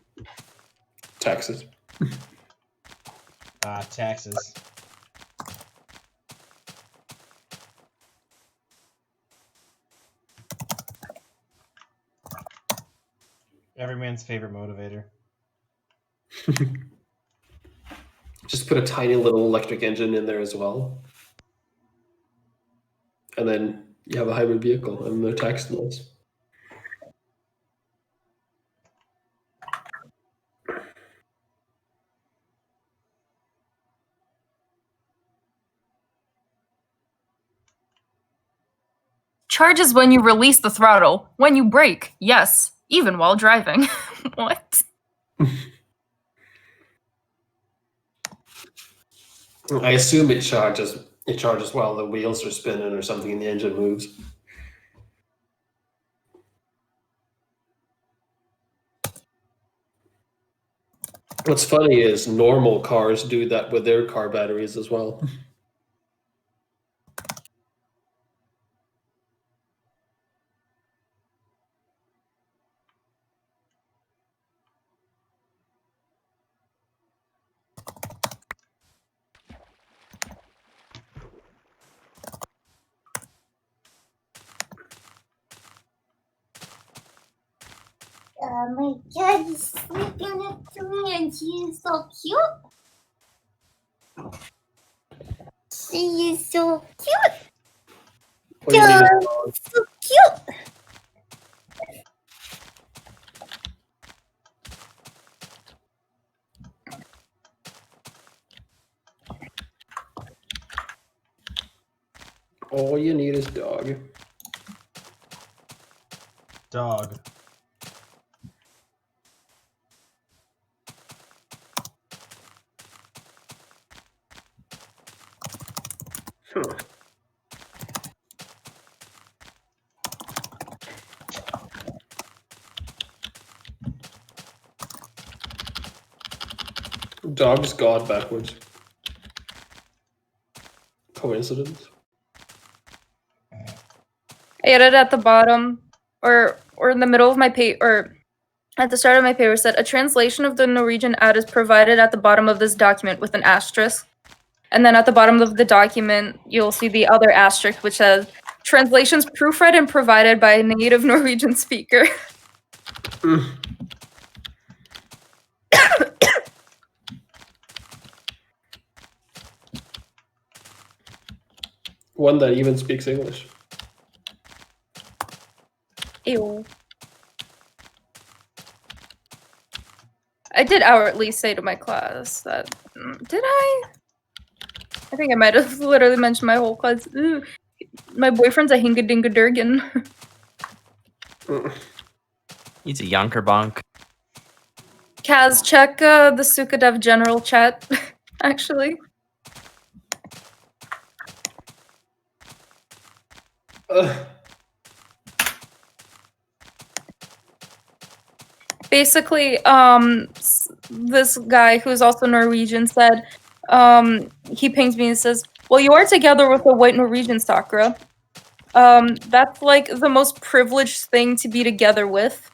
taxes. Taxes. Every man's favorite motivator. Just put a tiny little electric engine in there as well. And then you have a hybrid vehicle and they're taxed less. Charges when you release the throttle. When you brake, yes. Even while driving. What? I assume it charges while the wheels are spinning or something and the engine moves. What's funny is normal cars do that with their car batteries as well. Oh my god, he's sleeping next to me and he is so cute. She is so cute. What do you mean it's Oh, so cute. all you need is dog. Dog. Huh. Dog's God backwards. Coincidence? I added at the bottom, or in the middle of my page, or at the start of my paper said, a translation of the Norwegian ad is provided at the bottom of this document with an asterisk. And then at the bottom of the document, you'll see the other asterisk, which says, translations proofread and provided by a native Norwegian speaker. One that even speaks English. Ew. I did outwardly say to my class that, did I? I think I might have literally mentioned my whole class. Ooh, my boyfriend's a hingadingadurgan. He's a Yonkerbonk. Kaz, check the Sukadev general chat, actually. Basically, this guy who's also Norwegian said, he pings me and says, well, you are together with a white Norwegian, Sakura. That's like the most privileged thing to be together with.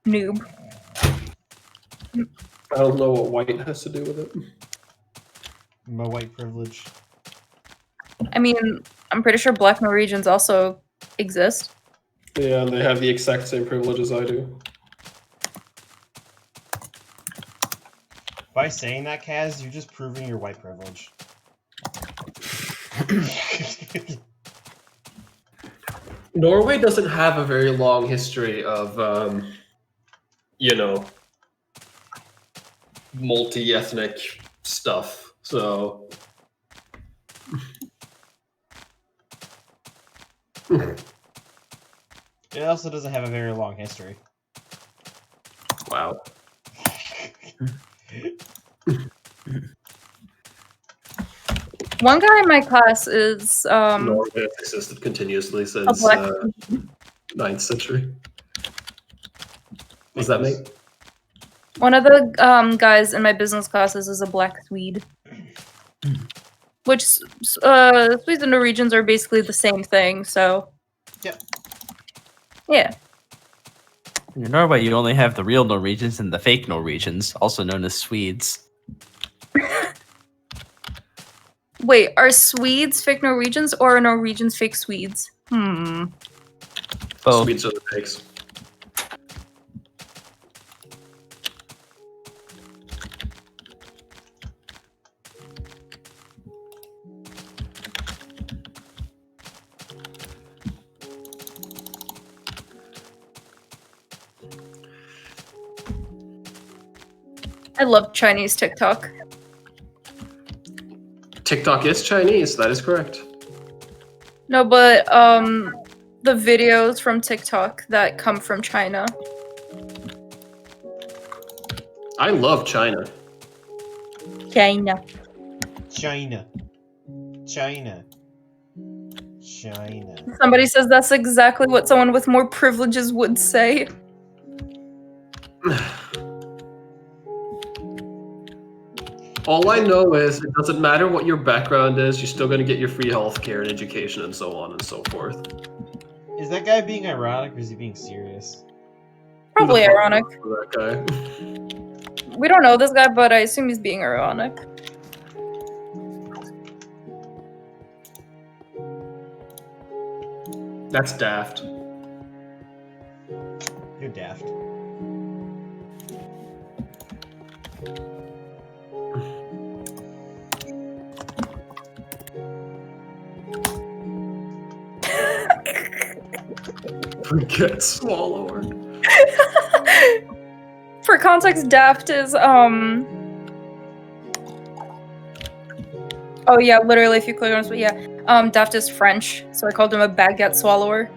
Noob. I don't know what white has to do with it. My white privilege. I mean, I'm pretty sure black Norwegians also exist. Yeah, and they have the exact same privileges I do. By saying that, Kaz, you're just proving your white privilege. Norway doesn't have a very long history of, you know, multi-ethnic stuff, so... It also doesn't have a very long history. Wow. One guy in my class is Norway has existed continuously since black 9th century. Was that me? one of the guys in my business classes is a black Swede. Which Swedes and Norwegians are basically the same thing, so Yep. Yeah. In Norway, you only have the real Norwegians and the fake Norwegians, also known as Swedes. Wait, are Swedes fake Norwegians or are Norwegians fake Swedes? Both. Swedes are the fakes. I love Chinese TikTok. TikTok is Chinese. That is correct. No, but the videos from TikTok that come from China. I love China. China. China. China. China. Somebody says that's exactly what someone with more privileges would say. All I know is it doesn't matter what your background is, you're still going to get your free healthcare and education and so on and so forth. Is that guy being ironic or is he being serious? Probably Who the fuck ironic. is that guy? We don't know this guy, but I assume he's being ironic. That's daft. You're daft. Forget swallower. For context, daft is oh yeah, literally if you click on this, but yeah. Daft is French, so I called him a baguette swallower.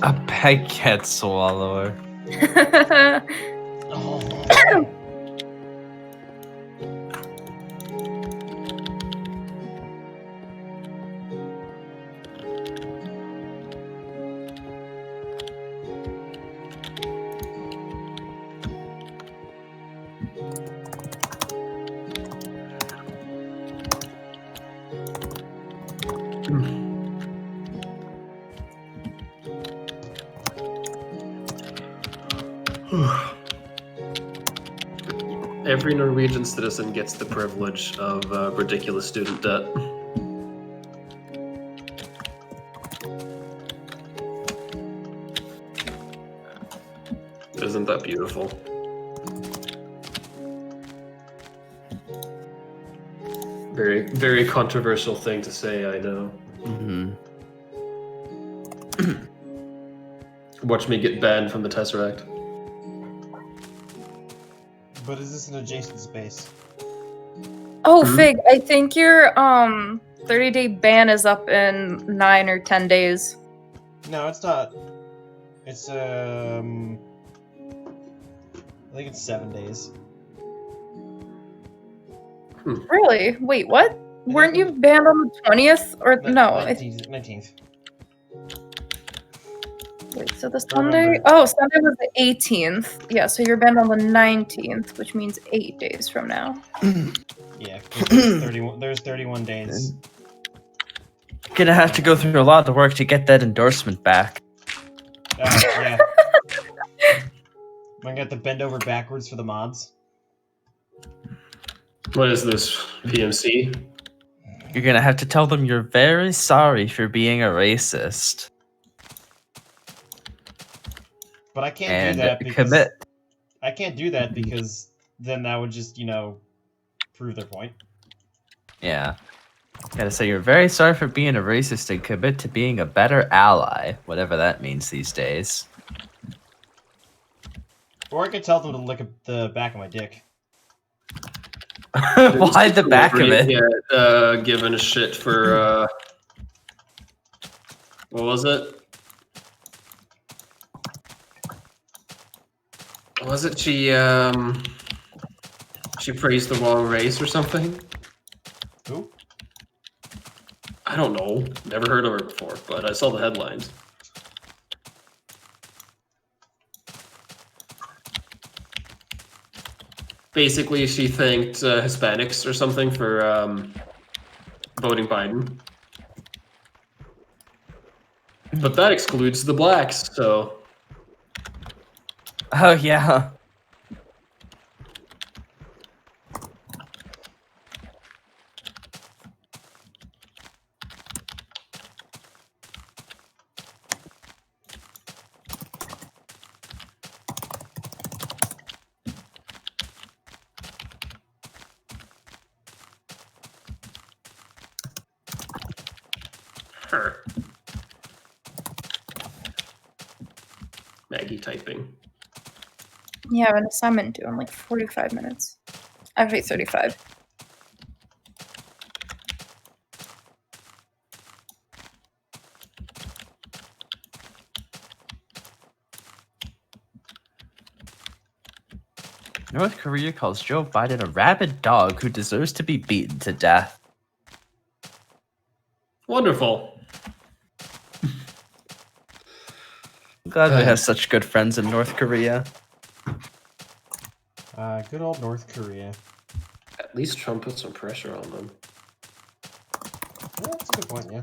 A baguette swallower. Oh. Every Norwegian citizen gets the privilege of ridiculous student debt. Isn't that beautiful? Very, very controversial thing to say, I know. Mm-hmm. Watch me get banned from the Tesseract. But is this an adjacent space? Oh, Fig, I think your 30-day ban is up in 9 or 10 days. No, it's not. It's I think it's 7 days. Really? Wait, what? Weren't you banned on the 20th? Or no? 19th. Wait, so the Sunday? Oh, Sunday was the 18th. Yeah, so you're banned on the 19th, which means 8 days from now. Yeah, 'cause there's 31 days. Gonna have to go through a lot of work to get that endorsement back. Yeah. I'm gonna have to bend over backwards for the mods. What is this, PMC? You're gonna have to tell them you're very sorry for being a racist. But I can't And do that because commit. I can't do that because then that would just, prove their point. Yeah. Gotta say you're very sorry for being a racist and commit to being a better ally, whatever that means these days. Or I could tell them to lick the back of my dick. Why the back of it? Yeah, given a shit for what was it? Was it she praised the wrong race or something? Who? I don't know. Never heard of her before, but I saw the headlines. Basically, she thanked Hispanics or something for voting Biden. But that excludes the blacks, so... Oh, yeah. Her. Maggie typing. Yeah, I have an assignment due in like 45 minutes. Actually, 35. North Korea calls Joe Biden a rabid dog who deserves to be beaten to death. Wonderful. I'm glad we have such good friends in North Korea. Good old North Korea. At least Trump put some pressure on them. Yeah, that's a good point, yeah.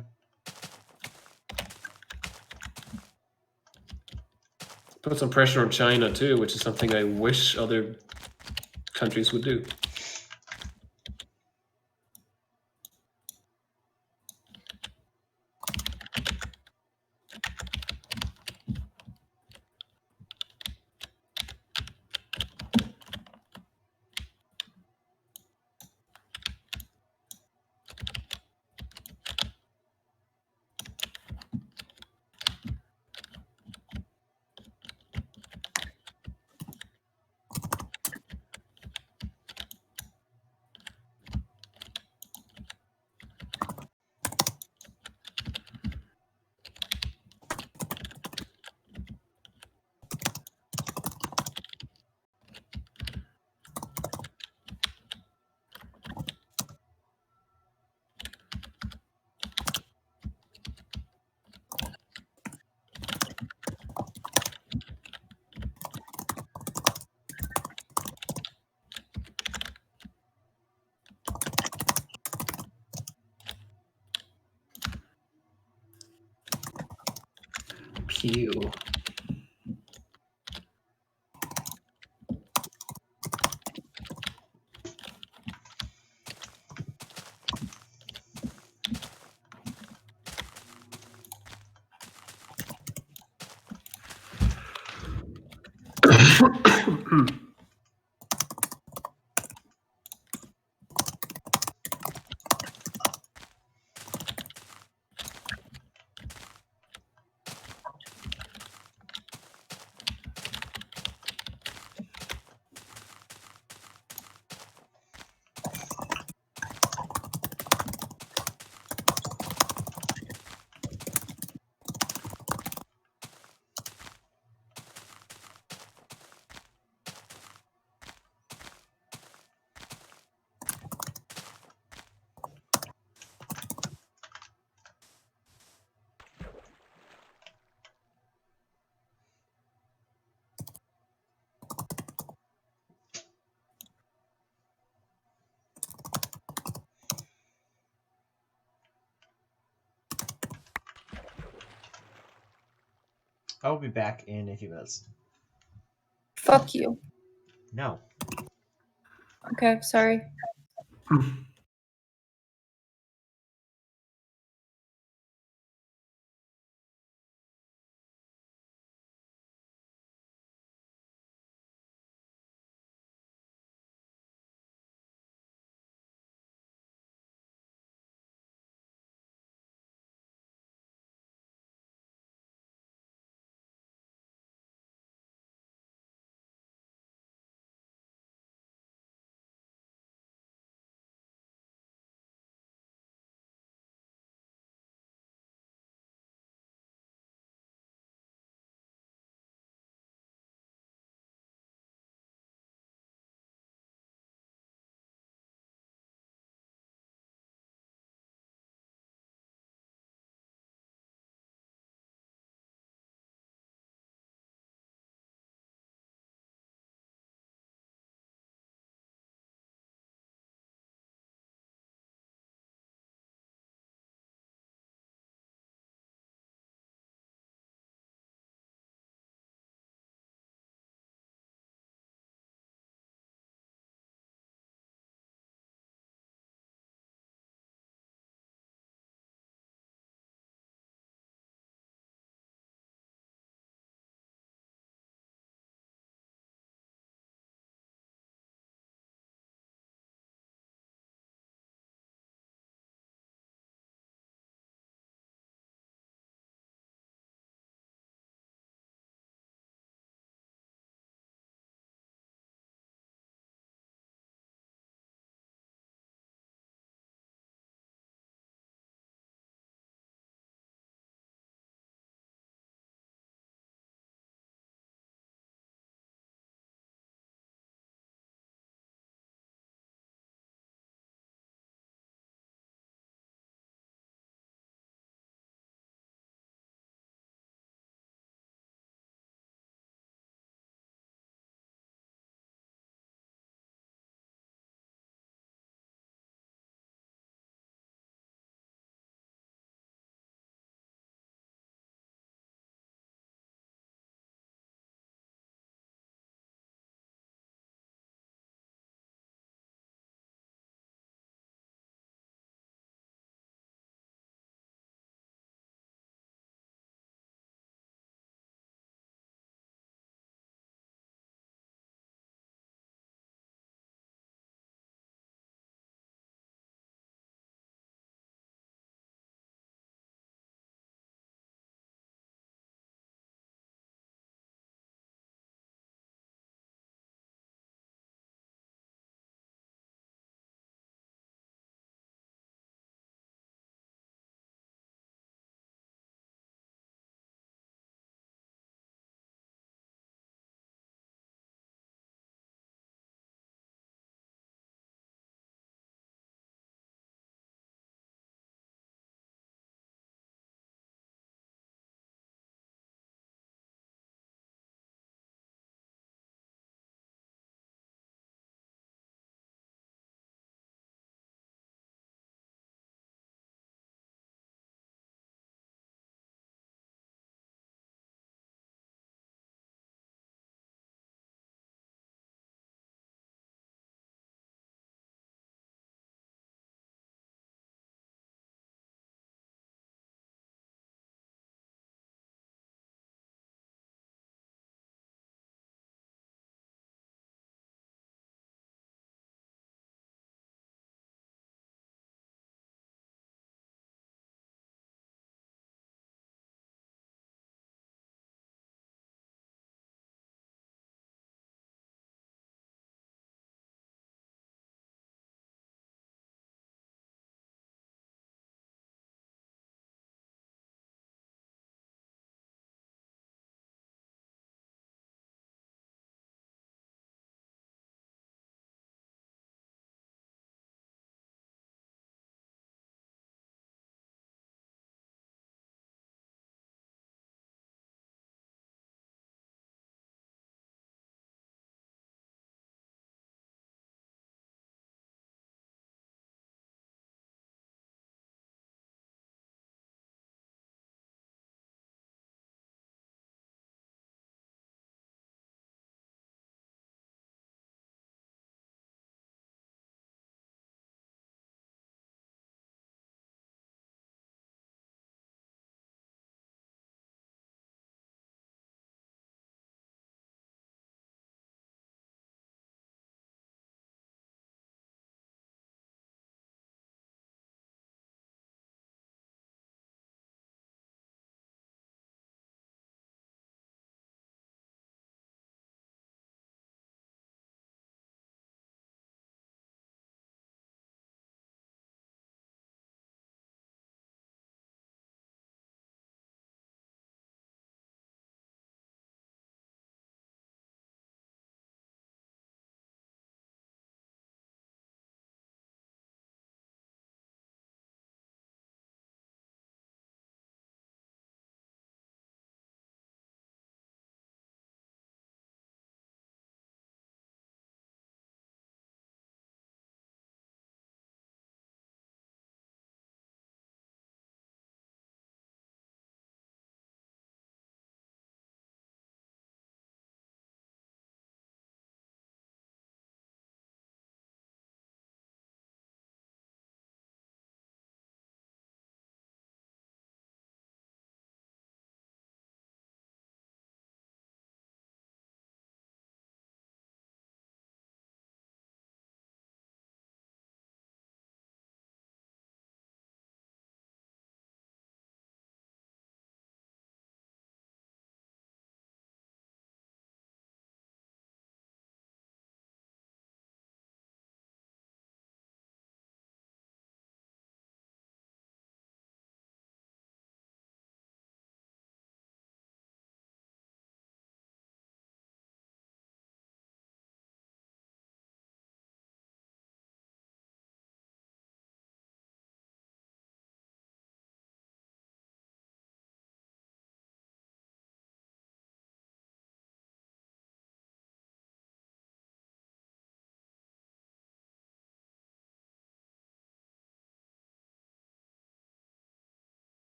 Put some pressure on China too, which is something I wish other countries would do. Pew. I will be back in a few minutes. Fuck you. No. Okay, sorry.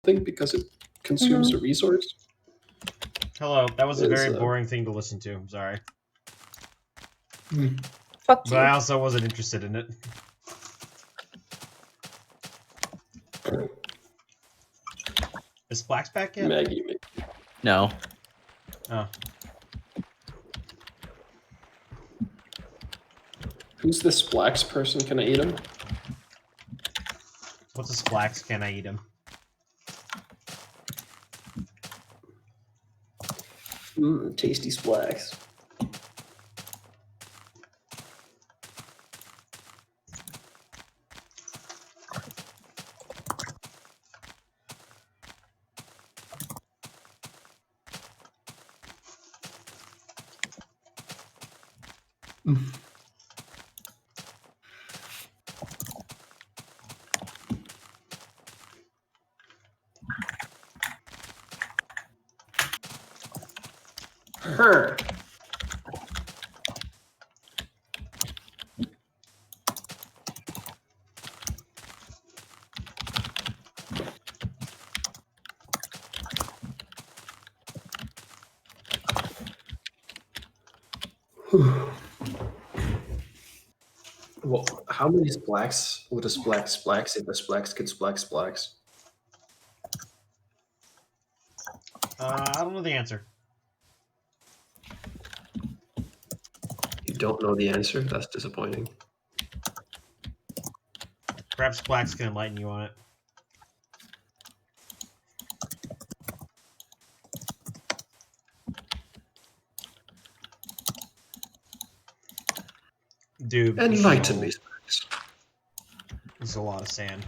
thing because it consumes a resource. Hello, that was a very Is, boring thing to listen to. I'm sorry. Fuck But you. I also wasn't interested in it. Is Splax back yet? Maggie. No. Oh. Who's this Splax person? Can I eat him? What's a Splax? Can I eat him? Tasty Splax. Her. Well, how many Splax would a Splax if a Splax could Splax? I don't know the answer. You don't know the answer? That's disappointing. Perhaps Splax can enlighten you on it. Dude, Enlighten me. There's a lot of sand.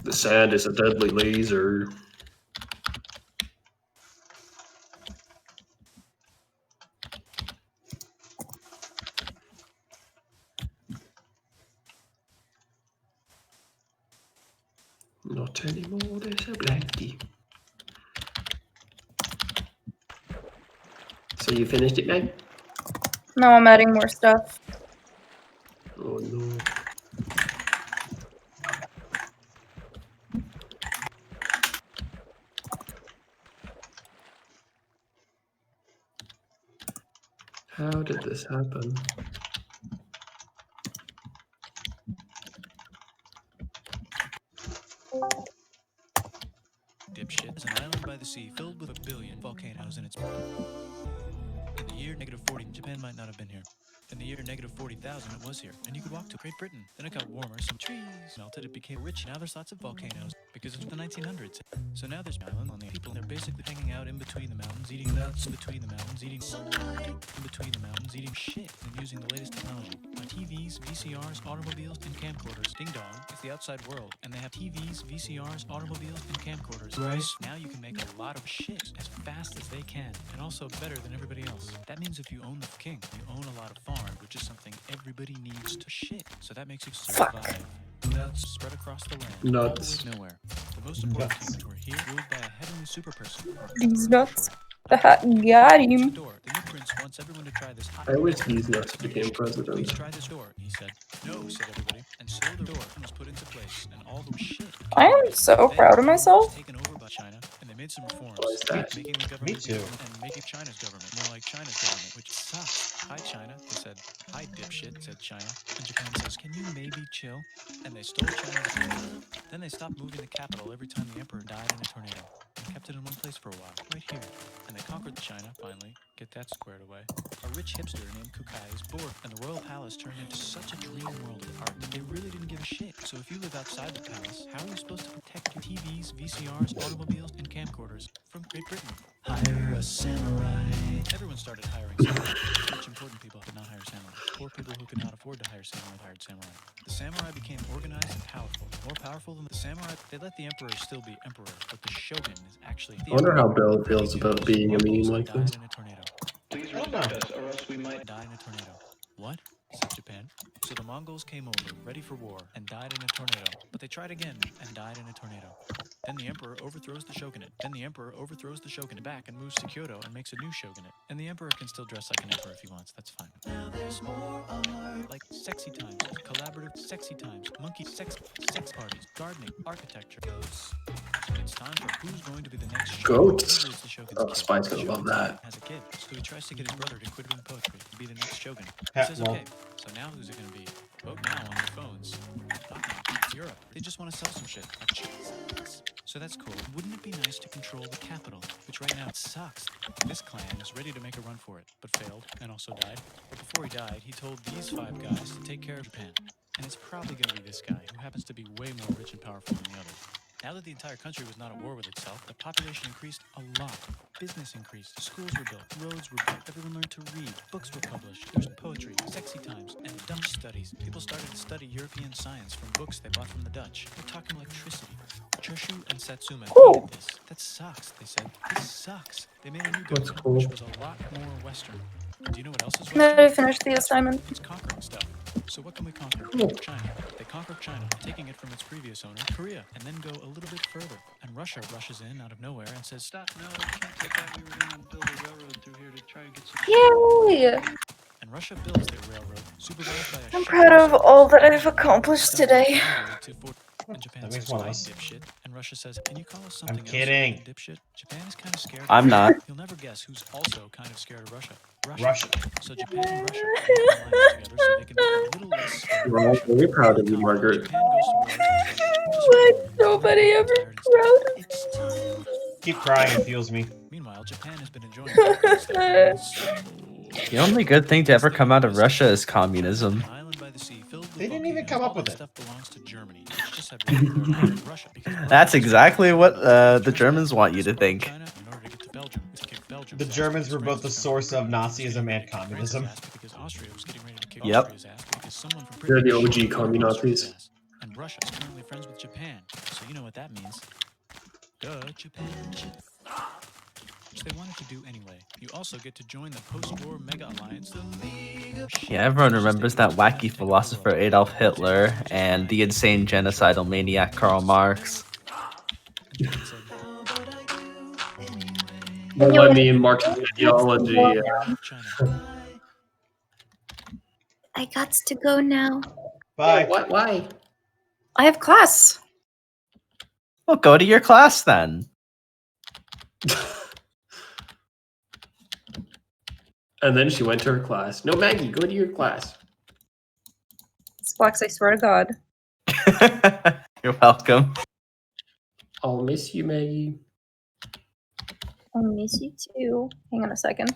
The sand is a deadly laser. Not anymore, there's a blankie. So you finished it, man? No, I'm adding more stuff. Oh no. How did this happen? Dipshit is an island by the sea filled with 1 billion volcanoes in its... In the year -40, Japan might not have been here. In the year -40,000, it was here, and you could walk to Great Britain. Then it got warmer, some trees melted, it became rich. Now there's lots of volcanoes because of the 1900s. So now there's an island on the people, and they're basically hanging out in between the mountains, eating nuts, in between the mountains, eating in between the mountains, eating shit, and using the latest technology. Like TVs, VCRs, automobiles, and camcorders. Ding dong, it's the outside world, and they have TVs, VCRs, automobiles, and camcorders. Right. Now you can make a lot of shit as fast as they can, and also better than everybody else. That means if you own the king, you own a lot of farm, which is something everybody needs to shit. So that makes you survive. Nuts spread across the land. Nuts. All the way nowhere. The most important kings were here, ruled by a heavenly super person. These nuts. Got him. The new prince wants everyone to try this hot. I wish these nuts became Please president. try this door. He said. No, said everybody. And so the door was put into place, and all the shit. I am so proud of myself. Taken over by China, and they made some reforms. Why is that? Making the government too. And making China's government more like China's government, which sucks. Hi, China. They said. Hi, dipshit, said China. And Japan says, can you maybe chill? And they stole China's. Then they stopped moving the capital every time the emperor died in a tornado. And kept it in one place for a while, right here. And they conquered China, finally. Get that squared away. A rich hipster named Kukai is bored, and the royal palace turned into such a dream world of art that they really didn't give a shit. So if you live outside the palace, how are you supposed to protect your TVs, VCRs, automobiles, and camcorders from Great Britain? Hire a samurai. Everyone started hiring samurai. Rich, important people could not hire samurai. Poor people who could not afford to hire samurai hired samurai. The samurai became organized and powerful. More powerful than the samurai. They let the emperor still be emperor, but the shogun is actually the I wonder how emperor. Bill feels about being a meme like this. Died in a tornado. Please respect us, or else we might die in a tornado. What? Said Japan. So the Mongols came over, ready for war, and died in a tornado. But they tried again, and died in a tornado. Then the emperor overthrows the shogunate. Then the emperor overthrows the shogunate back and moves to Kyoto and makes a new shogunate. And the emperor can still dress like an emperor if he wants, that's fine. Now there's more art. Like sexy times, collaborative collaborative sexy times, monkey sex parties, gardening, architecture. It's time for who's going to be the next Goats? Whoever is the Shogun's Oh, kid. Spy's gonna love that. Has a kid, so he tries to get his brother to quit doing poetry and be the next Shogun. He Ha, says, well. okay, so now who's it gonna be? Vote now on your phones. It's Europe. They just want to sell some shit. Like Jesus. So that's cool. Wouldn't it be nice to control the capital, which right now it sucks? This clan is ready to make a run for it, but failed and also died. But before he died, he told these 5 guys to take care of Japan. And it's probably gonna be this guy, who happens to be way more rich and powerful than the others. Now that the entire country was not at war with itself, the population increased a lot. Business increased, schools were built, roads were built, everyone learned to read, books were published, there's poetry, sexy times, and Dutch studies. People started to study European science from books they bought from the Dutch. We're talking electricity. Choshu and Satsuma hated this. That sucks, they said. This sucks. They made a new What's government, cool? which was a lot more Western. Do you know what else is No, Western? I finished the assignment. It's conquering stuff. So what can we conquer? Cool. China. They conquer China, taking it from its previous owner, Korea, and then go a little bit further. And Russia rushes in out of nowhere and says, stop, no, we can't take that. We were going to build a railroad through here to try and get some... Yay! And Russia builds their railroad, supervised by a I'm proud of all that I've accomplished today. And Japan That makes says, one of "Right, us. dipshit." And Russia says, can you call us something else? kidding. Dipshit. Japan is kind of scared. of I'm Russia. not. You'll never guess who's also kind of scared of Russia. Russia. So Japan and Russia are alliance together so they can be a little less scared of We're all Russia. very proud of you, Margaret. Japan goes to war against Russia. Why nobody ever proud of Keep crying, it fuels me. Meanwhile, Japan has been enjoying The only good thing to ever come out of Russia is communism. an island by the sea filled with They didn't even come volcanoes. up All with that it. stuff belongs to Germany, which just had regular land in Russia because That's exactly what the Germans want you to think. China, in order to get to Belgium, is to kick Belgium's The ass Germans because were both the France was source of gonna- Nazism and France's communism. ass because Austria was getting ready to kick Yep. Austria's ass because someone from They're the Britain OG kicked communazis. Austria's ass. And Russia is currently friends with Japan, so you know what that means. Duh, Japan. Which they wanted to do anyway. You also get to join the post-war mega alliance, the League of Yeah, everyone remembers that wacky philosopher Adolf Hitler and the insane genocidal maniac Karl Marx. Don't let me in Marx's ideology. I got to go now. Bye. What? Why? I have class. Well, go to your class then. And then she went to her class. No, Maggie, go to your class. Splax, I swear to God. You're welcome. I'll miss you, Maggie. I'll miss you too. Hang on a second.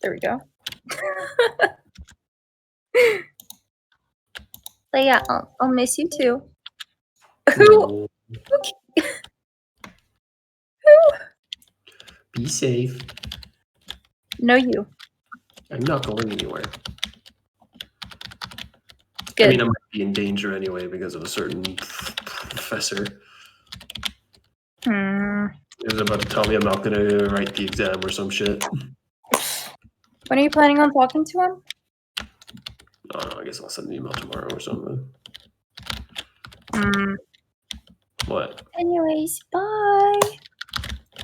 There we go. But yeah, I'll miss you too. Who? Be safe. No, you. I'm not going anywhere. Good. I mean, I might be in danger anyway because of a certain professor. Hmm. He was about to tell me I'm not going to write the exam or some shit. When are you planning on talking to him? I don't know, I guess I'll send an email tomorrow or something. Hmm. What? Anyways, bye.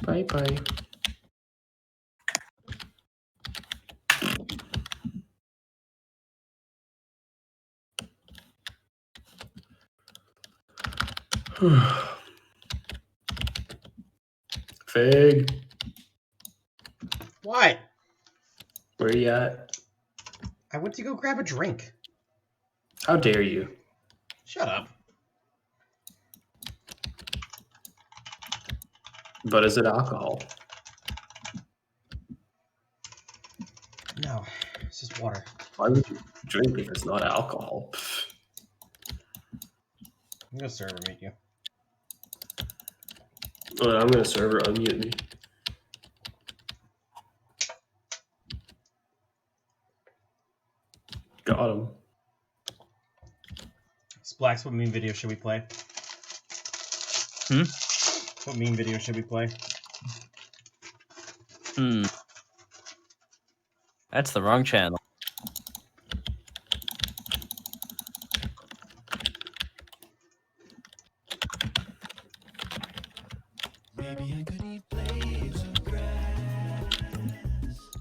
Bye-bye. Fig, What? where you at? I went to go grab a drink. How dare you? Shut up. But is it alcohol? No, it's just water. Why would you drink if it's not alcohol? I'm gonna serve or meet you. Well, I'm gonna serve her, unmute me. Got him. Splax, what meme video should we play? Hmm? What meme video should we play? That's the wrong channel. Maybe I could eat blades of grass.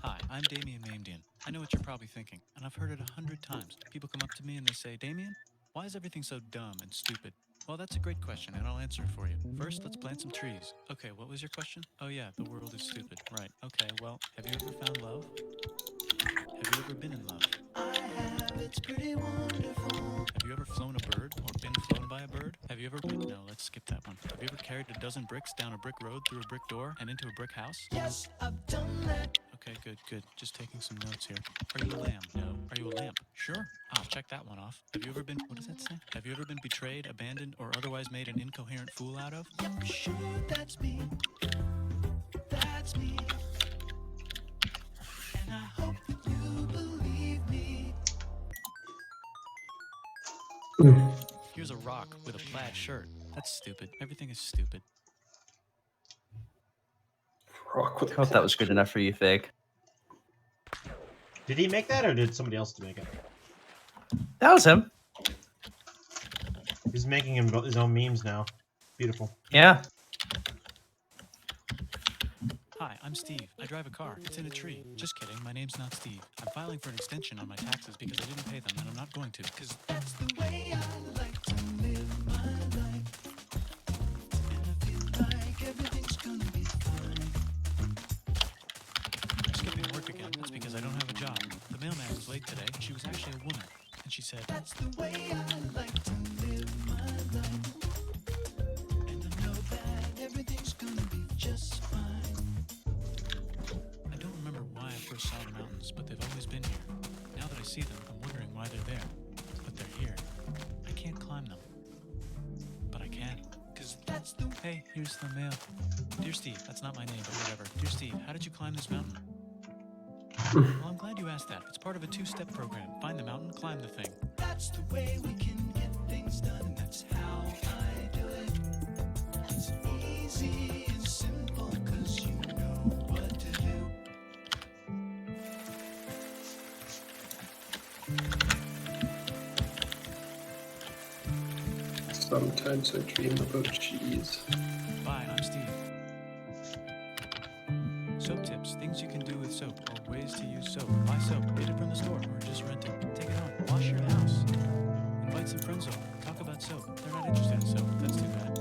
Hi, I'm Damian Mamedian. I know what you're probably thinking, and I've heard it 100 times. People come up to me and they say, Damien, why is everything so dumb and stupid? Well, that's a great question, and I'll answer it for you. First, let's plant some trees. Okay, what was your question? Oh yeah, the world is stupid. Right. Okay, well, have you ever found love? Have you ever been in love? I have, it's pretty wonderful. Have you ever flown a bird or been flown by a bird? Have you ever, wait, no, let's skip that one. Have you ever carried a dozen bricks down a brick road through a brick door and into a brick house? Yes, I've done that. Okay, good. Just taking some notes here. Are you a lamb? No. Are you a lamp? Sure. I'll check that one off. Have you ever been, what does that say? Have you ever been betrayed, abandoned, or otherwise made an incoherent fool out of? Yep, sure, that's me. That's me. And I hope that you believe me. Here's a rock with a plaid shirt. That's stupid. Everything is stupid. Rock with I hope that was good enough for you, Fig. Did he make that, or did somebody else make it? That was him. He's making his own memes now. Beautiful. Yeah. Hi, I'm Steve. I drive a car. It's in a tree. Just kidding. My name's not Steve. I'm filing for an extension on my taxes because I didn't pay them, and I'm not going to, because that's the way I like to live my life. And I feel like everything's gonna be fine. I'm skipping work again. That's because I don't have a job. The mailman was late today. She was actually a woman. And she said, that's the way I like to live my life. And I know that everything's gonna be just fine. I don't remember why I first saw the mountains, but they've always been here. Now that I see them, I'm wondering why they're there. But they're here. I can't climb them. But I can. Cause that's the... Hey, here's the mail. Dear Steve, that's not my name, but whatever. Dear Steve, how did you climb this mountain? Well, I'm glad you asked that. It's part of a 2-step program. Find the mountain, climb the thing. That's the way we can get things done, and that's how I do it. It's easy and simple, cause you know what to do. Sometimes I dream about cheese. Bye, I'm Steve. Soap tips, things you can do with soap, or ways to use soap. Buy soap, get it from the store, or just rent it. Take it home, wash your house. Invite some friends over, talk about soap. They're not interested in soap, that's too bad.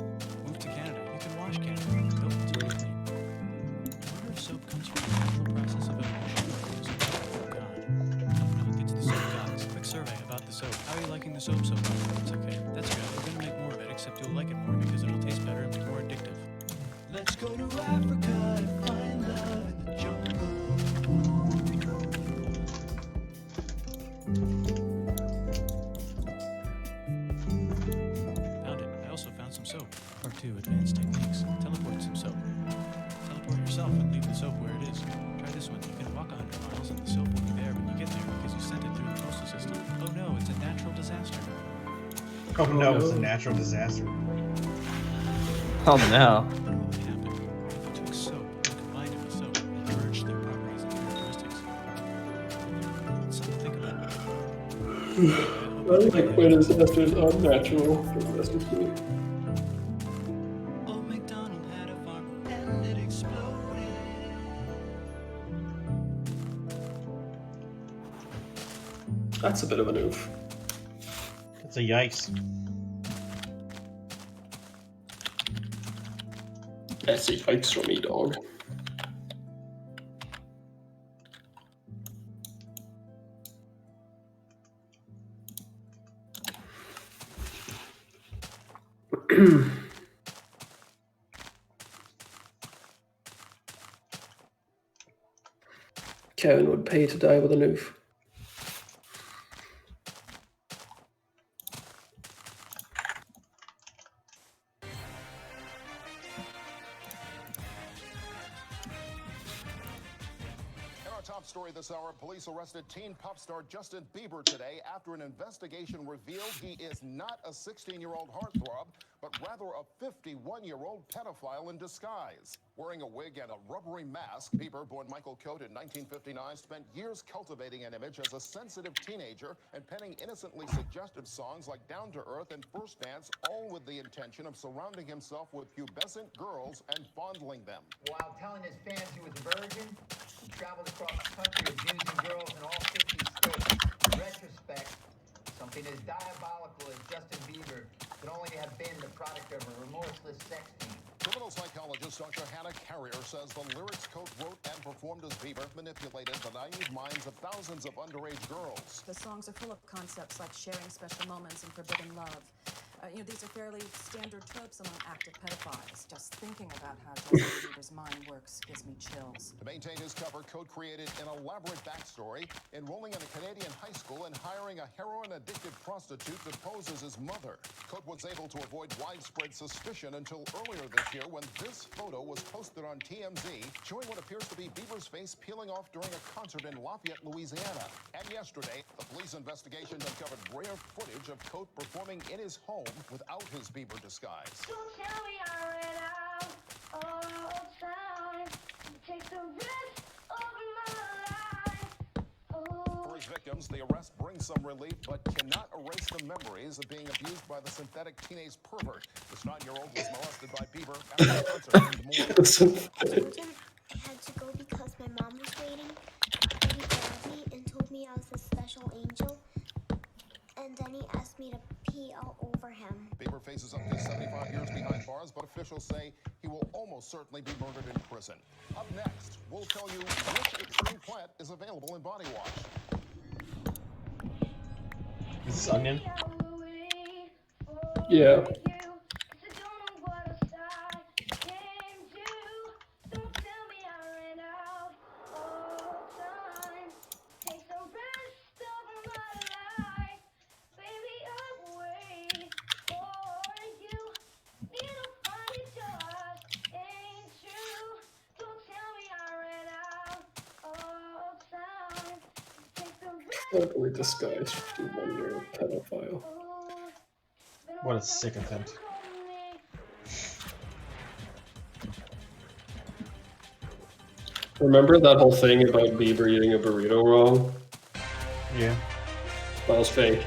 Move to Canada, you can wash Canada. Nope, it's pretty clean. I wonder if soap comes from the natural process of evolution, or is it... Oh god. No, it's the soap gods. Quick survey about the soap. How are you liking the soap so far? It's okay. That's good, we're gonna make more of it, except you'll like it more because it'll taste better and be more addictive. Let's go to Africa to find love in the jungle. Found it. I also found some soap. Part 2, advanced techniques. Teleport some soap. Teleport yourself and leave the soap where it is. Try this one. You can walk 100 miles and the soap will be there when you get there because you sent it through the postal system. Oh no, it's a natural disaster. Oh no, it's a natural disaster. Oh no. I like when disasters are natural. That's just good. Old MacDonald had a farm and it exploded. That's a bit of an oof. It's a yikes. That's a yikes from me, dog. Kevin would pay to die with an oof. Top story this hour, police arrested teen pop star Justin Bieber today after an investigation revealed he is not a 16-year-old heartthrob, but rather a 51-year-old pedophile in disguise. Wearing a wig and a rubbery mask, Bieber, born Michael Coate in 1959, spent years cultivating an image as a sensitive teenager and penning innocently suggestive songs like Down to Earth and First Dance, all with the intention of surrounding himself with pubescent girls and fondling them. While telling his fans he was a virgin, traveled across the country abusing girls in all 50 states. In retrospect, something as diabolical as Justin Bieber could only have been the product of a remorseless sex fiend. Criminal psychologist Dr. Hannah Carrier says the lyrics Coate wrote and performed as Bieber manipulated the naive minds of thousands of underage girls. The songs are full of concepts like sharing special moments and forbidden love. These are fairly standard tropes among active pedophiles. Just thinking about how Justin Bieber's mind works gives me chills. To maintain his cover, Coate created an elaborate backstory, enrolling in a Canadian high school and hiring a heroin-addicted prostitute to pose as his mother. Coate was able to avoid widespread suspicion until earlier this year when this photo was posted on TMZ, showing what appears to be Bieber's face peeling off during a concert in Lafayette, Louisiana. And yesterday, the police investigation uncovered rare footage of Coate performing in his home without his Bieber disguise. Don't tell me I ran out of time to take the rest of my life. For his victims, the arrest brings some relief, but cannot erase the memories of being abused by the synthetic teenage pervert. This 9-year-old was molested by Bieber after a concert in Des Moines. I told him I had to go because my mom was waiting. And he grabbed me and told me I was a special angel. And then he asked me to pee all over him. Bieber faces up to 75 years behind bars, but officials say he will almost certainly be murdered in prison. Up next, we'll tell you which extreme plant is available in body wash. Is this Onion? Yeah. Heavily disguised 51-year-old pedophile. What a sick attempt. Remember that whole thing about Bieber eating a burrito wrong? Yeah. That was fake.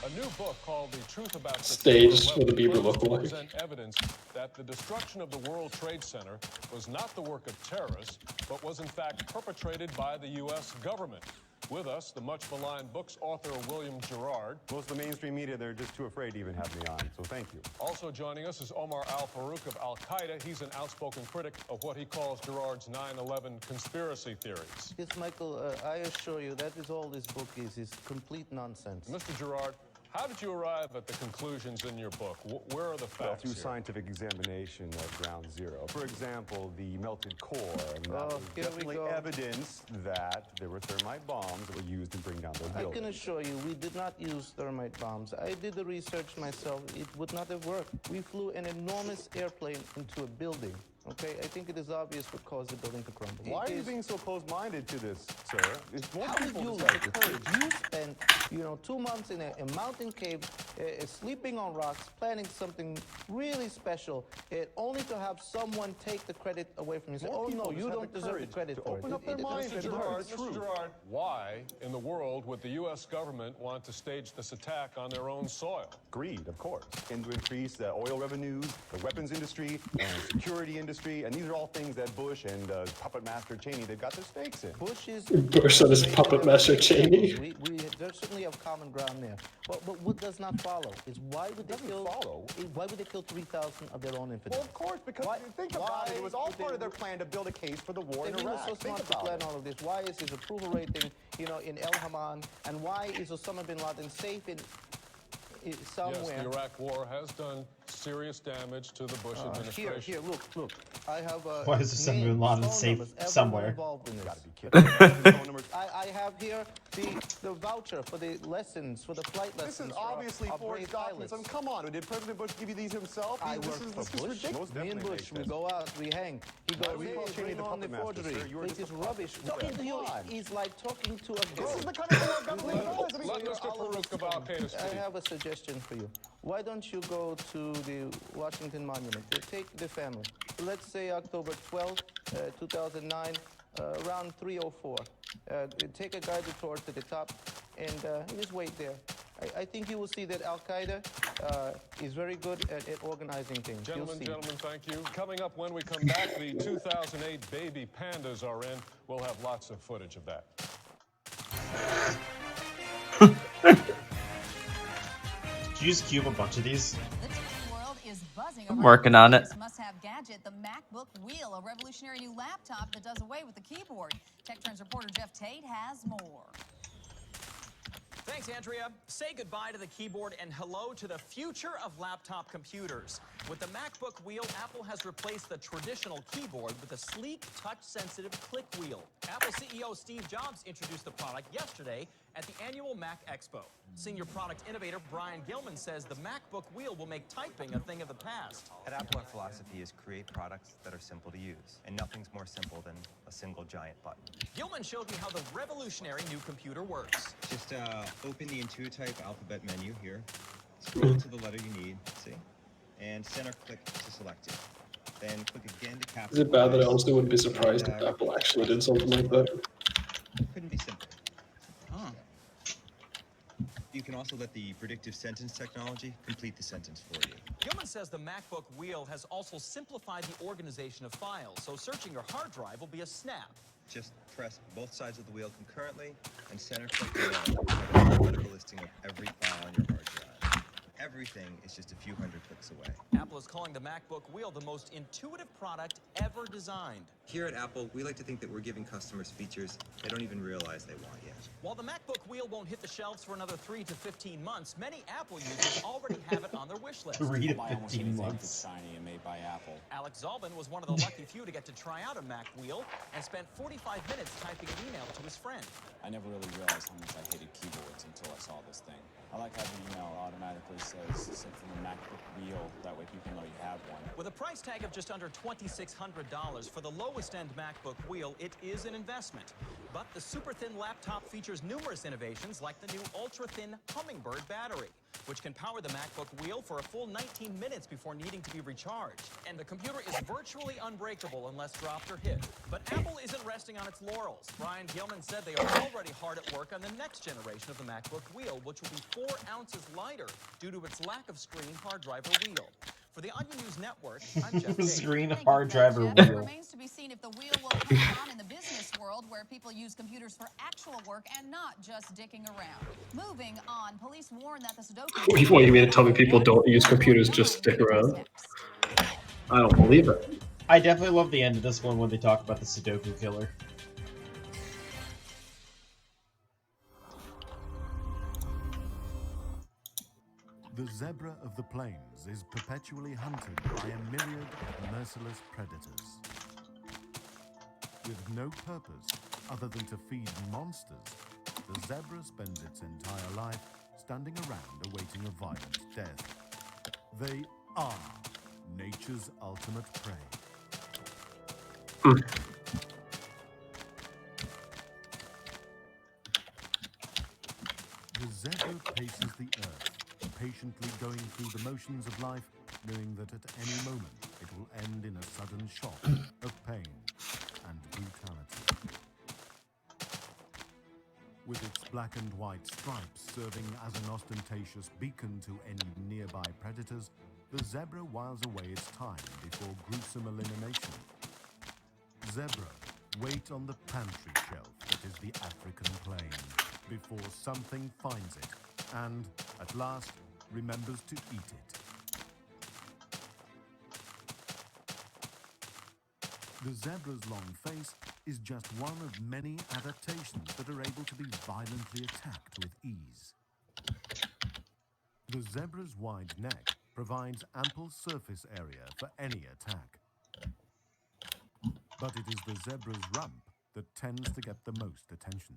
A new book called The Truth About Staged what the Bieber looked like. present evidence that the destruction of the World Trade Center was not the work of terrorists, but was in fact perpetrated by the U.S. government. With us, the much maligned book's author, William Gerard. Most of the mainstream media, they're just too afraid to even have me on, so thank you. Also joining us is Omar Al-Farouk of Al-Qaeda. He's an outspoken critic of what he calls Gerard's 9/11 conspiracy theories. Yes, Michael, I assure you that is all this book is complete nonsense. Mr. Gerard, how did you arrive at the conclusions in your book? Where are the Well, facts through here? scientific examination of ground zero. For example, the melted core, and that was here we definitely go. evidence that there were thermite bombs that were used to bring down those I buildings. can assure you, we did not use thermite bombs. I did the research myself. It would not have worked. We flew an enormous airplane into a building. Okay, I think it is obvious what caused the building to crumble. Why It are you is- being so close-minded to this, sir? It's more How did people you decide like to courage? You spent, 2 months in a mountain cave, sleeping on rocks, planning something really special, only to have someone take the credit away from you. Say, More oh people no, just you have don't the deserve the courage credit to for open it. up their minds Mr. and Gerard, the truth. Mr. Gerard, why in the world would the U.S. government want to stage this attack on their own soil? Greed, of course. And to increase the oil revenues, the weapons industry, and security industry, and these are all things that Bush and puppet master Cheney, they've got their stakes in. Bush is... Bush and his puppet master Cheney. We certainly have common ground there. But what does not follow is why would they kill... Why would they kill 3,000 of their own infidels? Well, of course, because think about it. It was all part of their plan to build a case for the war in If he was Iraq. so Think smart to about plan it. all of this, why is his approval rating, in El Haman, and why is Osama bin Laden safe in somewhere? Yes, the Iraq War has done serious damage to the Bush administration. Here, look. I have Why is Osama bin Laden safe somewhere? involved in this. Gotta be kidding. I have here the voucher for the lessons, for the flight lessons. This is obviously for forged brave documents. I mean, come on, did President Bush give you these himself? I This work is for Bush. ridiculous. Me and Bush, we go out, we hang. He goes, we hey, call Cheney bring the on the puppet master, forgery. sir. You were This just is a rubbish. puppet. Talking to you Come on. is like talking to a girl. This is the kind of thing our government does. I mean, Let Mr. Farouk of Al-Qaeda I speak. have a suggestion for you. Why don't you go to the Washington Monument? Take the family. Let's say October 12th, 2009, around 3:04. Take a guided tour to the top and just wait there. I think you will see that Al Qaeda is very good at organizing things. You'll Gentlemen, see. gentlemen, thank you. Coming up when we come back, the 2008 baby pandas are in. We'll have lots of footage of that. Did you just cube a bunch of these? I'm working on it. Must-have gadget, the MacBook Wheel, a revolutionary new laptop that does away with the keyboard. Tech Trends reporter Jeff Tate has more. Thanks, Andrea. Say goodbye to the keyboard and hello to the future of laptop computers. With the MacBook Wheel, Apple has replaced the traditional keyboard with a sleek, touch-sensitive click wheel. Apple CEO Steve Jobs introduced the product yesterday at the annual Mac Expo. Senior product innovator Brian Gilman says the MacBook Wheel will make typing a thing of the past. At Apple, our philosophy is create products that are simple to use, and nothing's more simple than a single giant button. Gilman showed me how the revolutionary new computer works. Just open the Intuitype alphabet menu here, scroll to the letter you need, see, and center click to select it. Then click again to capture. Is it bad that I honestly wouldn't be surprised if Apple actually did something like that? Couldn't be simple. You can also let the predictive sentence technology complete the sentence for you. Gilman says the MacBook Wheel has also simplified the organization of files, so searching your hard drive will be a snap. Just press both sides of the wheel concurrently and center click the listing of every file on your hard drive. Everything is just a few hundred clicks away. Apple is calling the MacBook Wheel the most intuitive product ever designed. Here at Apple, we like to think that we're giving customers features they don't even realize they want yet. While the MacBook Wheel won't hit the shelves for another 3 to 15 months, many Apple users already have it on their wish list. 3 to 15 months. Shiny and made by Apple. Alex Zalben was one of the lucky few to get to try out a Mac Wheel and spent 45 minutes typing an email to his friend. I never really realized how much I hated keyboards until I saw this thing. I like how the email automatically says sent from the MacBook Wheel, that way people know you have one. With a price tag of just under $2,600 for the lowest end MacBook Wheel, it is an investment. But the super thin laptop features numerous innovations like the new ultra-thin Hummingbird battery, which can power the MacBook Wheel for a full 19 minutes before needing to be recharged. And the computer is virtually unbreakable unless dropped or hit. But Apple isn't resting on its laurels. Brian Gilman said they are already hard at work on the next generation of the MacBook Wheel, which will be 4 ounces lighter due to its lack of screen, hard drive, or wheel. For the Onion News Network, I'm Jeff Tate. Screen, hard drive, or It wheel. remains to be seen if the wheel will catch on in the business world where people use computers for actual work and not just dicking around. Moving on, police warn that the Sudoku... What, you mean to tell me people don't use computers just to stick around? I don't believe it. I definitely love the end of this one when they talk about the Sudoku killer. The zebra of the plains is perpetually hunted by a myriad of merciless predators. With no purpose other than to feed monsters, the zebra spends its entire life standing around awaiting a violent death. They are nature's ultimate prey. The zebra paces the earth, patiently going through the motions of life, knowing that at any moment it will end in a sudden shock of pain and brutality. With its black and white stripes serving as an ostentatious beacon to any nearby predators, the zebra whiles away its time before gruesome elimination. Zebra wait on the pantry shelf that is the African plain before something finds it and, at last, remembers to eat it. The zebra's long face is just one of many adaptations that are able to be violently attacked with ease. The zebra's wide neck provides ample surface area for any attack. But it is the zebra's rump that tends to get the most attention.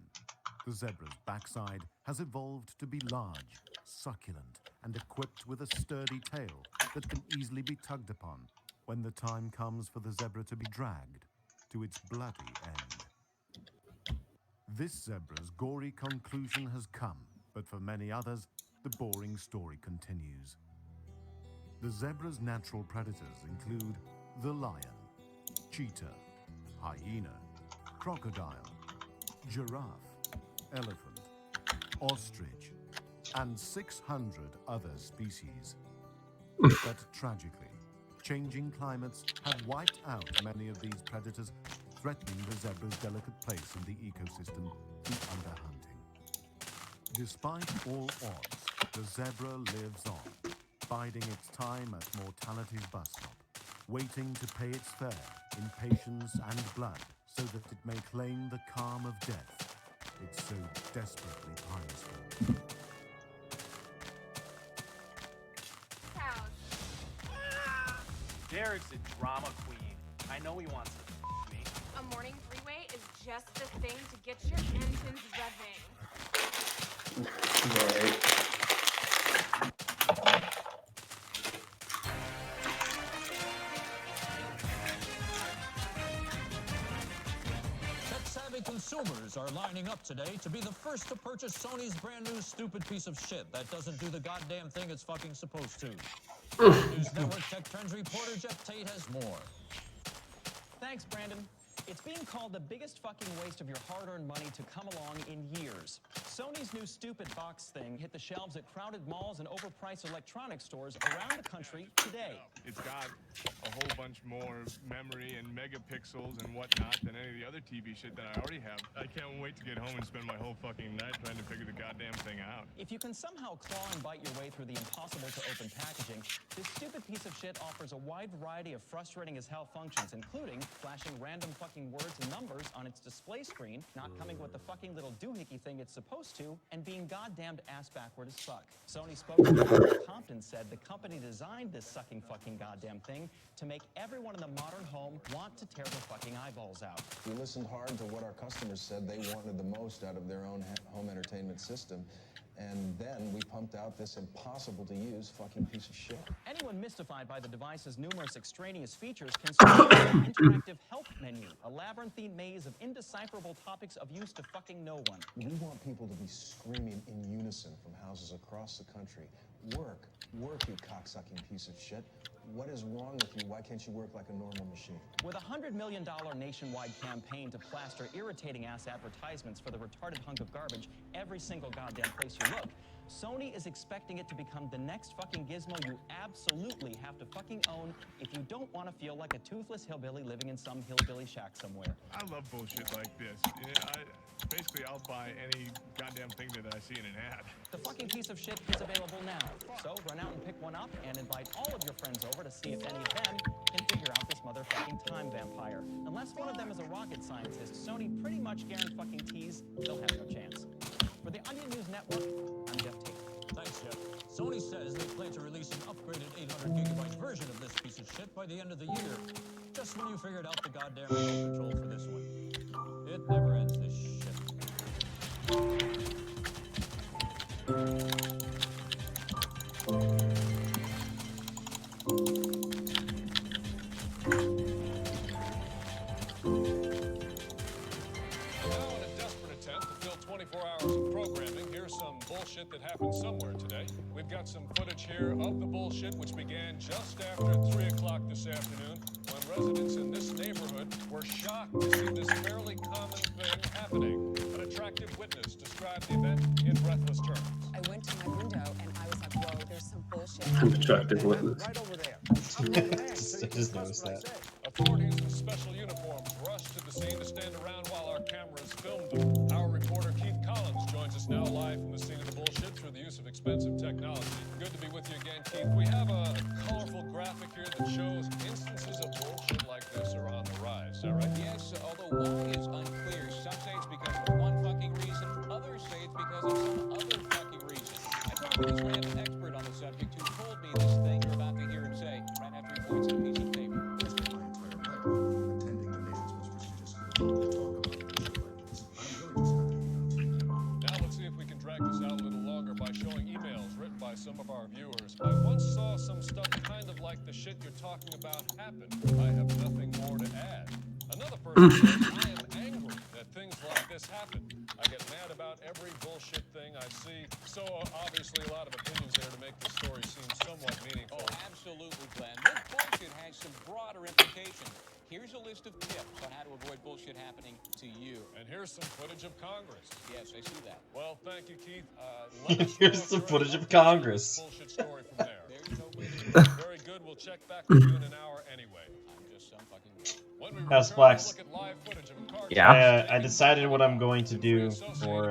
The zebra's backside has evolved to be large, succulent, and equipped with a sturdy tail that can easily be tugged upon when the time comes for the zebra to be dragged to its bloody end. This zebra's gory conclusion has come, but for many others, the boring story continues. The zebra's natural predators include the lion, cheetah, hyena, crocodile, giraffe, elephant, ostrich, and 600 other species. But tragically, changing climates have wiped out many of these predators, threatening the zebra's delicate place in the ecosystem through underhunting. Despite all odds, the zebra lives on, biding its time at mortality's bus stop, waiting to pay its fare in patience and blood so that it may claim the calm of death it so desperately pines for. Derek's a drama queen. I know he wants to f me. A morning three-way is just the thing to get your engines revving. Tech-savvy consumers are lining up today to be the first to purchase Sony's brand new stupid piece of shit that doesn't do the goddamn thing it's fucking supposed to. News Network Tech Trends reporter Jeff Tate has more. Thanks, Brandon. It's being called the biggest fucking waste of your hard-earned money to come along in years. Sony's new stupid box thing hit the shelves at crowded malls and overpriced electronics stores around the country today. It's got a whole bunch more memory and megapixels and whatnot than any of the other TV shit that I already have. I can't wait to get home and spend my whole fucking night trying to figure the goddamn thing out. If you can somehow claw and bite your way through the impossible-to-open packaging, this stupid piece of shit offers a wide variety of frustrating-as-hell functions, including flashing random fucking words and numbers on its display screen, not coming with the fucking little doohickey thing it's supposed to, and being goddamned ass-backward as fuck. Sony spokesman Compton said the company designed this sucking fucking goddamn thing to make everyone in the modern home want to tear their fucking eyeballs out. We listened hard to what our customers said they wanted the most out of their own home entertainment system, and then we pumped out this impossible-to-use fucking piece of shit. Anyone mystified by the device's numerous extraneous features can search for an interactive help menu, a labyrinthine maze of indecipherable topics of use to fucking no one. We want people to be screaming in unison from houses across the country. Work, you cocksucking piece of shit. What is wrong with you? Why can't you work like a normal machine? With a $100 million nationwide campaign to plaster irritating-ass advertisements for the retarded hunk of garbage every single goddamn place you look, Sony is expecting it to become the next fucking gizmo you absolutely have to fucking own if you don't want to feel like a toothless hillbilly living in some hillbilly shack somewhere. I love bullshit like this. Basically, I'll buy any goddamn thing that I see in an ad. The fucking piece of shit is available now. So run out and pick one up and invite all of your friends over to see if any of them can figure out this motherfucking time vampire. Unless one of them is a rocket scientist, Sony pretty much guarantees they'll have no chance. For the Onion News Network, I'm Jeff Tate. Thanks, Jeff. Sony says they plan to release an upgraded 800GB version of this piece of shit by the end of the year. Just when you figured out the goddamn remote control for this one. It never ends, this shit. Bullshit that happened somewhere today. We've got some footage here of the bullshit which began just after 3 o'clock this afternoon when residents in this neighborhood were shocked to see this fairly common thing happening. An attractive witness described the event in breathless terms. I went to my window and I was like, whoa, there's some bullshit. An attractive witness. Right over there. I just noticed that. Authorities in special uniforms rushed to the scene to stand around while our cameras filmed them. Our reporter Keith Collins joins us now live from the scene of the bullshit through the use of expensive technology. Good to be with you again, Keith. We have a colorful graphic here that shows instances of bullshit like this are on the rise. Is that right? Yes, although why is unclear. Some say it's because of one fucking reason, others say it's because of some other fucking reason. I talked to this random expert on the subject who told me this thing you're about to hear him say right after he points at a piece of paper. Now let's see if we can drag this out a little longer by showing emails written by some of our viewers. I once saw some stuff kind of like the shit you're talking about happen. I have nothing more to add. Another person says, I am angry that things like this happen. I get mad about every bullshit thing I see. So obviously a lot of opinions there to make this story seem somewhat meaningful. Oh, absolutely, Glenn. This bullshit has some broader implications. Here's a list of tips on how to avoid bullshit happening to you. And here's some footage of Congress. Yes, I see that. Well, thank you, Keith. Let us know Here's if some you're footage up of to this Congress. bullshit story from there. There you go, baby. Very good. We'll check back with you in an hour anyway. I'm just some fucking guy. When we House return, we'll Flex. look at live footage of a car Yeah. I decided what I'm going to do for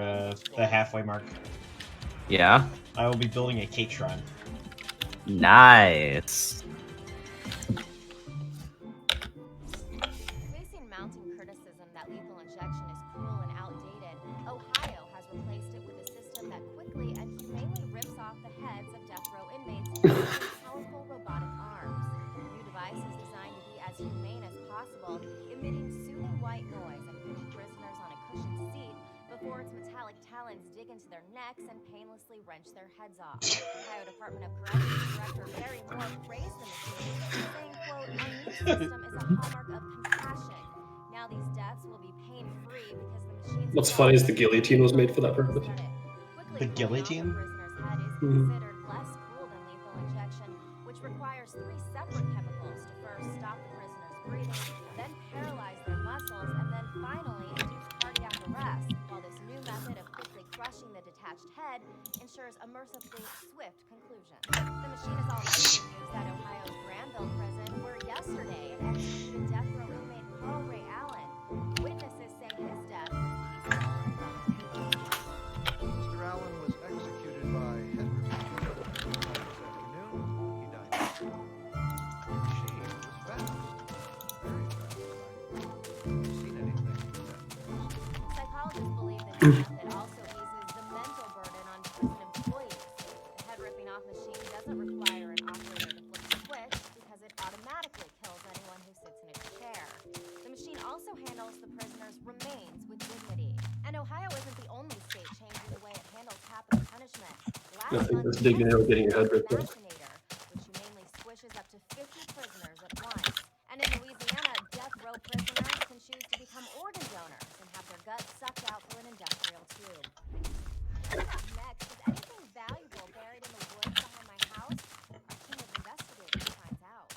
the halfway mark. Yeah. I will be building a cake shrine. Nice. Facing mounting criticism that lethal injection is cruel and outdated, Ohio has replaced it with a system that quickly and humanely rips off the heads of death row inmates using powerful robotic arms. The new device is designed to be as humane as possible, emitting soothing white noise and putting prisoners on a cushioned seat before its metallic talons dig into their necks and painlessly wrench their heads off. Ohio Department of Corrections Director Barry Moore praised the machine, saying, quote, "Our new system is a hallmark of compassion. Now these deaths will be pain-free because the machine's What's funny is the guillotine was made for that purpose. The guillotine? prisoner's head is Mhm. considered less cruel than lethal injection, which requires 3 separate chemicals to first stop the prisoner's breathing, then paralyze their muscles, and then finally induce cardiac arrest, while this new method of quickly crushing the detached head ensures a mercifully swift conclusion. The machine is already being used at Ohio's Granville prison, where yesterday an executed death row inmate Carl Ray Allen. Witnesses say his death was peaceful and relatively. Mr. Allen was executed by head removal this afternoon. He died. The machine was fast. Very fast. I've never seen anything that fast. Psychologists believe the new method also eases the mental burden on prison employees. The head ripping off machine doesn't require an operator to flip a switch because it automatically kills anyone who sits in its chair. The machine also handles the prisoner's remains with dignity. And Ohio isn't the only state changing the way it handles capital punishment. Last Nothing month, that's dignity or getting your head ripped off. Machinator, which humanely squishes up to 50 prisoners at once. And in Louisiana, death row prisoners can choose to become organ donors and have their guts sucked out through an industrial tube. Next, is anything valuable buried in the woods behind my house? Our team of investigators finds out.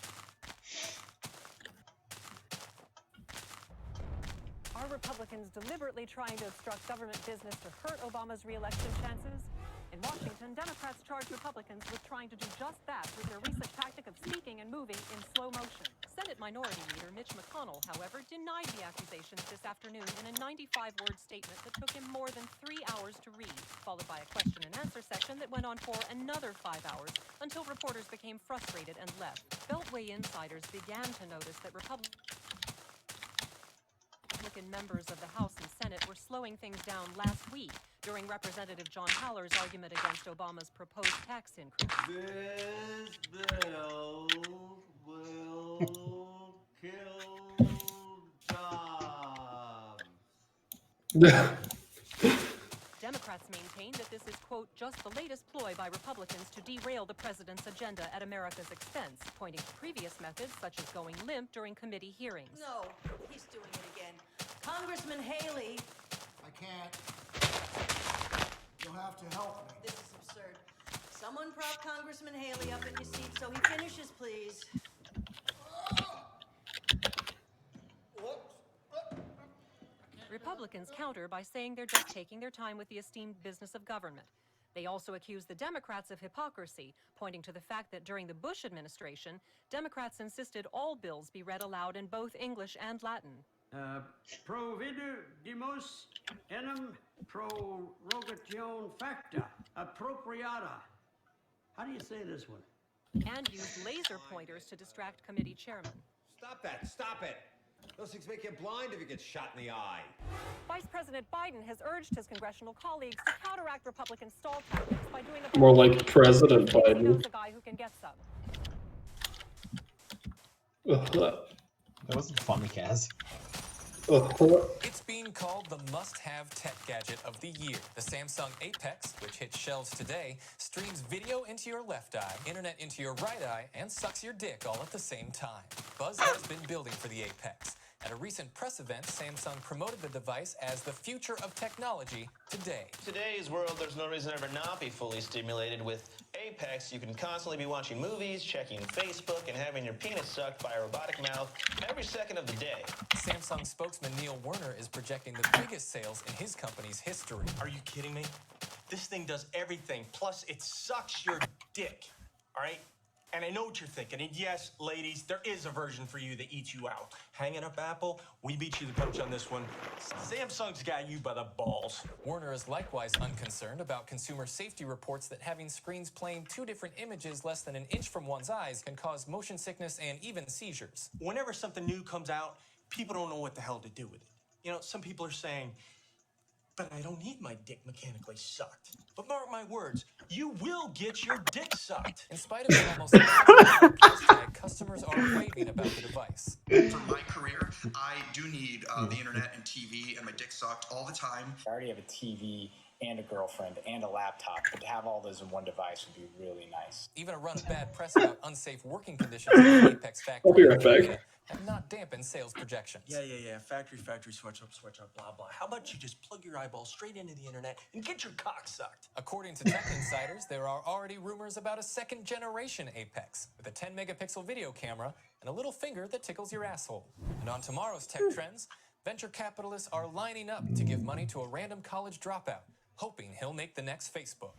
Are Republicans deliberately trying to obstruct government business to hurt Obama's re-election chances? In Washington, Democrats charge Republicans with trying to do just that with their recent tactic of speaking and moving in slow motion. Senate Minority Leader Mitch McConnell, however, denied the accusations this afternoon in a 95-word statement that took him more than 3 hours to read, followed by a question and answer session that went on for another 5 hours until reporters became frustrated and left. Beltway insiders began to notice that Republican members of the House and Senate were slowing things down last week during Representative John Haller's argument against Obama's proposed tax increase. This bill will kill jobs. Democrats maintain that this is, quote, just the latest ploy by Republicans to derail the president's agenda at America's expense, pointing to previous methods such as going limp during committee hearings. No, he's doing it again. Congressman Haley. I can't. You'll have to help me. This is absurd. Someone prop Congressman Haley up in his seat so he finishes, please. Republicans counter by saying they're just taking their time with the esteemed business of government. They also accuse the Democrats of hypocrisy, pointing to the fact that during the Bush administration, Democrats insisted all bills be read aloud in both English and Latin. Providimus enim prorogation facta appropriata. How do you say this one? And used laser pointers to distract committee chairmen. Stop that! Stop it! Those things make you blind if you get shot in the eye. Vice President Biden has urged his congressional colleagues to counteract Republican stall tactics by doing a More like President He Biden. knows a guy who can get some. That wasn't funny, Kaz. It's being called the must-have tech gadget of the year. The Samsung Apex, which hits shelves today, streams video into your left eye, internet into your right eye, and sucks your dick all at the same time. Buzz has been building for the Apex. At a recent press event, Samsung promoted the device as the future of technology today. Today's world, there's no reason to ever not be fully stimulated with Apex, you can constantly be watching movies, checking Facebook, and having your penis sucked by a robotic mouth every second of the day. Samsung spokesman Neil Werner is projecting the biggest sales in his company's history. Are you kidding me? This thing does everything, plus it sucks your dick, all right? And I know what you're thinking, and yes, ladies, there is a version for you that eats you out. Hang it up, Apple. We beat you the punch on this one. Samsung's got you by the balls. Werner is likewise unconcerned about consumer safety reports that having screens playing two different images less than an inch from one's eyes can cause motion sickness and even seizures. Whenever something new comes out, people don't know what the hell to do with it. You know, some people are saying, but I don't need my dick mechanically sucked. But mark my words, you will get your dick sucked. In spite of the almost price tag, customers are raving about the device. For my career, I do need the internet and TV and my dick sucked all the time. I already have a TV and a girlfriend and a laptop, but to have all those in one device would be really nice. Even a run of bad press about unsafe working conditions in the Apex factory I'll be right back. have not dampened sales projections. Yeah. Factory, switch up, blah, blah. How about you just plug your eyeball straight into the internet and get your cock sucked? According to tech insiders, there are already rumors about a second-generation Apex with a 10-megapixel video camera and a little finger that tickles your asshole. And on tomorrow's tech trends, venture capitalists are lining up to give money to a random college dropout, hoping he'll make the next Facebook.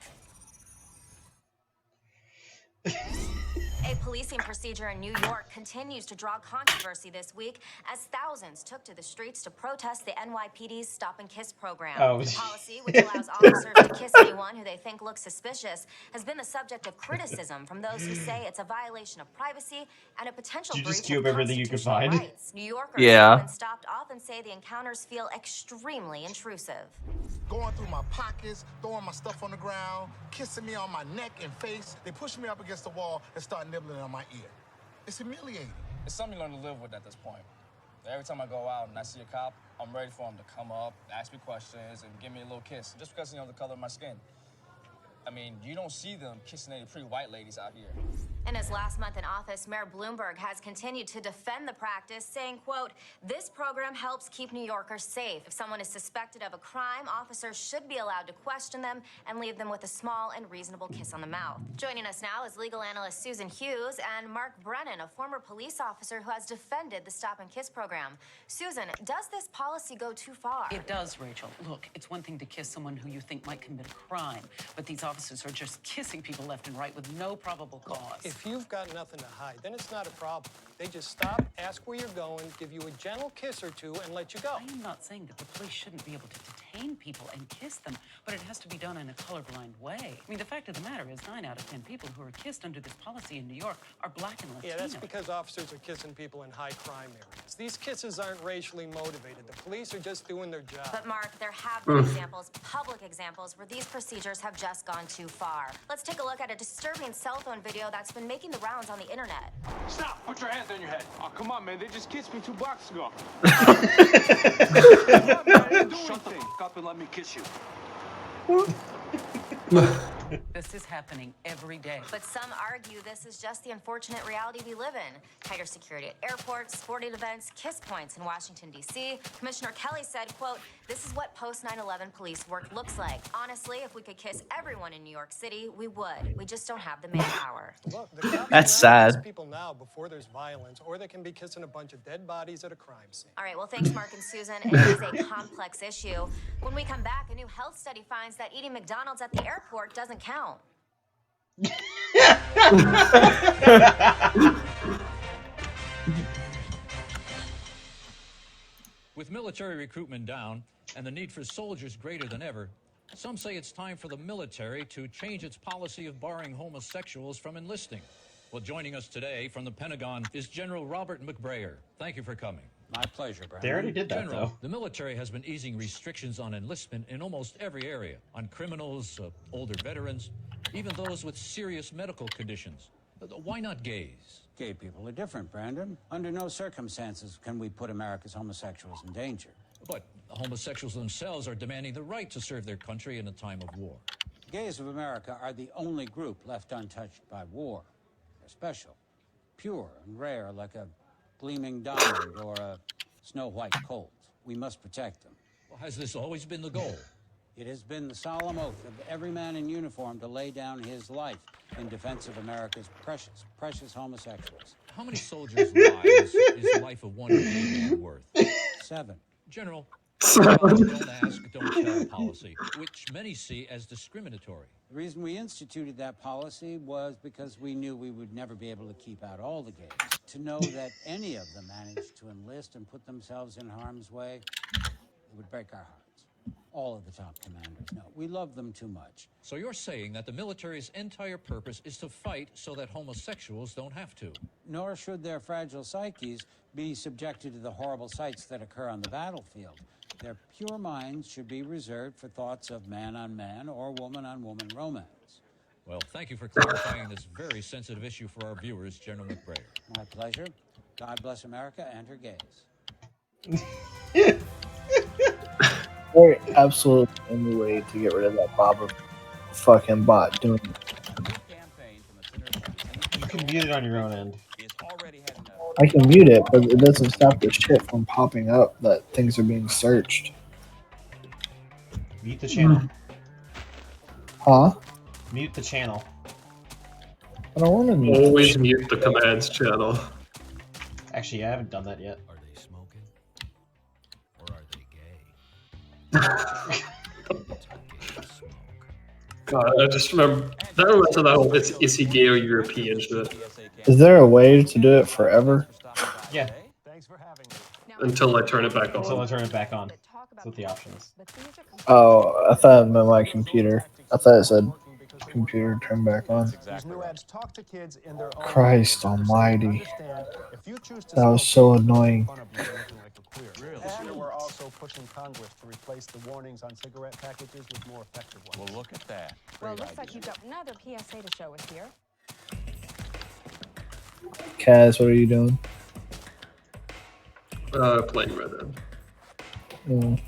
A policing procedure in New York continues to draw controversy this week as thousands took to the streets to protest the NYPD's Stop and Kiss program. Oh. The policy, which allows officers to kiss anyone who they think looks suspicious, has been the subject of criticism from those who say it's a violation of privacy and a potential Did you just breach cue of up everything you could constitutional find? rights. New Yorkers Yeah. who've been stopped often say the encounters feel extremely intrusive. Going through my pockets, throwing my stuff on the ground, kissing me on my neck and face. They push me up against the wall and start nibbling on my ear. It's humiliating. It's something you learn to live with at this point. Every time I go out and I see a cop, I'm ready for him to come up, ask me questions, and give me a little kiss, just because, you know, the color of my skin. I mean, you don't see them kissing any pretty white ladies out here. In his last month in office, Mayor Bloomberg has continued to defend the practice, saying, quote, "This program helps keep New Yorkers safe. If someone is suspected of a crime, officers should be allowed to question them and leave them with a small and reasonable kiss on the mouth." Joining us now is legal analyst Susan Hughes and Mark Brennan, a former police officer who has defended the Stop and Kiss program. Susan, does this policy go too far? It does, Rachel. Look, it's one thing to kiss someone who you think might commit a crime, but these officers are just kissing people left and right with no probable cause. If you've got nothing to hide, then it's not a problem. They just stop, ask where you're going, give you a gentle kiss or two, and let you go. I am not saying that the police shouldn't be able to detain people and kiss them, but it has to be done in a colorblind way. I mean, the fact of the matter is 9 out of 10 people who are kissed under this policy in New York are black and Latino. Yeah, that's because officers are kissing people in high crime areas. These kisses aren't racially motivated. The police are just doing their job. But Mark, there have been examples, public examples, where these procedures have just gone too far. Let's take a look at a disturbing cell phone video that's been making the rounds on the internet. Stop! Put your hands on your head. Oh, come on, man. They just kissed me 2 blocks ago. Shut the fuck up and let me kiss you. This is happening every day. But some argue this is just the unfortunate reality we live in. Tighter security at airports, sporting events, kiss points in Washington, D.C. Commissioner Kelly said, quote, "This is what post-9/11 police work looks like. Honestly, if we could kiss everyone in New York City, we would. We just don't have the manpower." Look, the cops That's can sad. kiss people now before there's violence, or they can be kissing a bunch of dead bodies at a crime scene. All right, well, thanks, Mark and Susan. It is a complex issue. When we come back, a new health study finds that eating McDonald's at the airport doesn't count. With military recruitment down and the need for soldiers greater than ever, some say it's time for the military to change its policy of barring homosexuals from enlisting. Well, joining us today from the Pentagon is General Robert McBrayer. Thank you for coming. My pleasure, Brandon. They already did that, General, though. the military has been easing restrictions on enlistment in almost every area, on criminals, older veterans, even those with serious medical conditions. Why not gays? Gay people are different, Brandon. Under no circumstances can we put America's homosexuals in danger. But homosexuals themselves are demanding the right to serve their country in a time of war. Gays of America are the only group left untouched by war. They're special, pure and rare, like a gleaming diamond or a snow-white colt. We must protect them. Well, has this always been the goal? It has been the solemn oath of every man in uniform to lay down his life in defense of America's precious, precious homosexuals. How many soldiers' lives is the life of one gay man worth? 7. General, don't ask, don't tell policy, which many see as discriminatory. The reason we instituted that policy was because we knew we would never be able to keep out all the gays. To know that any of them managed to enlist and put themselves in harm's way, it would break our hearts. All of the top commanders know. We love them too much. So you're saying that the military's entire purpose is to fight so that homosexuals don't have to? Nor should their fragile psyches be subjected to the horrible sights that occur on the battlefield. Their pure minds should be reserved for thoughts of man-on-man or woman-on-woman romance. Well, thank you for clarifying this very sensitive issue for our viewers, General McBrayer. My pleasure. God bless America and her gays. There absolutely only way to get rid of that Bobber fucking bot doing it. You can mute it on your own end. I can mute it, but it doesn't stop the shit from popping up that things are being searched. Mute the channel. Huh? Mute the channel. I don't want to mute. Always mute the commands channel. Actually, I haven't done that yet. Are they smoking? Or are they God, I just remember that reminds me of that whole is he gay or European shit. Is there a way to do it forever? Yeah. Until I turn it back on. Until I turn it back on. That's what the option is. Oh, I thought it meant my computer. I thought it said computer turn back on. These new ads talk to kids in their own Christ language. almighty. If you choose to That was smoke, so annoying. fun of you for looking like a queer. And we're also pushing Congress to replace the warnings on cigarette packages with more effective ones. Well, look at that. Well, looks like you've got another PSA to show us here. Kaz, what are you doing? Playing Red Dead. Mm.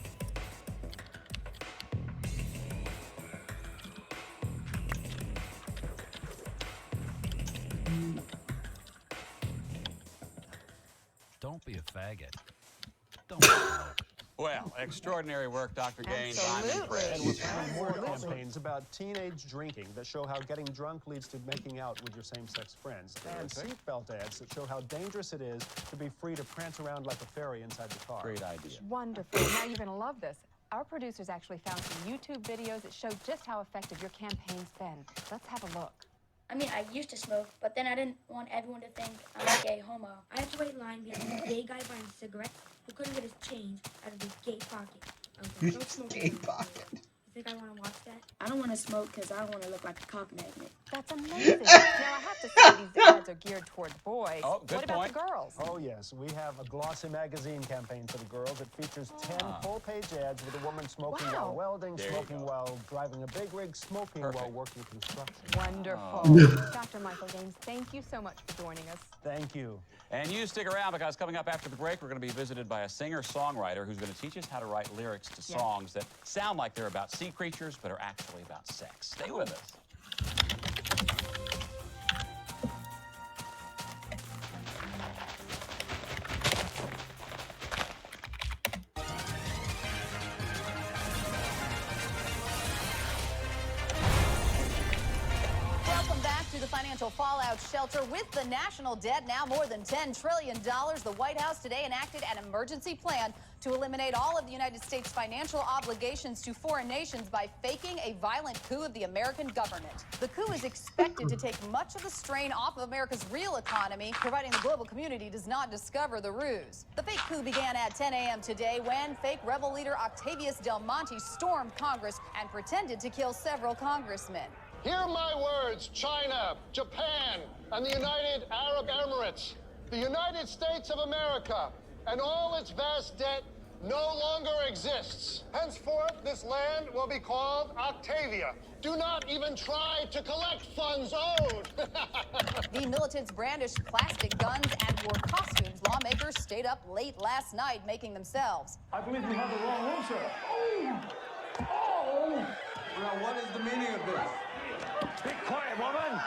Don't be a faggot. Well, extraordinary work, Dr. Gaines. I'm impressed. And we're planning more campaigns about teenage drinking that show how getting drunk leads to making out with your same-sex friends. And seatbelt ads that show how dangerous it is to be free to prance around like a fairy inside the car. Great idea. Wonderful. Now you're going to love this. Our producers actually found some YouTube videos that show just how effective your campaign's been. Let's have a look. I mean, I used to smoke, but then I didn't want everyone to think I'm a gay homo. I had to wait in line behind a gay guy buying cigarettes who couldn't get his change out of his gay pocket. Okay, don't smoke gay pocket. You think I want to watch that? I don't want to smoke because I don't want to look like a cock magnet. That's amazing. Now, I have to say these ads are geared toward boys. Oh, good what about point. the girls? Oh, yes. We have a glossy magazine campaign for the girls. It features 10 full-page ads with a woman smoking while welding, There you smoking go. while driving a big rig, smoking while working construction. Wonderful. Dr. Michael Gaines, thank you so much for joining us. Thank you. And you stick around because coming up after the break, we're going to be visited by a singer-songwriter who's going to teach us how to write lyrics to songs that sound like they're about sea creatures but are actually about sex. Stay with us. Welcome back to the financial fallout shelter. With the national debt now more than $10 trillion, the White House today enacted an emergency plan to eliminate all of the United States' financial obligations to foreign nations by faking a violent coup of the American government. The coup is expected to take much of the strain off of America's real economy, providing the global community does not discover the ruse. The fake coup began at 10 a.m. today when fake rebel leader Octavius Del Monte stormed Congress and pretended to kill several congressmen. Hear my words, China, Japan, and the United Arab Emirates. The United States of America and all its vast debt no longer exists. Henceforth, this land will be called Octavia. Do not even try to collect funds owed. The militants brandished plastic guns and wore costumes. Lawmakers stayed up late last night making themselves. I believe you have the wrong room, sir. Oh! Oh! Now, what is the meaning of this? Be quiet, woman!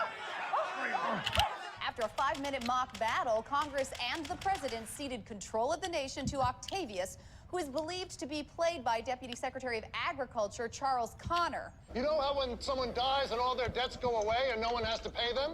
After a 5-minute mock battle, Congress and the president ceded control of the nation to Octavius, who is believed to be played by Deputy Secretary of Agriculture Charles Connor. You know how when someone dies and all their debts go away and no one has to pay them?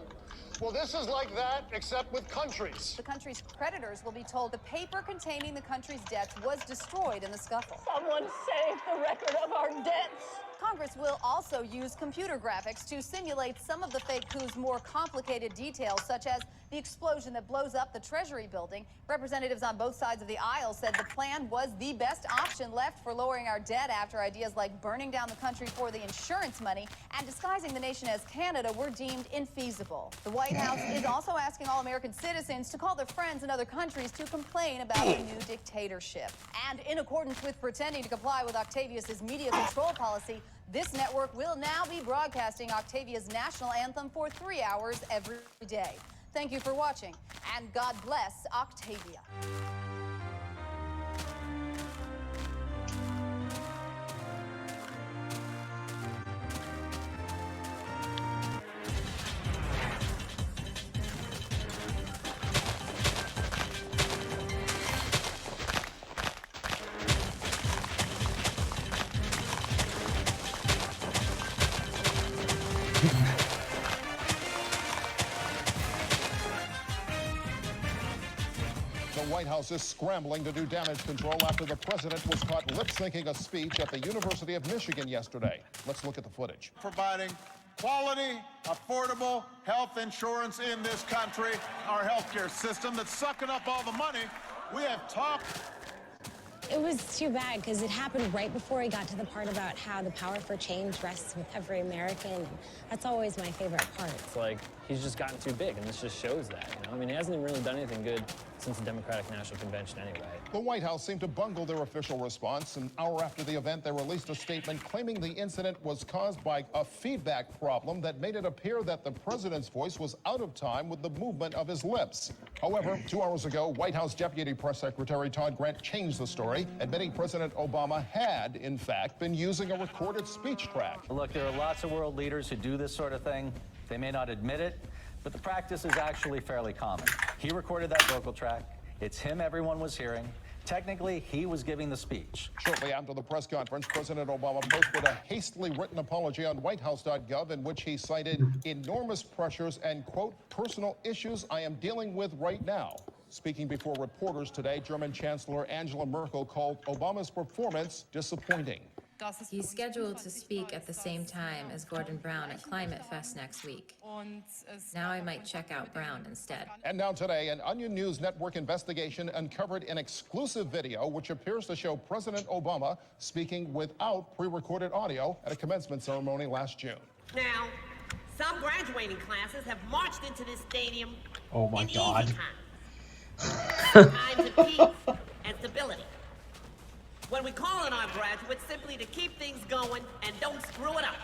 Well, this is like that, except with countries. The country's creditors will be told the paper containing the country's debts was destroyed in the scuffle. Someone save the record of our debts. Congress will also use computer graphics to simulate some of the fake coup's more complicated details, such as the explosion that blows up the Treasury building. Representatives on both sides of the aisle said the plan was the best option left for lowering our debt after ideas like burning down the country for the insurance money and disguising the nation as Canada were deemed infeasible. The White House is also asking all American citizens to call their friends in other countries to complain about the new dictatorship. And in accordance with pretending to comply with Octavius's media control policy, this network will now be broadcasting Octavia's national anthem for 3 hours every day. Thank you for watching, and God bless Octavia. The White House is scrambling to do damage control after the president was caught lip-syncing a speech at the University of Michigan yesterday. Let's look at the footage. Providing quality, affordable health insurance in this country, our healthcare system that's sucking up all the money. We have talked. It was too bad because it happened right before he got to the part about how the power for change rests with every American. And that's always my favorite part. It's like he's just gotten too big, and this just shows that, you know? I mean, he hasn't even really done anything good since the Democratic National Convention anyway. The White House seemed to bungle their official response. An hour after the event, they released a statement claiming the incident was caused by a feedback problem that made it appear that the president's voice was out of time with the movement of his lips. However, 2 hours ago, White House Deputy Press Secretary Todd Grant changed the story, admitting President Obama had, in fact, been using a recorded speech track. Look, there are lots of world leaders who do this sort of thing. They may not admit it, but the practice is actually fairly common. He recorded that vocal track. It's him everyone was hearing. Technically, he was giving the speech. Shortly after the press conference, President Obama posted a hastily written apology on whitehouse.gov in which he cited enormous pressures and, quote, personal issues I am dealing with right now. Speaking before reporters today, German Chancellor Angela Merkel called Obama's performance disappointing. He's scheduled to speak at the same time as Gordon Brown at Climate Fest next week. Now I might check out Brown instead. And now today, an Onion News Network investigation uncovered an exclusive video which appears to show President Obama speaking without pre-recorded audio at a commencement ceremony last June. Now, some graduating classes have marched into this stadium Oh my God. times of peace and stability. When we call on our graduates simply to keep things going and don't screw it up.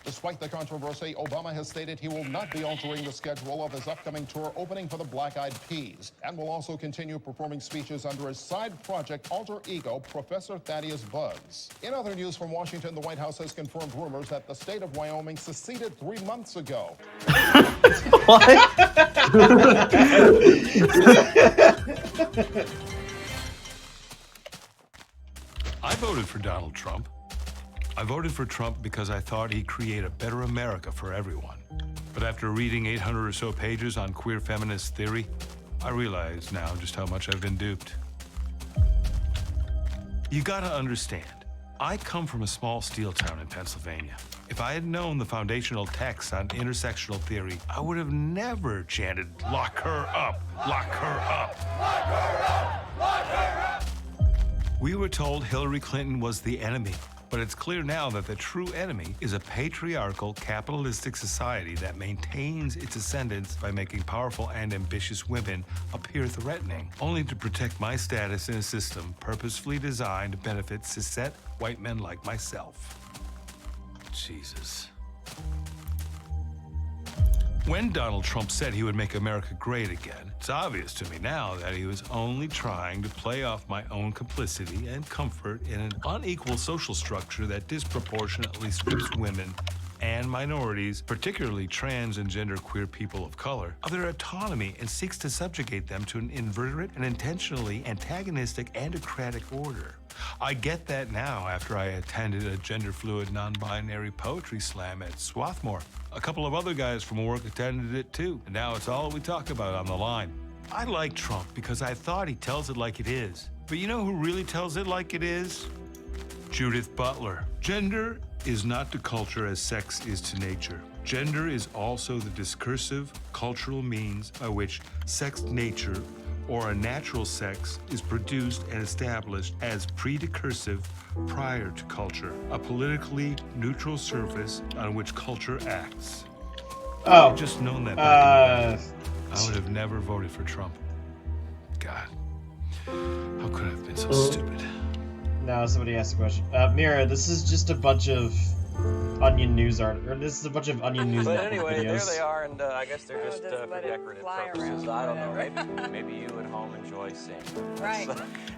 Despite the controversy, Obama has stated he will not be altering the schedule of his upcoming tour opening for the Black Eyed Peas, and will also continue performing speeches under his side project alter ego, Professor Thaddeus Buzz. In other news from Washington, the White House has confirmed rumors that the state of Wyoming seceded 3 months ago. I voted for Donald Trump. I voted for Trump because I thought he'd create a better America for everyone. But after reading 800 or so pages on queer feminist theory, I realize now just how much I've been duped. You gotta understand, I come from a small steel town in Pennsylvania. If I had known the foundational texts on intersectional theory, I would have never chanted, lock her up, lock her up. Lock her up, lock her up. We were told Hillary Clinton was the enemy, but it's clear now that the true enemy is a patriarchal, capitalistic society that maintains its ascendance by making powerful and ambitious women appear threatening, only to protect my status in a system purposefully designed to benefit cishet white men like myself. Jesus. When Donald Trump said he would make America great again, it's obvious to me now that he was only trying to play off my own complicity and comfort in an unequal social structure that disproportionately strips women and minorities, particularly trans and genderqueer people of color, of their autonomy and seeks to subjugate them to an invertebrate and intentionally antagonistic andocratic order. I get that now after I attended a gender-fluid, non-binary poetry slam at Swarthmore. A couple of other guys from work attended it too, and now it's all we talk about on the line. I like Trump because I thought he tells it like it is. But you know who really tells it like it is? Judith Butler. Gender is not to culture as sex is to nature. Gender is also the discursive, cultural means by which sex nature or a natural sex is produced and established as predecursive prior to culture, a politically neutral surface on which culture acts. Oh. I'd just known that back in the day, I would have never voted for Trump. God, how could I have been so stupid? Now somebody asked a question. Mira, this is just a bunch of Onion News this is a bunch of Onion News But Network anyway, videos. there they are, and I guess they're just for decorative purposes. I don't know. Maybe you at home enjoy seeing them. Right.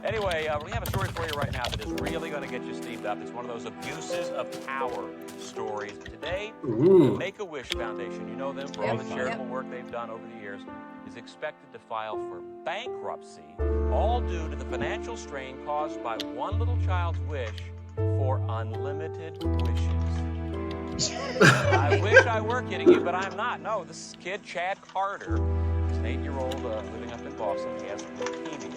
Anyway, we have a story for you right now that is really going to get you steamed up. It's one of those abuses of power stories. Today, the Make-A-Wish Foundation, you know them for all the charitable work they've done over the years, is expected to file for bankruptcy, all due to the financial strain caused by one little child's wish for unlimited wishes. I wish I were kidding you, but I'm not. No, this kid, Chad Carter, is an 8-year-old living up in Boston. He has leukemia.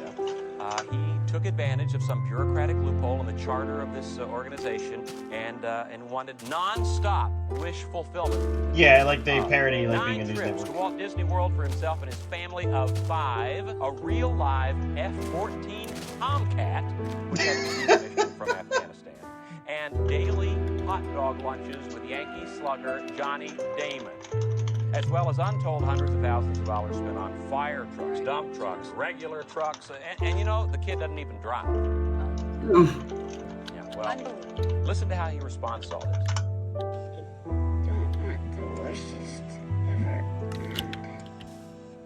He took advantage of some bureaucratic loophole in the charter of this organization and wanted non-stop wish fulfillment. Yeah, like they parody like being a news 9 trips network. to Walt Disney World for himself and his family of 5, a real live F-14 Tomcat, which had a mission from Afghanistan, and daily hot dog lunches with Yankee slugger Johnny Damon, as well as untold hundreds of thousands of dollars spent on fire trucks, dump trucks, regular trucks, and you know, the kid doesn't even drive. Yeah, well, listen to how he responds to all this.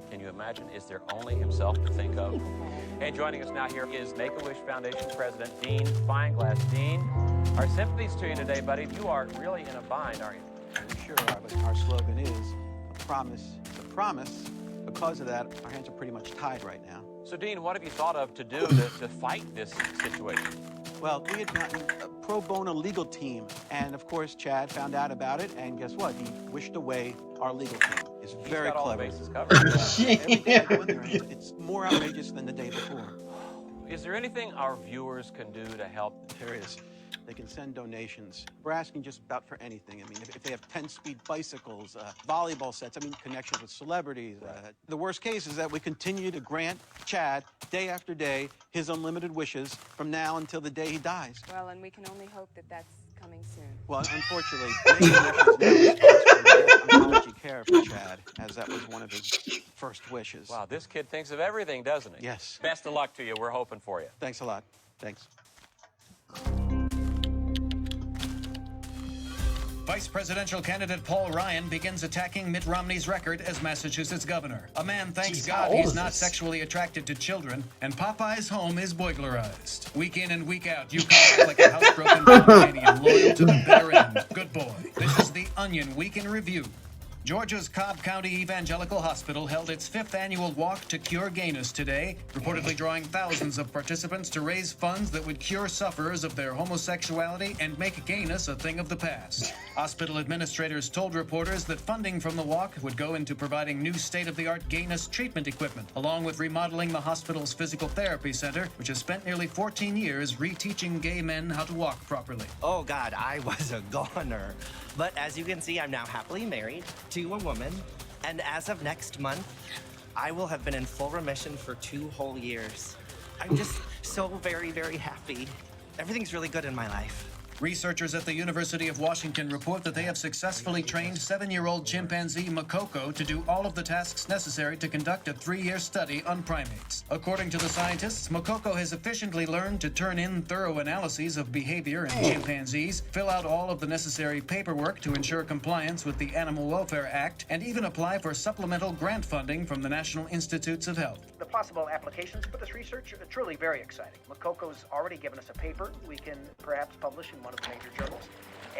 Can you imagine? Is there only himself to think of? And joining us now here is Make-A-Wish Foundation President Dean Fineglass. Dean, our sympathies to you today, buddy. You are really in a bind, aren't you? We sure are, but our slogan is, a promise is a promise. Because of that, our hands are pretty much tied right now. So, Dean, what have you thought of to do to fight this situation? Well, we had gotten a pro bono legal team, and of course, Chad found out about it, and guess what? He wished away our legal team. It's very got all the clever. bases covered. Every day I go in there, it's more outrageous than the day before. Is there anything our viewers can do to help? There is. They can send donations. We're asking just about for anything. I mean, if they have 10-speed bicycles, volleyball sets, I mean, connections with celebrities. The worst case is that we continue to grant Chad, day after day, his unlimited wishes from now until the day he dies. Well, and we can only hope that that's coming soon. Well, unfortunately, Make-A-Wish is now responsible for oncology care for Chad, as that was one of his first wishes. Wow, this kid thinks of everything, doesn't he? Yes. Best of luck to you. We're hoping for you. Thanks a lot. Thanks. Vice presidential candidate Paul Ryan begins attacking Mitt Romney's record as Massachusetts governor. A man thanks God he's not sexually attracted to children, and Popeye's home is burglarized. Week in and week out, you come back like a housebroken Panamanian, loyal to the bitter end. Good boy. This is the Onion Week in Review. Georgia's Cobb County Evangelical Hospital held its 5th annual Walk to Cure Gayness today, reportedly drawing thousands of participants to raise funds that would cure sufferers of their homosexuality and make gayness a thing of the past. Hospital administrators told reporters that funding from the walk would go into providing new state-of-the-art gayness treatment equipment, along with remodeling the hospital's physical therapy center, which has spent nearly 14 years reteaching gay men how to walk properly. Oh God, I was a goner. But as you can see, I'm now happily married to a woman, and as of next month, I will have been in full remission for 2 whole years. I'm just so very, very happy. Everything's really good in my life. Researchers at the University of Washington report that they have successfully trained 7-year-old chimpanzee Makoko to do all of the tasks necessary to conduct a 3-year study on primates. According to the scientists, Makoko has efficiently learned to turn in thorough analyses of behavior in chimpanzees, fill out all of the necessary paperwork to ensure compliance with the Animal Welfare Act, and even apply for supplemental grant funding from the National Institutes of Health. The possible applications for this research are truly very exciting. Makoko's already given us a paper we can perhaps publish in one of the major journals.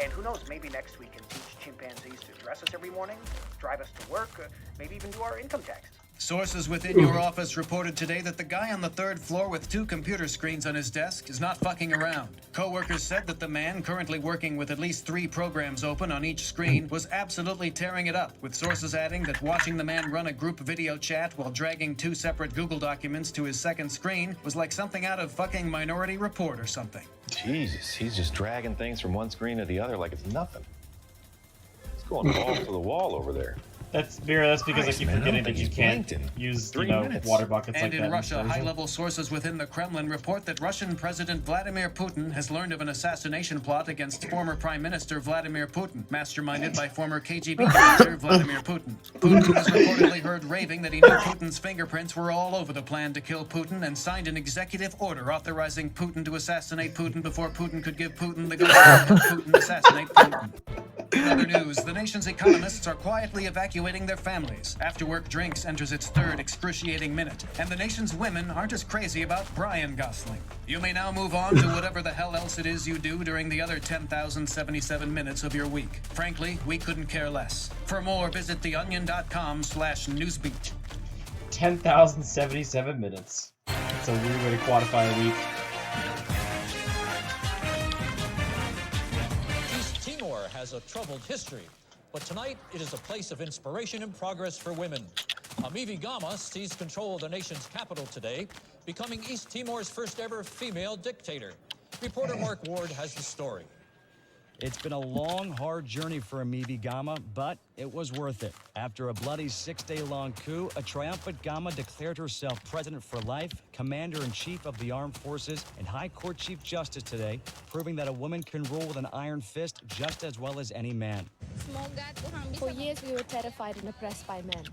And who knows, maybe next we can teach chimpanzees to dress us every morning, drive us to work, maybe even do our income taxes. Sources within your office reported today that the guy on the 3rd floor with 2 computer screens on his desk is not fucking around. Co-workers said that the man, currently working with at least 3 programs open on each screen, was absolutely tearing it up, with sources adding that watching the man run a group video chat while dragging 2 separate Google documents to his second screen was like something out of fucking Minority Report or something. Jesus, he's just dragging things from one screen to the other like it's nothing. He's going balls to the wall over there. That's because I keep forgetting that you can't use, water buckets like that. And in Russia, high-level sources within the Kremlin report that Russian President Vladimir Putin has learned of an assassination plot against former Prime Minister Vladimir Putin, masterminded by former KGB director Vladimir Putin. Putin has reportedly heard raving that he knew Putin's fingerprints were all over the plan to kill Putin and signed an executive order authorizing Putin to assassinate Putin before Putin could give Putin the go-ahead to have Putin assassinate Putin. In other news, the nation's economists are quietly evacuating their families. After Work Drinks enters its 3rd excruciating minute, and the nation's women aren't as crazy about Brian Gosling. You may now move on to whatever the hell else it is you do during the other 10,077 minutes of your week. Frankly, we couldn't care less. For more, visit theonion.com/newsbeat. 10,077 minutes. It's a weird way to quantify a week. Has a troubled history, but tonight it is a place of inspiration and progress for women. Amivi Gama seized control of the nation's capital today, becoming East Timor's first ever female dictator. Reporter Mark Ward has the story. It's been a long, hard journey for Amivi Gama, but it was worth it. After a bloody 6-day-long coup, a triumphant Gama declared herself president for life, commander-in-chief of the armed forces, and High Court Chief Justice today, proving that a woman can rule with an iron fist just as well as any man. For years, we were terrified and oppressed by men.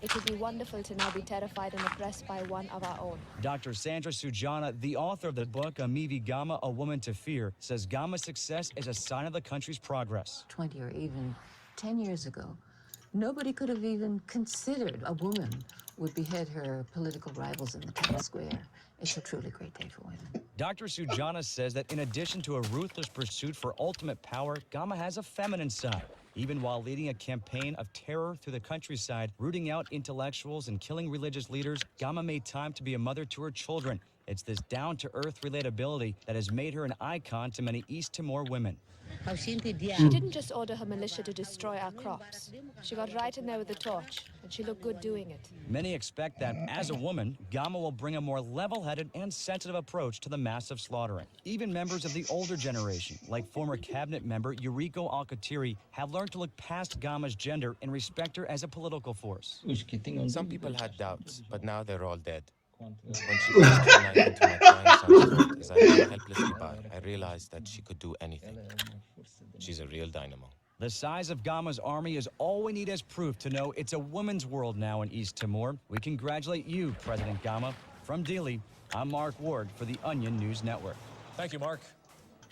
It would be wonderful to now be terrified and oppressed by one of our own. Dr. Sandra Sujana, the author of the book Amivi Gama, A Woman to Fear, says Gama's success is a sign of the country's progress. 20 or even 10 years ago, nobody could have even considered a woman would behead her political rivals in the town square. It's a truly great day for women. Dr. Sujana says that in addition to a ruthless pursuit for ultimate power, Gama has a feminine side. Even while leading a campaign of terror through the countryside, rooting out intellectuals and killing religious leaders, Gama made time to be a mother to her children. It's this down-to-earth relatability that has made her an icon to many East Timor women. She didn't just order her militia to destroy our crops. She got right in there with the torch, and she looked good doing it. Many expect that, as a woman, Gama will bring a more level-headed and sensitive approach to the massive slaughtering. Even members of the older generation, like former cabinet member Yuriko Alkatiri, have learned to look past Gama's gender and respect her as a political force. Some people had doubts, but now they're all dead. When she placed her knife into my grandson's throat as I lay helplessly by, I realized that she could do anything. She's a real dynamo. The size of Gama's army is all we need as proof to know it's a woman's world now in East Timor. We congratulate you, President Gama. From Dili, I'm Mark Ward for the Onion News Network. Thank you, Mark.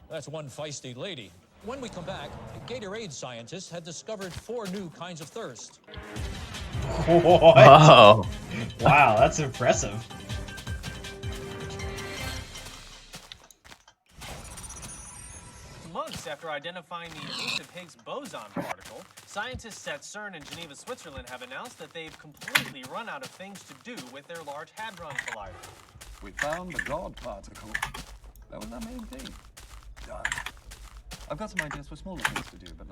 That's one feisty lady. When we come back, Gatorade scientists had discovered 4 new kinds of thirst. What? Oh. Wow, that's impressive. Months after identifying the elusive Higgs boson particle, scientists at CERN in Geneva, Switzerland have announced that they've completely run out of things to do with their Large Hadron Collider. We found the God particle. That was our main thing. Done. I've got some ideas for smaller things to do, but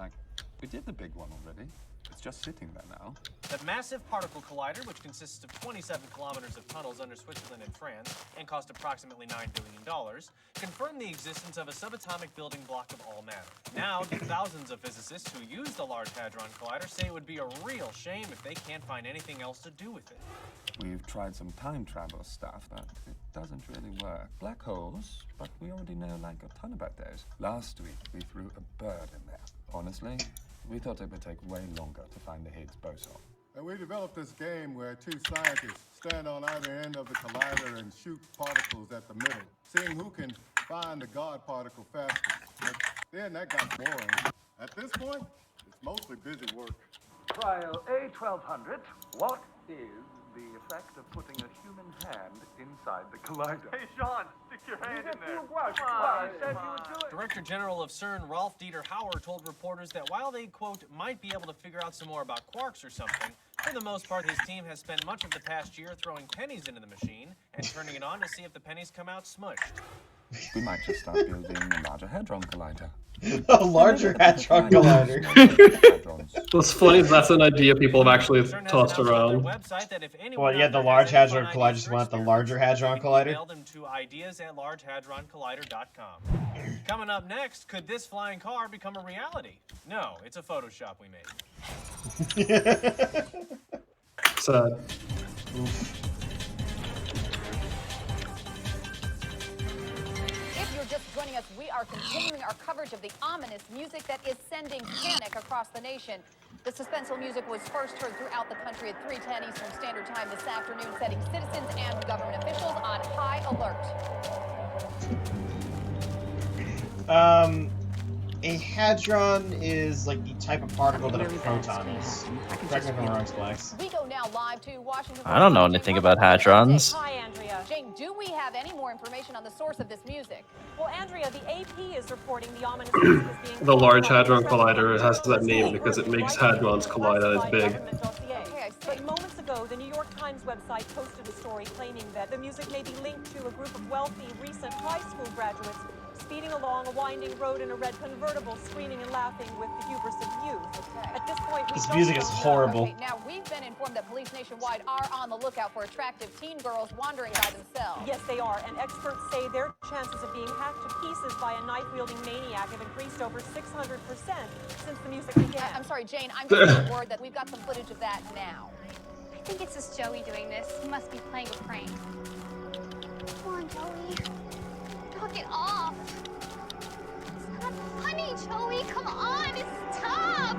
we did the big one already. It's just sitting there now. The massive particle collider, which consists of 27 kilometers of tunnels under Switzerland and France and cost approximately $9 billion, confirmed the existence of a subatomic building block of all matter. Now, the thousands of physicists who use the Large Hadron Collider say it would be a real shame if they can't find anything else to do with it. We've tried some time travel stuff, but it doesn't really work. Black holes, but we already know a ton about those. Last week, we threw a bird in there. Honestly, we thought it would take way longer to find the Higgs boson. And we developed this game where 2 scientists stand on either end of the collider and shoot particles at the middle, seeing who can find the God particle fastest. But then that got boring. At this point, it's mostly busy work. Trial A1200. What is the effect of putting a human hand inside the collider. Hey, Sean, stick your hand in there. I said you would do it. Director General of CERN, Rolf Dieter Hauer, told reporters that while they, quote, might be able to figure out some more about quarks or something, for the most part, his team has spent much of the past year throwing pennies into the machine and turning it on to see if the pennies come out smushed. We might just start building a larger Hadron Collider. A larger Hadron Collider. What's funny is that's an idea people have actually tossed around. Well, yeah, the Large Hadron Collider just want the Larger Hadron Collider. Email them to ideas@largehadroncollider.com. Coming up next, could this flying car become a reality? No, it's a Photoshop we made. Sad. If you're just joining us, we are continuing our coverage of the ominous music that is sending panic across the nation. The suspenseful music was first heard throughout the country at 3:10 Eastern Standard Time this afternoon, setting citizens and government officials on high alert. A hadron is like the type of particle that a proton is. Correct me if I'm wrong, Splax. We go now live to Washington. I don't know anything about hadrons. Hi, Andrea. Jane, do we have any more information on the source of this music? Well, Andrea, the AP is reporting the ominous music is being The Large Hadron Collider has that name because it makes hadrons collide and it's big. But moments ago, the New York Times website posted a story claiming that the music may be linked to a group of wealthy, recent high school graduates speeding along a winding road in a red convertible, screaming and laughing with the hubris of youth. At this point, This music is horrible. Okay, now, we've been informed that police nationwide are on the lookout for attractive teen girls wandering by themselves. Yes, they are, and experts say their chances of being hacked to pieces by a knife-wielding maniac have increased over 600% since the music began. I'm sorry, Jane, I'm getting word that we've got some footage of that now. I think it's just Joey doing this. He must be playing a prank. Come on, Joey. Knock it off. It's not funny, Joey. Come on, it's tough.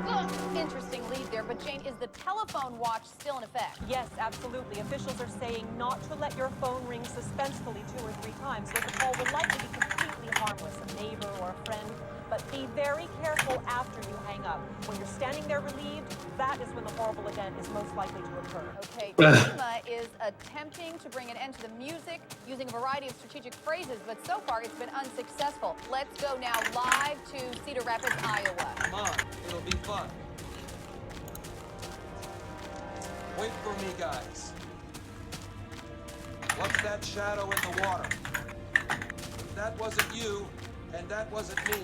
Interesting lead there, but Jane, is the telephone watch still in effect? Yes, absolutely. Officials are saying not to let your phone ring suspensefully 2 or 3 times, as the call will likely be completely harmless, a neighbor or a friend. But be very careful after you hang up. When you're standing there relieved, that is when the horrible event is most likely to occur. Okay, FEMA is attempting to bring an end to the music using a variety of strategic phrases, but so far it's been unsuccessful. Let's go now live to Cedar Rapids, Iowa. Come on, it'll be fun. Wait for me, guys. What's that shadow in the water? If that wasn't you, and that wasn't me,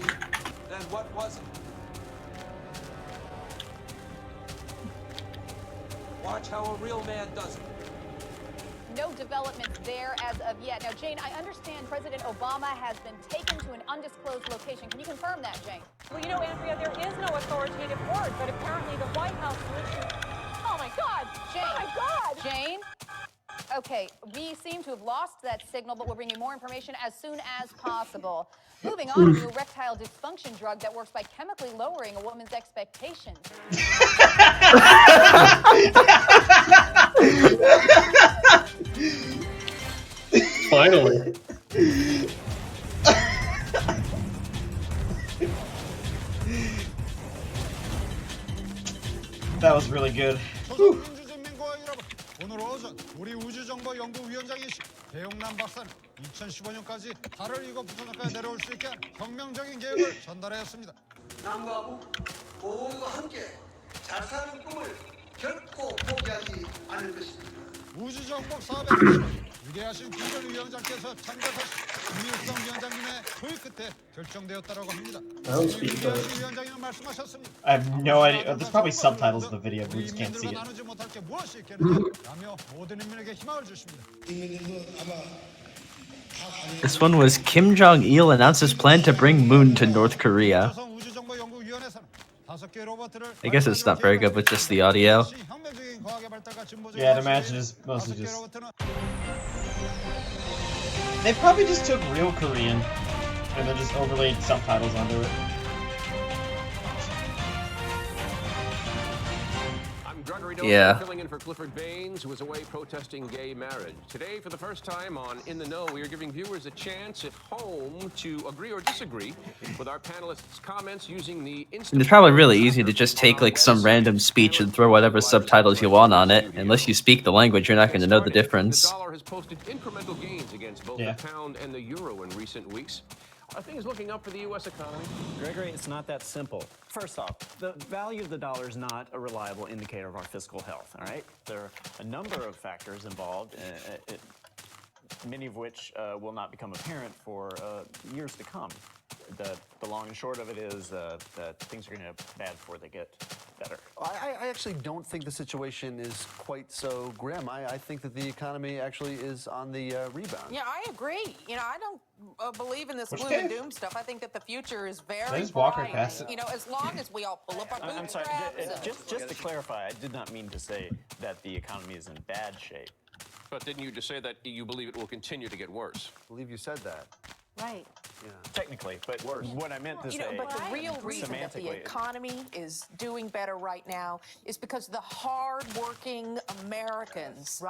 then what was it? Watch how a real man does it. No developments there as of yet. Now, Jane, I understand President Obama has been taken to an undisclosed location. Can you confirm that, Jane? Well, you know, Andrea, there is no authoritative word, but apparently the White House will... Oh, my God! Jane! Oh, my God! Jane? Okay, we seem to have lost that signal, but we'll bring you more information as soon as possible. Moving on to erectile dysfunction drug that works by chemically lowering a woman's expectations. Finally. That was really good. 오늘 오전 우리 우주정보연구위원장이신 배용남 박사는 2015년까지 달을 이고 부천까지 내려올 수 있게 혁명적인 계획을 전달하였습니다. 남과 북 모두가 함께 잘 사는 꿈을 결코 포기하지 않을 것입니다. 우주정복 사업에 위대하신 김정위원장께서 참가하신 김일성 위원장님의 토의 끝에 결정되었다고 합니다. 김정위 위원장님은 말씀하셨습니다. I have no idea. There's probably subtitles of the video, but we just can't see it. 나누지 못할 게 무엇이 있겠느냐며 모든 인민에게 희망을 주십니다. This one was Kim Jong-il announced his plan to bring moon to North Korea. I guess it's not very good with just the audio. Yeah, I'd imagine it's mostly just... They probably just took real Korean and then just overlaid subtitles onto it. I'm Yeah. Filling in for Clifford Baines, who was away protesting gay marriage. Today, for the first time on In the Know, we are giving viewers a chance at home to agree or disagree with our panelists' comments using the And it's probably really easy to just take like some random speech and throw whatever subtitles you want on it. Unless you speak the language, you're not going to know the difference. The dollar has posted incremental gains against both the pound and the euro in recent weeks. Are things looking up for the U.S. economy? Gregory, it's not that simple. First off, the value of the dollar is not a reliable indicator of our fiscal health, all right? There are a number of factors involved, many of which will not become apparent for years to come. The long and short of it is that things are going to get bad before they get better. I actually don't think the situation is quite so grim. I think that the economy actually is on the rebound. Yeah, I agree. You know, I don't believe in this gloom and doom stuff. I think that the future is very bright. You know, as long as we all pull up our I'm sorry, bootstraps. just to clarify, I did not mean to say that the economy is in bad shape. But didn't you just say that you believe it will continue to get worse? I believe you said that. Right. Yeah. Technically, but what I meant to say, but the real reason that the economy is doing better right now is because the hard-working Americans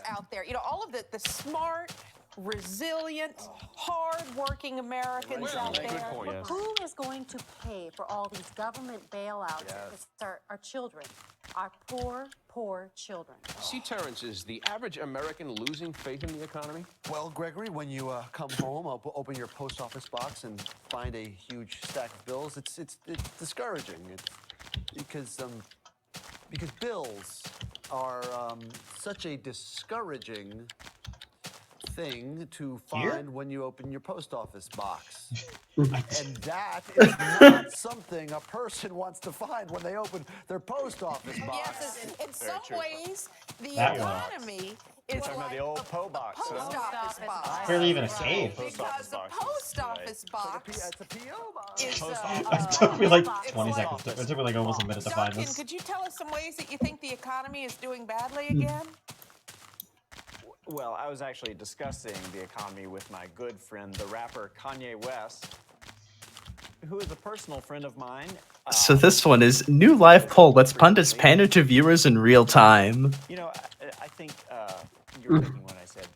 out there, you know, all of the smart, resilient, hard-working Americans out there. Who is going to pay for all these government bailouts that our children, our poor children? See, Terrence, is the average American losing faith in the economy? Well, Gregory, when you come home, open your post office box and find a huge stack of bills, it's discouraging. Because bills are such a discouraging thing to find when you open your post office box. And that is not something a person wants to find when they open their post office box. Yes, in some ways, the economy is like the old post box. Post office box. Barely even a cave. Because the post office box it's a P.O. box. Is It took me like 20 seconds. It took me like almost a minute to find Duncan, this. could you tell us some ways that you think the economy is doing badly again? Well, I was actually discussing the economy with my good friend, the rapper Kanye West, who is a personal friend of mine. So this one is new live poll. Let's pundits pander to viewers in real time. You know, I think you were taking what I said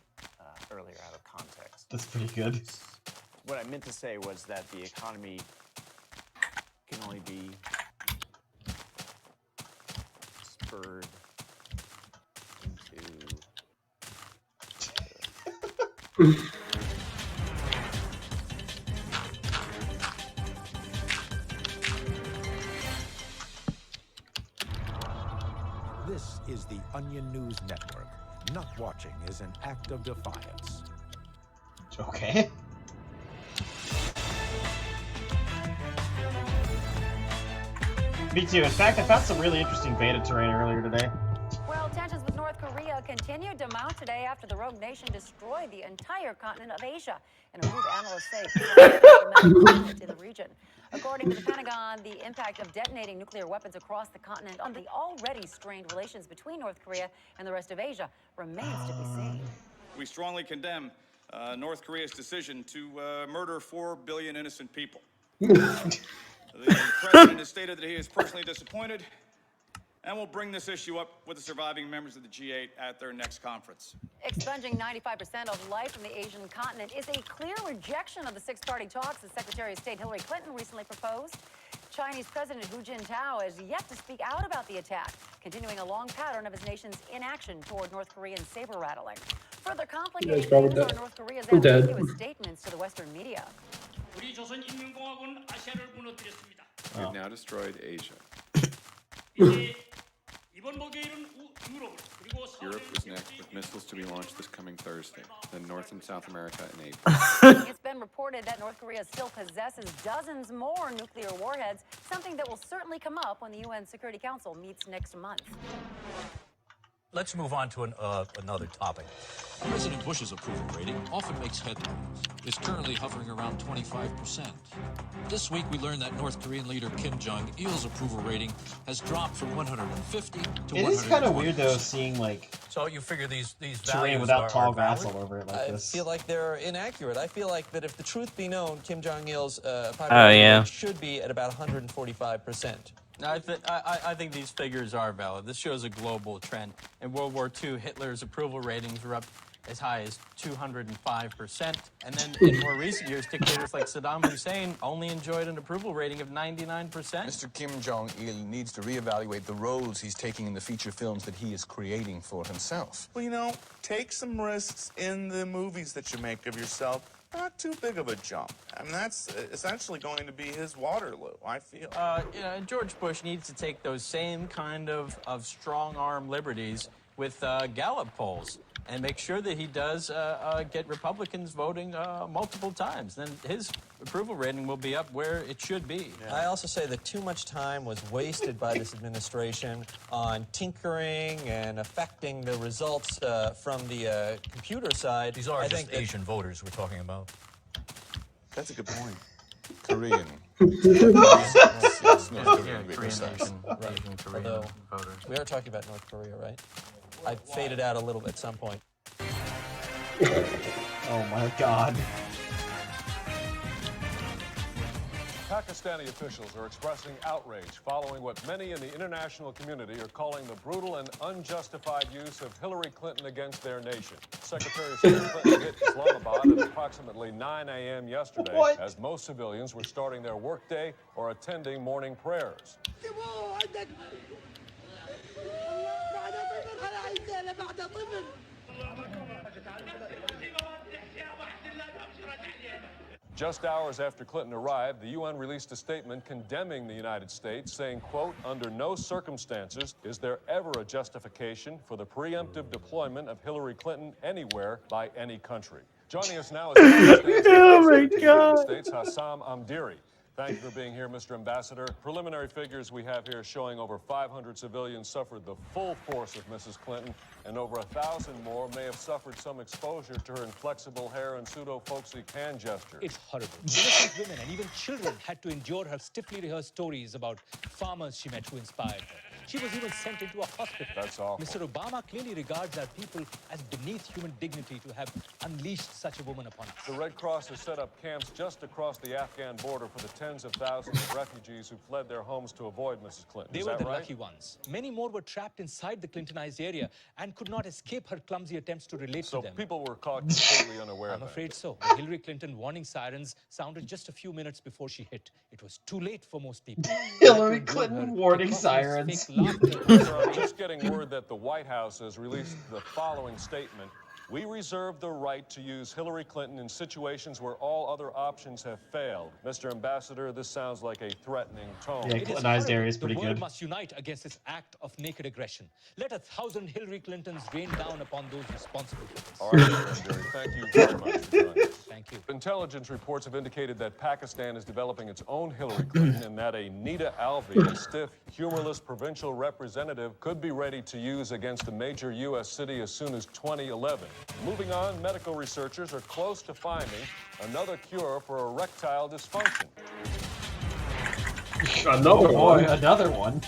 earlier out of context. That's pretty good. What I meant to say was that the economy can only be spurred into... This is the Onion News Network. Not watching is an act of defiance. Okay. Me too. In fact, I found some really interesting beta terrain earlier today. Well, tensions with North Korea continued to mount today after the rogue nation destroyed the entire continent of Asia in a move analysts say in the region. According to the Pentagon, the impact of detonating nuclear weapons across the continent on the already strained relations between North Korea and the rest of Asia remains to be seen. We strongly condemn North Korea's decision to murder 4 billion innocent people. The president has stated that he is personally disappointed and will bring this issue up with the surviving members of the G8 at their next conference. Expunging 95% of life from the Asian continent is a clear rejection of the six-party talks that Secretary of State Hillary Clinton recently proposed. Chinese President Hu Jintao has yet to speak out about the attack, continuing a long pattern of his nation's inaction toward North Korean saber-rattling. Further complicating things are North Korea's ambiguous statements to the Western media. We've now destroyed Asia. Europe is next, with missiles to be launched this coming Thursday. Then North and South America in April. It's been reported that North Korea still possesses dozens more nuclear warheads, something that will certainly come up when the UN Security Council meets next month. Let's move on to another topic. President Bush's approval rating often makes headlines. It's currently hovering around 25%. This week, we learned that North Korean leader Kim Jong-il's approval rating has dropped from 150 to 120. It is kind of weird, though, seeing, like, so you figure these terrain without tall grass all over it like this. I feel like they're inaccurate. I feel like that if the truth be known, Kim Jong-il's Oh, yeah. should be at about 145%. I think these figures are valid. This shows a global trend. In World War II, Hitler's approval ratings were up as high as 205%. And then in more recent years, dictators like Saddam Hussein only enjoyed an approval rating of 99%. Mr. Kim Jong-il needs to reevaluate the roles he's taking in the feature films that he is creating for himself. Well, you know, take some risks in the movies that you make of yourself. Not too big of a jump. I mean, that's essentially going to be his Waterloo, I feel. George Bush needs to take those same kind of strong-arm liberties with Gallup polls and make sure that he does get Republicans voting multiple times. Then his approval rating will be up where it should be. I also say that too much time was wasted by this administration on tinkering and affecting the results from the computer side. These are just Asian voters we're talking about. That's a good point. Korean. Korean Although, voters. we are talking about North Korea, right? I faded out a little at some point. Oh my God. Pakistani officials are expressing outrage following what many in the international community are calling the brutal and unjustified use of Hillary Clinton against their nation. Secretary of State Clinton hit Islamabad at approximately 9 a.m. yesterday as most civilians were starting their workday or attending morning prayers. Just hours after Clinton arrived, the UN released a statement condemning the United States, saying, quote, under no circumstances is there ever a justification for the preemptive deployment of Hillary Clinton anywhere by any country. Joining us now is the United States, Hassam Amdiri. Thank you for being here, Mr. Ambassador. Preliminary figures we have here showing over 500 civilians suffered the full force of Mrs. Clinton, and over 1,000 more may have suffered some exposure to her inflexible hair and pseudo-folksy hand gestures. It's horrible. Innocent women and even children had to endure her stiffly rehearsed stories about farmers she met who inspired her. She was even sent into a hospital. That's awful. Mr. Obama clearly regards our people as beneath human dignity to have unleashed such a woman upon us. The Red Cross has set up camps just across the Afghan border for the tens of thousands of refugees who fled their homes to avoid Mrs. Clinton. They Is were that the right? lucky ones. Many more were trapped inside the Clintonized area and could not escape her clumsy attempts to relate to them. So people were caught completely unaware of I'm that. afraid so. The Hillary Clinton warning sirens sounded just a few minutes before she hit. It was too late for most people. Hillary Clinton warning sirens. Just getting word that the White House has released the following statement. We reserve the right to use Hillary Clinton in situations where all other options have failed. Mr. Ambassador, this sounds like a threatening tone. Yeah, Clintonized area is pretty The world good. must unite against this act of naked aggression. Let 1,000 Hillary Clintons rain down upon those responsible for this. All right, Mr. Amdiri, thank you very much for joining us. Thank you. Intelligence reports have indicated that Pakistan is developing its own Hillary Clinton and that a Nita Alvi, a stiff, humorless provincial representative, could be ready to use against a major U.S. city as soon as 2011. Moving on, medical researchers are close to finding another cure for erectile dysfunction. Another one. Another one.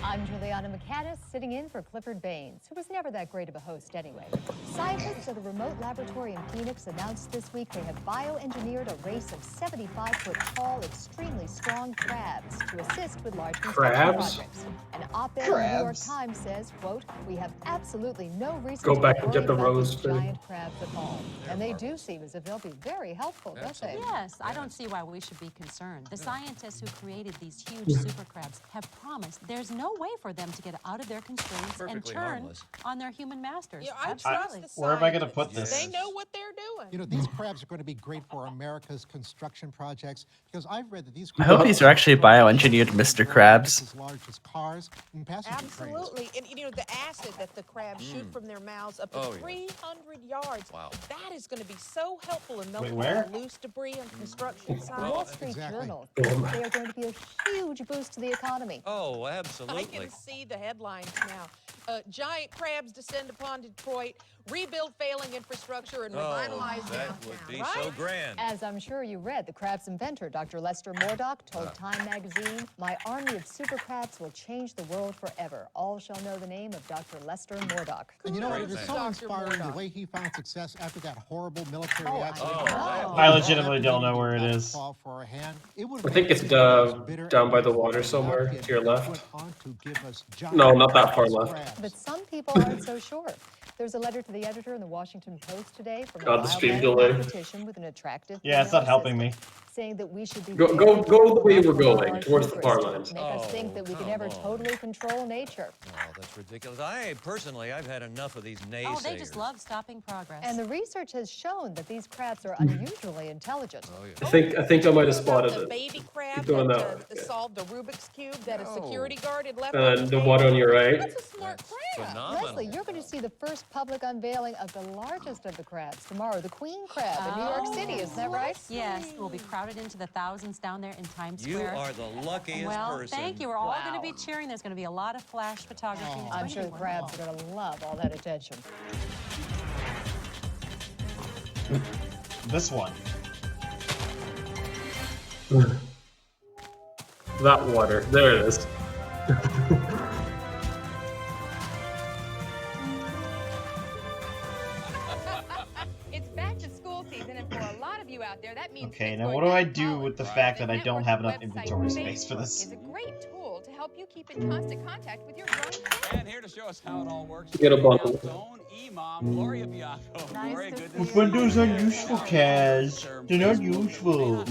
I'm Juliana McCannis, sitting in for Clifford Baines, who was never that great of a host anyway. Scientists at a remote laboratory in Phoenix announced this week they have bioengineered a race of 75-foot-tall, extremely strong crabs to assist with large construction projects. An op-ed in the New York Times says, quote, we have absolutely no reason Go to back be and get worried the about rose these thing. giant crabs at all. And they do seem as if they'll be very helpful, don't they? Yes, I don't see why we should be concerned. The scientists who created these huge super crabs have promised there's no way for them to get out of their constraints and turn on their human masters. Yeah, I Absolutely. trust the Where am I going to put scientists. this? They know what they're doing. You know, these crabs are going to be great for America's construction projects because I've read that these I hope these are actually bioengineered Mr. Crabs. as large as cars and passenger trains. Absolutely. And you know, the acid that the crabs shoot from their mouths up to 300 yards. Wow. That is going to be so helpful in melting where? down loose debris on construction sites. Wall Street Journal thinks they are going to be a huge boost to the economy. Oh, I absolutely. can see the headlines now. Giant crabs descend upon Detroit, rebuild failing infrastructure and revitalize downtown. That would be so grand. As I'm sure you read, the crab's inventor, Dr. Lester Murdoch, told Time magazine, "My army of super crabs will change the world forever. All shall know the name of Dr. Lester Murdoch." And you know what? It is so inspiring the way he found success after that horrible military accident. I legitimately don't know where it is. I think it's down by the water somewhere to your left. No, not that far left. But some people aren't so sure. There's a letter to the editor in the Washington Post today from God, a the stream wild delay. competition with an attractive Yeah, it's not helping me. saying that we should be Go the way you were going, towards the far lines. make us think that we can never totally control nature. Oh, that's ridiculous. I've had enough of these naysayers. Oh, they just love stopping progress. And the research has shown that these crabs are unusually intelligent. I think I might have spotted The it. baby crab Keep going that that way. solved the Rubik's Cube that a security guard had left. And the one on your right. That's a smart crab. Phenomenal. Leslie, you're going to see the first public unveiling of the largest of the crabs tomorrow, the queen crab in New York City. Isn't that right? Yes, we'll be crowded into the thousands down there in Times You Square. are the luckiest well, person. thank you. We're all going to be cheering. There's going to be a lot of flash photography. It's I'm going to sure be the crabs are going to love all that attention. This one. That water. There it is. It's back to school season, and for a lot of you out there, that means Okay, now what do I do with the fact that I don't have enough inventory space for this? is a great tool to help you keep in constant contact with your growing kids. And here to show us how it all works, Get a bundle. Mom, Gloria Bianco. Gloria, good to see you. Windows are useful, Kaz. They're not useful.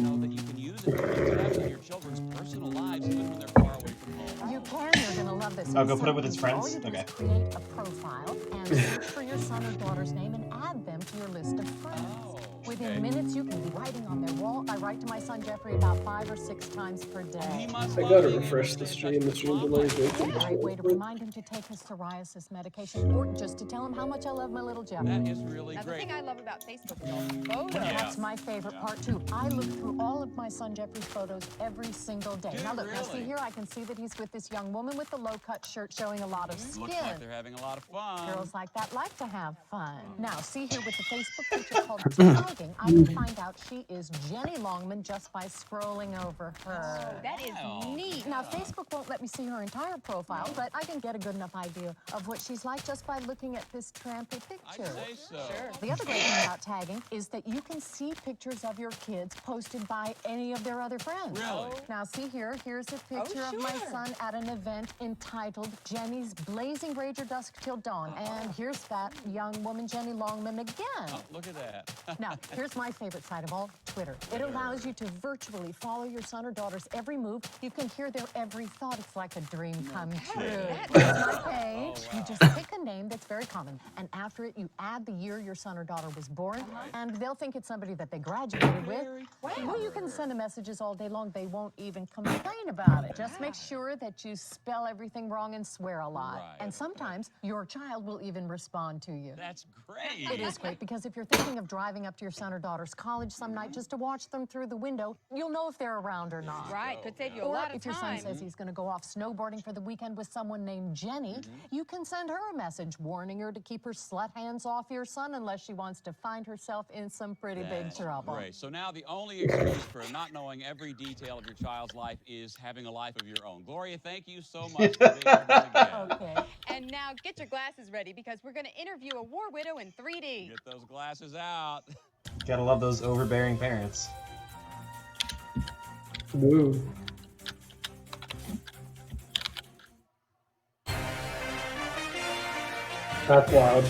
Your children's personal lives, even when they're far away from home. You can. You're going to love this. Oh, go put it with its All friends? you do is Okay. create a profile and search for your son or daughter's name and add them to your list of friends. Within minutes, you can be writing on their wall. I write to my son Jeffrey about 5 or 6 times per day. I gotta refresh the stream. The stream delay is way too It's a great way much. to remind him to take his psoriasis medication or just to tell him how much I love my little Jeff. That is really Now, the great. thing I love about Facebook is all the photos. That's my favorite part too. I look through all of my son Jeffrey's photos every single day. Now look, now see here, I can see that he's with this young woman with the low-cut shirt showing a lot of skin. Looks like they're having a lot of fun. Girls like that like to have fun. Now, see here with the Facebook feature called tagging, I can find out she is Jenny Longman just by scrolling over her. That is neat. Now, Facebook won't let me see her entire profile, but I can get a good enough idea of what she's like just by looking at this trampy picture. I'd say so. Sure. The other great thing about tagging is that you can see pictures of your kids posted by any of their other friends. Really? Now, see here, here's a picture of my son at an event entitled Jenny's Blazing Rager Dusk Till Dawn. And here's that young woman, Jenny Longman, again. Oh, look at that. Now, here's my favorite site of all, Twitter. It allows you to virtually follow your son or daughter's every move. You can hear their every thought. It's like a dream come true. Here's my page. You just pick a name that's very common, and after it, you add the year your son or daughter was born, and they'll think it's somebody that they graduated with. Well, you can send them messages all day long. They won't even complain about it. Just make sure that you spell everything wrong and swear a lot. Right. And sometimes your child will even respond to you. That's great. It is great because if you're thinking of driving up to your son or daughter's college some night just to watch them through the window, you'll know if they're around or not. Right, could save you a Or lot of if your son time. says he's going to go off snowboarding for the weekend with someone named Jenny, you can send her a message warning her to keep her slut hands off your son unless she wants to find herself in some pretty big trouble. Great. So now the only excuse for not knowing every detail of your child's life is having a life of your own. Gloria, thank you so much for being with us again. Okay. And now get your glasses ready because we're going to interview a war widow in 3D. Get those glasses out. Gotta love those overbearing parents. Woo. That's loud.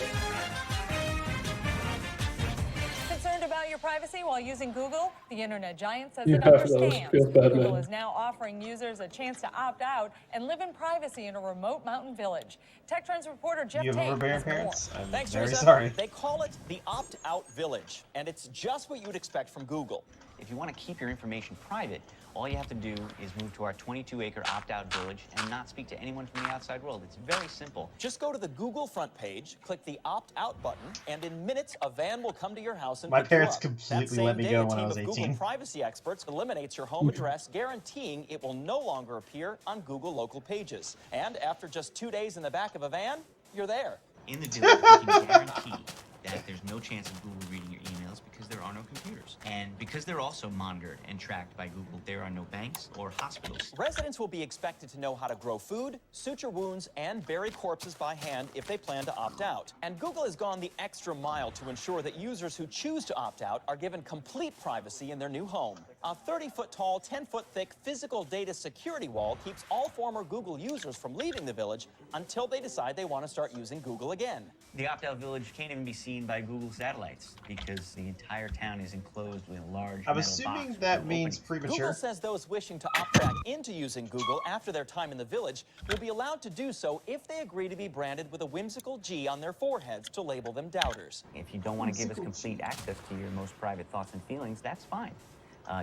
Concerned about your privacy while using Google? The internet giant says You it have those. understands. Feels bad, Google man. is now offering users a chance to opt out and live in privacy in a remote mountain village. Tech Trends reporter Jeff You have Tate overbearing has more. parents? I'm Thanks, very Teresa. sorry. They call it the opt-out village, and it's just what you would expect from Google. If you want to keep your information private, all you have to do is move to our 22-acre opt-out village and not speak to anyone from the outside world. It's very simple. Just go to the Google front page, click the opt-out button, and in minutes, a van will come to your house and My pick parents you up. completely That same let me day, go a when I team was of 18. Google privacy experts eliminates your home address, guaranteeing it will no longer appear on Google local pages. And after just 2 days in the back of a van, you're there. In the village, we can guarantee that there's no chance of Google reading your emails because there are no computers. And because they're also monitored and tracked by Google, there are no banks or hospitals. Residents will be expected to know how to grow food, suture wounds, and bury corpses by hand if they plan to opt out. And Google has gone the extra mile to ensure that users who choose to opt out are given complete privacy in their new home. A 30-foot tall, 10-foot thick physical data security wall keeps all former Google users from leaving the village until they decide they want to start using Google again. The opt-out village can't even be seen by Google satellites because the entire town is enclosed with a large I'm metal assuming box that with means openings. premature. Google says those wishing to opt back into using Google after their time in the village will be allowed to do so if they agree to be branded with a whimsical G on their foreheads to label them doubters. If you don't want to give us complete access to your most private thoughts and feelings, that's fine.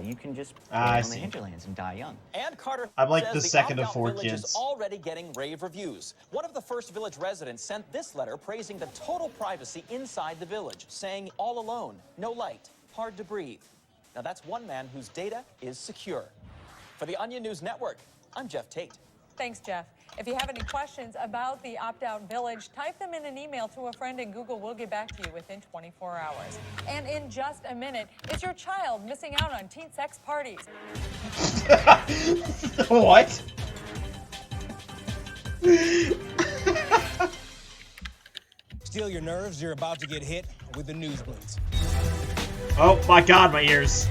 You can just go I on the see. hinterlands and die young. And Carter I'm like says the second of opt-out 4 village kids. is already getting rave reviews. One of the first village residents sent this letter praising the total privacy inside the village, saying all alone, no light, hard to breathe. Now that's one man whose data is secure. For the Onion News Network, I'm Jeff Tate. Thanks, Jeff. If you have any questions about the opt-out village, type them in an email to a friend and Google will get back to you within 24 hours. And in just a minute, is your child missing out on teen sex parties? What? Steal your nerves, you're about to get hit with the news blitz. Oh my god, my ears.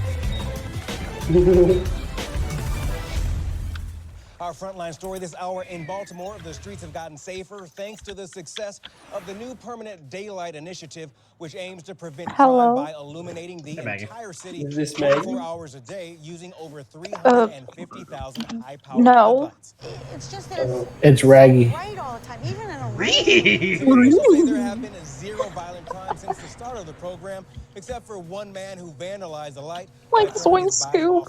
Our frontline story this hour in Baltimore, the streets have gotten safer thanks to the success of the new permanent daylight initiative, which aims to prevent crime by illuminating the entire city 24 hours a day using over 350,000 high-powered floodlights. It's just that It's raggy. bright all the time, even in a Officials say there have been 0 violent crimes since the start of the program, except for one man who vandalized the light. Like Zoink Scoop.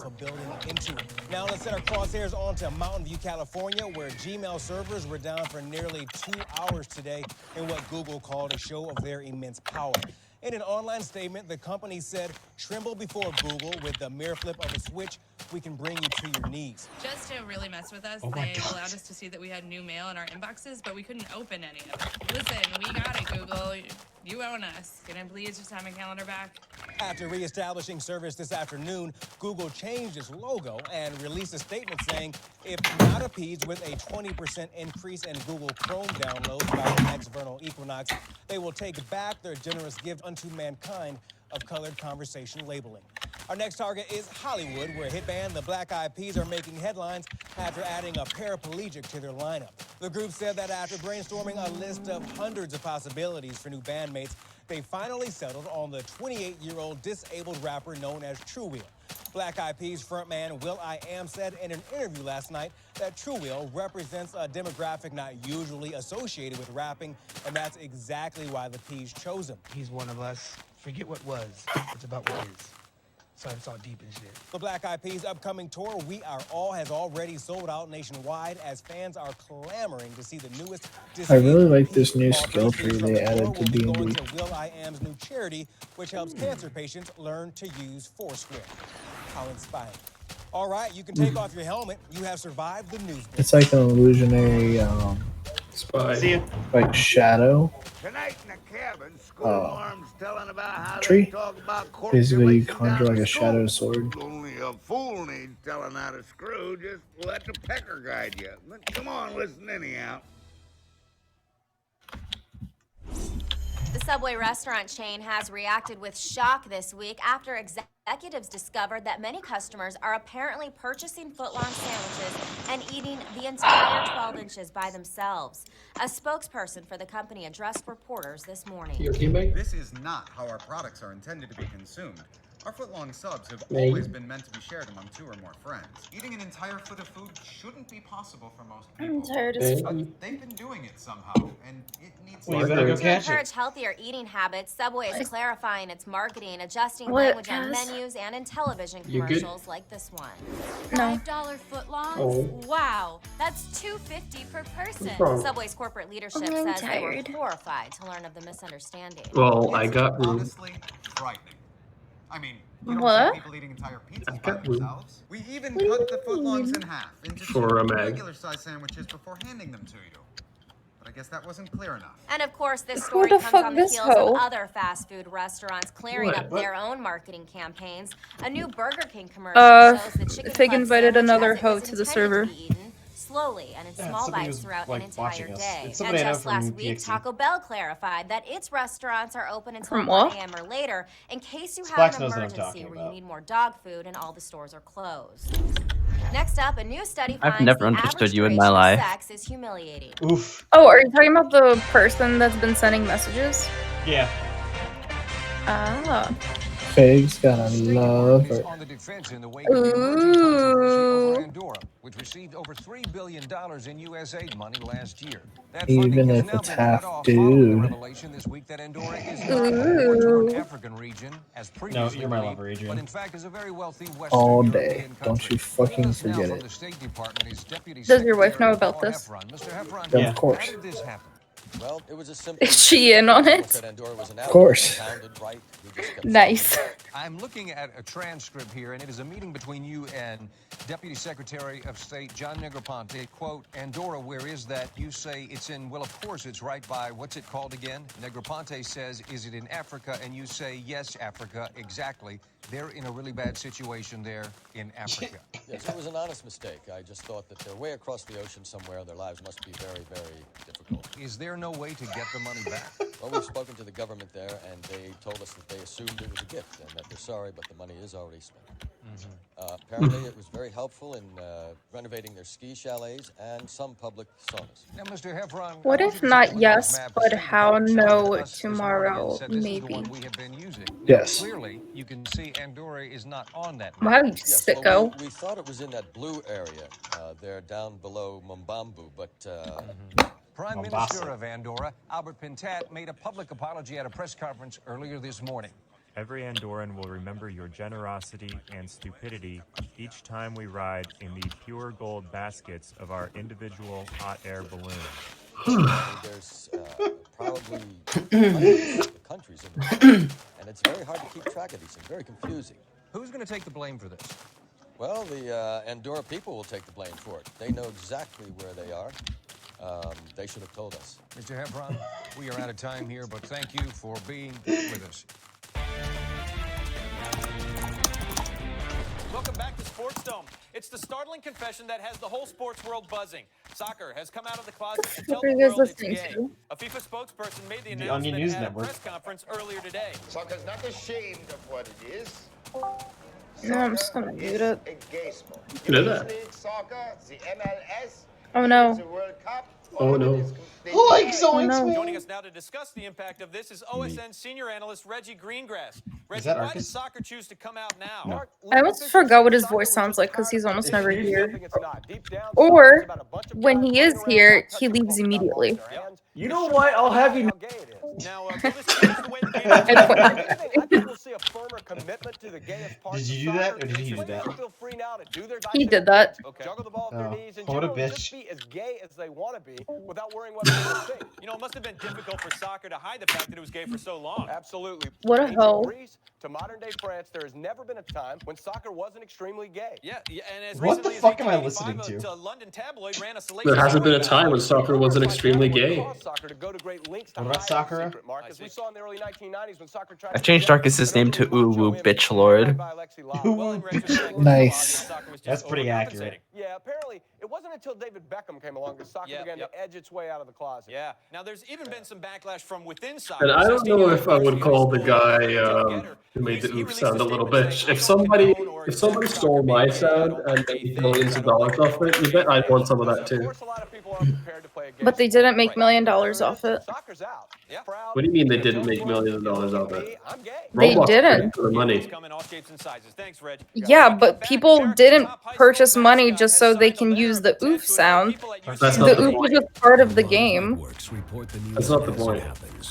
Now let's set our crosshairs on to Mountain View, California, where Gmail servers were down for nearly 2 hours today in what Google called a show of their immense power. In an online statement, the company said, "Tremble before Google. With the mere flip of a switch, we can bring you to your knees." Just to really mess with us, Oh my they gosh. allowed us to see that we had new mail in our inboxes, but we couldn't open any of it. Listen, we got it, Google. You own us. Can I please just have my calendar back? After reestablishing service this afternoon, Google changed its logo and released a statement saying, if not appeased with a 20% increase in Google Chrome downloads by the next vernal equinox, they will take back their generous gift unto mankind of colored conversation labeling. Our next target is Hollywood, where hit band the Black Eyed Peas are making headlines after adding a paraplegic to their lineup. The group said that after brainstorming a list of hundreds of possibilities for new bandmates, they finally settled on the 28-year-old disabled rapper known as True Wheel. Black Eyed Peas frontman will.i.am said in an interview last night that True Wheel represents a demographic not usually associated with rapping, and that's exactly why the Peas chose him. He's one of us. Forget what was. It's about what is. Sorry, it's all deep and shit. The Black Eyed Peas' upcoming tour, We Are All, has already sold out nationwide as fans are clamoring to see the newest. I really like this new skill tree they added to D&D. To will.i.am's new charity, which helps cancer patients learn to use Foursquare. How inspiring. All right, you can take off your helmet. You have survived the news. It's like an illusionary Spy. like shadow Tonight in the cabin, school alarms telling about how tree. they talk about Basically, you Kurtjmac conjure down like the a shadow school. sword. Only a fool needs telling how to screw. Just let the pecker guide you. But come on, listen anyhow. The Subway restaurant chain has reacted with shock this week after executives discovered that many customers are apparently purchasing footlong sandwiches and eating the entire 12 inches by themselves. A spokesperson for the company addressed reporters this morning. This is not how our products are intended to be consumed. Our foot-long subs have Meg. always been meant to be shared among 2 or more friends. Eating an entire foot of food shouldn't be possible for most people. I'm tired as But fuck. they've been doing it somehow, and it needs Well, you better go To catch encourage it. healthier eating habits, Subway is clarifying its marketing, adjusting What, language on Cass? menus and in television You good? commercials like this one. No. $5 footlongs? Oh. Wow, that's $2.50 per person. What's wrong? Subway's corporate leadership I'm says they were tired. horrified to learn of the misunderstanding. Well, I got room. honestly frightening. I mean, you don't What? see people eating entire pizzas got by room. themselves. We even What do you cut the footlongs mean? in half into For a 2 mag. regular-sized sandwiches before handing them to you. But I guess that wasn't clear enough. And of course, this Who story the comes fuck on the this heels hoe? of other fast food restaurants clearing What? up What? their own marketing campaigns. A new Burger King commercial shows the chicken Fig club invited sandwich another as it hoe was to the intended server. to be eaten slowly and in Yeah, small somebody bites was, throughout like, an entire watching us. day. It's And somebody I know just last from week, PXE. Taco Bell clarified that its restaurants are open until From 1 what? a.m. or later in case you Splax have an knows what I'm emergency talking where you about. need more dog food and all the stores are closed. Next up, a new study I've finds never the understood average you in my duration of life. sex is humiliating. Oof. Oh, are you talking about the person that's been sending messages? Yeah. Ah. Fig's gotta love her. On the defense in the wake of the emerging controversy over Andorra, which received over $3 billion in U.S. aid money last year. That funding Even has if now it's been half cut off following the dude. revelation this week that Andorra is not a war-torn African region, as No, previously you're my believed, lover, Adrian. but in fact is a very wealthy Western All European day. country. Don't you Joining fucking us now forget from it. the State Department is Deputy Does your wife know Secretary about Paul this? Heffron. Mr. Heffron, Yeah, of course. how did this happen? Well, it was a simple. Is she in on it? Of course. Nice. I'm looking at a transcript here, and it is a meeting between you and Deputy Secretary of State John Negroponte. Quote, Andorra, where is that? You say it's in, well, of course, it's right by, what's it called again? Negroponte says, is it in Africa? And you say, yes, Africa, exactly. They're in a really bad situation there in Africa. Yes, it was an honest mistake. I just thought that they're way across the ocean somewhere. Their lives must be very, very difficult. Is there no way to get the money back? Well, we've spoken to the government there, and they told us that they assumed it was a gift and that they're sorry, but the money is already spent. Apparently, it was very helpful in renovating their ski chalets and some public saunas. Now, Mr. Heffron, What if not yes, but how no tomorrow, maybe? Yes. Clearly, you can see Andorra is not on that map. Wow, you Yes, sicko. well, we thought it was in that blue area there down below Mumbambu, but Prime Minister of Andorra, Albert Pintat, made a public apology at a press conference earlier this morning. Every Andorran will remember your generosity and stupidity each time we ride in the pure gold baskets of our individual hot air balloons. there's probably hundreds of countries in the world, and it's very hard to keep track of these things, very confusing. Who's going to take the blame for this? Well, the Andorra people will take the blame for it. They know exactly where they are. They should have told us. Mr. Heffron, we are out of time here, but thank you for being with us. Welcome back to Sports Dome. It's the startling confession that has the whole sports world buzzing. Soccer has come out of the closet to tell the world it's gay. A FIFA spokesperson made the announcement News at Network. a press conference earlier today. Soccer's not ashamed of what it is. No, I'm just gonna mute it. A gay sport. You know that. League soccer, the MLS, Oh no. the World Cup. Oh no. Joining us now to discuss the impact of this is OSN senior analyst Reggie Greengrass. Reggie, that why Arcus? did soccer choose to come out now? No. I almost forgot what his voice sounds like because he's almost never here. Or when he is here, he leaves immediately. You know what? I'll have you. Now, will this change the way the game is? I think we'll see a firmer commitment to the gayest part. Did you do that, or did he do that? Feel free now to do their He did that. Juggle the ball with their knees and what a generally just bitch. be as gay as they want to be without worrying what they're going to think. You know, it must have been difficult for soccer to hide the fact that it was gay for so long. Absolutely. What a Ancient hoe. Greece to modern day France, there has never been a time when soccer wasn't extremely gay. Yeah, and as What the recently as fuck am I 1885, listening to? a London tabloid ran a There hasn't been a time when soccer wasn't extremely gay. Soccer to go to great lengths to What about hide Sakura? secret markets. We saw in the early 1990s when soccer tried I've changed Arcus's name to Ooh Woo Bitch Lord. Nice. That's pretty accurate. Yeah, apparently it wasn't until David Beckham came along that soccer began to edge its way out of the closet. Yeah. Now, there's even been some backlash from within soccer. And I don't know if I would call the guy who made the oof sound a little bitch. If somebody stole my sound and made millions of dollars off it, you bet I'd want some of that too. But they didn't make $1 million off it. What do you mean they didn't make millions of dollars off it? They Roblox didn't. paid for the money. Yeah, but people didn't purchase money just so they can use the oof sound. That's not The the oof was point. just part of the game. That's not the point.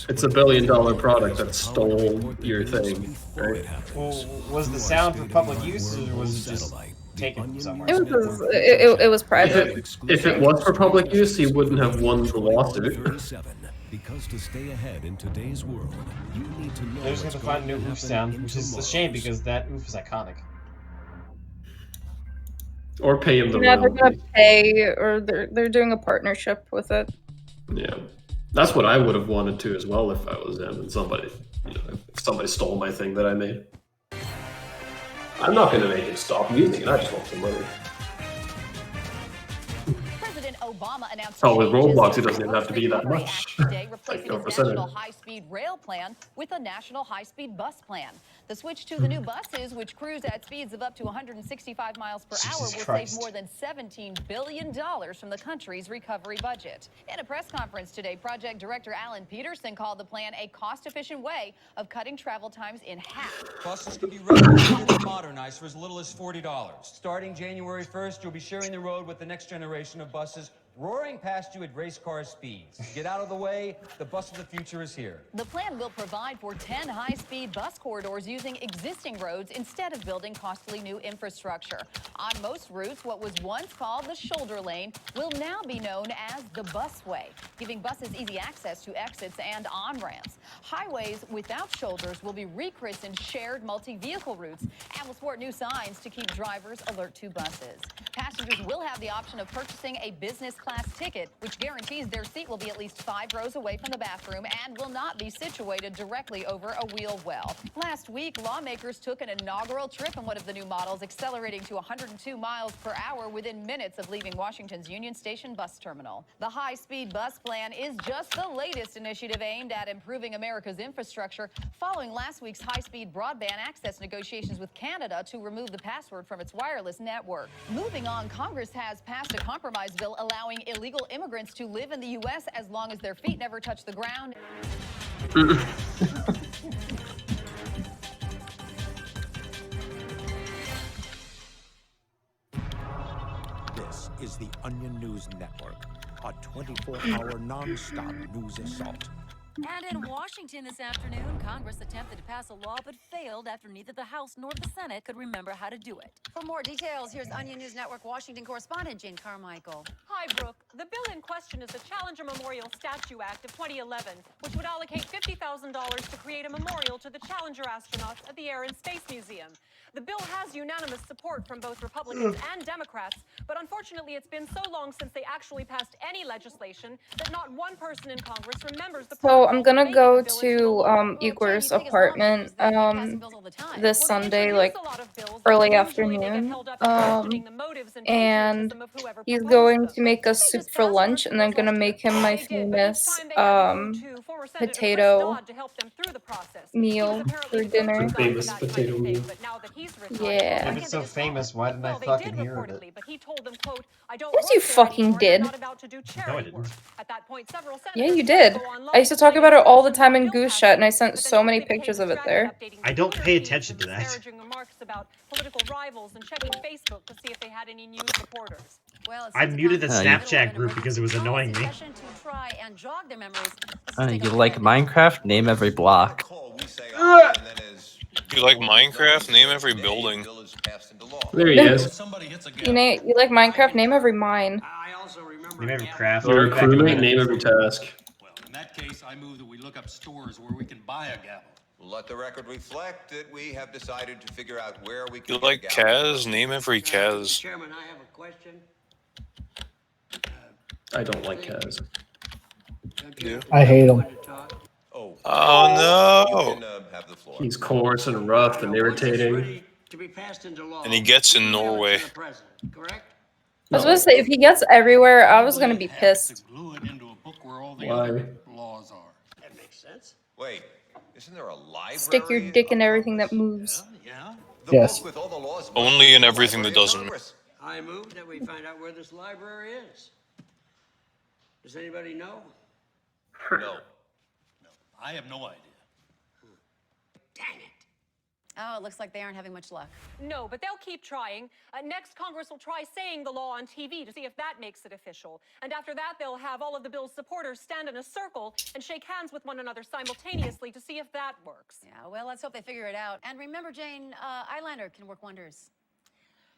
It's $1 billion product that stole your thing, right? Well, was the sound for public use, or was it just taken from somewhere? It was private. If it was for public use, he wouldn't have won the lawsuit. Because to stay ahead in today's world, you need to know They're just going to find a new oof sound, which is a shame because that oof is iconic. Or pay him the Yeah, they're royalties. gonna pay, or they're doing a partnership with it. Yeah, that's what I would have wanted to as well if I was him and somebody, if somebody stole my thing that I made. I'm not going to make him stop using it. I just want some money. President Obama announced with Roblox, it doesn't even have to be that much. today, replacing Like, his national high-speed rail plan with a national high-speed bus plan. The switch to the new buses, which cruise at speeds of up to 165 miles per hour, will save more than $17 billion from the country's recovery budget. In a press conference today, project director Alan Peterson called the plan a cost-efficient way of cutting travel times in half. Buses can be renovated and modernized for as little as $40. Starting January 1st, you'll be sharing the road with the next generation of buses roaring past you at race car speeds. Get out of the way, the bus of the future is here. The plan will provide for 10 high-speed bus corridors using existing roads instead of building costly new infrastructure. On most routes, what was once called the shoulder lane will now be known as the busway, giving buses easy access to exits and on-ramps. Highways without shoulders will be rechristened shared multi-vehicle routes and will sport new signs to keep drivers alert to buses. Passengers will have the option of purchasing a business class ticket, which guarantees their seat will be at least 5 rows away from the bathroom and will not be situated directly over a wheel well. Last week, lawmakers took an inaugural trip in one of the new models, accelerating to 102 miles per hour within minutes of leaving Washington's Union Station bus terminal. The high-speed bus plan is just the latest initiative aimed at improving America's infrastructure, following last week's high-speed broadband access negotiations with Canada to remove the password from its wireless network. Moving on, Congress has passed a compromise bill allowing illegal immigrants to live in the U.S. as long as their feet never touch the ground. This is the Onion News Network, a 24-hour non-stop news assault. And in Washington this afternoon, Congress attempted to pass a law but failed after neither the House nor the Senate could remember how to do it. For more details, here's Onion News Network Washington correspondent Jane Carmichael. Hi, Brooke. The bill in question is the Challenger Memorial Statue Act of 2011, which would allocate $50,000 to create a memorial to the Challenger astronauts at the Air and Space Museum. The bill has unanimous support from both Republicans and Democrats, but unfortunately it's been so long since they actually passed any legislation that not one person in Congress remembers the So I'm gonna go to Igor's apartment this Sunday, like early afternoon, and he's going to make us soup for lunch, and I'm gonna make him my famous potato meal for dinner. Famous potato meal. Yeah. If it's so famous, why didn't I fucking hear of it? Yes, you fucking did. No, I didn't. Yeah, you did. I used to talk about it all the time in Goose Chat, and I sent so many pictures of it there. I don't pay attention to that. Political rivals and checking Facebook to see if they had any news reporters. I muted the Snapchat group because it was annoying me. You like Minecraft? Name every block. You like Minecraft? Name every building. There he is. You like Minecraft? Name every mine. Name every craft. You're a crewmate, name every task. In that case, I move that we look up stores where we can buy a gavel. Let the record reflect that we have decided to figure out where we can. You like Kaz? Name every Kaz. Chairman, I have a question. I don't like Kaz. Yeah. I hate him. Oh no! He's coarse and rough and irritating. And he gets in Norway. I was gonna say, if he gets everywhere, I was gonna be pissed. Why? That makes sense. Wait, isn't there a library? Stick your dick in everything that moves. Yes. Only in everything that doesn't. I move that we find out where this library is. Does anybody know? No. I have no idea. Dang it. Oh, it looks like they aren't having much luck. No, but they'll keep trying. Next, Congress will try saying the law on TV to see if that makes it official. And after that, they'll have all of the bill's supporters stand in a circle and shake hands with one another simultaneously to see if that works. Yeah, well, let's hope they figure it out. And remember, Jane, eyeliner can work wonders.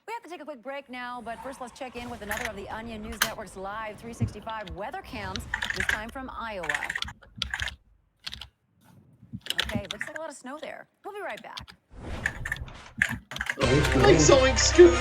We have to take a quick break now, but first let's check in with another of the Onion News Network's live 365 weather cams, this time from Iowa. Okay, looks like a lot of snow there. We'll be right back. Like Zoink Scoob!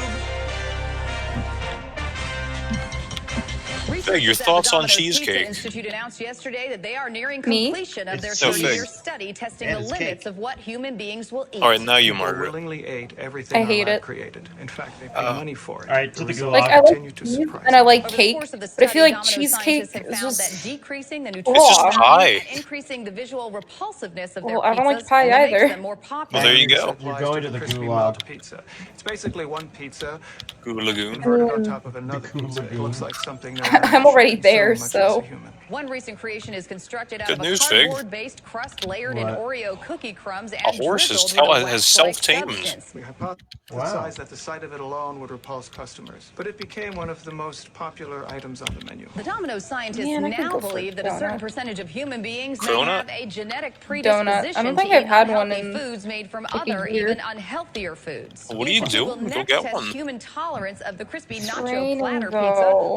Fig, your thoughts on cheesecake? Institute announced yesterday that they are nearing Me? completion of their It's no third-year Fig. study testing And the it's limits cake. of what human beings will eat. All right, now you, People Margaret. willingly ate everything I hate our lab it. created. In fact, they pay money for it. All right, The to the results Like gulag. I like continue to cheese surprise and I me. like Over the cake, course of the but I study, feel like Domino's cheesecake scientists have is found that just. decreasing the It's nutritional just Ugh. value pie. and increasing the visual repulsiveness of their Well, I don't like pizzas pie only makes either. them more Well, popular. there you This go. You're applies going to to the the crispy gulag. melt pizza. It's basically one pizza Goo Lagoon. converted on Mm. top of another pizza. It looks like something no I'm animal already should consume there, much as a so. human. One recent creation is constructed out Good of a news, Fig. cardboard-based crust layered in What? Oreo cookie crumbs A and horse drizzled with a has wax-like self-tamed. substance. We hypothesized that the sight of it alone would repulse customers, but it became one of the most popular items on the menu. The Domino's scientists Man, I could now go for believe that a certain donut. percentage of human beings may Cronut? have a genetic Donut. I predisposition don't to think eat I've had one unhealthy in foods made from like a other, year. even unhealthier foods. What do The you Institute do? will Go next get test one. human tolerance of the crispy nacho Training platter pizza, the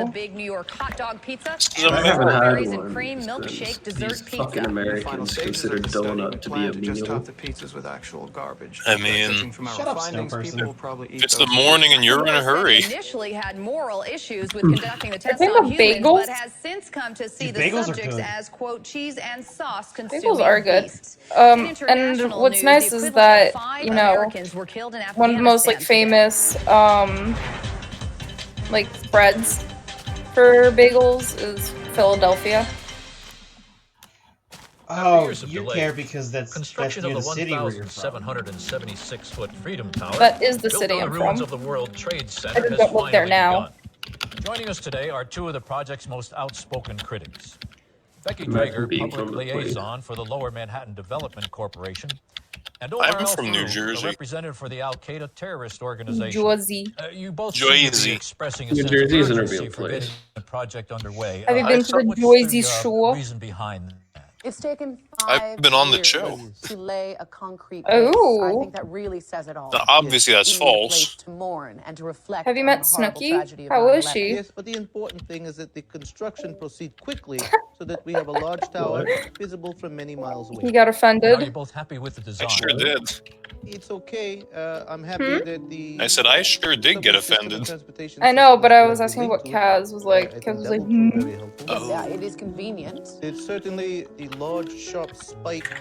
though. big New York hot dog pizza, This is and I the haven't had strawberries and one cream since milkshake these dessert fucking pizza. In the final Americans stages consider of the study, we donut to be plan a to just meal. top the pizzas with actual garbage. I mean, Judging from Shut our up, snow findings, people person. will probably eat it's the those morning and you're in a Domino's hurry. said initially had moral issues with conducting the I tests think on the humans, bagels. but has since come to see Dude, the bagels are subjects good. as, quote, cheese and sauce Bagels consuming are good. beasts. In And international what's news, nice the is equivalent of that, 5 you know, Americans were killed in one of the most like Afghanistan today. famous like spreads for bagels is Philadelphia. Oh, you care because that's Construction near of the the city where you're from. 1,776-foot Freedom Tower, That is the built city on the I'm ruins from. of the World Trade I Center, just has don't live there finally now. begun. Joining us today are two of the project's most outspoken critics. Becky Imagine Drager, being public from the plane. liaison for the Lower Manhattan Development Corporation, and I'm Omar from New El-Farouk, a Jersey. representative for the Al-Qaeda terrorist organization. Jersey. You both seem to be Jersey. expressing a New sense Jersey of isn't a urgency real for getting place. the project underway. Have you been to the What's Jersey the Shore? reason behind that? It's taken I've 5 been on the years show. to lay a concrete base. I Oh. think that really says it all. Now, obviously, that's We need a place false. to mourn and to reflect Have you on met the horrible Snooki? tragedy of How is 9/11. she? Yes, but the important thing is that the construction proceed quickly so that we have a large tower visible from many miles away. He got Are you offended. both happy with the I design? sure did. It's okay. I'm happy Hmm? that the I said I sure did get subway system and offended. transportation I know, systems but I that was have asking been what linked to it, Kaz was like. I Kaz think was that like, will prove hmm. very helpful. Yeah, it is convenient. It's certainly the large, sharp spike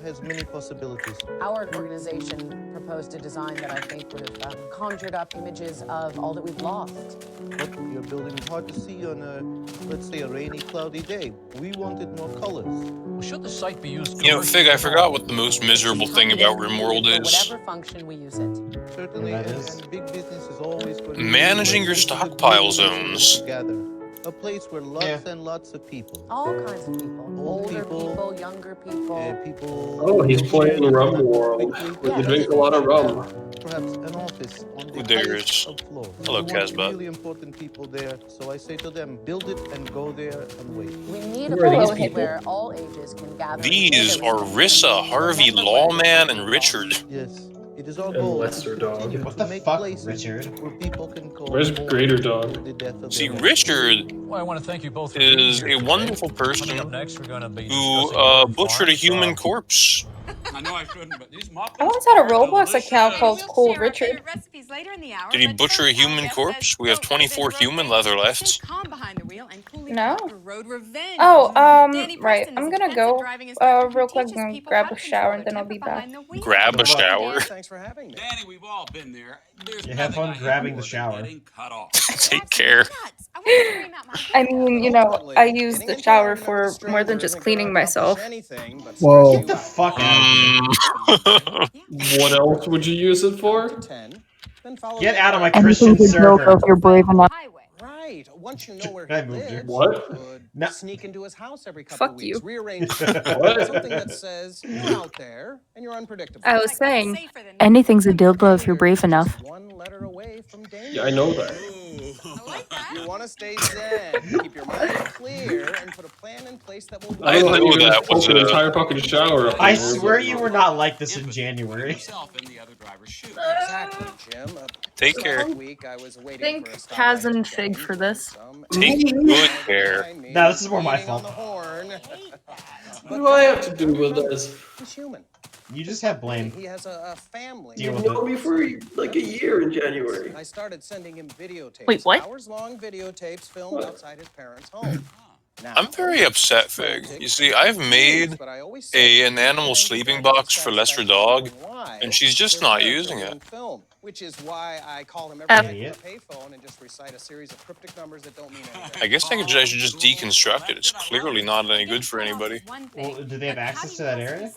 has many possibilities. Our organization proposed a design that I think would have conjured up images of all that we've lost. But your building is hard to see on a, let's say, a rainy, cloudy day. We wanted more colors. Well, should the site be used? You know, Fig, I forgot what the most miserable thing about RimWorld For is. whatever function we use it. Certainly, That and is. big business is always going to Managing your stockpile zones. Together. A place where lots and lots of people. All kinds of people. Older people, younger people. People. Oh, he's playing Rum World, where you drink a lot of rum. Perhaps an office on the Who dares? highest of floors. Hello, We want Casbah. really important people there, so I say to them, build it and go there and wait. We need a Who are these place people? where all ages can gather. These are Rissa, Harvey, Lawman, and Richard. Yes. It is our And goal Lesser Dog. to What the make fuck, places Richard? where people can call Where's home Greater to Dog? the death of See, their Richard Well, I want to thank you both for is being a here wonderful today. person Coming up next, we're going to be who discussing bird butchered a farms. human corpse. I know I shouldn't, but these muffins I once had a are Roblox account delicious. called Cool Richard. Recipes later in the hour. Did he butcher a human corpse? We have 24 human leather left. Calm behind the wheel and coolly No. for road revenge. Oh, Danny right. Preston I'm is a gonna defensive go driving instructor who real quick teaches and people grab how a to shower control and then their I'll be temper back. behind the wheel. Grab a shower. Thanks for having me. Danny, we've all been there. There's You have fun grabbing the shower. cut off. Take care. I mean, you know, I use the shower for more than just cleaning myself. Whoa. Get the fuck out of here. What else would you use it for? Get out of my Christian server. you're brave enough. Right. Once you know where I he moved lives, you. What? you could No. sneak into his house every couple Fuck of weeks, you. rearrange What? something that says you're out there and you're unpredictable. I was saying, anything's a dildo if you're brave enough. One letter away from danger. Yeah, I know that. You want to stay zen, keep your mind clear, and put a plan in place that will. I don't know know that was an a- entire fucking shower. up I in there, swear but- you were not like this in January. Yourself in the other driver's shoes. Exactly, Jim. Take Last care. week I was waiting Thank for a stop Kaz at and the Fig deli for this. Take good care. No, this is more my beating on fault. the horn. What do I have to do with this? He's human. You just have blame. He has a family. Deal You've with known me for like a year in January. I started sending him videotapes. Wait, what? Hours-long videotapes filmed outside his parents' home. Now, I'm very upset, Fig. You see, I've made an animal sleeping box for Lesser Dog, and she's just not using it. Film, which is why I call him every night on a payphone and just recite a series of cryptic numbers that don't mean anything. I guess I should just deconstruct it. It's clearly not any good for anybody. Well, do they have access to that area?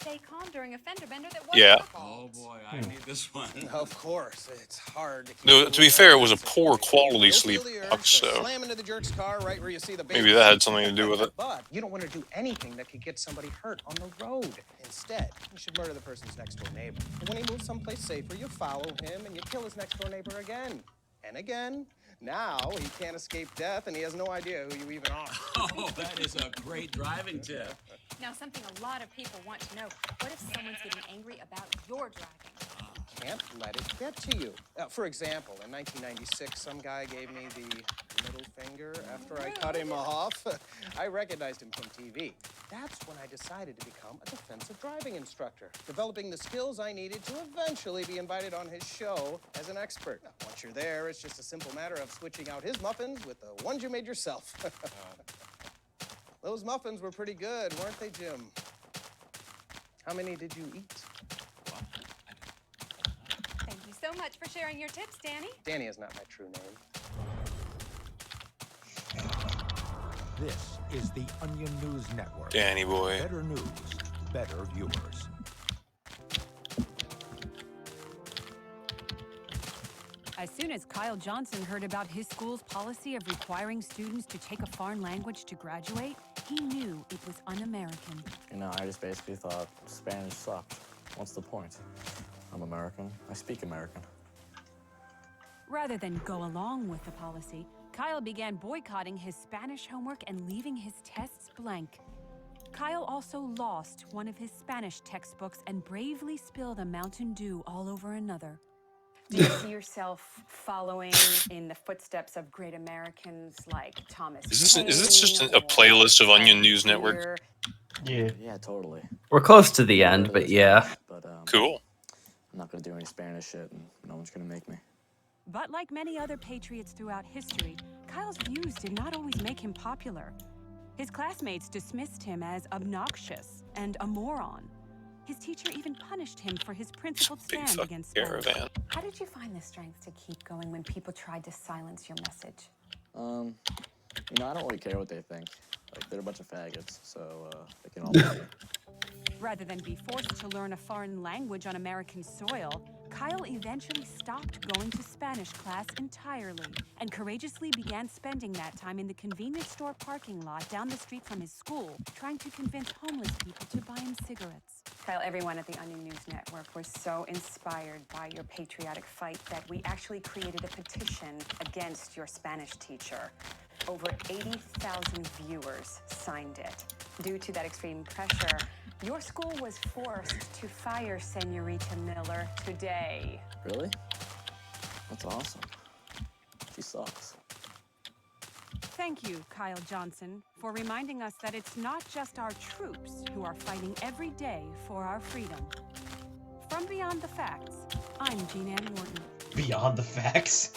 Yeah. Oh boy, I need this one. Of course, it's hard to keep. No, to be fair, it was a poor quality sleep box, so Slam into the jerk's car right where you see the maybe that had something to do with it. But you don't want to do anything that could get somebody hurt on the road. Instead, you should murder the person's next door neighbor. And when he moves someplace safer, you follow him and you kill his next door neighbor again and again. Now he can't escape death and he has no idea who you even are. Oh, that is a great driving tip. Now, something a lot of people want to know. What if someone's getting angry about your driving? Can't let it get to you. For example, in 1996, some guy gave me the middle finger after I cut him off. I recognized him from TV. That's when I decided to become a defensive driving instructor, developing the skills I needed to eventually be invited on his show as an expert. Now, once you're there, it's just a simple matter of switching out his muffins with the ones you made yourself. Those muffins were pretty good, weren't they, Jim? How many did you eat? Thank you so much for sharing your tips, Danny. Danny is not my true name. This is the Onion News Network. Danny boy. Better news, better viewers. As soon as Kyle Johnson heard about his school's policy of requiring students to take a foreign language to graduate, he knew it was un-American. You know, I just basically thought Spanish sucked. What's the point? I'm American. I speak American. Rather than go along with the policy, Kyle began boycotting his Spanish homework and leaving his tests blank. Kyle also lost one of his Spanish textbooks and bravely spilled a Mountain Dew all over another. Do you see yourself following in the footsteps of great Americans like Thomas Is this just a playlist of Onion News Network? Yeah. Yeah, totally. We're close to the end, but yeah. But, cool. I'm not gonna do any Spanish shit, and no one's gonna make me. But like many other patriots throughout history, Kyle's views did not always make him popular. His classmates dismissed him as obnoxious and a moron. His teacher even punished him for his principled stand against Spanish. How did you find the strength to keep going when people tried to silence your message? You know, I don't really care what they think. Like, they're a bunch of faggots, so they can all be. Rather than be forced to learn a foreign language on American soil, Kyle eventually stopped going to Spanish class entirely and courageously began spending that time in the convenience store parking lot down the street from his school, trying to convince homeless people to buy him cigarettes. Kyle, everyone at the Onion News Network was so inspired by your patriotic fight that we actually created a petition against your Spanish teacher. Over 80,000 viewers signed it. Due to that extreme pressure, your school was forced to fire Senorita Miller today. Really? That's awesome. She sucks. Thank you, Kyle Johnson, for reminding us that it's not just our troops who are fighting every day for our freedom. From Beyond the Facts, I'm Jean Ann Wharton. Beyond the Facts?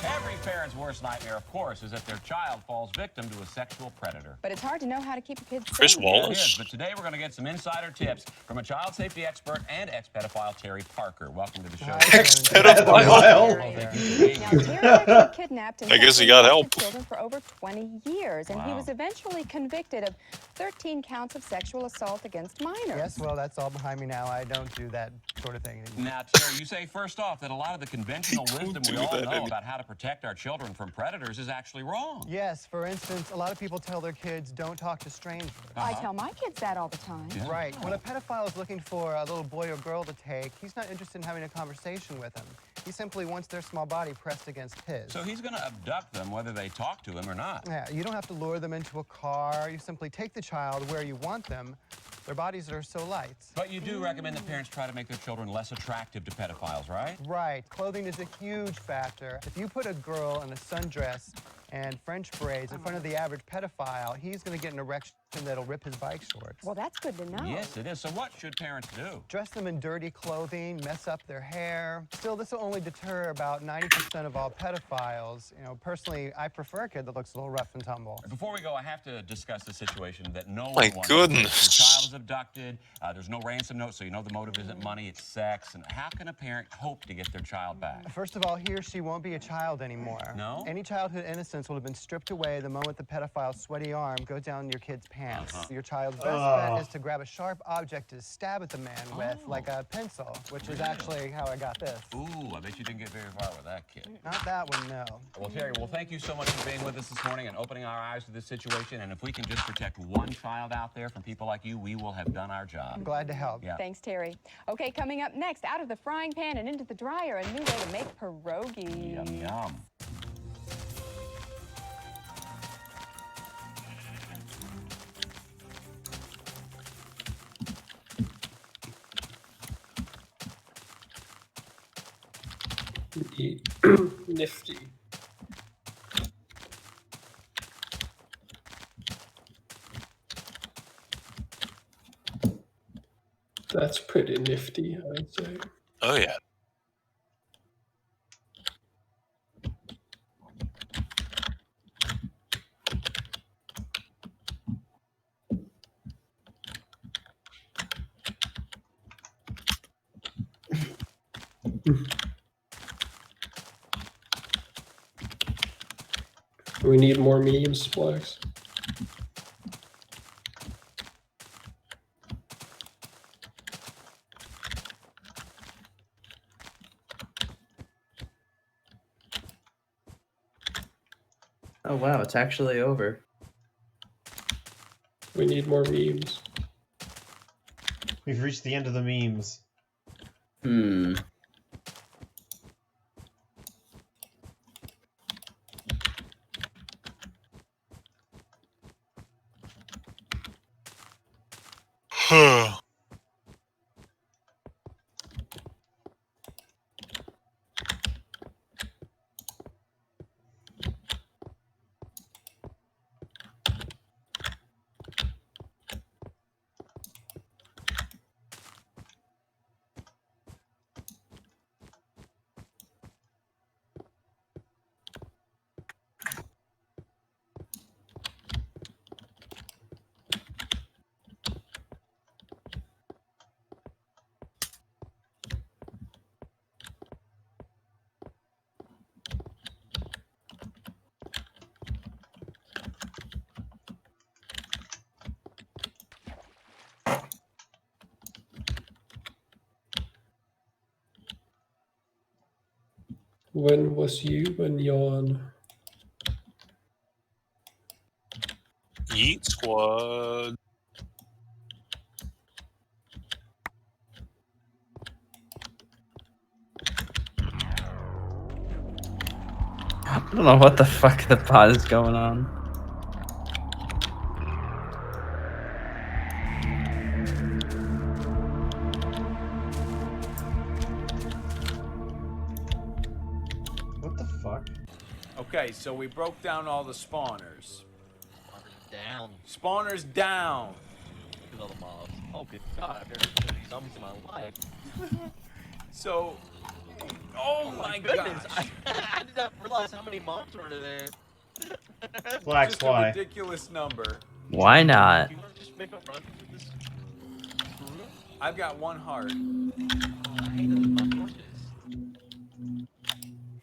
Every parent's worst nightmare, of course, is that their child falls victim to a sexual predator. But it's hard to know how to keep your kids Chris safe. Wallace? It is, but today we're going to get some insider tips from a child safety expert and ex-pedophile, Terry Parker. Welcome to the show. Ex-pedophile? Now, Terry actually kidnapped and I guess he sexually got assaulted help. children for over 20 years, and he Wow. was eventually convicted of 13 counts of sexual assault against minors. Yes, well, that's all behind me now. I don't do that sort of thing anymore. Now, Terry, you say first off that a lot of the conventional wisdom we do all that know anymore. about how to protect our children from predators is actually wrong. Yes, for instance, a lot of people tell their kids don't talk to strangers. I tell my kids that all the time. Right. When a pedophile is looking for a little boy or girl to take, he's not interested in having a conversation with them. He simply wants their small body pressed against his. So he's going to abduct them whether they talk to him or not. Yeah, you don't have to lure them into a car. You simply take the child where you want them, Their bodies are so light. But you do recommend that parents try to make their children less attractive to pedophiles, right? Right. Clothing is a huge factor. If you put a girl in a sundress and French braids in front of the average pedophile, he's going to get an erection that'll rip his bike shorts. Well, that's good to know. Yes, it is. So what should parents do? Dress them in dirty clothing, mess up their hair. Still, this will only deter about 90% of all pedophiles. You know, personally, I prefer a kid that looks a little rough and tumble. Before we go, I have to discuss the situation that no one My wants. goodness. Your child is abducted. There's no ransom note, so you know the motive isn't money, it's sex. And how can a parent hope to get their child back? First of all, he or she won't be a child anymore. No? Any childhood innocence will have been stripped away the moment the pedophile's sweaty arm goes down your kid's pants. Your child's best bet is to grab a sharp object to stab at the man with, like a pencil, which is actually how I got this. Ooh, I bet you didn't get very far with that kid. Not that one, no. Well, Terry, well, thank you so much for being with us this morning and opening our eyes to this situation. And if we can just protect one child out there from people like you, we will have done our job. I'm glad to help. Yeah. Thanks, Terry. Okay, coming up next, out of the frying pan and into the dryer, a new way to make pierogi. Yum, yum. Nifty. That's pretty nifty, I'd say. Oh yeah. We need more memes, Flex. Oh wow, it's actually over. We need more memes. We've reached the end of the memes. Hmm. When was you and Yawn? Yeet Squad. I don't know what the fuck the pot is going on. What the fuck? Okay, so we broke down all the spawners. Down. Spawners down. Look at all the mobs. Oh good god, I've never seen these zombies in my life. So, oh my goodness, gosh. I did not realize how many mobs were there. Flax, Just why? a ridiculous number. Why not? You want to just make a run for this? I've got one heart. I hate those mob horses.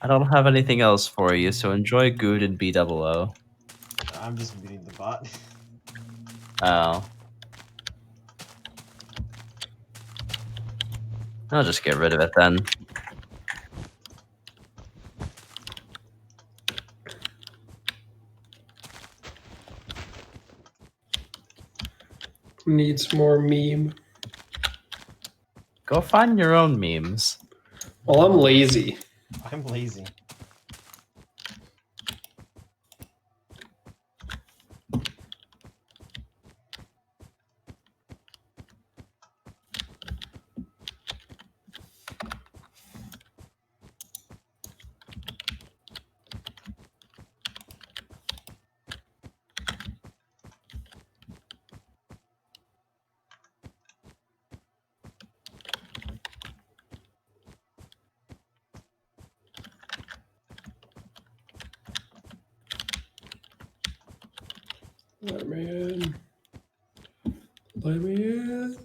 I don't have anything else for you, so enjoy Good and B00. I'm just beating the bot. Oh. I'll just get rid of it then. Needs more meme. Go find your own memes. Well, I'm lazy. I'm lazy. Let me in. Let me in.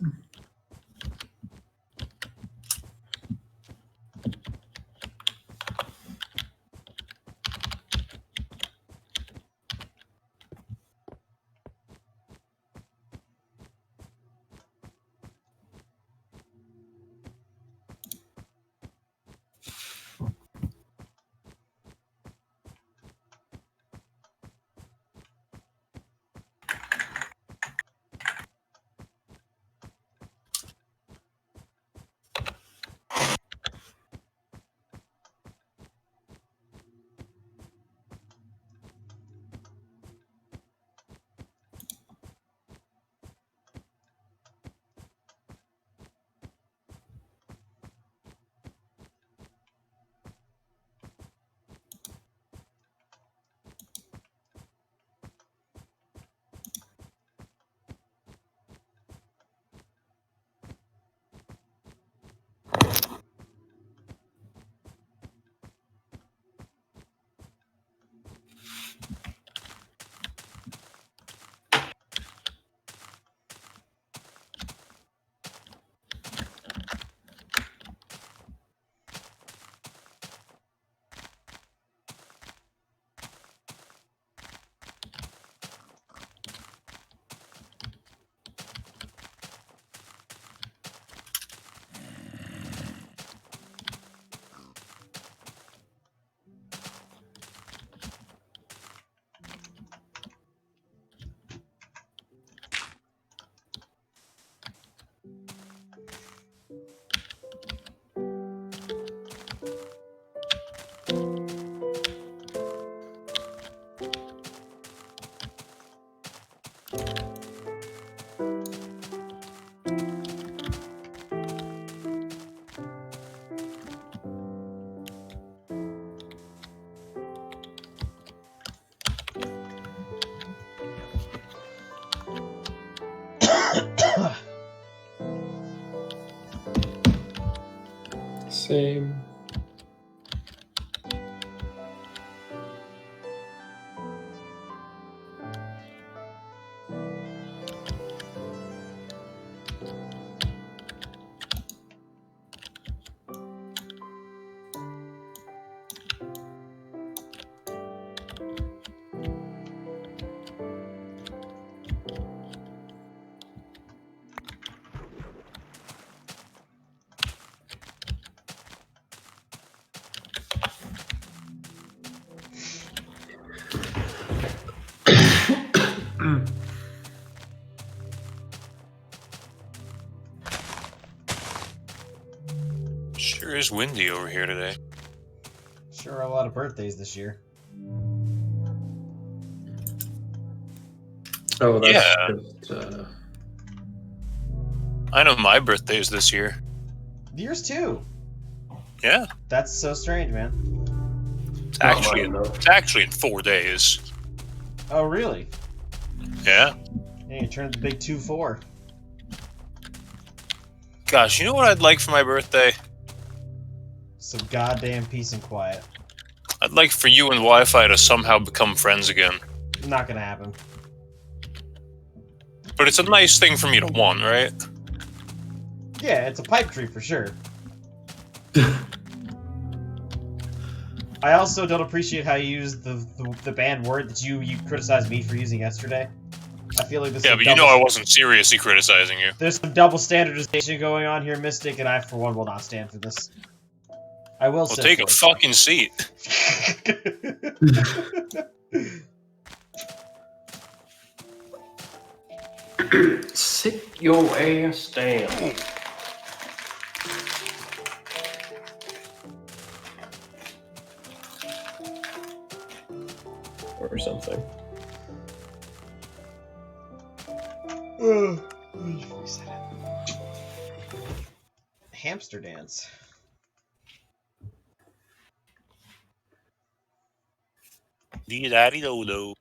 Same. Sure is windy over here today. Sure are a lot of birthdays this year. Oh, that's Yeah. just, I know my birthday is this year. Yours too. Yeah. That's so strange, man. It's actually in 4 days. Oh, really? Yeah. Yeah, you turned the big 2-4. Gosh, you know what I'd like for my birthday? Some goddamn peace and quiet. I'd like for you and Wi-Fi to somehow become friends again. Not gonna happen. But it's a nice thing for me to want, right? Yeah, it's a pipe dream for sure. I also don't appreciate how you used the banned word that you criticized me for using yesterday. I feel like this. Yeah, but you know I wasn't seriously criticizing you. There's some double standardization going on here, Mystic, and I, for one, will not stand for this. I will. Well, take a fucking seat. Sit your ass down. Or something. Hamster dance. Dee-da-dee-do-do.